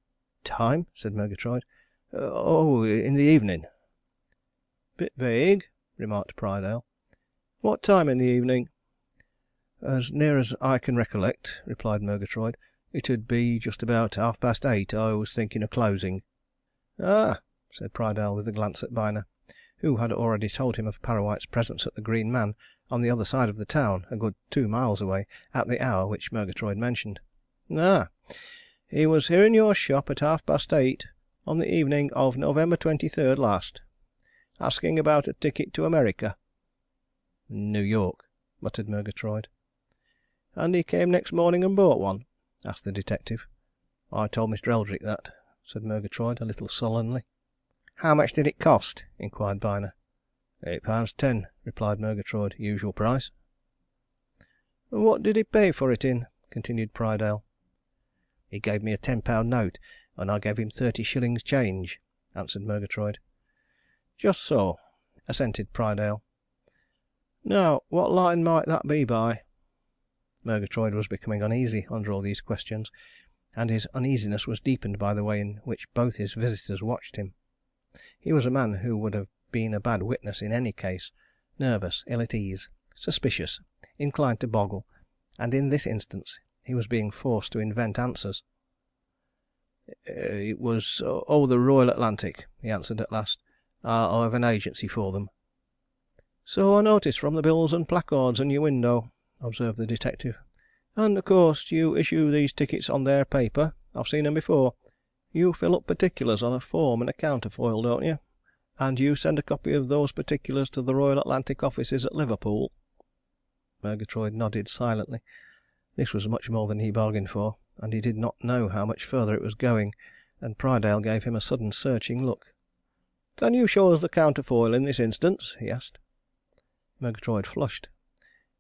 "Time?" said Murgatroyd. "Oh, in the evening." "Bit vague," remarked Prydale. "What time in the evening?" "As near as I can recollect," replied Murgatroyd, "it'd be just about 8:30. I was thinking of closing." "Ah!" said Prydale, with a glance at Byner, who had already told him of Parrawhite's presence at the Green Man on the other side of the town, a good 2 miles away, at the hour which Murgatroyd mentioned. "Ah! He was here in your shop at 8:30 on the evening of November 23rd last, asking about a ticket to America." "New York," muttered Murgatroyd. "And he came next morning and bought one?" asked the detective. "I told Mr. Eldrick that," said Murgatroyd, a little sullenly. "How much did it cost?" inquired Byner. £8.10, replied Murgatroyd. "Usual price." "What did he pay for it in?" continued Prydale. "He gave me a £10 note, and I gave him 30 shillings change," answered Murgatroyd. "Just so," assented Prydale. "Now, what line might that be by?" Murgatroyd was becoming uneasy under all these questions, and his uneasiness was deepened by the way in which both his visitors watched him. He was a man who would have been a bad witness in any case: nervous, ill at ease, suspicious, inclined to boggle, and in this instance he was being forced to invent answers. "It was the Royal Atlantic," he answered at last. "I have an agency for them." "So I noticed from the bills and placards in your window," observed the detective. "And, of course, you issue these tickets on their paper. I've seen 'em before. You fill up particulars on a form and a counterfoil, don't you? And you send a copy of those particulars to the Royal Atlantic offices at Liverpool?" Murgatroyd nodded silently. This was much more than he bargained for, and he did not know how much further it was going, and Prydale gave him a sudden searching look. "Can you show us the counterfoil in this instance?" he asked. Murgatroyd flushed,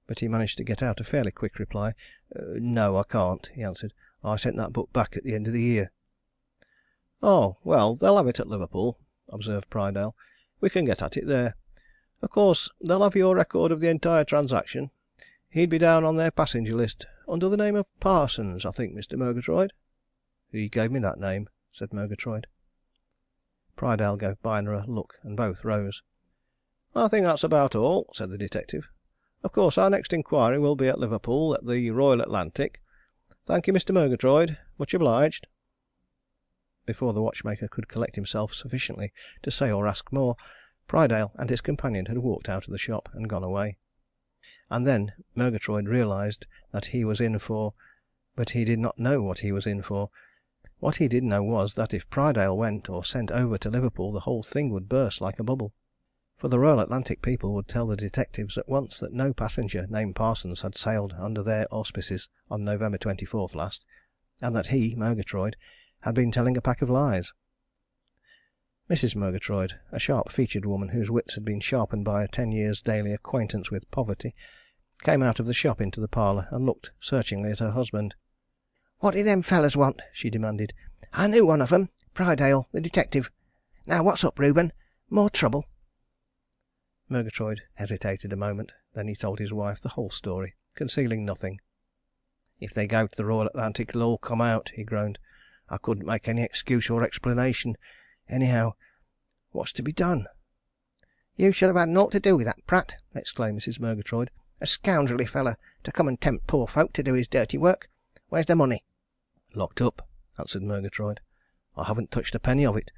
but he managed to get out a fairly quick reply. "No, I can't," he answered. "I sent that book back at the end of the year." "Oh, well, they'll have it at Liverpool," observed Prydale. "We can get at it there. Of course, they'll have your record of the entire transaction. He'd be down on their passenger list under the name of Parsons, I think, Mr. Murgatroyd?" "He gave me that name," said Murgatroyd. Prydale gave Byner a look, and both rose. "I think that's about all," said the detective. "Of course, our next inquiry will be at Liverpool, at the Royal Atlantic. Thank you, Mr. Murgatroyd. Much obliged." Before the watchmaker could collect himself sufficiently to say or ask more, Prydale and his companion had walked out of the shop and gone away. And then Murgatroyd realized that he was in for but he did not know what he was in for. What he did know was that if Prydale went or sent over to Liverpool the whole thing would burst like a bubble. For the Royal Atlantic people would tell the detectives at once that no passenger named Parsons had sailed under their auspices on November 24th last, and that he, Murgatroyd, had been telling a pack of lies. Mrs. Murgatroyd, a sharp-featured woman whose wits had been sharpened by a 10 years' daily acquaintance with poverty, came out of the shop into the parlour and looked searchingly at her husband. "What did them fellers want?" she demanded. "I knew one of 'em, Prydale, the detective. Now what's up, Reuben? More trouble?" Murgatroyd hesitated a moment. Then he told his wife the whole story, concealing nothing. "If they go to the Royal Atlantic it'll all come out," he groaned. "I couldn't make any excuse or explanation. Anyhow, what's to be done?" "You should have had naught to do with that Pratt!" exclaimed Mrs. Murgatroyd. "A scoundrelly fellow to come and tempt poor folk to do his dirty work. Where's the money?" "Locked up," answered Murgatroyd. "I haven't touched a penny of it.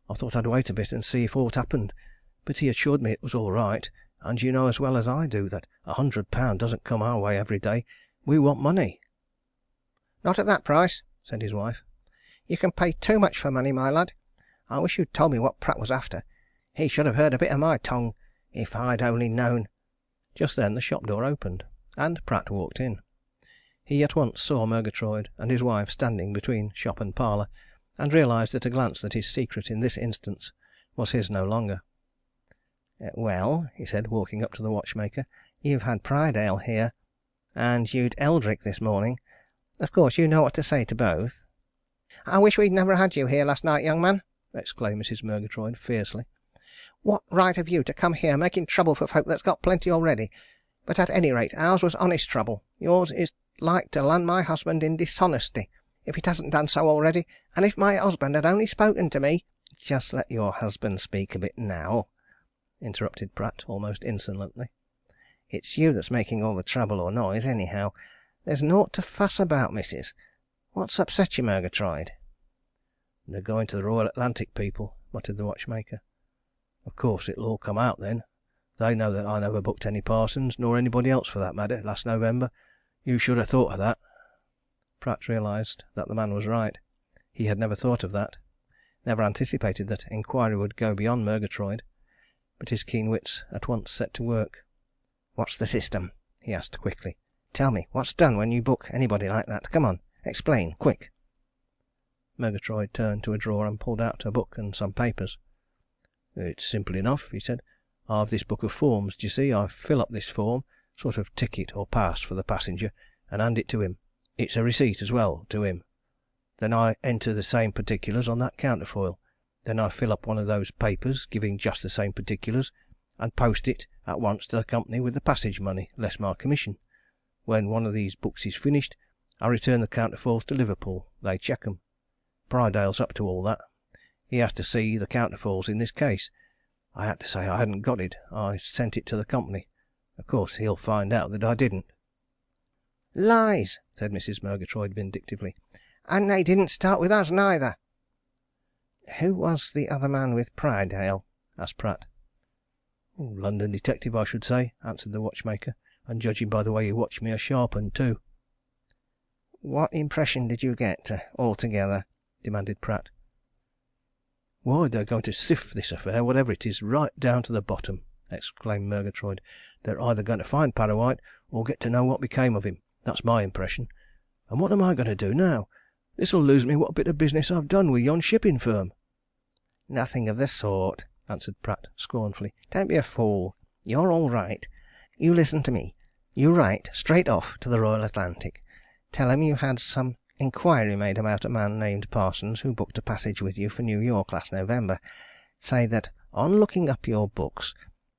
I thought I'd wait a bit and see if aught happened. But he assured me it was all right, and you know as well as I do that £100 doesn't come our way every day. We want money." "Not at that price," said his wife. "You can pay too much for money, my lad. I wish you'd told me what Pratt was after. He should have heard a bit of my tongue, if I'd only known." Just then the shop door opened, and Pratt walked in. He at once saw Murgatroyd and his wife standing between shop and parlour, and realized at a glance that his secret in this instance was his no longer. "Well," he said, walking up to the watchmaker, "you've had Prydale here, and you'd Eldrick this morning. Of course you know what to say to both." "I wish we'd never had you here last night, young man!" exclaimed Mrs. Murgatroyd fiercely. "What right have you to come here making trouble for folk that's got plenty already? But at any rate, ours was honest trouble. Yours is like to land my husband in dishonesty, if it hasn't done so already. And if my husband had only spoken to me " "Just let your husband speak a bit now," interrupted Pratt almost insolently. "It's you that's making all the trouble or noise, anyhow. There's naught to fuss about, missus. What's upset you, Murgatroyd?" "They're going to the Royal Atlantic, people," muttered the watchmaker. "Of course it'll all come out then. They know that I never booked any Parsons, nor anybody else for that matter, last November. You should have thought of that." Pratt realized that the man was right. He had never thought of that, never anticipated that inquiry would go beyond Murgatroyd. But his keen wits at once set to work. "What's the system?" he asked quickly. "Tell me what's done when you book anybody like that. Come on, explain, quick!" Murgatroyd turned to a drawer and pulled out a book and some papers. "It's simple enough," he said. "I've this book of forms, d'ye see. I fill up this form, sort of ticket or pass for the passenger, and hand it to him. It's a receipt as well, to him. Then I enter the same particulars on that counterfoil. Then I fill up one of those papers, giving just the same particulars, and post it at once to the company with the passage money, less my commission. When one of these books is finished, I return the counterfoils to Liverpool. They check 'em. Prydale's up to all that. He has to see the counterfoils in this case. I had to say I hadn't got it. I sent it to the company. Of course he'll find out that I didn't." "Lies!" said Mrs. Murgatroyd vindictively. "And they didn't start with us, neither." "Who was the other man with Prydale?" asked Pratt. "London detective, I should say," answered the watchmaker. "And judging by the way he watched me, a sharp 'un, too." "What impression did you get, altogether?" demanded Pratt. "Why, they're going to sift this affair, whatever it is, right down to the bottom!" exclaimed Murgatroyd. "They're either going to find Parrawhite, or get to know what became of him. That's my impression. And what am I going to do now? This'll lose me what bit of business I've done with yon shipping firm." "Nothing of the sort," answered Pratt scornfully. "Don't be a fool. You're all right. You listen to me. You write straight off to the Royal Atlantic. Tell 'em you had some inquiry made about a man named Parsons who booked a passage with you for New York last November. Say that on looking up your books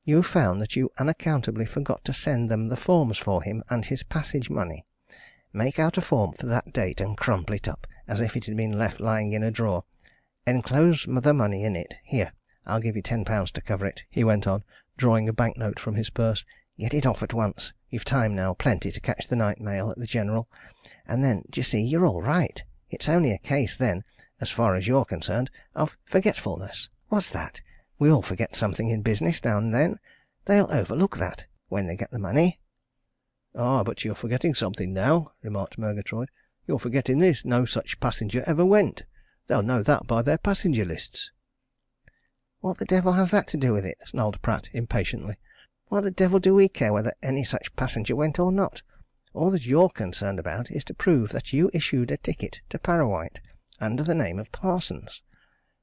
you found that you unaccountably forgot to send them the forms for him and his passage money. Make out a form for that date and crumple it up, as if it had been left lying in a drawer. Enclose the money in it. Here, I'll give you £10 to cover it," he went on, drawing a bank note from his purse. "Get it off at once. You've time now, plenty, to catch the night mail at the General. And then, d'ye see, you're all right. It's only a case, then, as far as you're concerned, of forgetfulness. What's that? We all forget something in business now and then. They'll overlook that when they get the money." "Ah, but you're forgetting something now," remarked Murgatroyd. "You're forgetting this no such passenger ever went. They'll know that by their passenger lists." "What the devil has that to do with it?" snarled Pratt impatiently. "What the devil do we care whether any such passenger went or not? All that you're concerned about is to prove that you issued a ticket to Parrawhite under the name of Parsons.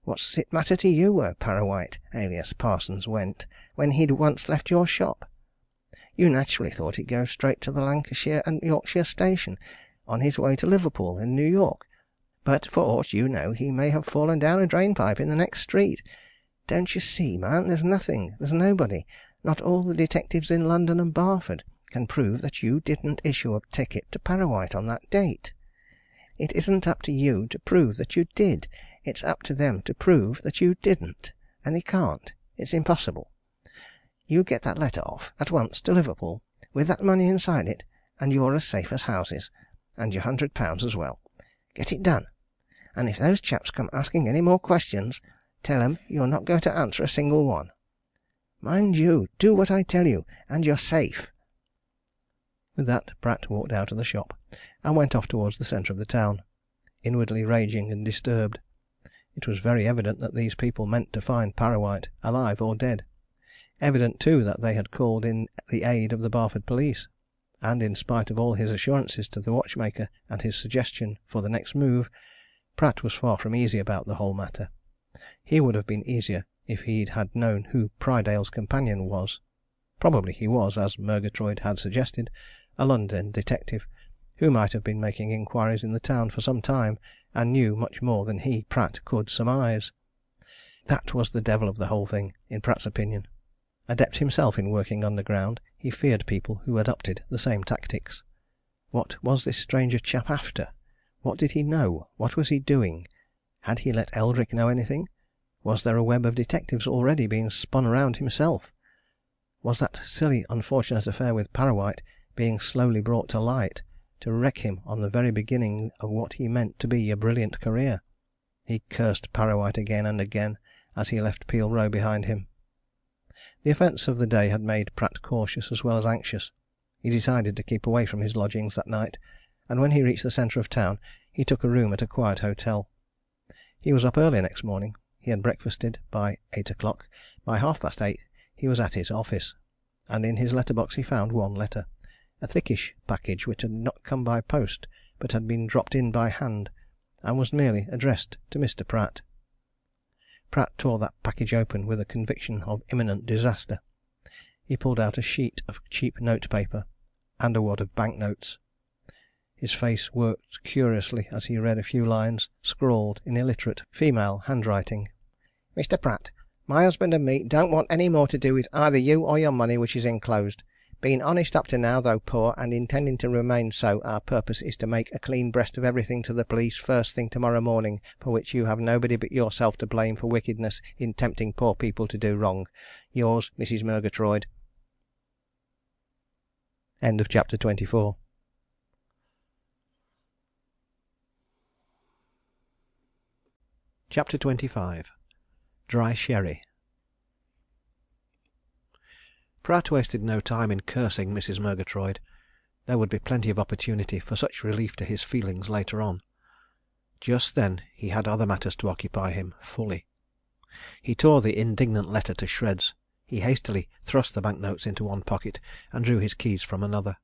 What's it matter to you where Parrawhite, alias Parsons, went when he'd once left your shop? You naturally thought he'd go straight to the Lancashire and Yorkshire station, on his way to Liverpool and New York. But for aught you know, he may have fallen down a drain pipe in the next street. Don't you see, man, there's nothing, there's nobody, not all the detectives in London and Barford, can prove that you didn't issue a ticket to Parrawhite on that date. It isn't up to you to prove that you did, it's up to them to prove that you didn't. And they can't. It's impossible. You get that letter off, at once, to Liverpool, with that money inside it, and you're as safe as houses, and your £100 as well. Get it done. And if those chaps come asking any more questions, tell 'em you're not going to answer a single one. Mind you, do what I tell you, and you're safe." With that, Pratt walked out of the shop, and went off towards the centre of the town, inwardly raging and disturbed. It was very evident that these people meant to find Parrawhite, alive or dead. Evident, too, that they had called in the aid of the Barford police. And in spite of all his assurances to the watchmaker and his suggestion for the next move, Pratt was far from easy about the whole matter. He would have been easier if he'd had known who Prydale's companion was. Probably he was, as Murgatroyd had suggested, a London detective, who might have been making inquiries in the town for some time, and knew much more than he, Pratt, could surmise. That was the devil of the whole thing, in Pratt's opinion. Adept himself in working underground, he feared people who adopted the same tactics. What was this stranger chap after? What did he know? What was he doing? Had he let Eldrick know anything? Was there a web of detectives already being spun round himself? Was that silly, unfortunate affair with Parrawhite being slowly brought to light, to wreck him on the very beginning of what he meant to be a brilliant career? He cursed Parrawhite again and again as he left Peel Row behind him. The events of the day had made Pratt cautious as well as anxious. He decided to keep away from his lodgings that night, and when he reached the centre of town he took a room at a quiet hotel. He was up early next morning. He had breakfasted by 8 o'clock. By 8:30 he was at his office, and in his letter box he found one letter, a thickish package which had not come by post, but had been dropped in by hand, and was merely addressed to Mr. Pratt. Pratt tore that package open with a conviction of imminent disaster. He pulled out a sheet of cheap notepaper and a wad of bank notes. His face worked curiously as he read a few lines, scrawled in illiterate female handwriting. "Mr. Pratt, my husband and me don't want any more to do with either you or your money which is enclosed. Being honest up to now, though poor, and intending to remain so, our purpose is to make a clean breast of everything to the police first thing tomorrow morning, for which you have nobody but yourself to blame for wickedness in tempting poor people to do wrong. Yours, Mrs. Murgatroyd." End of chapter 24. Chapter 25. Dry Sherry. Pratt wasted no time in cursing Mrs. Murgatroyd. There would be plenty of opportunity for such relief to his feelings later on. Just then he had other matters to occupy him fully. He tore the indignant letter to shreds. He hastily thrust the bank notes into one pocket and drew his keys from another.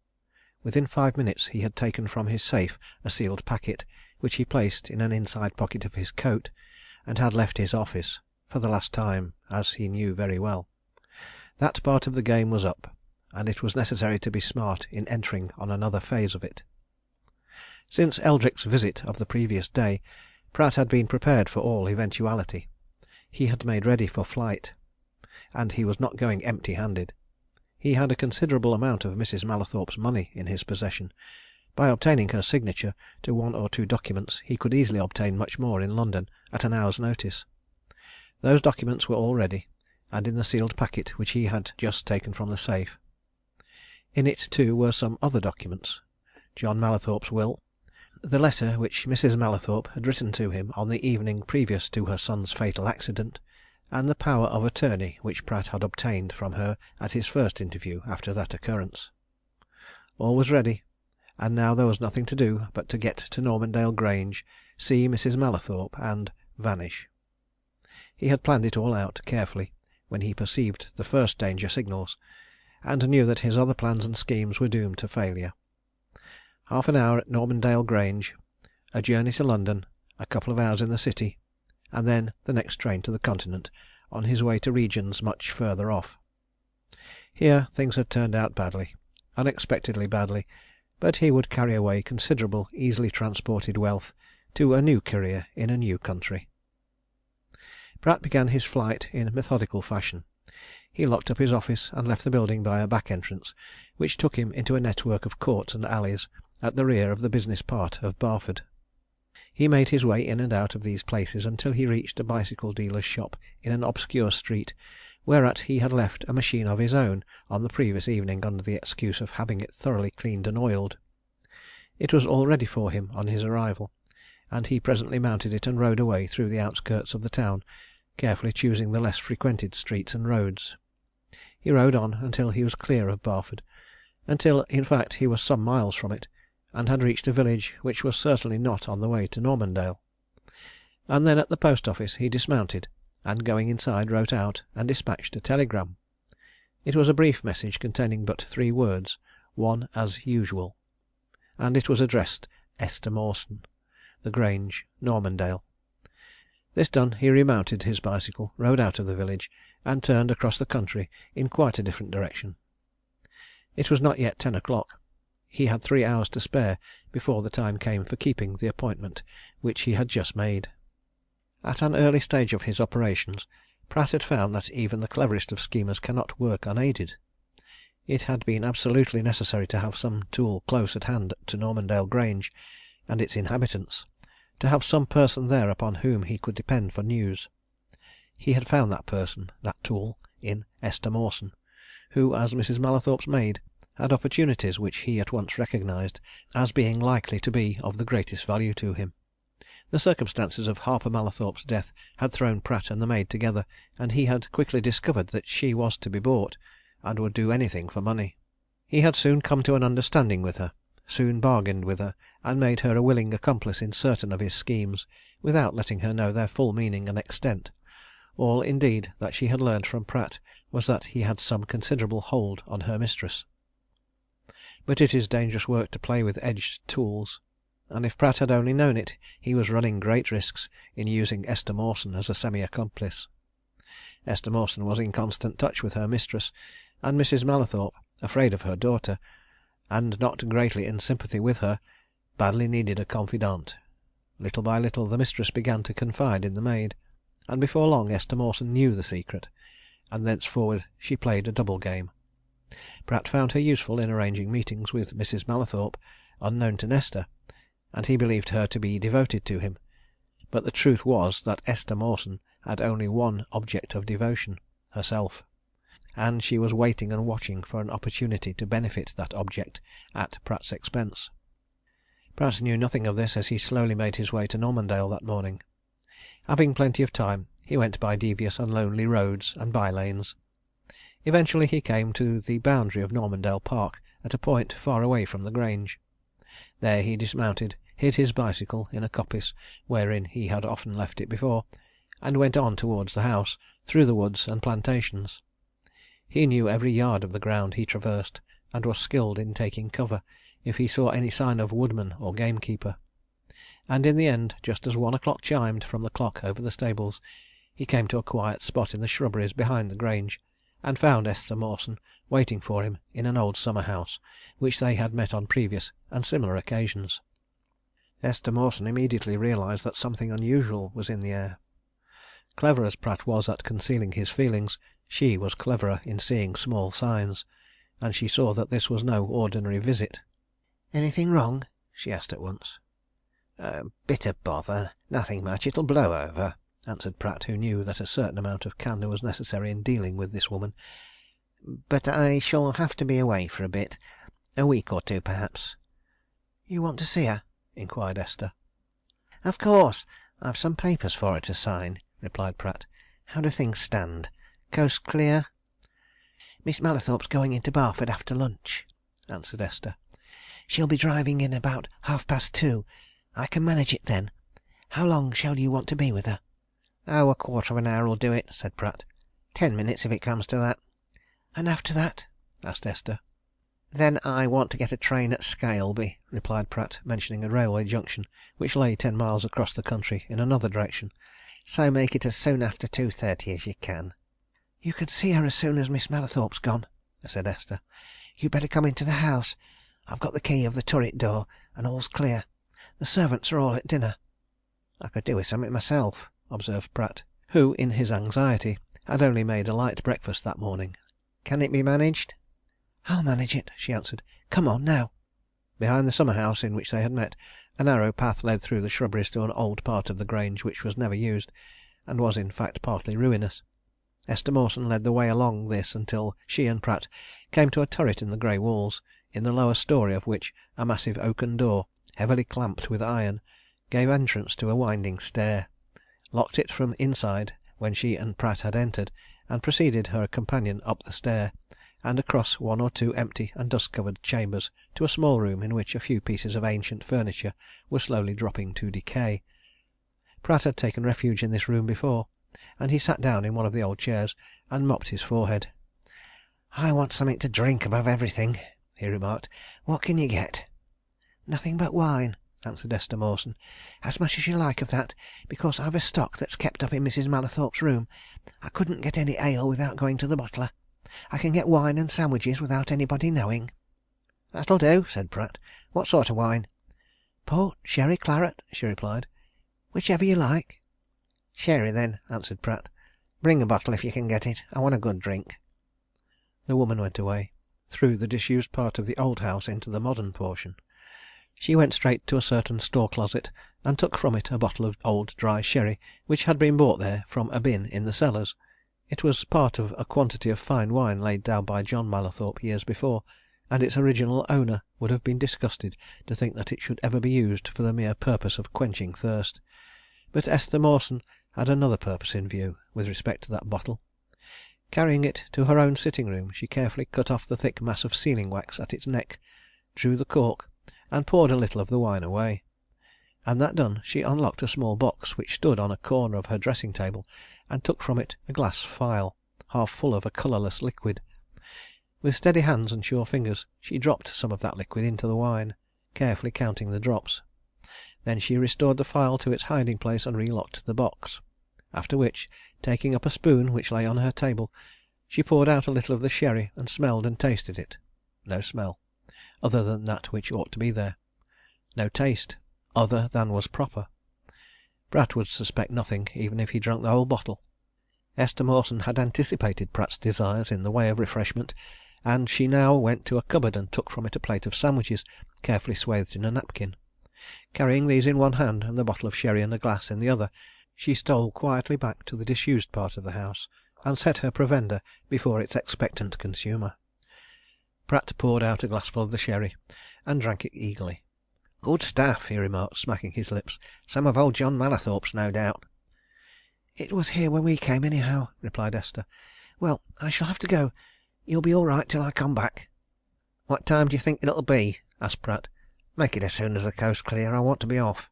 Within 5 minutes he had taken from his safe a sealed packet, which he placed in an inside pocket of his coat, and had left his office. for the last time, as he knew very well. That part of the game was up, and it was necessary to be smart in entering on another phase of it. Since Eldrick's visit of the previous day, Pratt had been prepared for all eventuality. He had made ready for flight, and he was not going empty-handed. He had a considerable amount of Mrs. Mallathorpe's money in his possession. By obtaining her signature to one or two documents he could easily obtain much more in London at an hour's notice. Those documents were all ready, and in the sealed packet which he had just taken from the safe. In it, too, were some other documents: John Mallathorpe's will, the letter which Mrs. Mallathorpe had written to him on the evening previous to her son's fatal accident, and the power of attorney which Pratt had obtained from her at his first interview after that occurrence. All was ready, and now there was nothing to do but to get to Normandale Grange, see Mrs. Mallathorpe, and vanish. He had planned it all out carefully when he perceived the first danger signals, and knew that his other plans and schemes were doomed to failure. Half an hour at Normandale Grange, a journey to London, a couple of hours in the city, and then the next train to the Continent, on his way to regions much further off. Here things had turned out badly, unexpectedly badly, but he would carry away considerable easily transported wealth to a new career in a new country. Pratt began his flight in methodical fashion. He locked up his office and left the building by a back entrance which took him into a network of courts and alleys at the rear of the business part of Barford. He made his way in and out of these places until he reached a bicycle dealer's shop in an obscure street, whereat he had left a machine of his own on the previous evening under the excuse of having it thoroughly cleaned and oiled. It was all ready for him on his arrival, and he presently mounted it and rode away through the outskirts of the town, carefully choosing the less frequented streets and roads. He rode on until he was clear of Barford, until, in fact, he was some miles from it, and had reached a village which was certainly not on the way to Normandale. And then at the post office he dismounted, and going inside wrote out and dispatched a telegram. It was a brief message containing but 3 words, one as usual, and it was addressed Esther Mawson, The Grange, Normandale. This done, he remounted his bicycle, rode out of the village, and turned across the country in quite a different direction. It was not yet 10 o'clock. He had 3 hours to spare before the time came for keeping the appointment which he had just made. At an early stage of his operations, Pratt had found that even the cleverest of schemers cannot work unaided. It had been absolutely necessary to have some tool close at hand to Normandale Grange and its inhabitants, to have some person there upon whom he could depend for news. He had found that person, that tool, in Esther Mawson, who, as Mrs. Mallathorpe's maid, had opportunities which he at once recognized as being likely to be of the greatest value to him. The circumstances of Harper Mallathorpe's death had thrown Pratt and the maid together, and he had quickly discovered that she was to be bought, and would do anything for money. He had soon come to an understanding with her, soon bargained with her, and made her a willing accomplice in certain of his schemes, without letting her know their full meaning and extent. All, indeed, that she had learned from Pratt was that he had some considerable hold on her mistress. But it is dangerous work to play with edged tools, and if Pratt had only known it, he was running great risks in using Esther Mawson as a semi-accomplice. Esther Mawson was in constant touch with her mistress, and Mrs. Mallathorpe, afraid of her daughter, and not greatly in sympathy with her, badly needed a confidant. Little by little the mistress began to confide in the maid, and before long Esther Mawson knew the secret, and thenceforward she played a double game. Pratt found her useful in arranging meetings with Mrs. Mallathorpe, unknown to Esther, and he believed her to be devoted to him. But the truth was that Esther Mawson had only one object of devotion, herself, and she was waiting and watching for an opportunity to benefit that object at Pratt's expense. Pratt knew nothing of this as he slowly made his way to Normandale that morning. Having plenty of time, he went by devious and lonely roads and by-lanes. Eventually he came to the boundary of Normandale Park at a point far away from the Grange. There he dismounted, hid his bicycle in a coppice wherein he had often left it before, and went on towards the house, through the woods and plantations. He knew every yard of the ground he traversed, and was skilled in taking cover if he saw any sign of woodman or gamekeeper. And in the end, just as 1 o'clock chimed from the clock over the stables, he came to a quiet spot in the shrubberies behind the Grange, and found Esther Mawson waiting for him in an old summer house, which they had met on previous and similar occasions. Esther Mawson immediately realised that something unusual was in the air. Clever as Pratt was at concealing his feelings, she was cleverer in seeing small signs, and she saw that this was no ordinary visit. "Anything wrong?" she asked at once. "Bit of bother. Nothing much. It'll blow over," answered Pratt, who knew that a certain amount of candour was necessary in dealing with this woman. "But I shall have to be away for a bit. A week or two, perhaps." "You want to see her?" inquired Esther. "Of course. I've some papers for her to sign," replied Pratt. "How do things stand? Coast clear?" "Miss Mallathorpe's going into Barford after lunch," answered Esther. "She'll be driving in about 2:30. I can manage it then. How long shall you want to be with her?" "Oh, a quarter of an hour will do it," said Pratt. "10 minutes if it comes to that." "And after that?" asked Esther. "Then I want to get a train at Scaleby," replied Pratt, mentioning a railway junction which lay 10 miles across the country in another direction. "So make it as soon after 2:30 as you can." "You can see her as soon as Miss Mallathorpe's gone," said Esther. "You'd better come into the house. I've got the key of the turret door, and all's clear. The servants are all at dinner." "I could do with something myself," observed Pratt, who, in his anxiety, had only made a light breakfast that morning. "Can it be managed?" "I'll manage it," she answered. "Come on, now." Behind the summer house in which they had met, a narrow path led through the shrubberies to an old part of the Grange which was never used, and was in fact partly ruinous. Esther Mawson led the way along this until she and Pratt came to a turret in the grey walls, in the lower storey of which a massive oaken door, heavily clamped with iron, gave entrance to a winding stair, locked it from inside when she and Pratt had entered, and preceded her companion up the stair, and across one or two empty and dust-covered chambers to a small room in which a few pieces of ancient furniture were slowly dropping to decay. Pratt had taken refuge in this room before, and he sat down in one of the old chairs and mopped his forehead. "I want something to drink above everything," he remarked. "What can you get?" "Nothing but wine," answered Esther Mawson. "As much as you like of that, because I've a stock that's kept up in Mrs. Mallathorpe's room. I couldn't get any ale without going to the butler. I can get wine and sandwiches without anybody knowing." "That'll do," said Pratt. "What sort of wine?" "Port, sherry, claret," she replied. "Whichever you like." "Sherry, then," answered Pratt. "Bring a bottle if you can get it. I want a good drink." The woman went away, through the disused part of the old house into the modern portion. She went straight to a certain store closet, and took from it a bottle of old dry sherry which had been brought there from a bin in the cellars. It was part of a quantity of fine wine laid down by John Mallathorpe years before, and its original owner would have been disgusted to think that it should ever be used for the mere purpose of quenching thirst. But Esther Mawson had another purpose in view with respect to that bottle. Carrying it to her own sitting room, she carefully cut off the thick mass of sealing wax at its neck, drew the cork, and poured a little of the wine away. And that done, she unlocked a small box which stood on a corner of her dressing table, and took from it a glass phial, half full of a colourless liquid. With steady hands and sure fingers, she dropped some of that liquid into the wine, carefully counting the drops. Then she restored the phial to its hiding place and relocked the box. After which, taking up a spoon which lay on her table, she poured out a little of the sherry and smelled and tasted it. No smell, other than that which ought to be there. No taste, other than was proper. Pratt would suspect nothing, even if he drank the whole bottle. Esther Mawson had anticipated Pratt's desires in the way of refreshment, and she now went to a cupboard and took from it a plate of sandwiches, carefully swathed in a napkin. Carrying these in one hand, and the bottle of sherry and a glass in the other, she stole quietly back to the disused part of the house, and set her provender before its expectant consumer. Pratt poured out a glassful of the sherry, and drank it eagerly. "Good stuff," he remarked, smacking his lips. "Some of old John Mallathorpe's, no doubt." "It was here when we came, anyhow," replied Esther. "Well, I shall have to go. You'll be all right till I come back." "What time do you think it'll be?" asked Pratt. "Make it as soon as the coast's clear. I want to be off."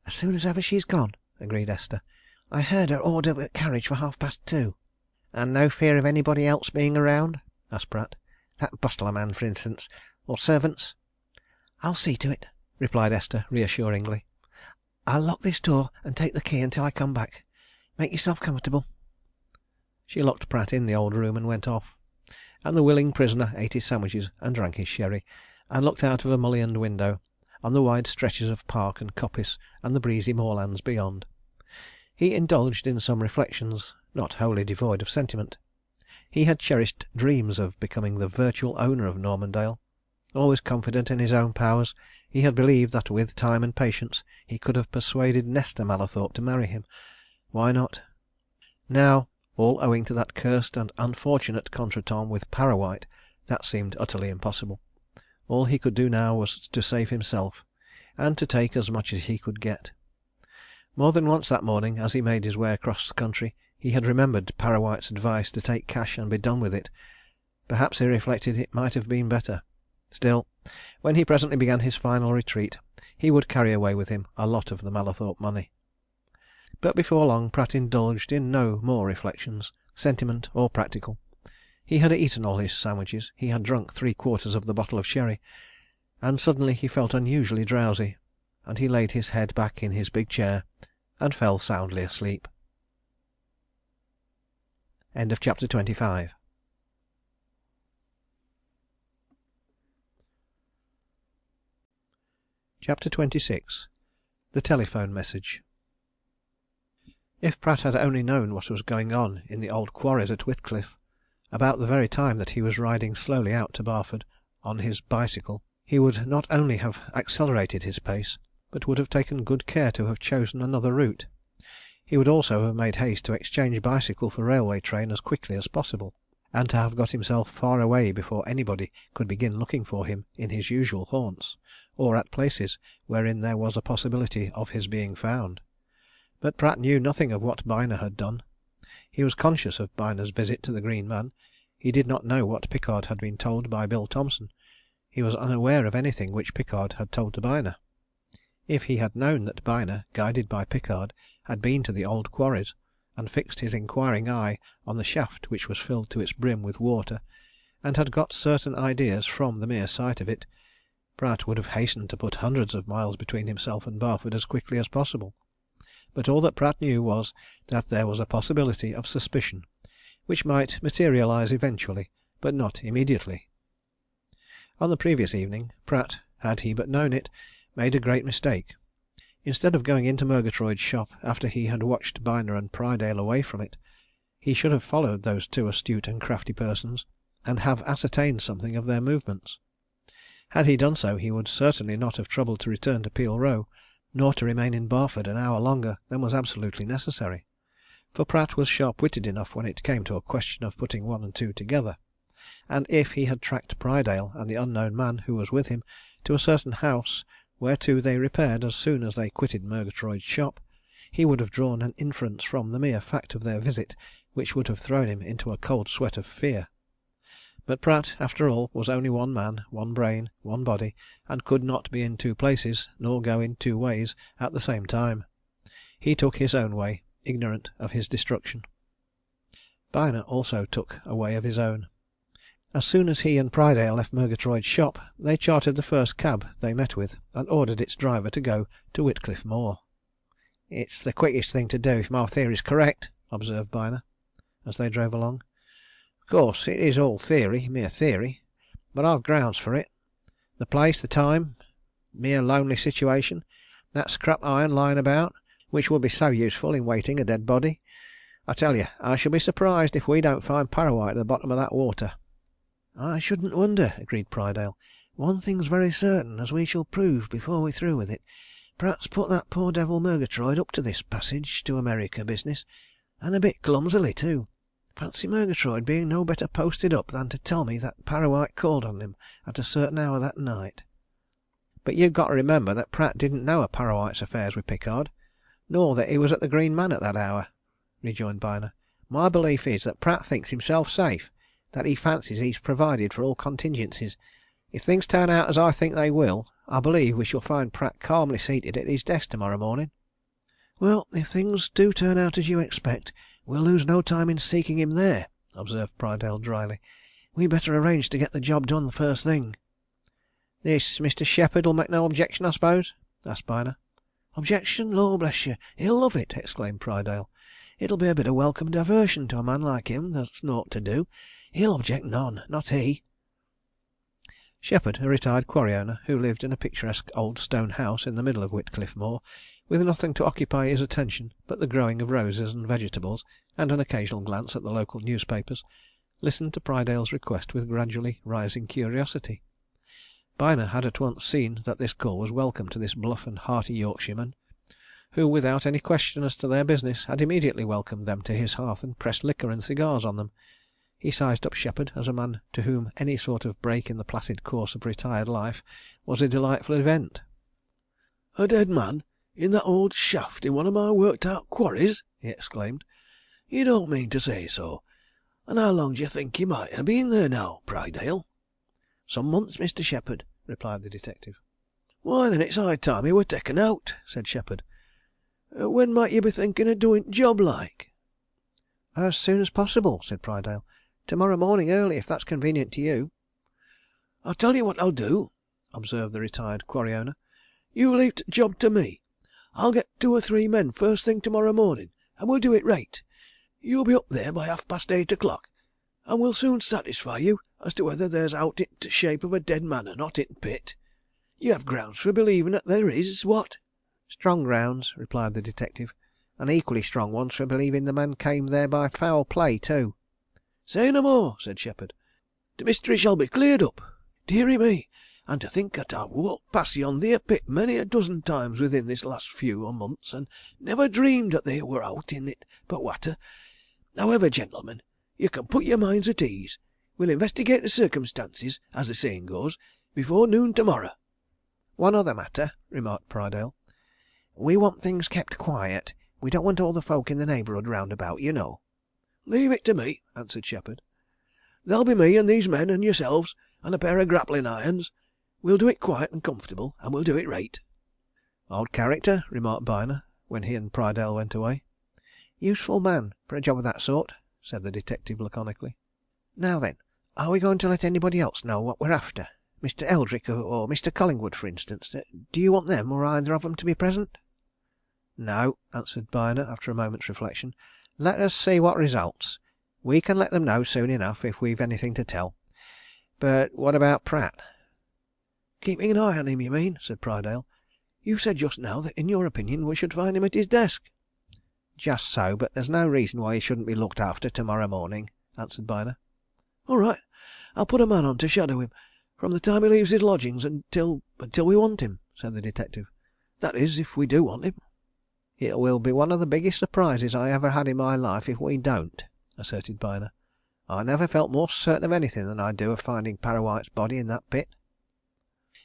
"As soon as ever she's gone," agreed Esther. "I heard her order the carriage for 2:30." "And no fear of anybody else being around?" asked Pratt. "That butler man, for instance? Or servants?" "I'll see to it," replied Esther reassuringly. "I'll lock this door and take the key until I come back. Make yourself comfortable." She locked Pratt in the old room and went off, and the willing prisoner ate his sandwiches and drank his sherry, and looked out of a mullioned window on the wide stretches of park and coppice and the breezy moorlands beyond. He indulged in some reflections, not wholly devoid of sentiment. He had cherished dreams of becoming the virtual owner of Normandale. Always confident in his own powers, he had believed that with time and patience he could have persuaded Nesta Mallathorpe to marry him. Why not? Now, all owing to that cursed and unfortunate contretemps with Parrawhite, that seemed utterly impossible. All he could do now was to save himself, and to take as much as he could get. More than once that morning, as he made his way across country, he had remembered Parrawhite's advice to take cash and be done with it. Perhaps, he reflected, it might have been better. Still, when he presently began his final retreat, he would carry away with him a lot of the Mallathorpe money. But before long Pratt indulged in no more reflections, sentiment or practical. He had eaten all his sandwiches, he had drunk 3/4 of the bottle of sherry, and suddenly he felt unusually drowsy, and he laid his head back in his big chair and fell soundly asleep. End of chapter 25. Chapter 26. The Telephone Message. If Pratt had only known what was going on in the old quarries at Whitcliffe, about the very time that he was riding slowly out to Barford on his bicycle, he would not only have accelerated his pace, but would have taken good care to have chosen another route. He would also have made haste to exchange bicycle for railway train as quickly as possible, and to have got himself far away before anybody could begin looking for him in his usual haunts, or at places wherein there was a possibility of his being found. But Pratt knew nothing of what Byner had done. He was conscious of Byner's visit to the Green Man. He did not know what Pickard had been told by Bill Thomson. He was unaware of anything which Pickard had told to Byner. If he had known that Byner, guided by Pickard, had been to the old quarries, and fixed his inquiring eye on the shaft which was filled to its brim with water, and had got certain ideas from the mere sight of it, Pratt would have hastened to put hundreds of miles between himself and Barford as quickly as possible. But all that Pratt knew was that there was a possibility of suspicion, which might materialize eventually, but not immediately. On the previous evening, Pratt, had he but known it, made a great mistake. Instead of going into Murgatroyd's shop after he had watched Byner and Prydale away from it, he should have followed those two astute and crafty persons, and have ascertained something of their movements. Had he done so, he would certainly not have troubled to return to Peel Row, nor to remain in Barford an hour longer than was absolutely necessary, for Pratt was sharp-witted enough when it came to a question of putting one and two together, and if he had tracked Prydale and the unknown man who was with him to a certain house whereto they repaired as soon as they quitted Murgatroyd's shop, he would have drawn an inference from the mere fact of their visit which would have thrown him into a cold sweat of fear. But Pratt, after all, was only one man, one brain, one body, and could not be in two places, nor go in two ways at the same time. He took his own way, ignorant of his destruction. Byner also took a way of his own. As soon as he and Prydale left Murgatroyd's shop, they chartered the first cab they met with, and ordered its driver to go to Whitcliffe Moor. "It's the quickest thing to do, if my theory's correct," observed Byner, as they drove along. "Of course, it is all theory, mere theory, but I've grounds for it. The place, the time, mere lonely situation, that scrap iron lying about, which would be so useful in weighting a dead body. I tell you, I shall be surprised if we don't find Parrawhite at the bottom of that water." "I shouldn't wonder," agreed Prydale. "One thing's very certain, as we shall prove before we're through with it. Pratt's put that poor devil Murgatroyd up to this passage to America business, and a bit clumsily too. Fancy Murgatroyd being no better posted up than to tell me that Parrawhite called on him at a certain hour that night." "But you've got to remember that Pratt didn't know of Parrawhite's affairs with Pickard, nor that he was at the Green Man at that hour," rejoined Byner. "My belief is that Pratt thinks himself safe, that he fancies he's provided for all contingencies. If things turn out as I think they will, I believe we shall find Pratt calmly seated at his desk to-morrow morning." "Well, if things do turn out as you expect, we'll lose no time in seeking him there," observed Prydale dryly. "We'd better arrange to get the job done the first thing." "This Mr. Shepherd'll make no objection, I suppose?" asked Byner. "Objection? Lor bless you, he'll love it!" exclaimed Prydale. It'll be a bit of welcome diversion to a man like him that's naught to do. He'll object none, not he." Shepherd, a retired quarry owner, who lived in a picturesque old stone house in the middle of Whitcliffe Moor, with nothing to occupy his attention but the growing of roses and vegetables, and an occasional glance at the local newspapers, listened to Prydale's request with gradually rising curiosity. Byner had at once seen that this call was welcome to this bluff and hearty Yorkshireman, who, without any question as to their business, had immediately welcomed them to his hearth and pressed liquor and cigars on them. He sized up Shepherd as a man to whom any sort of break in the placid course of retired life was a delightful event. "A dead man in that old shaft in one of my worked out quarries!" he exclaimed. "You don't mean to say so! And how long d'ye think he might have been there now, Prydale?" "Some months, Mr. Shepherd," replied the detective. "Why, then it's high time he were taken out," said Shepherd. "When might you be thinking of doing t' job, like?" "As soon as possible," said Prydale. "To-morrow morning early, if that's convenient to you." "I'll tell you what I'll do," observed the retired quarry owner. "You leave t' job to me. I'll get 2 or 3 men first thing to-morrow morning, and we'll do it right. You'll be up there by 8:30 o'clock, and we'll soon satisfy you as to whether there's aught in t' shape of a dead man or not in t' pit. You have grounds for believing 'at there is, what?" "Strong grounds," replied the detective. "And equally strong ones for believing the man came there by foul play, too." "Say no more," said Shepherd. "T' mystery shall be cleared up. Deary me! And to think 'at I've walked past yon theer pit many a dozen times within this last few o' months, and never dreamed 'at there were aught in it but watter. However, gentlemen, you can put your minds at ease. We'll investigate the circumstances, as the saying goes, before noon to-morrow." "One other matter," remarked Prydale. "We want things kept quiet. We don't want all the folk in the neighbourhood round about, you know." "Leave it to me," answered Shepherd. "There'll be me and these men and yourselves and a pair of grappling irons. We'll do it quiet and comfortable, and we'll do it right." "Odd character," remarked Byner, when he and Prydale went away. "Useful man for a job of that sort," said the detective laconically. "Now then, are we going to let anybody else know what we're after? Mr. Eldrick or Mr. Collingwood, for instance. Do you want them or either of them to be present?" "No," answered Byner, after a moment's reflection. "Let us see what results. We can let them know soon enough if we've anything to tell. But what about Pratt?" "Keeping an eye on him, you mean?" said Prydale. "You said just now that in your opinion we should find him at his desk." "Just so, but there's no reason why he shouldn't be looked after to-morrow morning," answered Byner. "All right. I'll put a man on to shadow him from the time he leaves his lodgings until we want him," said the detective. "That is, if we do want him." "It will be one of the biggest surprises I ever had in my life if we don't," asserted Byner. "I never felt more certain of anything than I do of finding Parrawhite's body in that pit."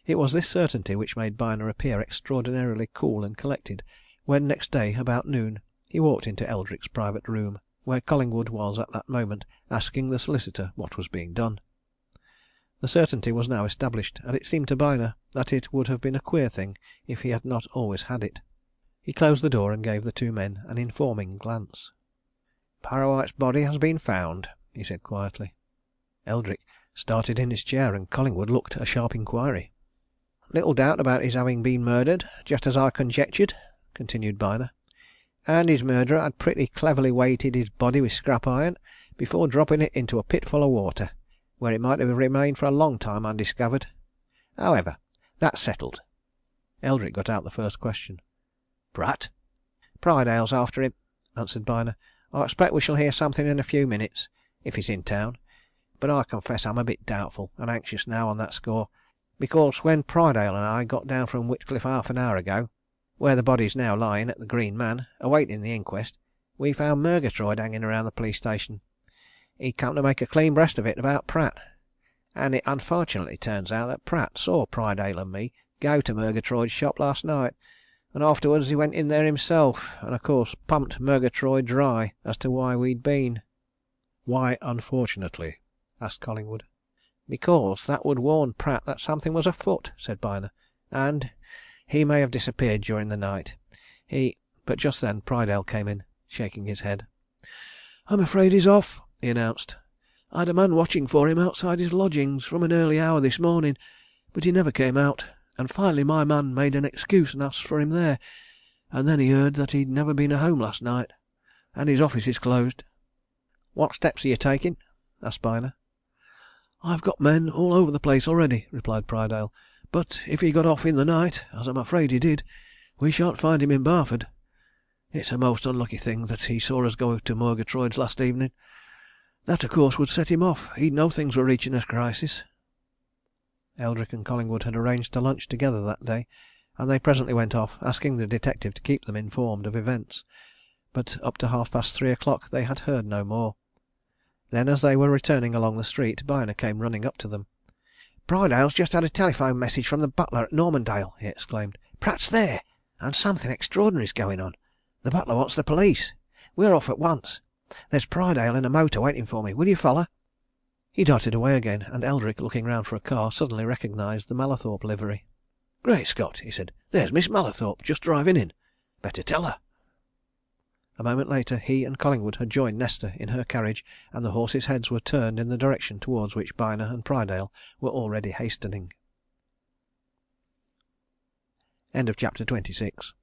It was this certainty which made Byner appear extraordinarily cool and collected when, next day, about noon, he walked into Eldrick's private room, where Collingwood was at that moment asking the solicitor what was being done. The certainty was now established, and it seemed to Byner that it would have been a queer thing if he had not always had it. He closed the door and gave the 2 men an informing glance. "Parrawhite's body has been found," he said quietly. Eldrick started in his chair, and Collingwood looked a sharp inquiry. "Little doubt about his having been murdered, just as I conjectured," continued Byner. "And his murderer had pretty cleverly weighted his body with scrap iron before dropping it into a pit full of water, where it might have remained for a long time undiscovered. However, that's settled." Eldrick got out the first question. "Pratt?" "Prydale's after him," answered Byner. "I expect we shall hear something in a few minutes, if he's in town. But I confess I'm a bit doubtful and anxious now on that score, because when Prydale and I got down from Whitcliffe half an hour ago, where the body's now lying at the Green Man, awaiting the inquest, we found Murgatroyd hanging around the police station. He'd come to make a clean breast of it about Pratt, and it unfortunately turns out that Pratt saw Prydale and me go to Murgatroyd's shop last night, and afterwards he went in there himself, and of course pumped Murgatroyd dry as to why we'd been." "Why unfortunately?" asked Collingwood. "Because that would warn Pratt that something was afoot," said Byner, "and he may have disappeared during the night. But just then Prydale came in, shaking his head. "I'm afraid he's off," he announced. "I'd a man watching for him outside his lodgings from an early hour this morning, but he never came out, and finally my man made an excuse and asked for him there, and then he heard that he'd never been home last night. and his office is closed." "What steps are you taking?" asked Byner. "I've got men all over the place already," replied Prydale. "But if he got off in the night, as I'm afraid he did, we shan't find him in Barford. It's a most unlucky thing that he saw us go to Murgatroyd's last evening. That, of course, would set him off. He'd know things were reaching a crisis." Eldrick and Collingwood had arranged to lunch together that day, and they presently went off, asking the detective to keep them informed of events. But up to 3:30 they had heard no more. Then, as they were returning along the street, Byner came running up to them. "Prydale's just had a telephone message from the butler at Normandale," he exclaimed. "Pratt's there, and something extraordinary's going on. The butler wants the police. We're off at once. There's Prydale in a motor waiting for me. Will you follow?" He darted away again, and Eldrick, looking round for a car, suddenly recognised the Mallathorpe livery. "Great Scott!" he said. "There's Miss Mallathorpe just driving in. Better tell her." A moment later he and Collingwood had joined Nesta in her carriage, and the horses' heads were turned in the direction towards which Byner and Prydale were already hastening. Chapter 27.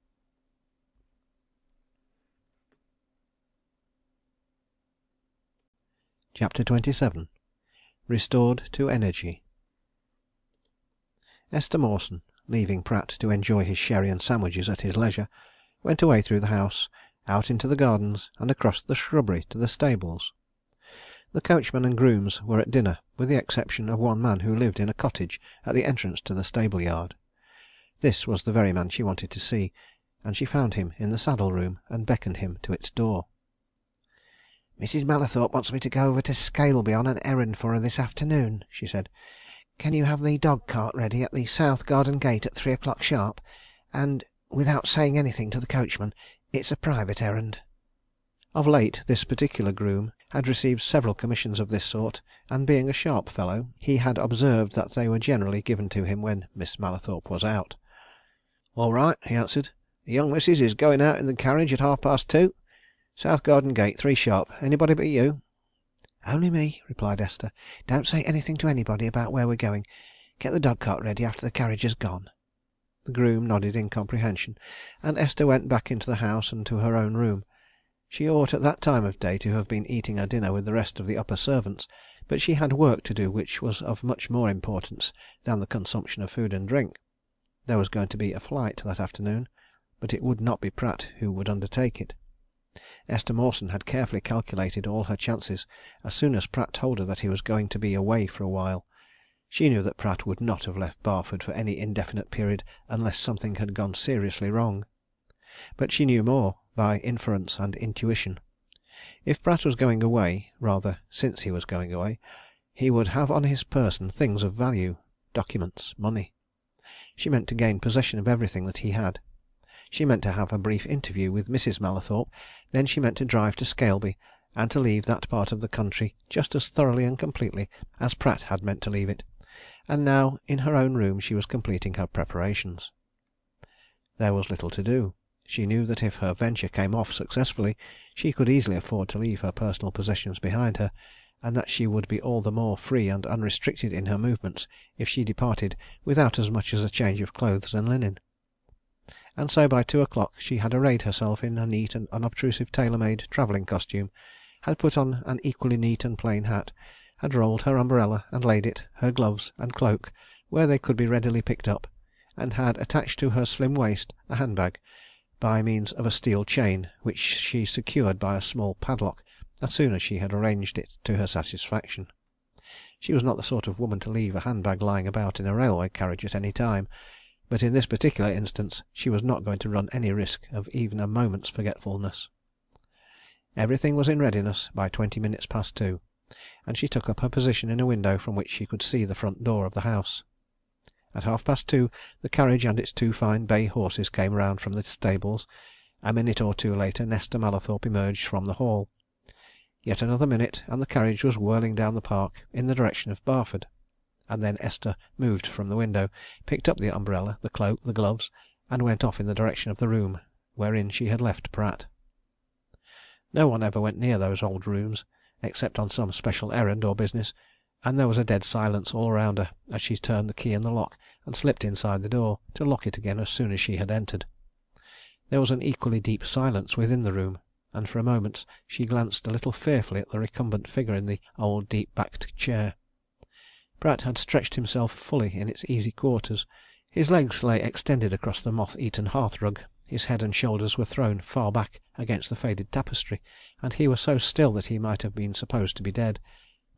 Restored to energy. Esther Mawson, leaving Pratt to enjoy his sherry and sandwiches at his leisure, went away through the house, out into the gardens, and across the shrubbery to the stables. The coachman and grooms were at dinner, with the exception of one man who lived in a cottage at the entrance to the stable yard. This was the very man she wanted to see, and she found him in the saddle room and beckoned him to its door. "Mrs. Mallathorpe wants me to go over to Scaleby on an errand for her this afternoon," she said. "Can you have the dog cart ready at the south garden gate at 3 o'clock sharp? And without saying anything to the coachman, it's a private errand." Of late this particular groom had received several commissions of this sort, and being a sharp fellow, he had observed that they were generally given to him when Miss Mallathorpe was out. "All right," he answered. "The young missus is going out in the carriage at 2:30. South Garden Gate, 3 sharp. Anybody but you?" "Only me," replied Esther. "Don't say anything to anybody about where we're going. Get the dog cart ready after the carriage has gone." The groom nodded in comprehension, and Esther went back into the house and to her own room. She ought at that time of day to have been eating her dinner with the rest of the upper servants, but she had work to do which was of much more importance than the consumption of food and drink. There was going to be a flight that afternoon, but it would not be Pratt who would undertake it. Esther Mawson had carefully calculated all her chances as soon as Pratt told her that he was going to be away for a while. She knew that Pratt would not have left Barford for any indefinite period unless something had gone seriously wrong. But she knew more, by inference and intuition. If Pratt was going away, rather, since he was going away, he would have on his person things of value, documents, money. She meant to gain possession of everything that he had. She meant to have a brief interview with Mrs. Mallathorpe, then she meant to drive to Scaleby, and to leave that part of the country just as thoroughly and completely as Pratt had meant to leave it. And now, in her own room, she was completing her preparations. There was little to do. She knew that if her venture came off successfully, she could easily afford to leave her personal possessions behind her, and that she would be all the more free and unrestricted in her movements if she departed without as much as a change of clothes and linen. And so by 2 o'clock she had arrayed herself in a neat and unobtrusive tailor-made travelling costume, had put on an equally neat and plain hat, had rolled her umbrella and laid it, her gloves and cloak, where they could be readily picked up, and had attached to her slim waist a handbag, by means of a steel chain, which she secured by a small padlock as soon as she had arranged it to her satisfaction. She was not the sort of woman to leave a handbag lying about in a railway carriage at any time, but in this particular instance she was not going to run any risk of even a moment's forgetfulness. Everything was in readiness by 20 minutes past 2, and she took up her position in a window from which she could see the front door of the house. At 2:30 the carriage and its 2 fine bay horses came round from the stables. A minute or two later Nesta Mallathorpe emerged from the hall. Yet another minute and the carriage was whirling down the park in the direction of Barford. And then Esther moved from the window, picked up the umbrella, the cloak, the gloves, and went off in the direction of the room wherein she had left Pratt. No one ever went near those old rooms, except on some special errand or business, and there was a dead silence all around her as she turned the key in the lock and slipped inside the door, to lock it again as soon as she had entered. There was an equally deep silence within the room, and for a moment she glanced a little fearfully at the recumbent figure in the old deep-backed chair. Pratt had stretched himself fully in its easy quarters. His legs lay extended across the moth-eaten hearthrug, his head and shoulders were thrown far back against the faded tapestry, and he was so still that he might have been supposed to be dead.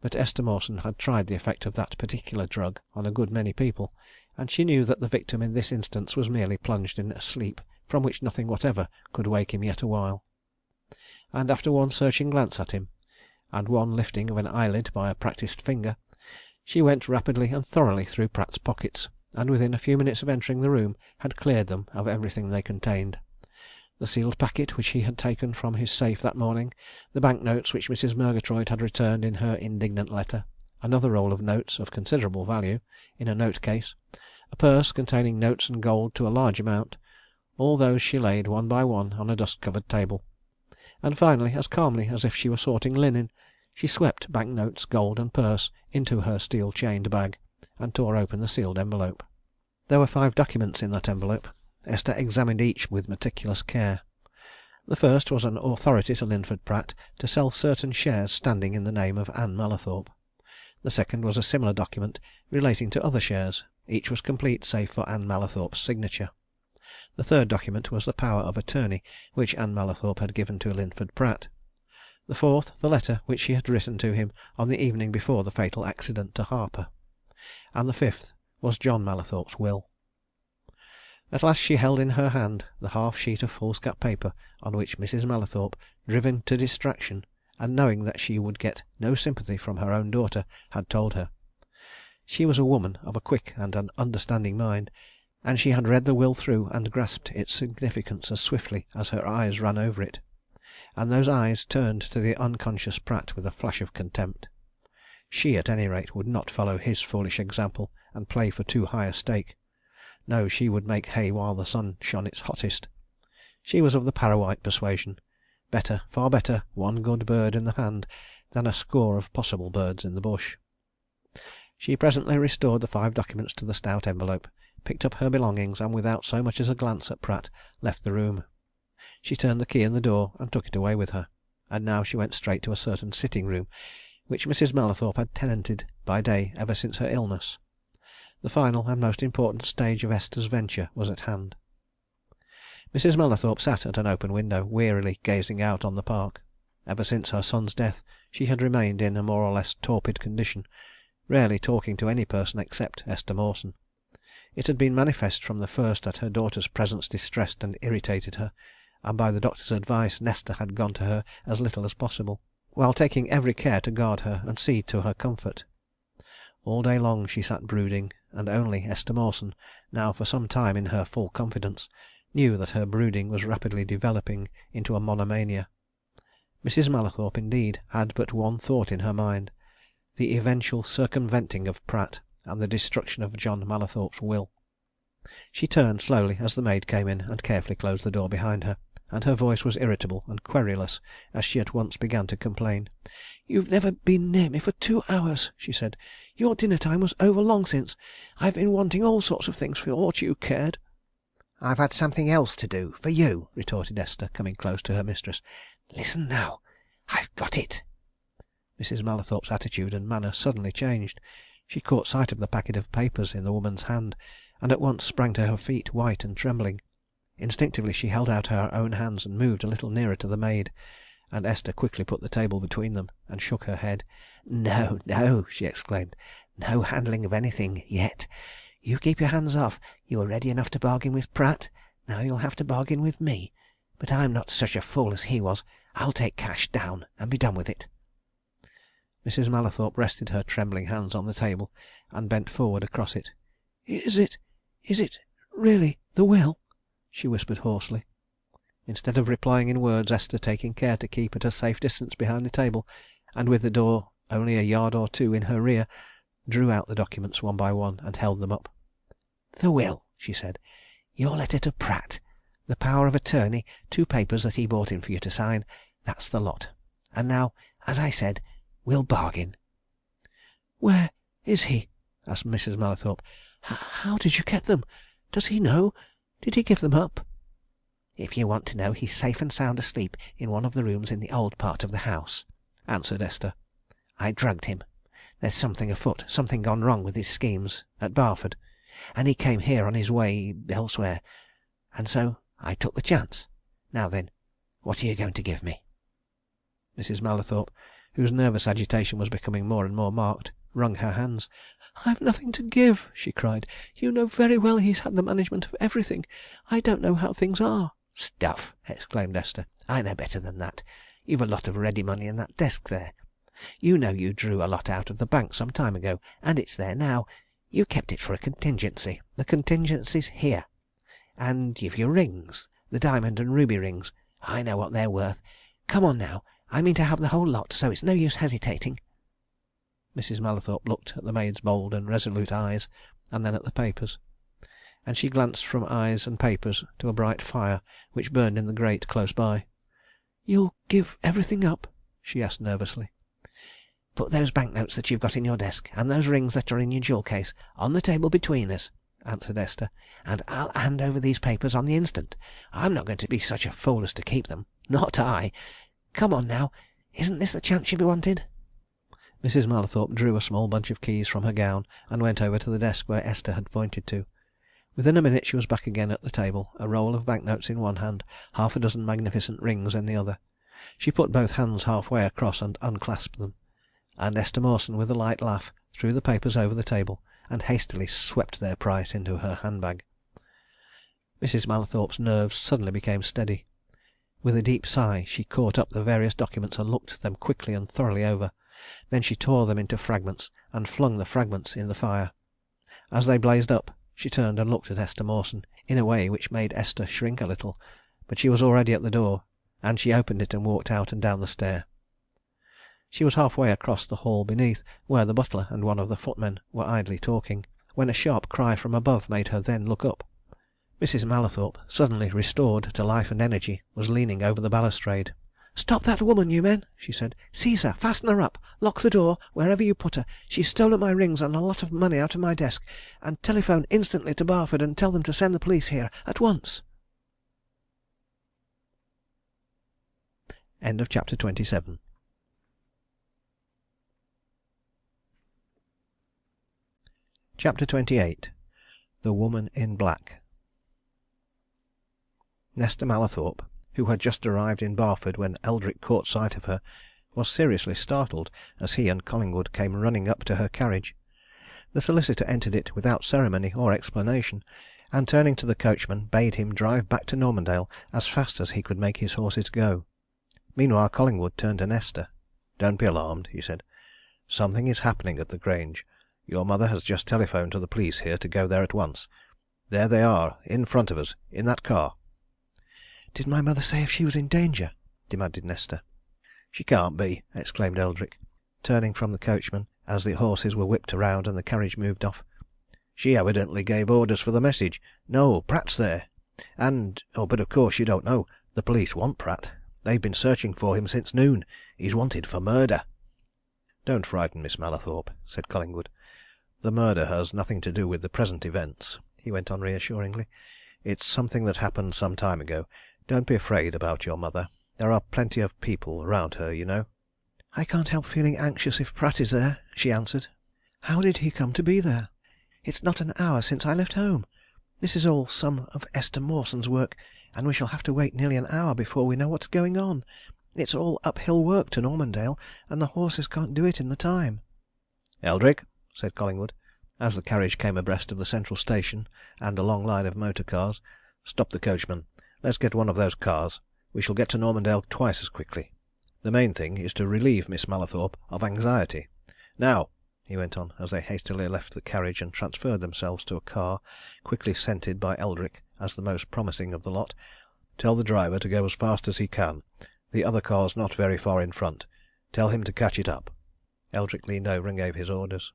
But Esther Mawson had tried the effect of that particular drug on a good many people, and she knew that the victim in this instance was merely plunged in a sleep from which nothing whatever could wake him yet awhile. And after one searching glance at him, and one lifting of an eyelid by a practised finger, she went rapidly and thoroughly through Pratt's pockets, and within a few minutes of entering the room had cleared them of everything they contained. The sealed packet which he had taken from his safe that morning, the bank notes which Mrs. Murgatroyd had returned in her indignant letter, another roll of notes of considerable value in a note case, a purse containing notes and gold to a large amount, all those she laid one by one on a dust-covered table, and finally, as calmly as if she were sorting linen, she swept bank notes, gold and purse into her steel-chained bag, and tore open the sealed envelope. There were 5 documents in that envelope. Esther examined each with meticulous care. The first was an authority to Linford Pratt to sell certain shares standing in the name of Anne Mallathorpe. The second was a similar document relating to other shares. Each was complete save for Anne Mallathorpe's signature. The third document was the power of attorney which Anne Mallathorpe had given to Linford Pratt. The fourth, the letter which she had written to him on the evening before the fatal accident to Harper. And the fifth was John Mallathorpe's will. At last she held in her hand the half sheet of foolscap paper on which Mrs. Mallathorpe, driven to distraction, and knowing that she would get no sympathy from her own daughter, had told her. She was a woman of a quick and an understanding mind, and she had read the will through and grasped its significance as swiftly as her eyes ran over it. And those eyes turned to the unconscious Pratt with a flash of contempt. She, at any rate, would not follow his foolish example and play for too high a stake. No, she would make hay while the sun shone its hottest. She was of the Parrawhite persuasion. Better, far better, one good bird in the hand than a score of possible birds in the bush. She presently restored the 5 documents to the stout envelope, picked up her belongings, and without so much as a glance at Pratt, left the room. She turned the key in the door and took it away with her, and now she went straight to a certain sitting room which Mrs. Mallathorpe had tenanted by day ever since her illness. The final and most important stage of Esther's venture was at hand. Mrs. Mallathorpe sat at an open window, wearily gazing out on the park. Ever since her son's death she had remained in a more or less torpid condition, rarely talking to any person except Esther Mawson. It had been manifest from the first that her daughter's presence distressed and irritated her, and by the doctor's advice Nesta had gone to her as little as possible, while taking every care to guard her and see to her comfort. All day long she sat brooding, and only Esther Mawson, now for some time in her full confidence, knew that her brooding was rapidly developing into a monomania. Mrs. Mallathorpe, indeed, had but one thought in her mind: the eventual circumventing of Pratt and the destruction of John Mallathorpe's will. She turned slowly as the maid came in and carefully closed the door behind her, and her voice was irritable and querulous as she at once began to complain. "You've never been near me for 2 hours," she said. "Your dinner time was over long since. I've been wanting all sorts of things for aught you cared." "I've had something else to do for you," retorted Esther, coming close to her mistress. "Listen now. I've got it." Mrs. Mallathorpe's attitude and manner suddenly changed. She caught sight of the packet of papers in the woman's hand, and at once sprang to her feet, white and trembling. Instinctively she held out her own hands and moved a little nearer to the maid, and Esther quickly put the table between them and shook her head. "No, no!" she exclaimed. "No handling of anything yet. You keep your hands off. You were ready enough to bargain with Pratt. Now you'll have to bargain with me. But I'm not such a fool as he was. I'll take cash down and be done with it." Mrs. Mallathorpe rested her trembling hands on the table and bent forward across it. Is it really the will?" she whispered hoarsely. Instead of replying in words, Esther, taking care to keep at a safe distance behind the table, and with the door only a yard or 2 in her rear, drew out the documents one by one and held them up. "The will," she said. "Your letter to Pratt. The power of attorney, 2 papers that he brought in for you to sign. That's the lot. And now, as I said, we'll bargain." "Where is he?" asked Mrs. Mallathorpe. "How did you get them? Does he know? Did he give them up?" "If you want to know, he's safe and sound asleep in one of the rooms in the old part of the house," answered Esther. "I drugged him. There's something afoot, something gone wrong with his schemes at Barford, and he came here on his way elsewhere, and so I took the chance. Now then, what are you going to give me?" Mrs. Mallathorpe, whose nervous agitation was becoming more and more marked, wrung her hands. "I've nothing to give!" she cried. "You know very well he's had the management of everything. I don't know how things are." "Stuff!" exclaimed Esther. "I know better than that. You've a lot of ready money in that desk there. You know you drew a lot out of the bank some time ago, and it's there now. You kept it for a contingency. The contingency's here. And you've your rings, the diamond and ruby rings. I know what they're worth. Come on now, I mean to have the whole lot, so it's no use hesitating." Mrs. Mallathorpe looked at the maid's bold and resolute eyes, and then at the papers. And she glanced from eyes and papers to a bright fire which burned in the grate close by. "You'll give everything up?" she asked nervously. "Put those bank notes that you've got in your desk, and those rings that are in your jewel case, on the table between us," answered Esther, "and I'll hand over these papers on the instant. I'm not going to be such a fool as to keep them. Not I! Come on now, isn't this the chance you've wanted?" Mrs. Mallathorpe drew a small bunch of keys from her gown and went over to the desk where Esther had pointed to. Within a minute she was back again at the table, a roll of bank notes in one hand, half a dozen magnificent rings in the other. She put both hands half way across and unclasped them, and Esther Mawson, with a light laugh, threw the papers over the table and hastily swept their price into her handbag. Mrs. Mallathorpe's nerves suddenly became steady. With a deep sigh she caught up the various documents and looked them quickly and thoroughly over. Then she tore them into fragments and flung the fragments in the fire. As they blazed up, she turned and looked at Esther Mawson in a way which made Esther shrink a little, but she was already at the door, and she opened it and walked out and down the stair. She was half way across the hall beneath, where the butler and one of the footmen were idly talking, when a sharp cry from above made her then look up. Mrs. Mallathorpe, suddenly restored to life and energy, was leaning over the balustrade. "Stop that woman, you men!" she said. "Seize her! Fasten her up! Lock the door, wherever you put her! She's stolen my rings and a lot of money out of my desk. And telephone instantly to Barford and tell them to send the police here, at once!" End of chapter 27. Chapter 28. The Woman in Black. Nesta Mallathorpe, who had just arrived in Barford when Eldrick caught sight of her, was seriously startled as he and Collingwood came running up to her carriage. The solicitor entered it without ceremony or explanation, and turning to the coachman bade him drive back to Normandale as fast as he could make his horses go. Meanwhile Collingwood turned to Nesta. "Don't be alarmed," he said. "Something is happening at the Grange. Your mother has just telephoned to the police here to go there at once. There they are, in front of us, in that car." "Did my mother say if she was in danger?" demanded Nesta. "She can't be!" exclaimed Eldrick, turning from the coachman as the horses were whipped around and the carriage moved off. "She evidently gave orders for the message. No, Pratt's there. And but of course you don't know. The police want Pratt. They've been searching for him since noon. He's wanted for murder." "Don't frighten Miss Mallathorpe," said Collingwood. "The murder has nothing to do with the present events," he went on reassuringly. "It's something that happened some time ago. Don't be afraid about your mother. There are plenty of people round her, you know." "I can't help feeling anxious if Pratt is there," she answered. "How did he come to be there? It's not an hour since I left home. This is all some of Esther Mawson's work, and we shall have to wait nearly an hour before we know what's going on. It's all uphill work to Normandale, and the horses can't do it in the time." "Eldrick," said Collingwood, as the carriage came abreast of the central station and a long line of motor cars. "Stop the coachman. Let's get one of those cars. We shall get to Normandale twice as quickly. The main thing is to relieve Miss Mallathorpe of anxiety. Now," he went on, as they hastily left the carriage and transferred themselves to a car, quickly scented by Eldrick as the most promising of the lot, "tell the driver to go as fast as he can. The other car's not very far in front. Tell him to catch it up." Eldrick leaned over and gave his orders.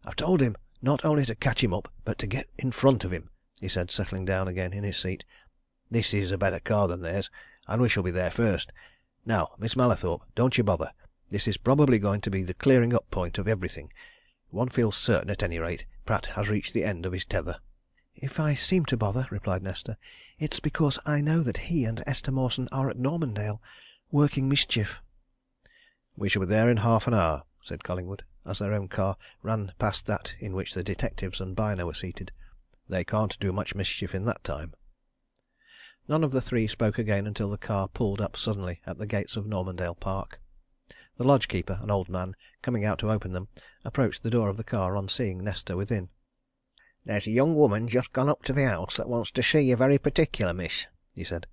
"I've told him not only to catch him up, but to get in front of him," he said, settling down again in his seat. "This is a better car than theirs, and we shall be there first. Now, Miss Mallathorpe, don't you bother. This is probably going to be the clearing up point of everything. One feels certain, at any rate, Pratt has reached the end of his tether." "If I seem to bother," replied Nesta, "it's because I know that he and Esther Mawson are at Normandale, working mischief." "We shall be there in half an hour," said Collingwood, as their own car ran past that in which the detectives and Byner were seated. "They can't do much mischief in that time." None of the three spoke again until the car pulled up suddenly at the gates of Normandale Park. The lodge keeper, an old man, coming out to open them, approached the door of the car on seeing Nesta within. "There's a young woman just gone up to the house that wants to see you very particular, miss," he said.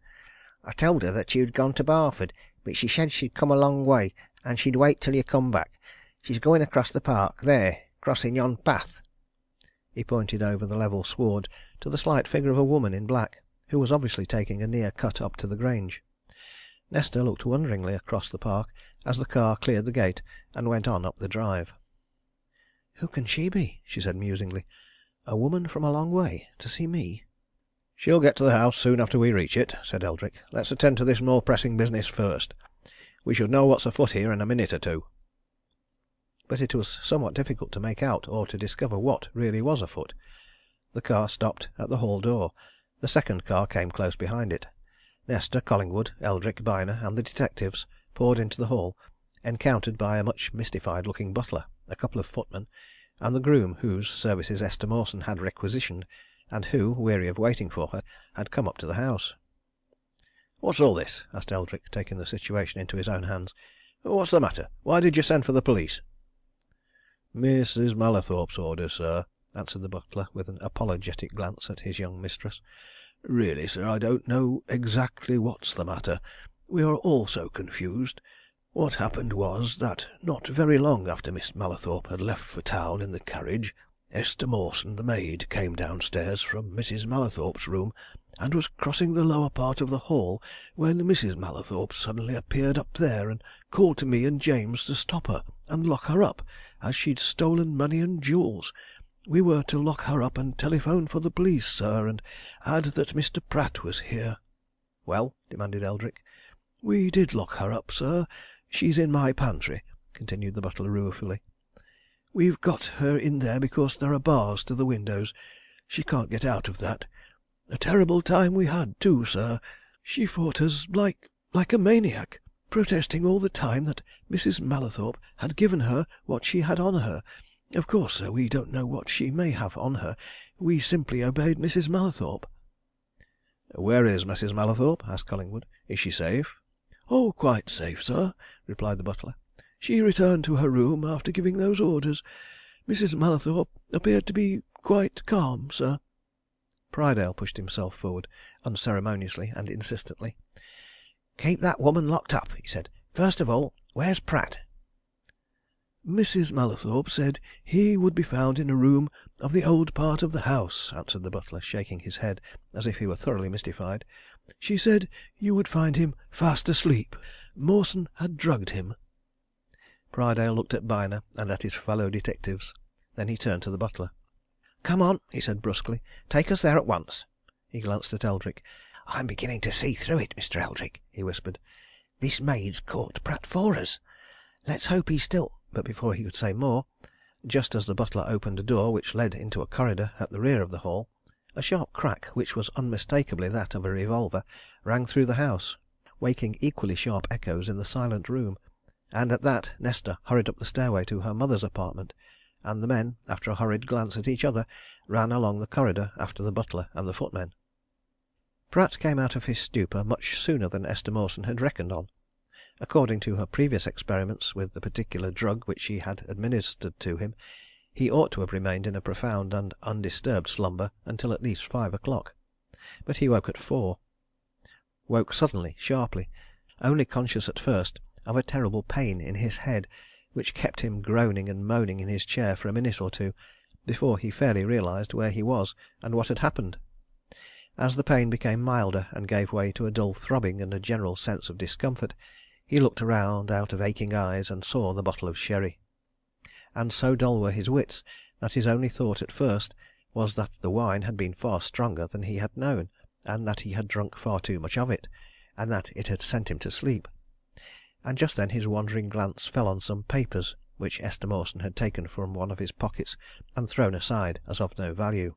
"I told her that you'd gone to Barford, but she said she'd come a long way, and she'd wait till you come back. She's going across the park, there, crossing yon path." He pointed over the level sward to the slight figure of a woman in black, who was obviously taking a near cut up to the Grange. Nesta looked wonderingly across the park as the car cleared the gate and went on up the drive. "Who can she be?" she said musingly. "A woman from a long way to see me?" "She'll get to the house soon after we reach it," said Eldrick. "Let's attend to this more pressing business first. We should know what's afoot here in a minute or two." But it was somewhat difficult to make out or to discover what really was afoot. The car stopped at the hall door. The second car came close behind it. Nesta, Collingwood, Eldrick, Byner, and the detectives poured into the hall, encountered by a much mystified looking butler, a couple of footmen, and the groom whose services Esther Mawson had requisitioned, and who, weary of waiting for her, had come up to the house. "What's all this?" asked Eldrick, taking the situation into his own hands. "What's the matter? Why did you send for the police?" "Mrs. Mallathorpe's orders, sir," answered the butler, with an apologetic glance at his young mistress. "Really, sir, I don't know exactly what's the matter. We are all so confused. What happened was that not very long after Miss Mallathorpe had left for town in the carriage, Esther Mawson, the maid, came downstairs from Mrs. Mallathorpe's room and was crossing the lower part of the hall when Mrs. Mallathorpe suddenly appeared up there and called to me and James to stop her and lock her up, as she'd stolen money and jewels. We were to lock her up and telephone for the police, sir, and add that Mr. Pratt was here." "Well?" demanded Eldrick. "We did lock her up, sir. She's in my pantry," continued the butler ruefully. "We've got her in there because there are bars to the windows. She can't get out of that. A terrible time we had, too, sir. She fought us like a maniac, protesting all the time that Mrs. Mallathorpe had given her what she had on her. Of course, sir, we don't know what she may have on her. We simply obeyed Mrs. Mallathorpe." "Where is Mrs. Mallathorpe?" asked Collingwood. "Is she safe?" "Oh, quite safe, sir," replied the butler. "She returned to her room after giving those orders. Mrs. Mallathorpe appeared to be quite calm, sir." Prydale pushed himself forward unceremoniously and insistently. "Keep that woman locked up," he said. "First of all, where's Pratt?" "Mrs. Mallathorpe said he would be found in a room of the old part of the house," answered the butler, shaking his head as if he were thoroughly mystified. "She said you would find him fast asleep. Mawson had drugged him." Prydale looked at Byner and at his fellow detectives. Then he turned to the butler. "Come on," he said brusquely. "Take us there at once." He glanced at Eldrick. "I'm beginning to see through it, Mr. Eldrick," he whispered. "This maid's caught Pratt for us. Let's hope he's still—" But before he could say more, just as the butler opened a door which led into a corridor at the rear of the hall, a sharp crack, which was unmistakably that of a revolver, rang through the house, waking equally sharp echoes in the silent room, and at that Nesta hurried up the stairway to her mother's apartment, and the men, after a hurried glance at each other, ran along the corridor after the butler and the footmen. Pratt came out of his stupor much sooner than Esther Mawson had reckoned on. According to her previous experiments with the particular drug which she had administered to him, he ought to have remained in a profound and undisturbed slumber until at least 5 o'clock. But he woke at 4. Woke suddenly, sharply, only conscious at first of a terrible pain in his head, which kept him groaning and moaning in his chair for a minute or two, before he fairly realized where he was and what had happened. As the pain became milder and gave way to a dull throbbing and a general sense of discomfort, he looked around out of aching eyes and saw the bottle of sherry. And so dull were his wits that his only thought at first was that the wine had been far stronger than he had known, and that he had drunk far too much of it, and that it had sent him to sleep. And just then his wandering glance fell on some papers which Esther Mawson had taken from one of his pockets and thrown aside as of no value.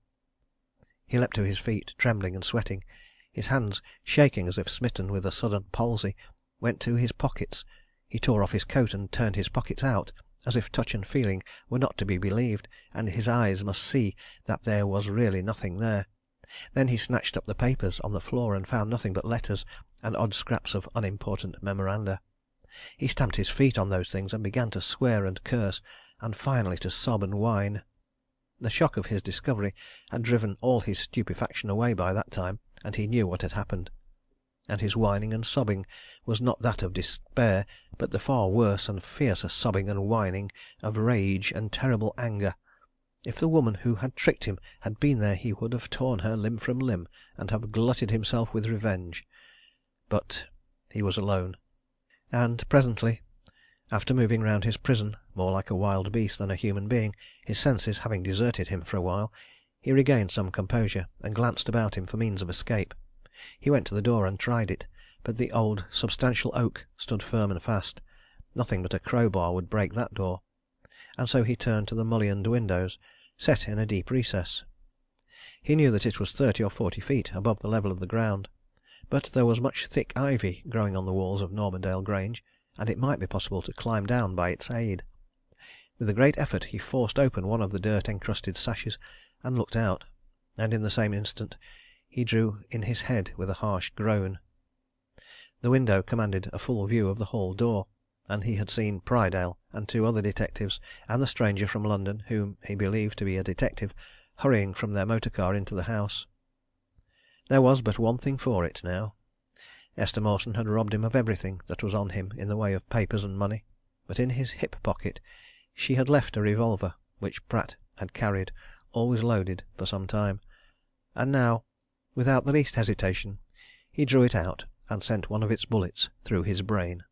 He leapt to his feet, trembling and sweating. His hands, shaking as if smitten with a sudden palsy, went to his pockets. He tore off his coat and turned his pockets out, as if touch and feeling were not to be believed, and his eyes must see that there was really nothing there. Then he snatched up the papers on the floor and found nothing but letters and odd scraps of unimportant memoranda. He stamped his feet on those things and began to swear and curse, and finally to sob and whine. The shock of his discovery had driven all his stupefaction away by that time, and he knew what had happened. And his whining and sobbing was not that of despair, but the far worse and fiercer sobbing and whining of rage and terrible anger. If the woman who had tricked him had been there he would have torn her limb from limb and have glutted himself with revenge. But he was alone. And presently, after moving round his prison, more like a wild beast than a human being, his senses having deserted him for a while, he regained some composure and glanced about him for means of escape. He went to the door and tried it, but the old substantial oak stood firm and fast. Nothing but a crowbar would break that door. And so he turned to the mullioned windows, set in a deep recess. He knew that it was 30 or 40 feet above the level of the ground, but there was much thick ivy growing on the walls of Normandale Grange, and it might be possible to climb down by its aid. With a great effort he forced open one of the dirt-encrusted sashes and looked out, and in the same instant he drew in his head with a harsh groan. The window commanded a full view of the hall door, and he had seen Prydale and 2 other detectives, and the stranger from London, whom he believed to be a detective, hurrying from their motor car into the house. There was but one thing for it now. Esther Mawson had robbed him of everything that was on him in the way of papers and money, but in his hip pocket she had left a revolver which Pratt had carried, always loaded, for some time, and now, without the least hesitation, he drew it out and sent one of its bullets through his brain.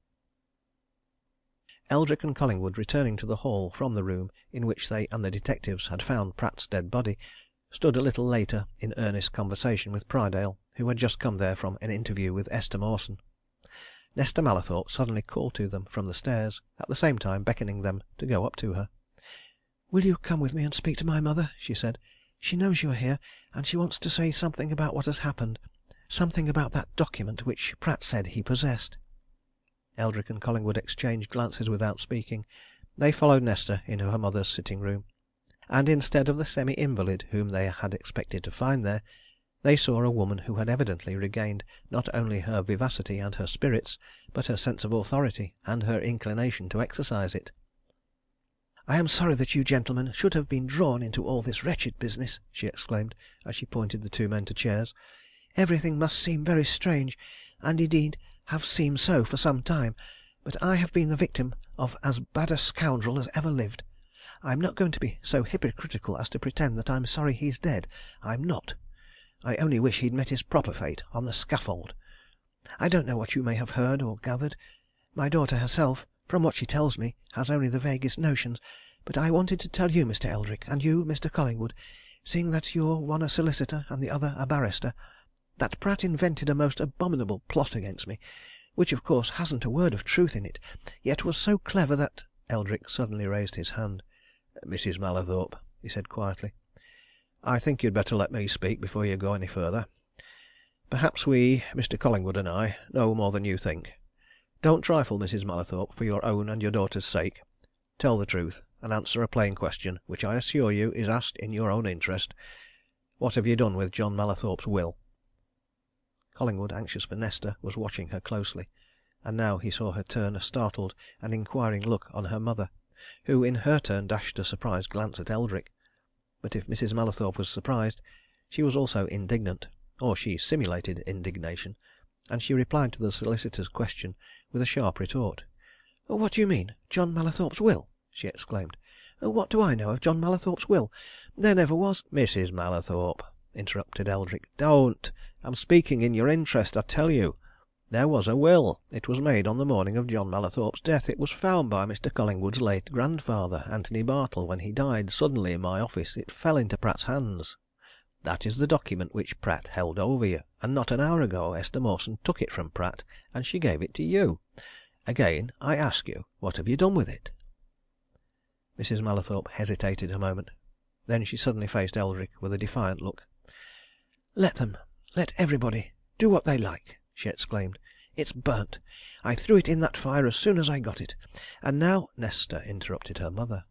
Eldrick and Collingwood, returning to the hall from the room in which they and the detectives had found Pratt's dead body, stood a little later in earnest conversation with Prydale, who had just come there from an interview with Esther Mawson. Nesta Mallathorpe suddenly called to them from the stairs, at the same time beckoning them to go up to her. "Will you come with me and speak to my mother?" she said. "She knows you are here, and she wants to say something about what has happened. Something about that document which Pratt said he possessed." Eldrick and Collingwood exchanged glances without speaking. They followed Nesta into her mother's sitting room, and instead of the semi-invalid whom they had expected to find there, they saw a woman who had evidently regained not only her vivacity and her spirits, but her sense of authority and her inclination to exercise it. "I am sorry that you gentlemen should have been drawn into all this wretched business," she exclaimed, as she pointed the 2 men to chairs. "Everything must seem very strange, and indeed have seemed so for some time, but I have been the victim of as bad a scoundrel as ever lived. I'm not going to be so hypocritical as to pretend that I'm sorry he's dead. I'm not. I only wish he'd met his proper fate on the scaffold. I don't know what you may have heard or gathered. My daughter herself, from what she tells me, has only the vaguest notions, but I wanted to tell you, Mr. Eldrick, and you, Mr. Collingwood, seeing that you're one a solicitor and the other a barrister, that Pratt invented a most abominable plot against me, which of course hasn't a word of truth in it, yet was so clever that—" Eldrick suddenly raised his hand. "Mrs. Mallathorpe," he said quietly, "I think you'd better let me speak before you go any further. Perhaps we, Mr. Collingwood and I, know more than you think. Don't trifle, Mrs. Mallathorpe, for your own and your daughter's sake. Tell the truth, and answer a plain question, which I assure you is asked in your own interest. What have you done with John Mallathorpe's will?" Collingwood, anxious for Nesta, was watching her closely, and now he saw her turn a startled and inquiring look on her mother, who in her turn dashed a surprised glance at Eldrick. But if Mrs. Mallathorpe was surprised, she was also indignant, or she simulated indignation, and she replied to the solicitor's question with a sharp retort. "What do you mean? John Mallathorpe's will?" she exclaimed. "What do I know of John Mallathorpe's will? There never was—" "Mrs. Mallathorpe," interrupted Eldrick, "don't! I'm speaking in your interest, I tell you. There was a will. It was made on the morning of John Mallathorpe's death. It was found by Mr. Collingwood's late grandfather, Anthony Bartle, when he died suddenly in my office. It fell into Pratt's hands. That is the document which Pratt held over you, and not an hour ago Esther Mawson took it from Pratt, and she gave it to you. Again, I ask you, what have you done with it?" Mrs. Mallathorpe hesitated a moment. Then she suddenly faced Eldrick with a defiant look. Let them, let everybody, do what they like," she exclaimed. "It's burnt. I threw it in that fire as soon as I got it. And now—" Nesta interrupted her mother.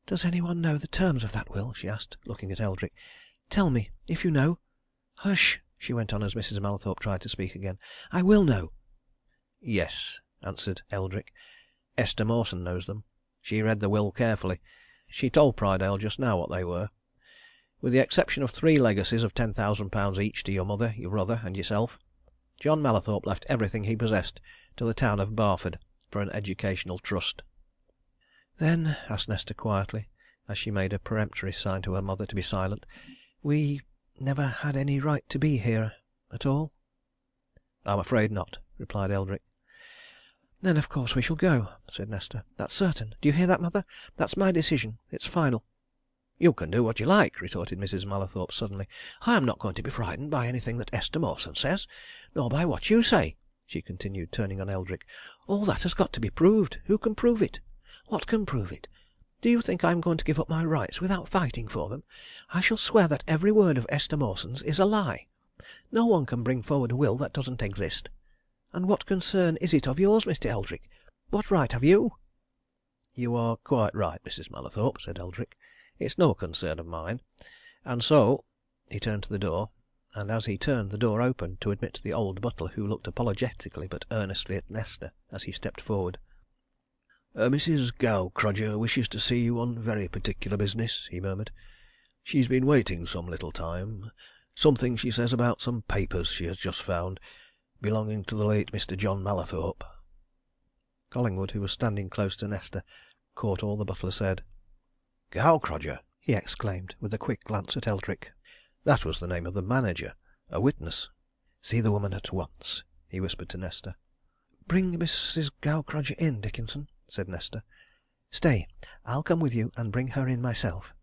"Does any one know the terms of that will?" she asked, looking at Eldrick. "Tell me, if you know. Hush!" she went on as Mrs. Mallathorpe tried to speak again. "I will know." "Yes," answered Eldrick. "Esther Mawson knows them. She read the will carefully. She told Prydale just now what they were. With the exception of 3 legacies of £10,000 each to your mother, your brother, and yourself, John Mallathorpe left everything he possessed to the town of Barford for an educational trust." "Then," asked Nesta quietly, as she made a peremptory sign to her mother to be silent, "we never had any right to be here at all?" "I'm afraid not," replied Eldrick. "Then of course we shall go," said Nesta. "That's certain. Do you hear that, mother? That's my decision. It's final." "You can do what you like," retorted Mrs. Mallathorpe suddenly. "I am not going to be frightened by anything that Esther Mawson says, nor by what you say," she continued, turning on Eldrick. "All that has got to be proved. Who can prove it? What can prove it? Do you think I am going to give up my rights without fighting for them? I shall swear that every word of Esther Mawson's is a lie. No one can bring forward a will that doesn't exist. And what concern is it of yours, Mr. Eldrick? What right have you?" "You are quite right, Mrs. Mallathorpe," said Eldrick. "It's no concern of mine. And so " He turned to the door, and as he turned the door opened to admit the old butler, who looked apologetically but earnestly at Nesta as he stepped forward. "Mrs. Gaukrodger wishes to see you on very particular business," he murmured. "She's been waiting some little time. Something, she says, about some papers she has just found, belonging to the late Mr. John Mallathorpe." Collingwood, who was standing close to Nesta, caught all the butler said. "Gaukrodger!" he exclaimed, with a quick glance at Eldrick. That was the name of the manager, a witness. "See the woman at once," he whispered to Nesta. "Bring Mrs. Gaukrodger in, Dickinson," said Nesta. "Stay, I'll come with you and bring her in myself."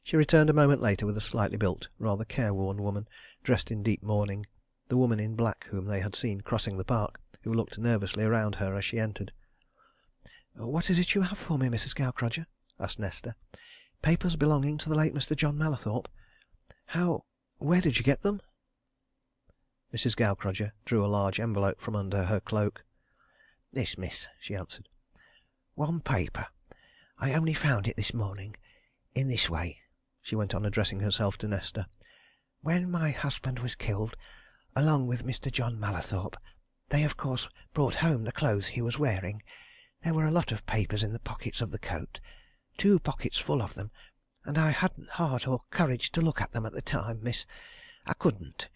She returned a moment later with a slightly built, rather careworn woman, dressed in deep mourning, the woman in black whom they had seen crossing the park, who looked nervously around her as she entered. "What is it you have for me, Mrs. Gaukrodger?" asked Nesta. "Papers belonging to the late Mr. John Mallathorpe? Where did you get them?" Mrs. Gaukrodger drew a large envelope from under her cloak. "This, miss," she answered. "One paper. I only found it this morning. In this way," she went on, addressing herself to Nesta. "When my husband was killed, along with Mr. John Mallathorpe, they of course brought home the clothes he was wearing. There were a lot of papers in the pockets of the coat, 2 pockets full of them, and I hadn't heart or courage to look at them at the time, miss. I couldn't,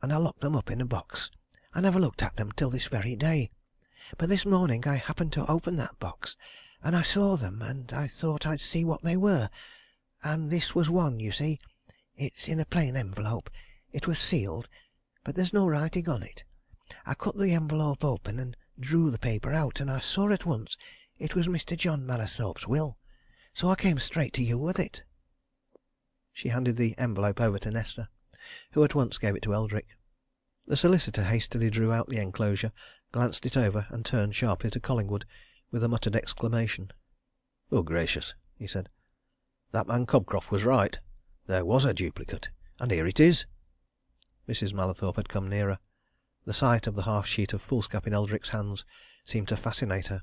and I locked them up in a box. I never looked at them till this very day. But this morning I happened to open that box, and I saw them, and I thought I'd see what they were. And this was one, you see. It's in a plain envelope. It was sealed, but there's no writing on it. I cut the envelope open and drew the paper out, and I saw at once it was Mr. John Mallathorpe's will. So I came straight to you with it." She handed the envelope over to Nesta, who at once gave it to Eldrick. The solicitor hastily drew out the enclosure, glanced it over, and turned sharply to Collingwood with a muttered exclamation. "Good gracious!" he said. "That man Cobcroft was right. There was a duplicate, and here it is." Mrs. Mallathorpe had come nearer. The sight of the half sheet of foolscap in Eldrick's hands seemed to fascinate her,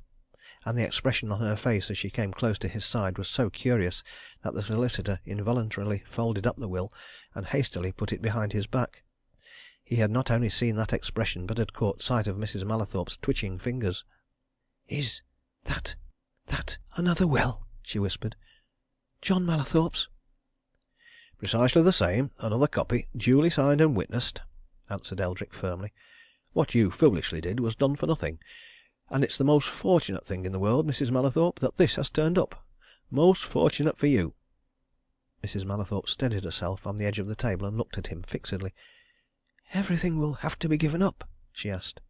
and the expression on her face as she came close to his side was so curious that the solicitor involuntarily folded up the will and hastily put it behind his back. He had not only seen that expression, but had caught sight of Mrs. Mallathorpe's twitching fingers. "Is that another will?" she whispered. "John Mallathorpe's?" "Precisely the same another copy, duly signed and witnessed," answered Eldrick firmly. "What you foolishly did was done for nothing. And it's the most fortunate thing in the world, Mrs. Mallathorpe, that this has turned up. Most fortunate for you." Mrs. Mallathorpe steadied herself on the edge of the table and looked at him fixedly. "Everything will have to be given up?" she asked.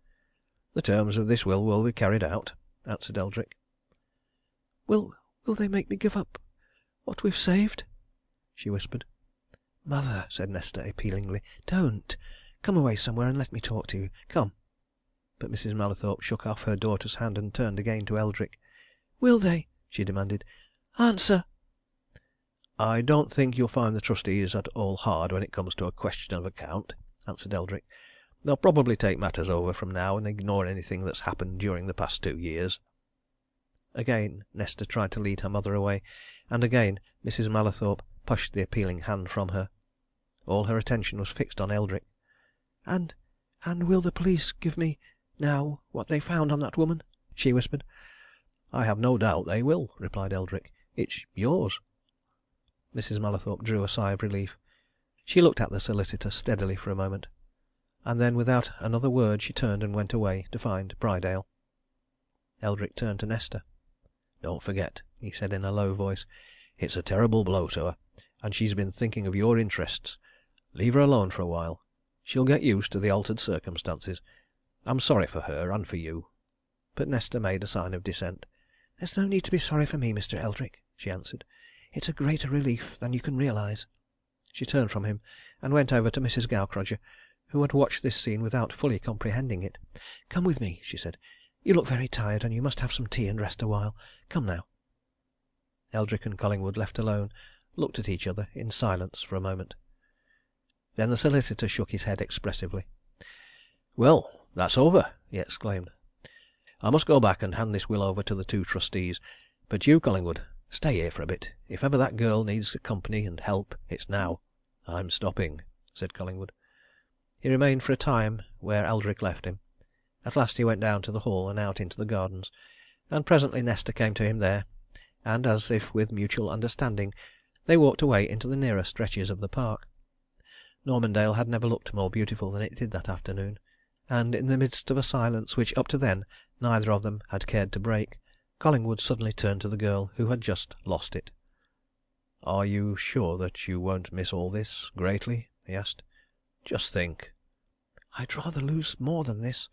"The terms of this will be carried out," answered Eldrick. Will they make me give up what we've saved?" she whispered. "Mother," said Nesta appealingly, "don't! Come away somewhere and let me talk to you. Come!" But Mrs. Mallathorpe shook off her daughter's hand and turned again to Eldrick. "Will they?" she demanded. "Answer!" "I don't think you'll find the trustees at all hard when it comes to a question of account," answered Eldrick. "They'll probably take matters over from now and ignore anything that's happened during the past 2 years." Again Nesta tried to lead her mother away, and again Mrs. Mallathorpe pushed the appealing hand from her. All her attention was fixed on Eldrick. And will the police give me, now, what they found on that woman?" she whispered. "I have no doubt they will," replied Eldrick. "It's yours." Mrs. Mallathorpe drew a sigh of relief. She looked at the solicitor steadily for a moment, and then without another word she turned and went away to find Prydale. Eldrick turned to Nesta. "Don't forget," he said in a low voice. "It's a terrible blow to her, and she's been thinking of your interests. Leave her alone for a while. She'll get used to the altered circumstances. I'm sorry for her and for you." But Nesta made a sign of dissent. "There's no need to be sorry for me, Mr. Eldrick," she answered. "It's a greater relief than you can realize." She turned from him and went over to Mrs. Gaukrodger, who had watched this scene without fully comprehending it. "Come with me," she said. "You look very tired, and you must have some tea and rest a while. Come now." Eldrick and Collingwood, left alone, looked at each other in silence for a moment. Then the solicitor shook his head expressively. "Well, that's over!" he exclaimed. "I must go back and hand this will over to the 2 trustees. But you, Collingwood, stay here for a bit. If ever that girl needs company and help, it's now." "I'm stopping," said Collingwood. He remained for a time where Eldrick left him. At last he went down to the hall and out into the gardens, and presently Nesta came to him there, and, as if with mutual understanding, they walked away into the nearer stretches of the park. Normandale had never looked more beautiful than it did that afternoon, and in the midst of a silence which up to then neither of them had cared to break, Collingwood suddenly turned to the girl who had just lost it. "Are you sure that you won't miss all this greatly?" he asked. "Just think." "I'd rather lose more than this,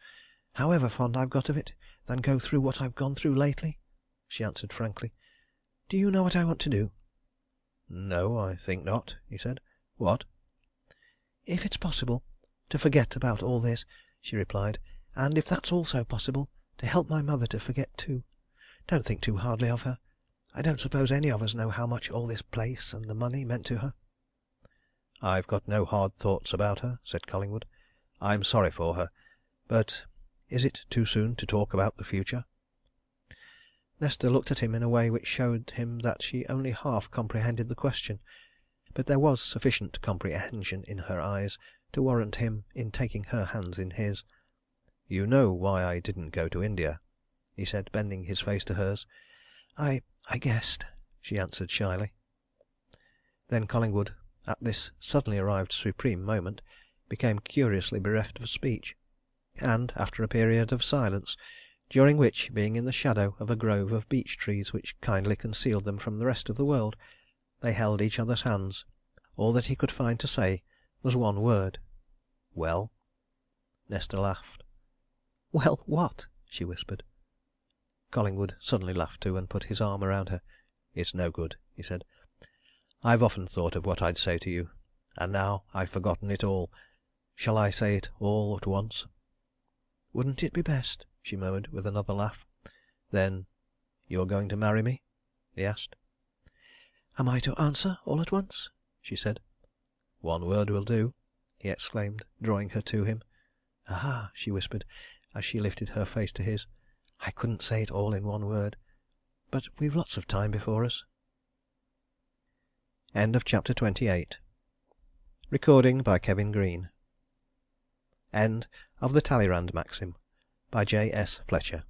however fond I've got of it, than go through what I've gone through lately," she answered frankly. "Do you know what I want to do?" "No, I think not," he said. "What?" "If it's possible, to forget about all this," she replied. "And if that's also possible, to help my mother to forget too. Don't think too hardly of her. I don't suppose any of us know how much all this place and the money meant to her." "I've got no hard thoughts about her," said Collingwood. "I'm sorry for her. But is it too soon to talk about the future?" Nesta looked at him in a way which showed him that she only half comprehended the question. But there was sufficient comprehension in her eyes to warrant him in taking her hands in his. "You know why I didn't go to India?" he said, bending his face to hers. I guessed," she answered shyly. Then Collingwood, at this suddenly arrived supreme moment, became curiously bereft of speech, and, after a period of silence, during which, being in the shadow of a grove of beech trees which kindly concealed them from the rest of the world, they held each other's hands, all that he could find to say was one word: "Well?" Nesta laughed. "Well, what?" she whispered. Collingwood suddenly laughed too, and put his arm round her. "It's no good," he said. "I've often thought of what I'd say to you, and now I've forgotten it all. Shall I say it all at once?" "Wouldn't it be best?" she murmured, with another laugh. "Then you're going to marry me?" he asked. "Am I to answer all at once?" she said. "One word will do," he exclaimed, drawing her to him. "Ah!" she whispered, as she lifted her face to his. "I couldn't say it all in one word. But we've lots of time before us." End of chapter 28. Recording by Kevin Green. End of the Lalleyrand Maxim by J. S. Fletcher.